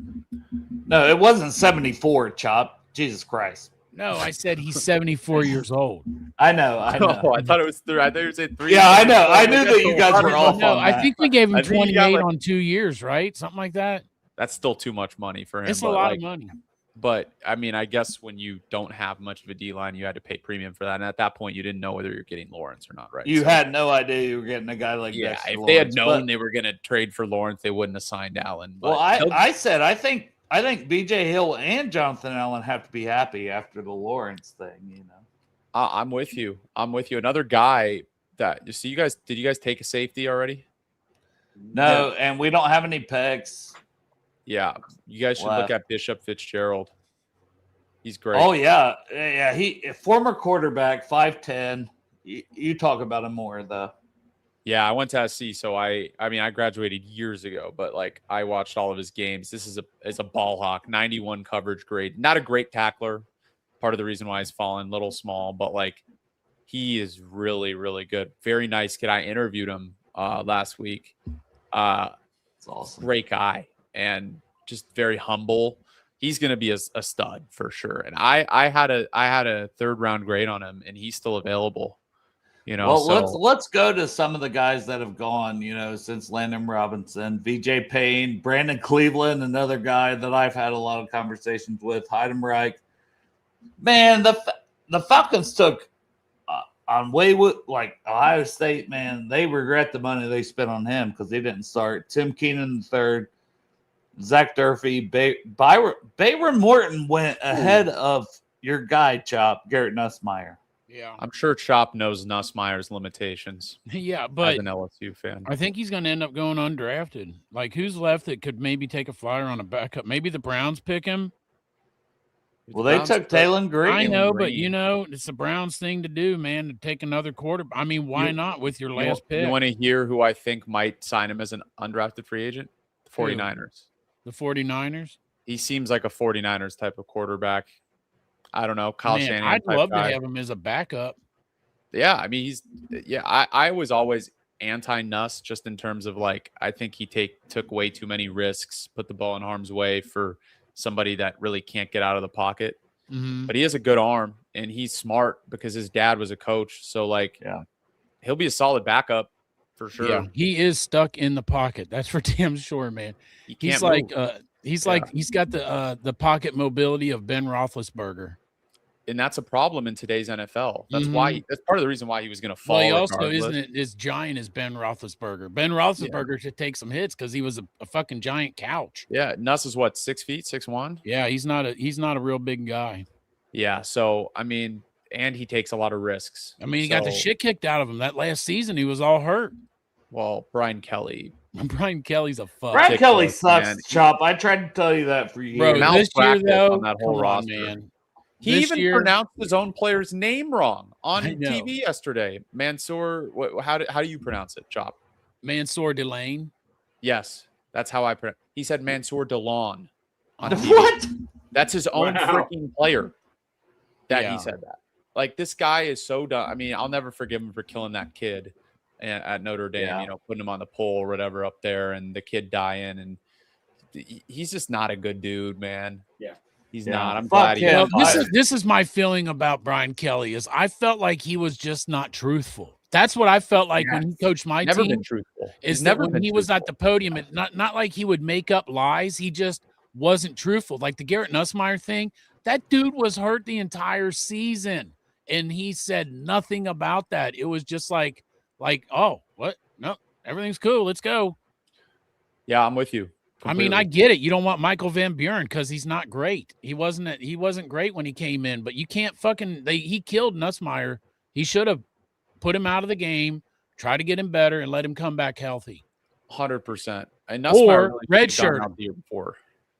No, it wasn't 74, Chop. Jesus Christ. No, I said he's 74 years old. I know. Oh, I thought it was 3. I thought you were saying 3. Yeah, I know. I knew that you guys were off. No, on I that. think we gave him 28 on 2 years, right? Something like that. That's still too much money for him. It's a lot of money. But I mean, I guess when you don't have much of a D line, you had to pay premium for that. And at that point, you didn't know whether you're getting Lawrence or not, right? You had no idea you were getting a guy like yeah. Dexter If Lawrence, they had known they were going to trade for Lawrence, they wouldn't have signed Allen. But well, I said I think BJ Hill and Jonathan Allen have to be happy after the Lawrence thing. I'm with you. Another guy that you see. Did you guys take a safety already? No, and we don't have any picks. Yeah, you guys should look at Bishop Fitzgerald. He's great. Oh yeah. He former quarterback, 5'10". You talk about him more though. Yeah, I went to SC, so I mean I graduated years ago, but like I watched all of his games. This is a ball hawk, 91 coverage grade. Not a great tackler. Part of the reason why he's fallen, little small, but like he is really, really good. Very nice kid. I interviewed him last week. It's awesome. Great guy and just very humble. He's going to be a stud for sure. And I had a 3rd round grade on him, and he's still available. You know, well, let's go to some of the guys that have gone, you know, since Landon Robinson, VJ Payne, Brandon Cleveland, another guy that I've had a lot of conversations with, Heidenreich. Man, the Falcons took on Waywood, like Ohio State, man, they regret the money they spent on him because they didn't start. Tim Keenan III, Zach Durfee, Bayron Morton went ahead of your guy, Chop, Garrett Nussmeier. Yeah, I'm sure Chop knows Nussmeier's limitations. Yeah, but as an LSU fan, I think he's going to end up going undrafted. Like, who's left that could maybe take a flyer on a backup? Maybe the Browns pick him. Well, they took Taylon Green. I know, but you know, it's the Browns thing to do, man, to take another quarterback. I mean, why not with your last pick? You want to hear who I think might sign him as an undrafted free agent? The 49ers. The 49ers? He seems like a 49ers type of quarterback. I don't know. Kyle Shanahan. I'd love to have him as a backup. Yeah, I mean, I was always anti-Nuss just in terms of like, I think he took way too many risks, put the ball in harm's way for somebody that really can't get out of the pocket. Mm-hmm. But he has a good arm and he's smart because his dad was a coach. So like, he'll be a solid backup for sure. Yeah, he is stuck in the pocket. That's for damn sure, man. He's like, he's got the pocket mobility of Ben Roethlisberger. And that's a problem in today's NFL. That's why. That's part of the reason why he was going to fall. Well, he also isn't as giant as Ben Roethlisberger. Ben Roethlisberger should take some hits because he was a fucking giant couch. Yeah, Nuss is what, 6 feet, 6'1"? Yeah, he's not a real big guy. Yeah, so I mean, and he takes a lot of risks. I mean, he got the shit kicked out of him that last season. He was all hurt. Well, Brian Kelly's a fuck. Brian Kelly sucks, Chop. I tried to tell you that for years. Bro, this year though, on that whole roster, man. He even pronounced his own player's name wrong on TV yesterday. Mansour, how do you pronounce it, Chop? Mansour Delane. Yes, that's how I pronounce. He said Mansour Delon on TV. What? That's his own freaking player. He said that. Like, this guy is so dumb. I mean, I'll never forgive him for killing that kid at Notre Dame. You know, putting him on the pole or whatever up there, and the kid dying, and he's just not a good dude, man. Yeah. He's not. I'm glad he this is my feeling about Brian Kelly is I felt like he was just not truthful. That's what I felt like when he coached my never team. Been truthful. Is that when he was at the podium, and not like he would make up lies. He just wasn't truthful. Like the Garrett Nussmeier thing, that dude was hurt the entire season, and he said nothing about that. It was just like, oh, what? No, everything's cool. Let's go. Yeah, I'm with you. Completely. I mean, I get it. You don't want Michael Van Buren because he's not great. He wasn't great when he came in, but you can't he killed Nussmeier. He should have put him out of the game, try to get him better, and let him come back healthy. 100%. And Nussmeier really redshirt the year before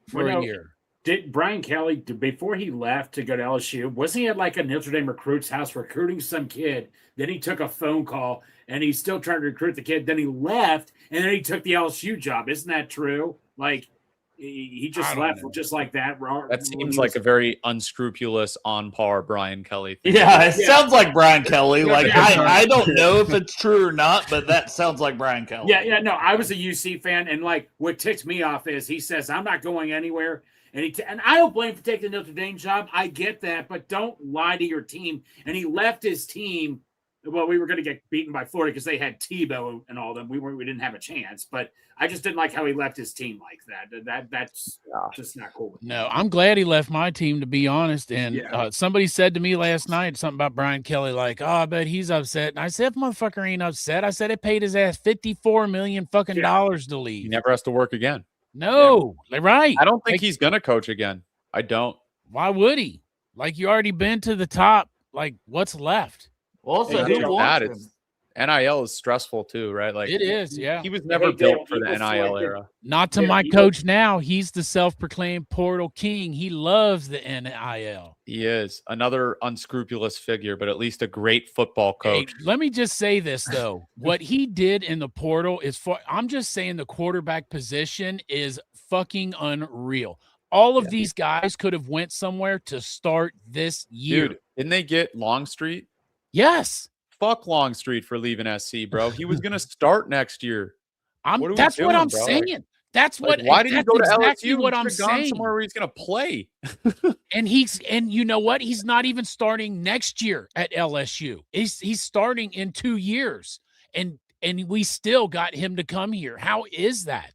for a year. Did Brian Kelly, before he left to go to LSU, wasn't he at like a Notre Dame recruit's house recruiting some kid? Then he took a phone call and he's still trying to recruit the kid. Then he left and then he took the LSU job. Isn't that true? Like he just left just like that. That seems like a very unscrupulous, on par Brian Kelly thing. Yeah, it sounds like Brian Kelly. Like I don't know if it's true or not, but that sounds like Brian Kelly. Yeah. No, I was a UC fan, and like what ticked me off is he says I'm not going anywhere. And and I don't blame him for taking the Notre Dame job. I get that, but don't lie to your team. And he left his team. Well, we were going to get beaten by Florida because they had Tebow and all them. We didn't have a chance. But I just didn't like how he left his team like that. That's just not cool. No, I'm glad he left my team, to be honest. And somebody said to me last night something about Brian Kelly, like, "Oh, I bet he's upset." And I said, "Motherfucker ain't upset." I said, "It paid his ass $54 million dollars to leave. He never has to work again." No, right. I don't think he's going to coach again. I don't. Why would he? Like, you already been to the top. Like, what's left? Also, who wants him? NIL is stressful too, right? Like It is, yeah. He was never built for the NIL era. Not to my coach now. He's the self-proclaimed portal king. He loves the NIL. He is another unscrupulous figure, but at least a great football coach. Hey, let me just say this though. What he did in the portal is I'm just saying the quarterback position is fucking unreal. All of these guys could have went somewhere to start this year. Dude, didn't they get Longstreet? Yes. Fuck Longstreet for leaving SC, bro. He was gonna start next year. That's what I'm saying. That's what. Why did he go to exactly LSU? What I'm gone saying. Somewhere where he's gonna play. and you know what? He's not even starting next year at LSU. He's starting in 2 years, and we still got him to come here. How is that?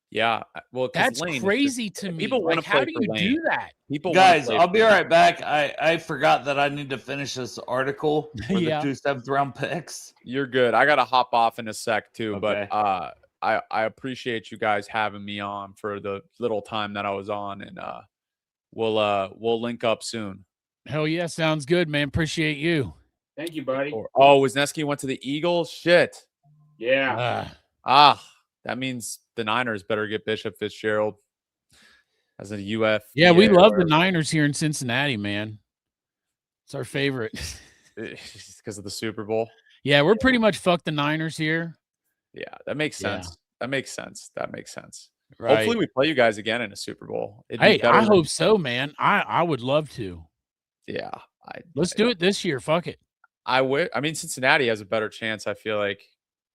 Yeah, well, that's crazy to me. People want to how play do for you Lane. do that? People, guys, I'll be right back. I forgot that I need to finish this article for Yeah. the 2 7th-round picks. You're good. I gotta hop off in a sec too, Okay. but I appreciate you guys having me on for the little time that I was on, and we'll link up soon. Hell yeah, sounds good, man. Appreciate you. Thank you, buddy. Oh, Wisniewski went to the Eagles. Shit. Yeah. That means the Niners better get Bishop Fitzgerald as a UF. Yeah, we love the Niners here in Cincinnati, man. It's our favorite. Because of the Super Bowl. Yeah, we're pretty much fucked the Niners here. Yeah, that makes Yeah. sense. That makes sense. Right. Hopefully we play you guys again in a Super Bowl. Hey, I hope so, man. I would love to. Yeah. Let's do it this year. Fuck it. I mean, Cincinnati has a better chance, I feel like,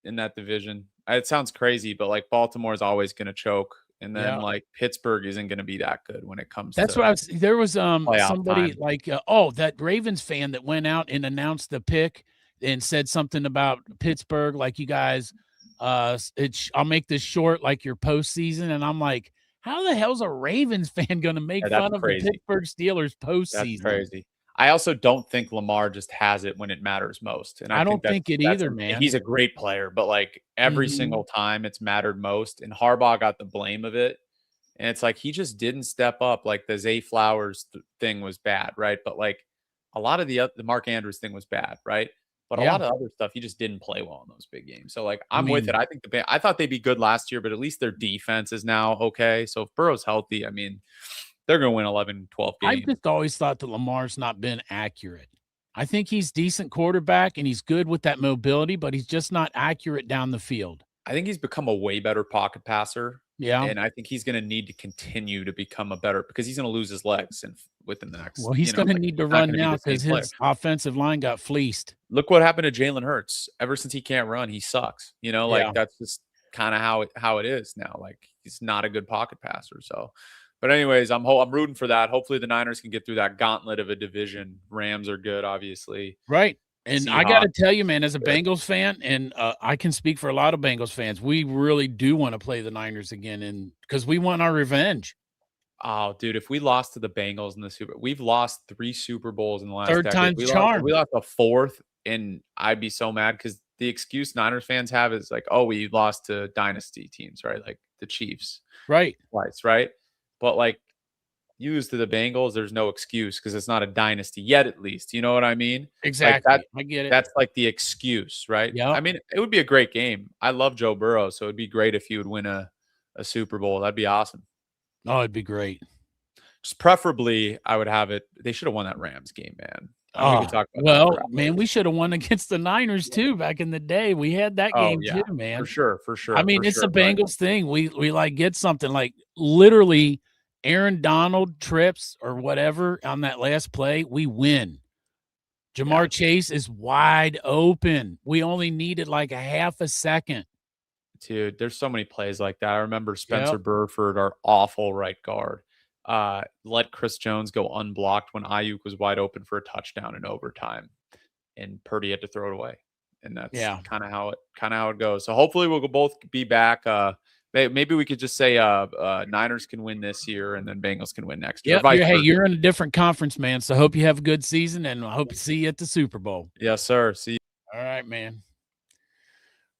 in that division. It sounds crazy, but like Baltimore is always going to choke. And then like Pittsburgh isn't going to be that good when it comes That's to what there was playoff somebody time. like that Ravens fan that went out and announced the pick and said something about Pittsburgh, like you guys I'll make this short, like your postseason. And I'm like, how the hell's a Ravens fan going to make fun of the Pittsburgh Steelers postseason? That's crazy. I also don't think Lamar just has it when it matters most. And I don't think it either, man. He's a great player, but like every single time it's mattered most. And Harbaugh got the blame of it. And it's like he just didn't step up. Like the Zay Flowers thing was bad, right? But like a lot of the Mark Andrews thing was bad, right? But a lot of other stuff, he just didn't play well in those big games. So like I'm with it. I think I thought they'd be good last year, but at least their defense is now okay. So if Burrow's healthy, I mean, they're going to win 11, 12 games. I just always thought that Lamar's not been accurate. I think he's decent quarterback and he's good with that mobility, but he's just not accurate down the field. I think he's become a way better pocket passer. Yeah. And I think he's going to need to continue to become a better, because he's going to lose his legs within the next. Well, he's going to need to run now because his offensive line got fleeced. Look what happened to Jalen Hurts. Ever since he can't run, he sucks. That's just kind of how it is now. Like he's not a good pocket passer. So, but anyways, I'm rooting for that. Hopefully the Niners can get through that gauntlet of a division. Rams are good, obviously. Right. And I got to tell you, man, as a Bengals fan, and I can speak for a lot of Bengals fans, we really do want to play the Niners again, and because we want our revenge. Oh, dude, if we lost to the Bengals in the we've lost 3 Super Bowls in the last third decade. time's charm. We lost a 4th, and I'd be so mad because the excuse Niners fans have is like, oh, we lost to dynasty teams, right? Like the Chiefs, right? Twice, right? But like you lose to the Bengals, there's no excuse because it's not a dynasty yet, at least. You know what I mean? Exactly. Like I get it. That's like the excuse, right? Yeah. I mean, it would be a great game. I love Joe Burrow, so it'd be great if he would win a Super Bowl. That'd be awesome. Oh, it'd be great. Just preferably, I would have it. They should have won that Rams game, man. Man, we should have won against the Niners too back in the day. We had that game too, man. For sure. I mean, it's a Bengals thing. We like get something like literally Aaron Donald trips or whatever on that last play, we win. Jamar Chase is wide open. We only needed like a half a second. Dude, there's so many plays like that. I remember Spencer Burford, our awful right guard, let Chris Jones go unblocked when Ayuk was wide open for a touchdown in overtime, and Purdy had to throw it away. And that's kind of how it goes. So hopefully we'll both be back. Maybe we could just say Niners can win this year and then Bengals can win next year. Yeah, hey, you're in a different conference, man. So hope you have a good season, and I hope to see you at the Super Bowl. Yes, sir. See you. All right, man.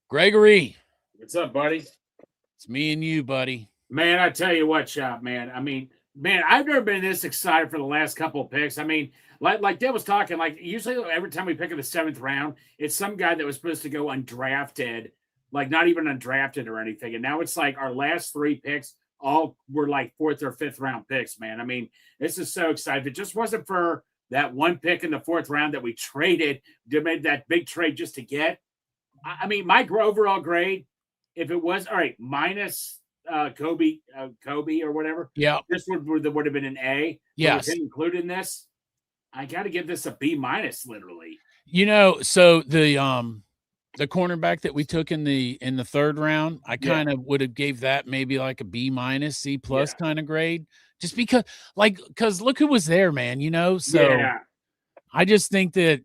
Gregory. What's up, buddy? It's me and you, buddy. Man, I tell you what, Chop, man. I mean, Man, I've never been this excited for the last couple of picks. I mean, like Dale was talking, like usually every time we pick in the 7th round, it's some guy that was supposed to go undrafted, like not even undrafted or anything. And now it's like our last 3 picks all were like 4th or 5th round picks, man. I mean, this is so exciting. If it just wasn't for that one pick in the 4th round that we traded, made that big trade just to get. I mean, my overall grade, if it was all right, minus Kobe or whatever. Yeah, this would have been an A. Yes, included in this. I got to give this a B minus, literally. You know, so the cornerback that we took in the 3rd round, I kind of would have gave that maybe like a B minus, C plus kind of grade, just because look who was there, man. You know, so I just think that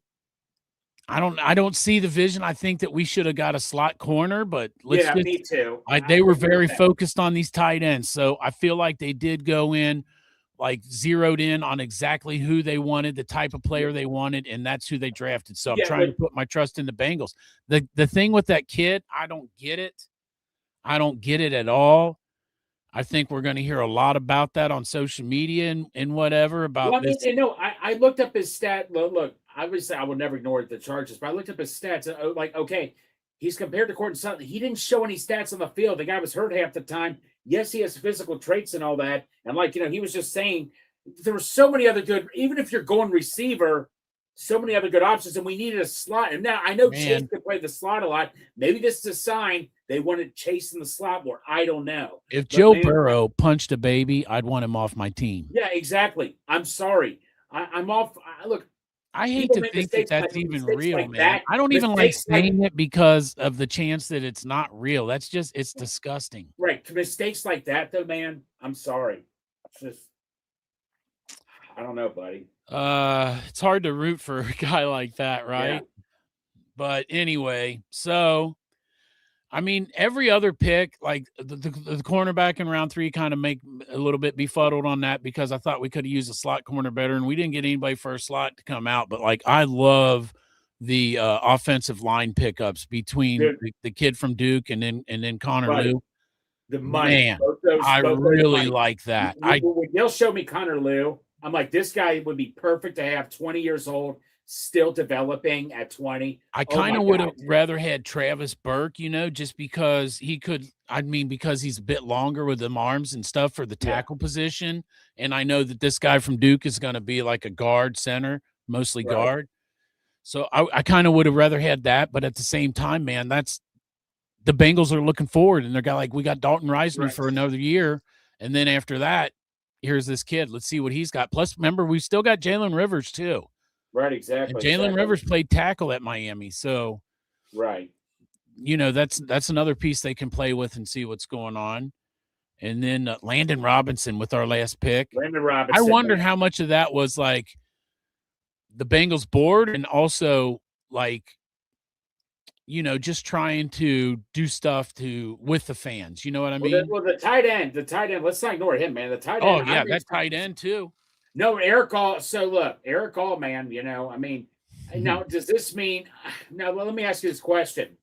I don't see the vision. I think that we should have got a slot corner, but me too. They were very focused on these tight ends, so I feel like they did go in, like zeroed in on exactly who they wanted, the type of player they wanted, and that's who they drafted. So I'm trying to put my trust in the Bengals. The thing with that kid, I don't get it. I don't get it at all. I think we're going to hear a lot about that on social media and whatever about this. I looked up his stat. Look, obviously I would never ignore the charges, but I looked up his stats. Okay, he's compared to Courtland Sutton. He didn't show any stats on the field. The guy was hurt half the time. Yes, he has physical traits and all that. And he was just saying there were so many other good, even if you're going receiver, so many other good options, and we needed a slot. And now I know Chase could play the slot a lot. Maybe this is a sign they wanted Chase in the slot more. I don't know. If Joe Burrow punched a baby, I'd want him off my team. Yeah, exactly. I'm sorry. I'm off. Look, I hate to think that that's even real, man. I don't even like saying it because of the chance that it's not real. That's just, it's disgusting. Right. Mistakes like that, though, man, I'm sorry. It's just, I don't know, buddy. It's hard to root for a guy like that, right? Yeah. But anyway, so, I mean, every other pick, like the cornerback in round 3 kind of make a little bit befuddled on that because I thought we could have used a slot corner better, and we didn't get anybody for a slot to come out. But, I love the offensive line pickups between the kid from Duke and then Connor Lew. The money. Man, I really like that. When they'll show me Connor Lew, I'm like, this guy would be perfect to have, 20 years old, still developing at 20. I kind of would have rather had Travis Burke, just because because he's a bit longer with them arms and stuff for the tackle position. And I know that this guy from Duke is going to be like a guard center, mostly guard. So I kind of would have rather had that. But at the same time, man, that's the Bengals are looking forward. And they're we got Dalton Reisner for another year. And then after that, here's this kid. Let's see what he's got. Plus, remember, we still got Jalen Rivers too. Right, exactly. Jalen Rivers played tackle at Miami, so that's another piece they can play with and see what's going on. And then Landon Robinson with our last pick. Landon Robinson. I wondered how much of that was like the Bengals board and also just trying to do stuff with the fans. You know what I mean? Well, the tight end. Let's not ignore him, man. The tight end. Oh yeah, that tight end too. No, Eric All. So look, Eric All, man. Now does this mean? Now let me ask you this question.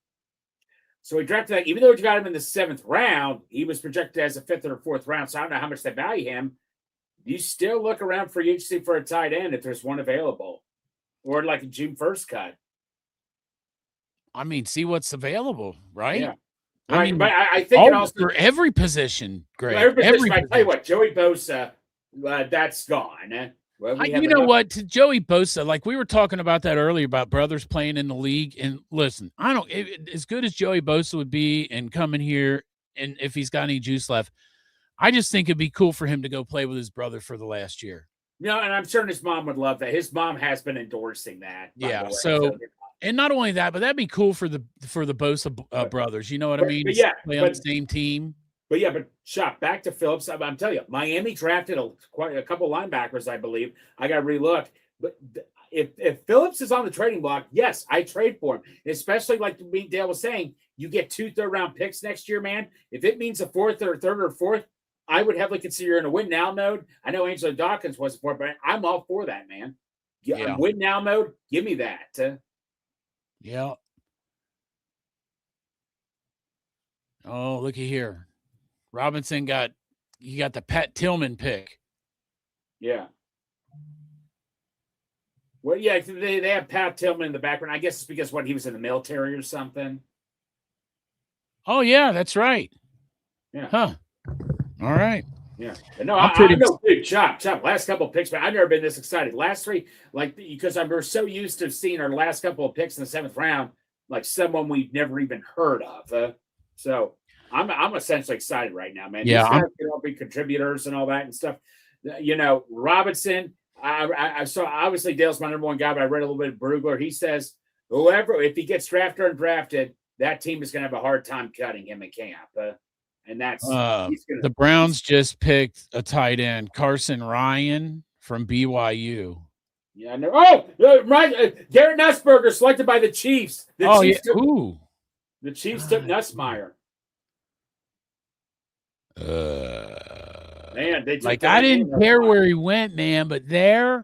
So we drafted that, even though we got him in the 7th round, he was projected as a 5th or 4th round. So I don't know how much they value him. Do you still look around for agency for a tight end if there's one available, or like a June 1st cut? I mean, see what's available, right? Yeah. But I think it also for every position, Greg. Every position. I tell you what, Joey Bosa. That's gone. What? To Joey Bosa, we were talking about that earlier about brothers playing in the league. And listen, as good as Joey Bosa would be and coming here, and if he's got any juice left, I just think it'd be cool for him to go play with his brother for the last year. No, and I'm sure his mom would love that. His mom has been endorsing that. Yeah. So, and not only that, but that'd be cool for the Bosa brothers. You know what I mean? But play on the same team. But Shop, back to Phillips. I'm telling you, Miami drafted quite a couple linebackers, I believe. I got to relook. But if Phillips is on the trading block, yes, I trade for him. Especially like Dale was saying, you get 2 third-round picks next year, man. If it means a 4th or 3rd or 4th, I would heavily consider you're in a win-now mode. I know Angelo Dawkins wasn't for it, but I'm all for that, man. Yeah. Win-now mode, give me that. Yeah. Oh, looky here. Robinson got the Pat Tillman pick. Yeah. Well, yeah, they have Pat Tillman in the background. I guess it's because he was in the military or something. Oh yeah, that's right. Yeah. Huh. All right. Yeah. But no, I'm I pretty- know, dude, chop. Last couple of picks, man. I've never been this excited. Last three, because we're so used to seeing our last couple of picks in the 7th round, like someone we've never even heard of. So I'm essentially excited right now, man. Yeah, These guys can all be contributors and all that and stuff. Robinson. I saw, obviously Dale's my number one guy, but I read a little bit of Brugler. He says if he gets drafted or undrafted, that team is going to have a hard time cutting him in camp. And that's the Browns just picked a tight end, Carson Ryan from BYU. Yeah, no. Oh, right. Garrett Nussberger selected by the Chiefs. The Chiefs took Nussmeier. Man, they took I didn't care where he went, man, but there,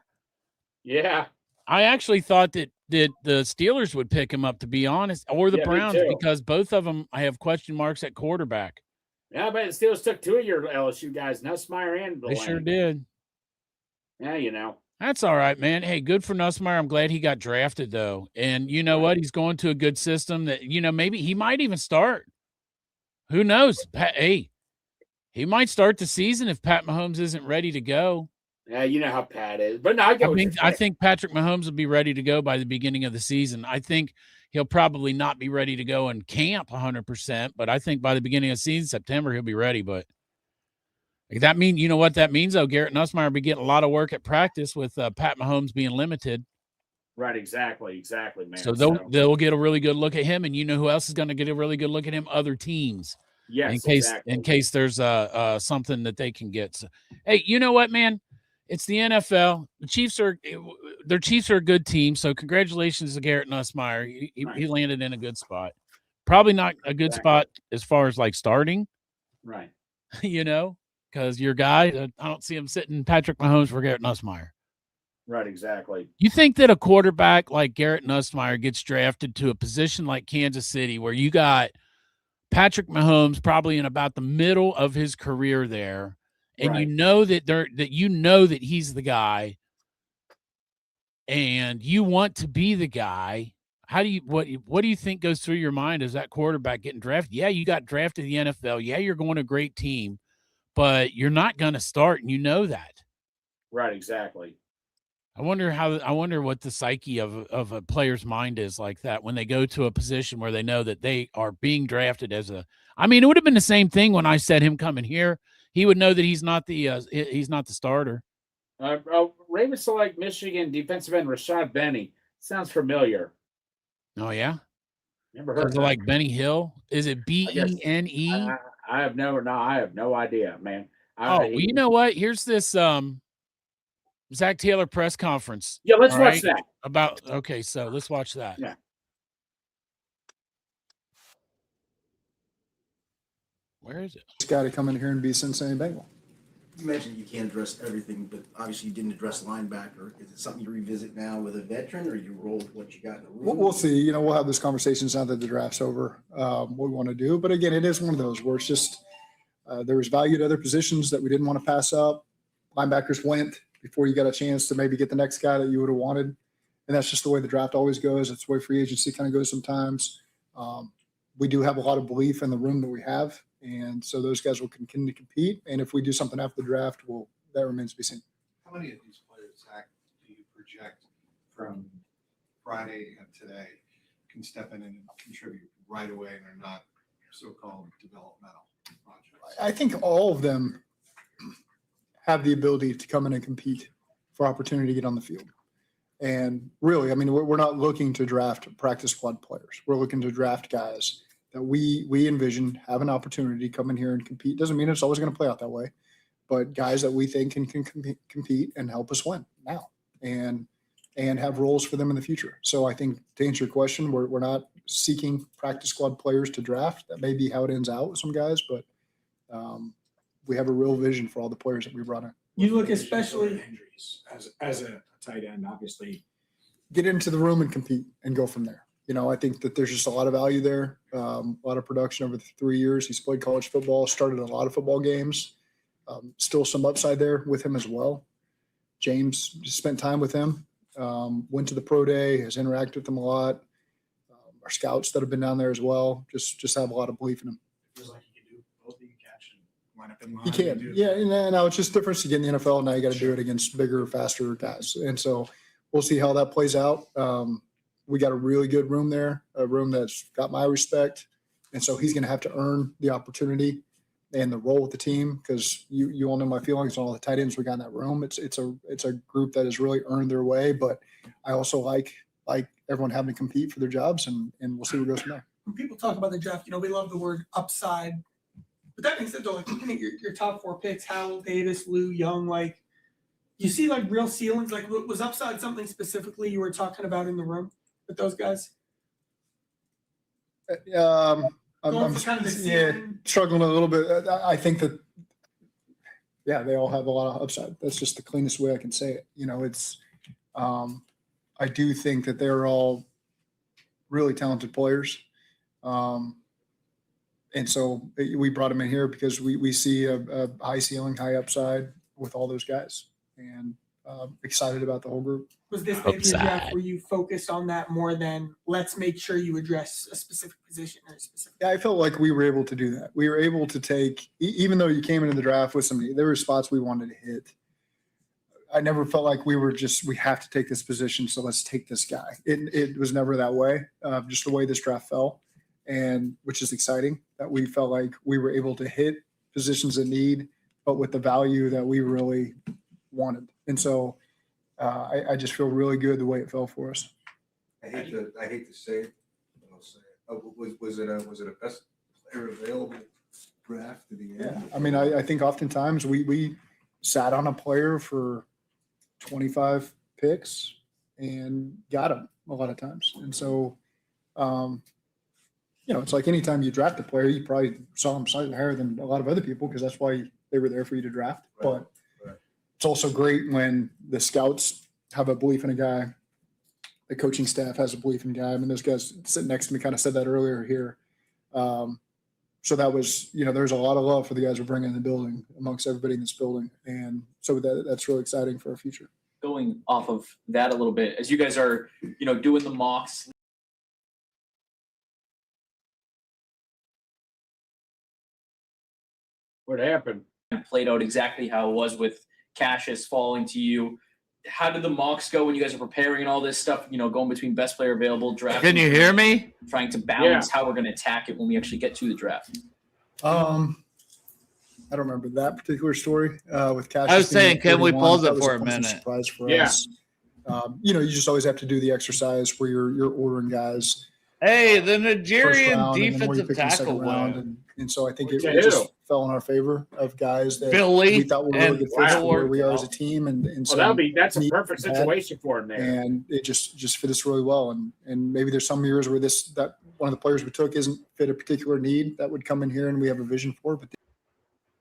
yeah, I actually thought that the Steelers would pick him up, to be honest, or the Yeah, me Browns, too. because both of them I have question marks at quarterback. Yeah, but the Steelers took 2 of your LSU guys, Nussmeier and They sure Blank. did. Yeah, That's all right, man. Hey, good for Nussmeier. I'm glad he got drafted, though. And you know what? He's going to a good system that, maybe he might even start. Who knows? Hey, he might start the season if Pat Mahomes isn't ready to go. Yeah, you know how Pat is. But no, I think Patrick Mahomes will be ready to go by the beginning of the season. I think he'll probably not be ready to go in camp 100%, but I think by the beginning of the season, September, he'll be ready. But that means, you know what that means, though? Garrett Nussmeier will be getting a lot of work at practice with Pat Mahomes being limited. Right, exactly, man. So they'll get a really good look at him, and you know who else is going to get a really good look at him? Other teams. Yes, in case there's something that they can get. So, hey, you know what, man? It's the NFL. The Chiefs are a good team. So congratulations to Garrett Nussmeier. He landed in a good spot. Probably not a good spot as far as starting. Right. Because your guy, I don't see him sitting Patrick Mahomes for Garrett Nussmeier. Right, exactly. You think that a quarterback like Garrett Nussmeier gets drafted to a position like Kansas City, where you got Patrick Mahomes probably in about the middle of his career there, and Right. you know that he's the guy, and you want to be the guy. What do you think goes through your mind as that quarterback getting drafted? Yeah, you got drafted in the NFL. Yeah, you're going to a great team, but you're not going to start, and you know that. Right, exactly. I wonder what the psyche of a player's mind is like that when they go to a position where they know that they are being drafted as it would have been the same thing when I said him coming here. He would know that he's not the starter. Ravens select Michigan defensive end Rashad Benny. Sounds familiar. Oh yeah, Never heard of that. like Benny Hill. Is it Bene? I have no idea, man. You know what? Here's this Zach Taylor press conference. Yeah, let's all watch that. So let's watch that. Yeah. Where is it? Just got to come in here and be Cincinnati Bengal. You mentioned you can't address everything, but obviously you didn't address linebacker. Is it something you revisit now with a veteran, or you roll with what you got in the room? We'll see. We'll have this conversation now that the draft's over, what we want to do. But again, it is one of those where it's just there was value to other positions that we didn't want to pass up. Linebackers went before you got a chance to maybe get the next guy that you would have wanted. And that's just the way the draft always goes. It's the way free agency kind of goes sometimes. We do have a lot of belief in the room that we have. And so those guys will continue to compete. And if we do something after the draft, that remains to be seen. How many of these players, Zach, do you project from Friday and today can step in and contribute right away and are not so-called developmental projects? I think all of them have the ability to come in and compete for opportunity to get on the field. And really, we're not looking to draft practice squad players. We're looking to draft guys that we envision have an opportunity to come in here and compete. Doesn't mean it's always going to play out that way, but guys that we think can compete and help us win now and have roles for them in the future. So I think to answer your question, we're not seeking practice squad players to draft. That may be how it ends out with some guys, but we have a real vision for all the players that we brought in. You look especially injuries as a tight end, obviously. Get into the room and compete and go from there. I think that there's just a lot of value there, a lot of production over the 3 years. He's played college football, started a lot of football games, still some upside there with him as well. James just spent time with him, went to the pro day, has interacted with him a lot. Our scouts that have been down there as well, just have a lot of belief in him. Feels like you can do both. You can catch and line up in line. You can, yeah. And now it's just difference to get in the NFL. Now you got to do it against bigger, faster guys. And so we'll see how that plays out. We got a really good room there, a room that's got my respect. And so he's going to have to earn the opportunity and the role with the team, because you all know my feelings on all the tight ends we got in that room. It's a group that has really earned their way, but I also like everyone having to compete for their jobs, and we'll see what goes from there. When people talk about the draft, we love the word upside. But that being said, though, looking at your top 4 picks, Howell, Davis, Lou, Young, you see real ceilings. Was upside something specifically you were talking about in the room with those guys? I'm struggling a little bit. I think that, they all have a lot of upside. That's just the cleanest way I can say it. It's, I do think that they're all really talented players. And so we brought them in here because we see a high ceiling, high upside with all those guys, and excited about the whole group. Was this maybe a draft where you focused on that more than let's make sure you address a specific position or a specific? Yeah, I felt like we were able to do that. We were able to take, even though you came into the draft with somebody, there were spots we wanted to hit. I never felt like we have to take this position, so let's take this guy. It was never that way, just the way this draft fell, and which is exciting that we felt like we were able to hit positions in need, but with the value that we really wanted. And so I just feel really good the way it fell for us. I hate to say it, but I'll say it. Was it a best player available draft to the end? Yeah, I mean, I think oftentimes we sat on a player for 25 picks and got him a lot of times. And so, it's like anytime you draft a player, you probably saw him slightly higher than a lot of other people because that's why they were there for you to draft. Right. But it's also great when the scouts have a belief in a guy, the coaching staff has a belief in a guy. I mean, those guys sitting next to me kind of said that earlier here. So that was, there's a lot of love for the guys we're bringing in the building amongst everybody in this building. And so that's really exciting for our future. Going off of that a little bit, as you guys are, doing the mocks. What happened? Played out exactly how it was with Cassius falling to you. How did the mocks go when you guys are preparing and all this stuff, going between best player available, draft? Can you hear me? Trying to balance how we're going to attack it when we actually get to the draft. I don't remember that particular story with Cassius. I was saying, can we pause it for a minute? Surprise for us. You just always have to do the exercise where you're ordering guys. Hey, the Nigerian defensive tackle round, and so I think it just fell in our favor of guys that Philly we thought were really good fits for where we are as a team, and so that's a perfect situation for him there. And it just fit us really well. And maybe there's some years where that one of the players we took isn't fit a particular need that would come in here, and we have a vision for it. But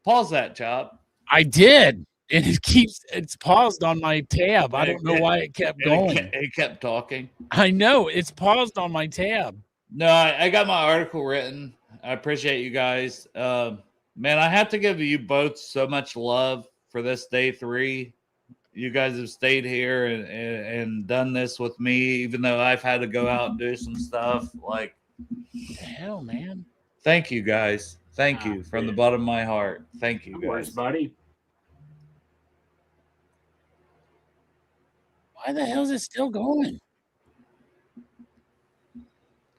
pause that, Chop. I did. And it's paused on my tab. I don't know why it kept going. It kept talking. I know. It's paused on my tab. No, I got my article written. I appreciate you guys. Man, I have to give you both so much love for this day 3. You guys have stayed here and done this with me, even though I've had to go out and do some stuff. Like, what the hell, man? Thank you, guys. Thank you from the bottom of my heart. Thank you, guys. Buddy. Why the hell is it still going?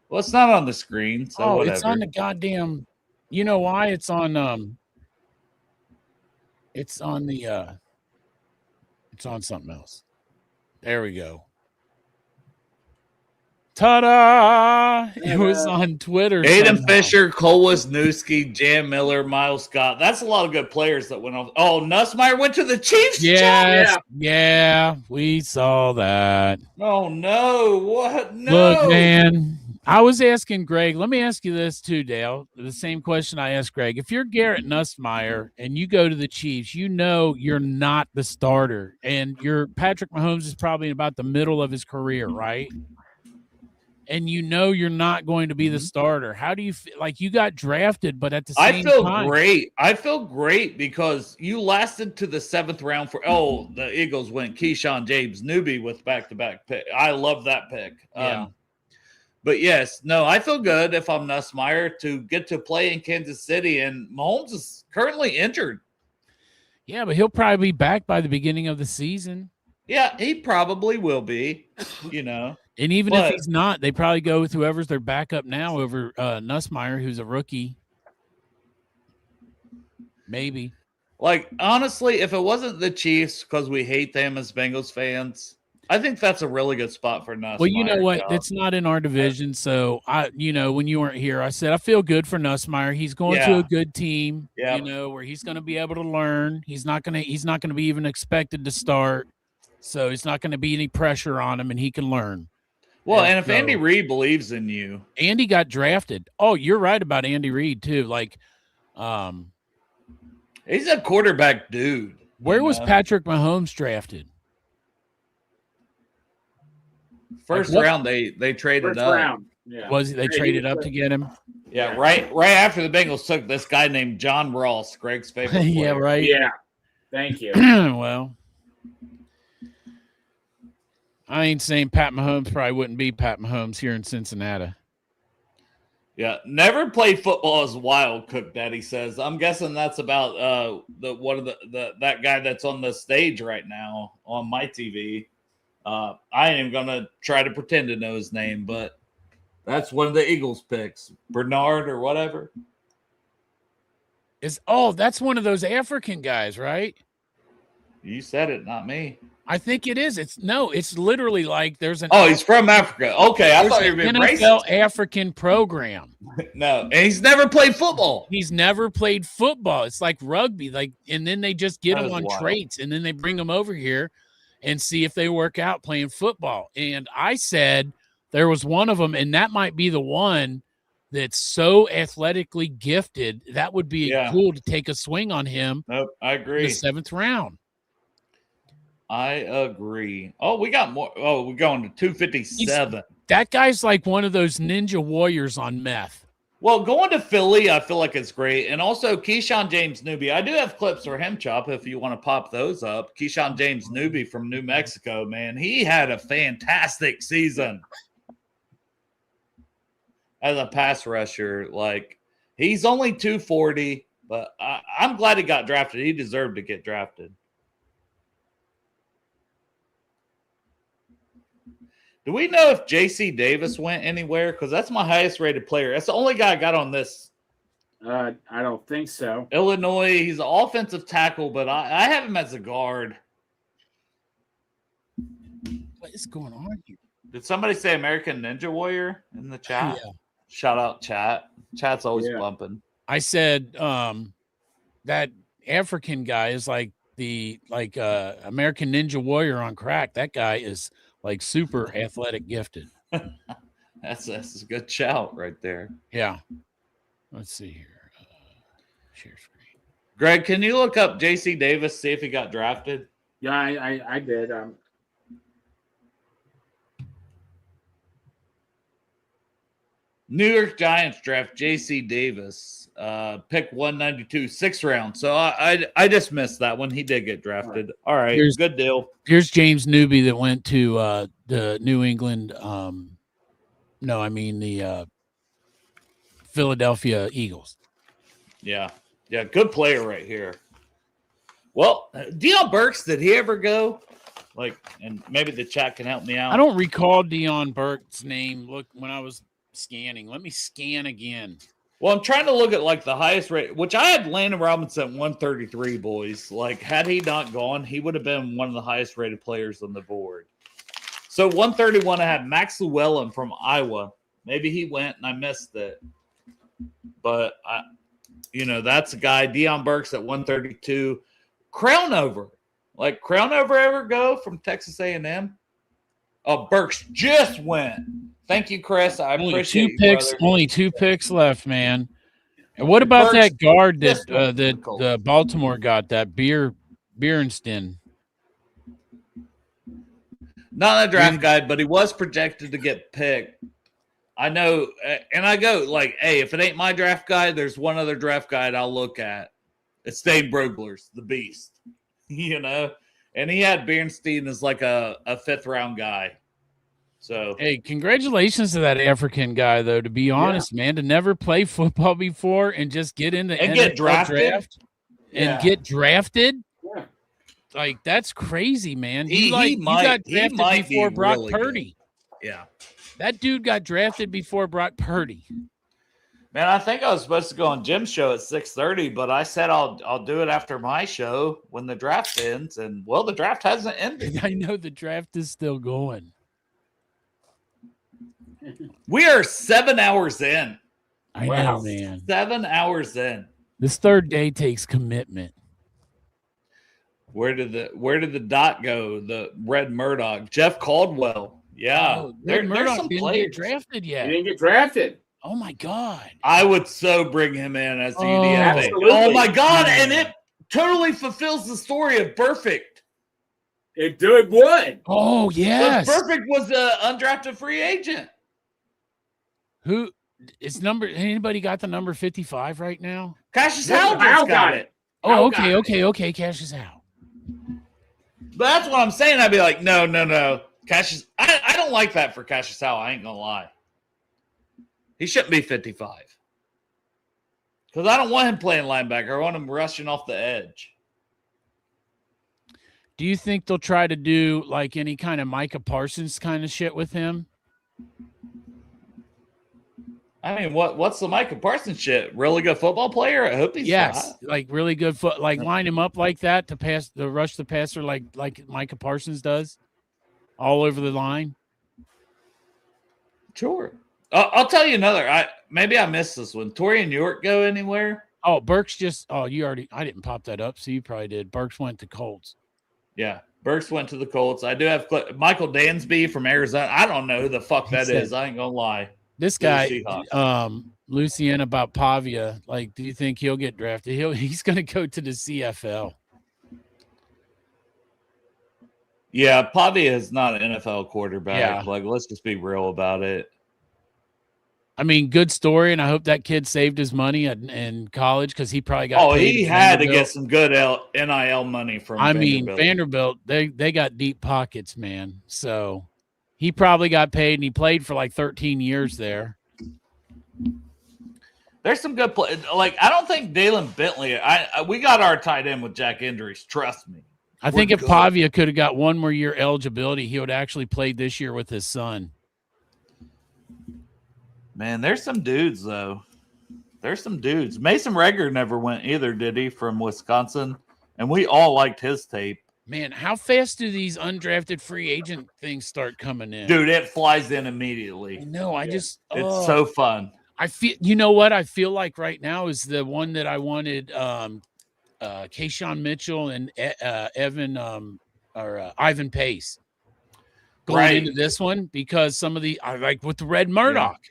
Well, it's not on the screen, so whatever. It's on the goddamn. You know why? It's on something else. There we go. Ta-da! It was on Twitter. Aiden Fisher, Cole Wisniewski, Jam Miller, Miles Scott. That's a lot of good players that went off. Oh, Nussmeier went to the Chiefs. Yes, yeah, we saw that. Oh no! What? No. Look, man, I was asking Greg. Let me ask you this too, Dale. The same question I asked Greg. If you're Garrett Nussmeier and you go to the Chiefs, you're not the starter, and your Patrick Mahomes is probably about the middle of his career, right? and you know you're not going to be the starter. How do you feel? Like, you got drafted, but at the I same feel time, great. I feel great because you lasted to the 7th round for. Oh, the Eagles went Keyshawn James Newby with back-to-back pick. I love that pick. Yeah. But yes, no, I feel good if I'm Nussmeier to get to play in Kansas City, and Mahomes is currently injured. Yeah, but he'll probably be back by the beginning of the season. Yeah, he probably will be, you know. And even if he's not, they probably go with whoever's their backup now over Nussmeier, who's a rookie. Maybe. Like, honestly, if it wasn't the Chiefs, because we hate them as Bengals fans, I think that's a really good spot for Nussmeier. Well, you know what? It's not in our division. So, when you weren't here, I said, I feel good for Nussmeier. He's going to a good team, where he's going to be able to learn. He's not going to be even expected to start. So it's not going to be any pressure on him, and he can learn. Well, and if Andy Reid believes in you. Andy got drafted. Oh, you're right about Andy Reid too. Like, he's a quarterback dude. Where was Patrick Mahomes drafted? First round, they traded up. Round. Yeah. Was they traded up to get him? Yeah, right after the Bengals took this guy named John Ross, Greg's favorite player. Yeah, right. Yeah. Thank you. Well, I ain't saying Pat Mahomes probably wouldn't be Pat Mahomes here in Cincinnati. Yeah, never played football as Wild Cook, Daddy says. I'm guessing that's about that guy that's on the stage right now on my TV. I ain't even gonna try to pretend to know his name, but that's one of the Eagles picks, Bernard or whatever. That's one of those African guys, right? You said it, not me. I think it is. It's literally like there's an. Oh, he's from Africa. Okay, I thought you were being NFL racist. African program. No, and he's never played football. He's never played football. It's like rugby, and then they just get That him is on wild. traits, and then they bring them over here and see if they work out playing football. And I said there was one of them, and that might be the one that's so athletically gifted. That would be cool to take a swing on him. Nope, I In agree. the 7th round. I agree. Oh, we got more. Oh, we're going to 257. That guy's like one of those ninja warriors on meth. Well, going to Philly, I feel like it's great. And also Keyshawn James Newby. I do have clips for him, Chop, if you want to pop those up. Keyshawn James Newby from New Mexico, man. He had a fantastic season as a pass rusher. Like, he's only 240, but I'm glad he got drafted. He deserved to get drafted. Do we know if J.C. Davis went anywhere? Because that's my highest rated player. That's the only guy I got on this. I don't think so. Illinois, he's an offensive tackle, but I have him as a guard. What is going on here? Did somebody say American Ninja Warrior in the chat? Yeah. Shout out chat. Chat's always bumping. I said that African guy is like American Ninja Warrior on crack. That guy is like super athletic gifted. That's a good shout right there. Yeah. Let's see here. Share screen. Greg, can you look up J.C. Davis, see if he got drafted? Yeah, I did. New York Giants draft J.C. Davis, pick 192, 6th round. So I just missed that one. He did get drafted. All right, good deal. Here's James Newby that went to the New England. The Philadelphia Eagles. Yeah, good player right here. Well, Deion Burks, did he ever go? And maybe the chat can help me out. I don't recall Deion Burks' name. Look, when I was scanning, let me scan again. Well, I'm trying to look at the highest rate, which I had Landon Robinson 133, boys. Had he not gone, he would have been one of the highest rated players on the board. So 131, I had Max Llewellyn from Iowa. Maybe he went and I missed it. But that's a guy. Deion Burks at 132. Crownover. Crownover ever go from Texas A&M? Oh, Burks just went. Thank you, Chris. I appreciate it. Only two picks left, man. And what about Burks that guard that just the Baltimore got? That Bierenston. Not a draft guide, but he was projected to get picked. I know, and I go like, hey, if it ain't my draft guide, there's one other draft guide I'll look at. It's Dane Brogler's, the Beast, you know, and he had Bernstein as like a 5th round guy. So hey, congratulations to that African guy, though. To be honest, man, to never play football before and just get in the and NFL get drafted draft and get drafted. Yeah. Like that's crazy, man. He got drafted might be before Brock really Purdy. good. Yeah. That dude got drafted before Brock Purdy. Man, I think I was supposed to go on Jim's show at 6:30, but I said I'll do it after my show when the draft ends. And well, the draft hasn't ended. I know the draft is still going. We are 7 hours in. I know, man. 7 hours in. This third day takes commitment. Where did the dot go? The Red Murdoch, Jeff Caldwell. Yeah, Oh, there's Murdoch some didn't players. get drafted yet. He didn't get drafted. Oh my God. I would so bring him in as the Oh, UDFA. absolutely. Oh my God, and it totally fulfills the story of Perfect. It would. Oh yes. Perfect was an undrafted free agent. Who is number? Anybody got the number 55 right now? Cassius Hal Howell just got it. Oh, Hal okay, got it. okay. Cash is out. But that's what I'm saying. I'd be like, no. Cassius, I don't like that for Cassius Howell. I ain't gonna lie. He shouldn't be 55. Because I don't want him playing linebacker. I want him rushing off the edge. Do you think they'll try to do like any kind of Micah Parsons kind of shit with him? I mean, what's the Micah Parsons shit? Really good football player? I hope he's Yes, like really good foot, like line him up like that to rush the passer like Micah Parsons does, all over the line. Sure. I'll tell you another. Maybe I missed this one. Torian York go anywhere? Oh, Burks just. Oh, you already. I didn't pop that up, so you probably did. Burks went to Colts. Yeah, Burks went to the Colts. I do have Michael Dansby from Arizona. I don't know who the fuck that is. I ain't gonna lie. This guy, Luciano Pavia, like, do you think he'll get drafted? He's going to go to the CFL. Yeah, Pavia is not an NFL quarterback. Yeah. Like, let's just be real about it. I mean, good story, and I hope that kid saved his money in college because he probably got. Oh, paid he at had to Vanderbilt. get some good NIL money from. I Vanderbilt. mean, Vanderbilt, they got deep pockets, man. So he probably got paid, and he played for like 13 years there. There's some good play. Like, I don't think Dalen Bentley. We got our tight end with Jack Indries. Trust me. I think if Pavia could have got one more year eligibility, he would actually played this year with his son. Man, there's some dudes though. There's some dudes. Mason Rager never went either, did he? From Wisconsin, and we all liked his tape. Man, how fast do these undrafted free agent things start coming in? Dude, it flies in immediately. No, It's so fun. I feel, you know what I feel like right now is the one that I wanted, Kayshawn Mitchell and Ivan Pace going into this one because some of the like with the Red Murdoch.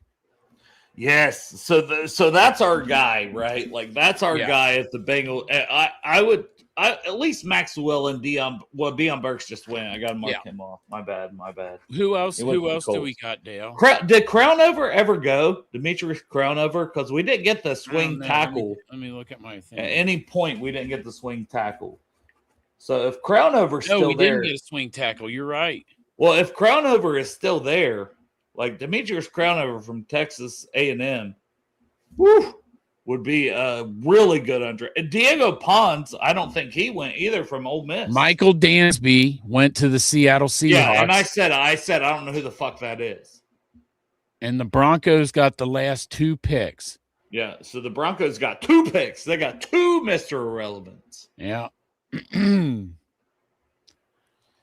Yes, so that's our guy, right? Like that's our guy at the Bengals. I would at least Maxwell and Deion Burks just went. I got to mark him off. My bad. Who else? He went Who to the else do Colts. we got, Dale? Did Crownover ever go? Demetrius Crownover? Because we didn't get the swing tackle. Let me look at my thing. At any point, we didn't get the swing tackle. So if Crownover's No, still we there, didn't get a swing tackle. You're right. well, if Crownover is still there, like Demetrius Crownover from Texas A&M, would be a really good under. And Diego Pons, I don't think he went either from Ole Miss. Michael Dansby went to the Seattle Seahawks. Yeah, and I said I don't know who the fuck that is. And the Broncos got the last 2 picks. Yeah, so the Broncos got 2 picks. They got 2 Mr. Irrelevance. Yeah.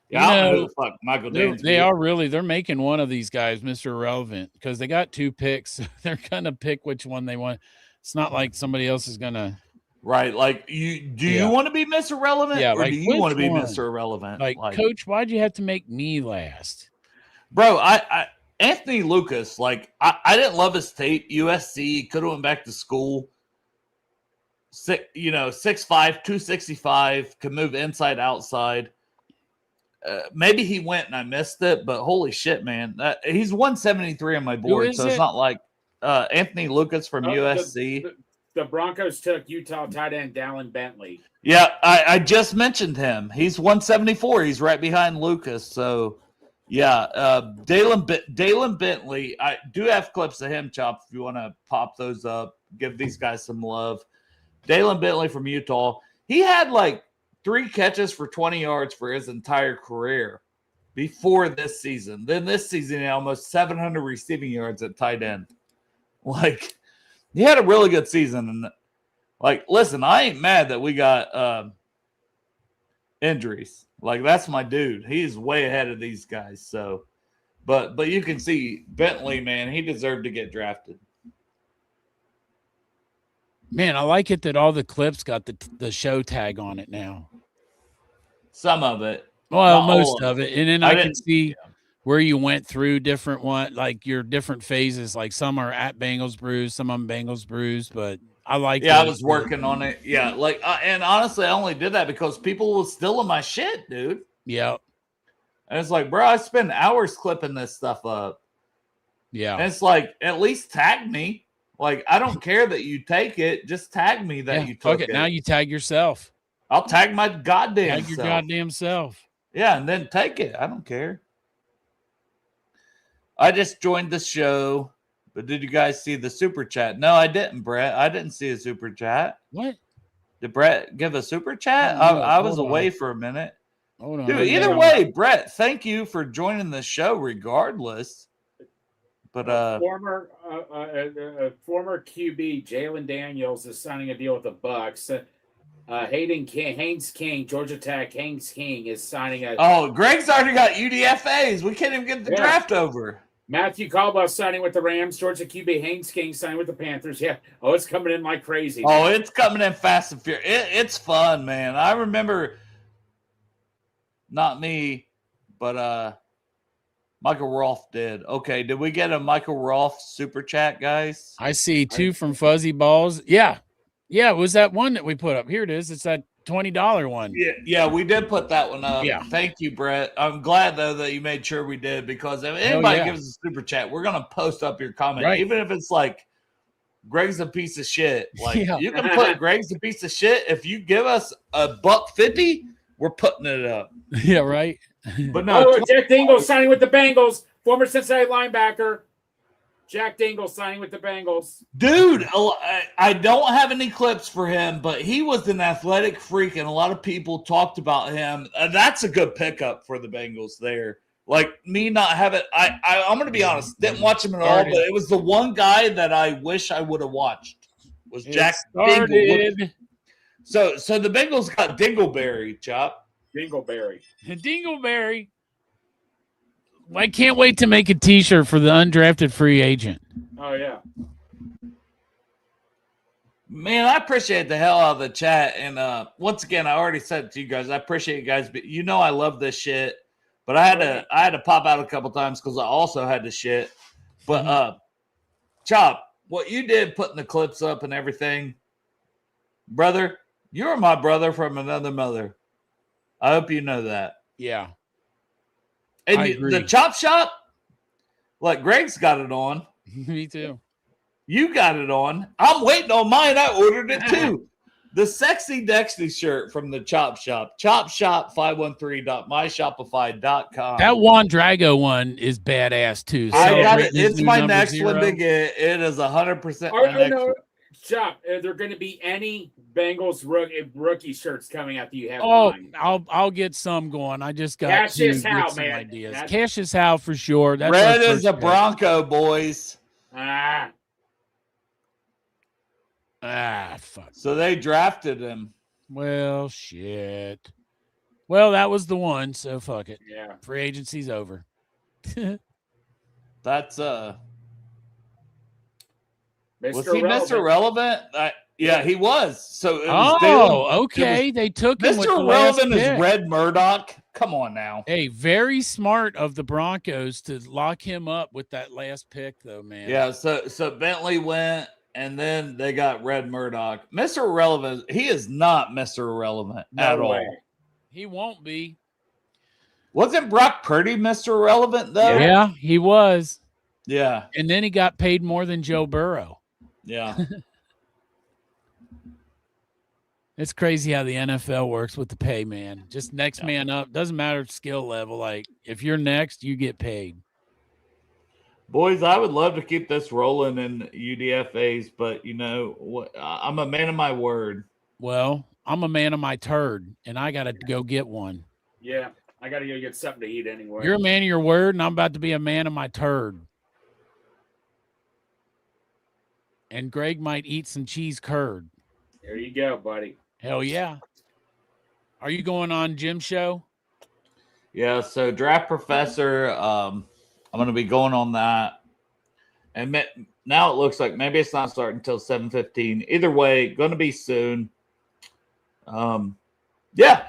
Yeah, I don't know who the fuck Michael Dansby. They are really, they're making one of these guys Mr. Irrelevant because they got 2 picks. They're going to pick which one they want. It's not like somebody else is going to. Right. Like, you want to be Mr. Irrelevant? Yeah, or like, do you want to be which one? Mr. Irrelevant? Like, Coach, why'd you have to make me last? Bro, I Anthony Lucas, like, I didn't love his tape. USC, could have went back to school. 6'5", 265, could move inside, outside. maybe he went and I missed it, but holy shit, man. He's 173 on my board, is so it's it? not like Anthony Lucas from USC. The Broncos took Utah tight end Dallin Bentley. Yeah, I just mentioned him. He's 174. He's right behind Lucas. So, yeah, Dalen Bentley. I do have clips of him, Chop, if you want to pop those up. Give these guys some love. Dalen Bentley from Utah. He had like 3 catches for 20 yards for his entire career before this season. Then this season, he had almost 700 receiving yards at tight end. Like, he had a really good season. And, like, listen, I ain't mad that we got injuries. Like, that's my dude. He's way ahead of these guys. So, but you can see Bentley, man, he deserved to get drafted. Man, I like it that all the clips got the show tag on it now. Some of it. Well, Not most all of it. And then I can didn't- see where you went through different like your different phases. Like some are at Bengals Brews, some of them Bengals Brews, but I like Yeah, I that. was working on it. Yeah, like, and honestly, I only did that because people were stealing my shit, dude. Yeah. And it's like, bro, I spend hours clipping this stuff up. Yeah. And it's like, at least tag me. Like, I don't care that you take it. Just tag me that you took Fuck it. it. Now you tag yourself. I'll tag my goddamn Tag your self. goddamn self. Yeah, and then take it. I don't care. I just joined the show, but did you guys see the super chat? No, I didn't, Brett. I didn't see a super chat. What? Did Brett give a super chat? Oh, no. I was Hold on. away for a minute. Hold on. Dude, either way, Brett, thank you for joining the show regardless. But former QB Jalen Daniels is signing a deal with the Bucks. Haynes King, Georgia Tech. Haynes King is signing a. oh, Greg's already got UDFAs. We can't even get the draft over. Matthew Caldwell signing with the Rams. Georgia QB Haynes King signing with the Panthers. Yeah. Oh, it's coming in like crazy. Oh, it's coming in fast and furious. It's fun, man. I remember, not me, but Michael Rolfe did. Okay, did we get a Michael Rolfe super chat, guys? I see 2 from Fuzzy Balls. Yeah. Yeah, it was that one that we put up. Here it is. It's that $20 one. Yeah, we did put that one up. Yeah. Thank you, Brett. I'm glad, though, that you made sure we did, because if anybody yeah. gives us a super chat, we're going to post up your comment. Right. Even if it's like, Greg's a piece of shit. Like, Yeah. you can put Greg's a piece of shit. If you give us $1.50, we're putting it up. Yeah, right. But no, Jack Dingle signing with the Bengals. Former Cincinnati linebacker. Jack Dingle signing with the Bengals. dude, I don't have any clips for him, but he was an athletic freak, and a lot of people talked about him. That's a good pickup for the Bengals there. Like, me not having, I'm going to be honest, didn't watch him at all, but it was the one guy that I wish I would have watched was Jack Dingle. So the Bengals got Dingleberry, Chop. Dingleberry. Dingleberry. I can't wait to make a T-shirt for the undrafted free agent. Oh, yeah. Man, I appreciate the hell out of the chat. And once again, I already said it to you guys, I appreciate you guys. But you know I love this shit. But I had to pop out a couple times because I also had to shit. But Chop, what you did putting the clips up and everything, brother, you're my brother from another mother. I hope you know that. Yeah. And I agree. the Chop Shop, like Greg's got it on. Me too. You got it on. I'm waiting on mine. I ordered it too. The Sexy Dexty shirt from the Chop Shop. ChopShop513.myshopify.com. That Juan Drago one is badass too. I got it. Celebrating his It's new my number next 0. one to get. It is 100% Oh, my next no. one. Chop, are there going to be any Bengals rookie shirts coming out that you have? Oh, in mind? I'll get some going. I just got Cassius to Howe, get some man. ideas. That's- Cassius Howe for sure. That's Red our is first a pick. Bronco, boys. Ah, Fuck. So they drafted him. Well, shit. Well, that was the one, so fuck it. yeah. Free agency's over. That's was Mr. he Mr. Relevant? Yeah, he was. So it was okay. They took him with the Mr. last Relevant is pick. Red Murdoch. Come on now. Hey, very smart of the Broncos to lock him up with that last pick, though, man. Yeah, so Bentley went, and then they got Red Murdoch. Mr. Irrelevant, he is not Mr. Irrelevant at all. He won't be. Wasn't Brock Purdy Mr. Irrelevant though? Yeah, he was. Yeah. And then he got paid more than Joe Burrow. Yeah. It's crazy how the NFL works with the pay, man. Just next man up. Doesn't matter skill level. Like, if you're next, you get paid. Boys, I would love to keep this rolling in UDFAs, but you know what? I'm a man of my word. Well, I'm a man of my turd, and I got to go get one. Yeah, I got to go get something to eat anyway. You're a man of your word, and I'm about to be a man of my turd. And Greg might eat some cheese curd. There you go, buddy. Hell yeah. Are you going on Jim's show? Yeah, so Draft Professor, I'm going to be going on that. And now it looks like maybe it's not starting until 7:15. Either way, going to be soon. Yeah.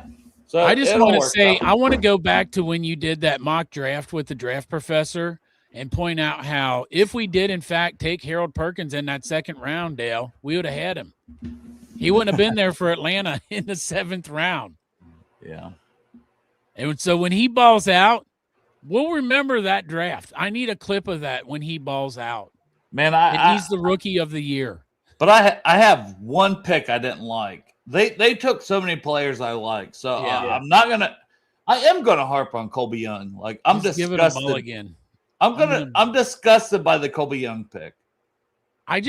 So I just want to say, I want to go back to when you did that mock draft with the Draft Professor and point out how if we did, in fact, take Harold Perkins in that second round, Dale, we would have had him. He wouldn't have been there for Atlanta in the 7th round. Yeah. And so when he balls out, we'll remember that draft. I need a clip of that when he balls out. Man, he's the rookie of the year. But I have one pick I didn't like. They took so many players I like. So I am gonna harp on Colby Young. Like I'm Just disgusted. give it a mulligan. I'm disgusted by the Colby Young pick. I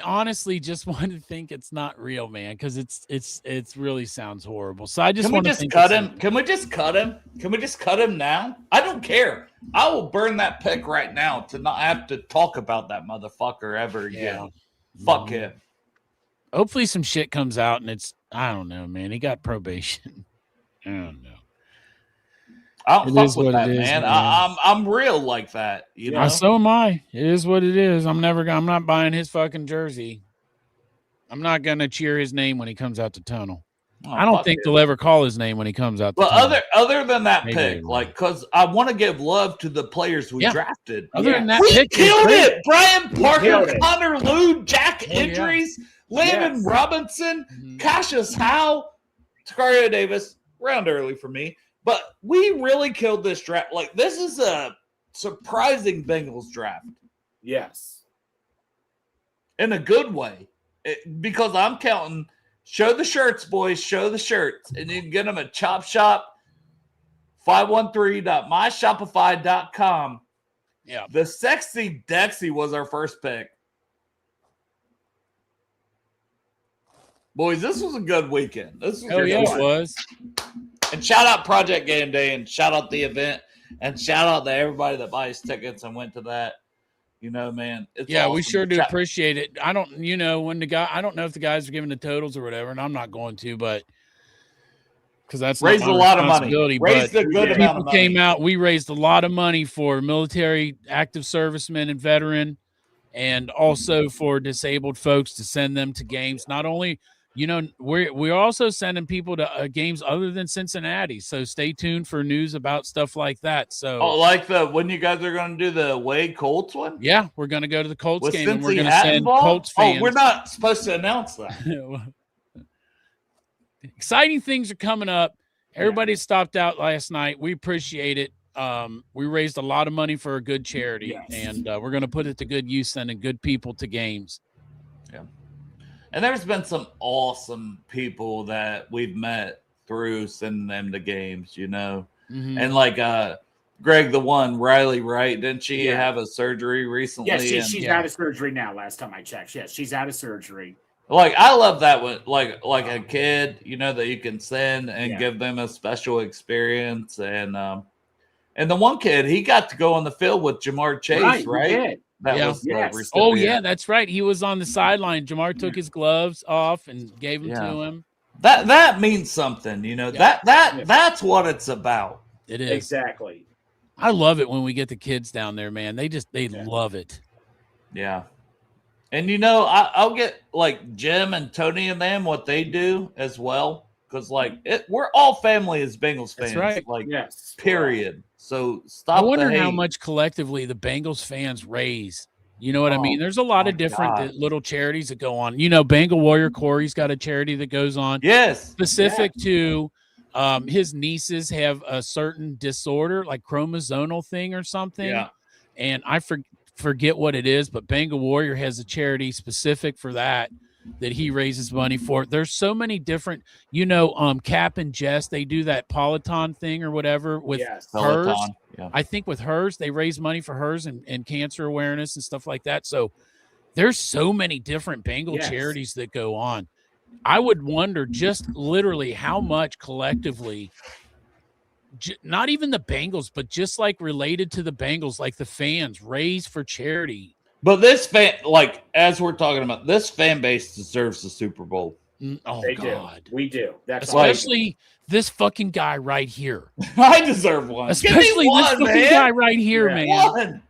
honestly just want to think it's not real, man, because it's really sounds horrible. So I just want to cut him. Can we just cut him? Can we just cut him now? I don't care. I will burn that pick right now to not have to talk about that motherfucker ever again. Fuck him. Hopefully some shit comes out and it's I don't know, man. He got probation. I don't know. I don't fuck with that, man. I'm real like that. You know. So am I. It is what it is. I'm not buying his fucking jersey. I'm not gonna cheer his name when he comes out the tunnel. I don't think they'll ever call his name when he comes out the tunnel. But other than that pick, like, because I want to give love to the players we drafted. Other than that we pick, killed it. Brian Parker, killed it. Connor Lew, Jack Idris, Landon Robinson, Cassius Howe, Takario Davis. Round early for me. But we really killed this draft. Like, this is a surprising Bengals draft. Yes. In a good way. Because I'm counting, show the shirts, boys, show the shirts. And you can get them at Chop Shop, 513.myshopify.com. Yeah. The Sexy Dexy was our first pick. Boys, this was a good weekend. This was it was. And shout out Project Game Day and shout out the event and shout out to everybody that buys tickets and went to that. You know, man. It's awesome. We sure do appreciate it. I don't, when I don't know if the guys are giving the totals or whatever, and I'm not going to, but because that's raised a lot of money. Raised a good amount of money. Came out. We raised a lot of money for military, active servicemen, and veteran, and also for disabled folks to send them to games. Not only. We're also sending people to games other than Cincinnati, so stay tuned for news about stuff like that. So, like when you guys are going to do the Wade Colts one? Yeah, we're going to go to the Colts with game, Cincy and we're going to send Colts fans. Oh, we're not supposed to announce that. Exciting things are coming up. Everybody stopped out last night. We appreciate it. We raised a lot of money for a good charity, and we're going to put it to good use, sending good people to games. Yeah. And there's been some awesome people that we've met through sending them to games, And like Greg, the one, Riley, right? Didn't she have a surgery recently? Yes, she's out of surgery now. Last time I checked, yes, she's out of surgery. Like I love that one, like a kid, that you can send and give them a special experience. And the one kid, he got to go on the field with Jamar Chase, right? That's right. He was on the sideline. Jamar took his gloves off and gave them to him. That means something, That's what it's about. It is exactly. I love it when we get the kids down there, man. They love it. Yeah, and I'll get like Jim and Tony and them what they do as well because we're all family as Bengals fans. That's right. Period. So stop. I wonder how much collectively the Bengals fans raise. You know what I mean? There's a lot of different little charities that go on. Bengal Warrior Corey's got a charity that goes on. Yes. Specific to His nieces have a certain disorder, like chromosomal thing or something. Yeah. And I forget what it is, but Bengal Warrior has a charity specific for that he raises money for. There's so many different, Cap and Jess, they do that Peloton thing or whatever with hers. Peloton, yeah. I think with hers, they raise money for hers and cancer awareness and stuff like that. So there's so many different Bengal charities that go on. I would wonder just literally how much collectively, not even the Bengals, but just like related to the Bengals, like the fans raise for charity. But this fan, like as we're talking about, this fan base deserves the Super Bowl. Oh They God, do. We do. That's especially this fucking guy right here. I deserve one. Especially one, this fucking man. guy right here, man. One.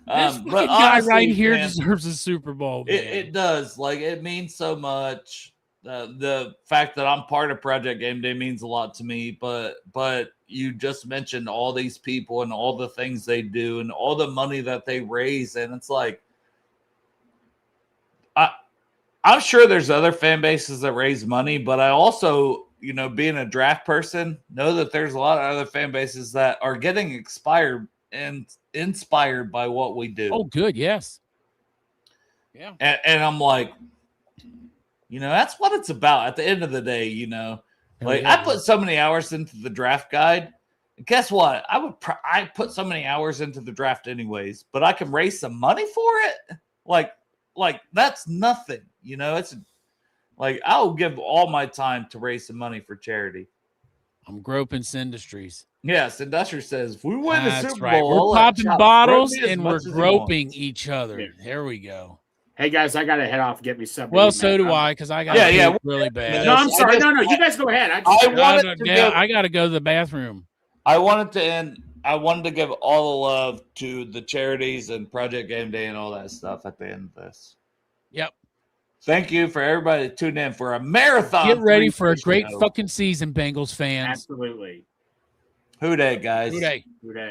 This fucking but guy honestly, right here man, deserves a Super Bowl. Man. It does. Like it means so much. The fact that I'm part of Project Game Day means a lot to me. But you just mentioned all these people and all the things they do and all the money that they raise, and it's like, I'm sure there's other fan bases that raise money, but I also, being a draft person, know that there's a lot of other fan bases that are getting inspired by what we do. Oh, good, yes, yeah. And I'm like, that's what it's about at the end of the day. Like I put so many hours into the draft guide. And guess what? I put so many hours into the draft anyways, but I can raise some money for it. Like that's nothing. It's like I'll give all my time to raise some money for charity. I'm groping Industries. Yes, Industries says if we win the Super right. Bowl, We're popping bottles and we're much as he groping wants. each other. There we go. Hey guys, I gotta head off and get me something. Well, to eat, so man. do I, because I got really bad. No, I'm sorry. No, you guys go ahead. I got to go to the bathroom. I wanted to give all the love to the charities and Project Game Day and all that stuff at the end of this. Yep. Thank you for everybody that tuned in for a marathon. Get ready for a great show. fucking season, Bengals fans. Absolutely. Who dat, guys? Who dat? Who dat?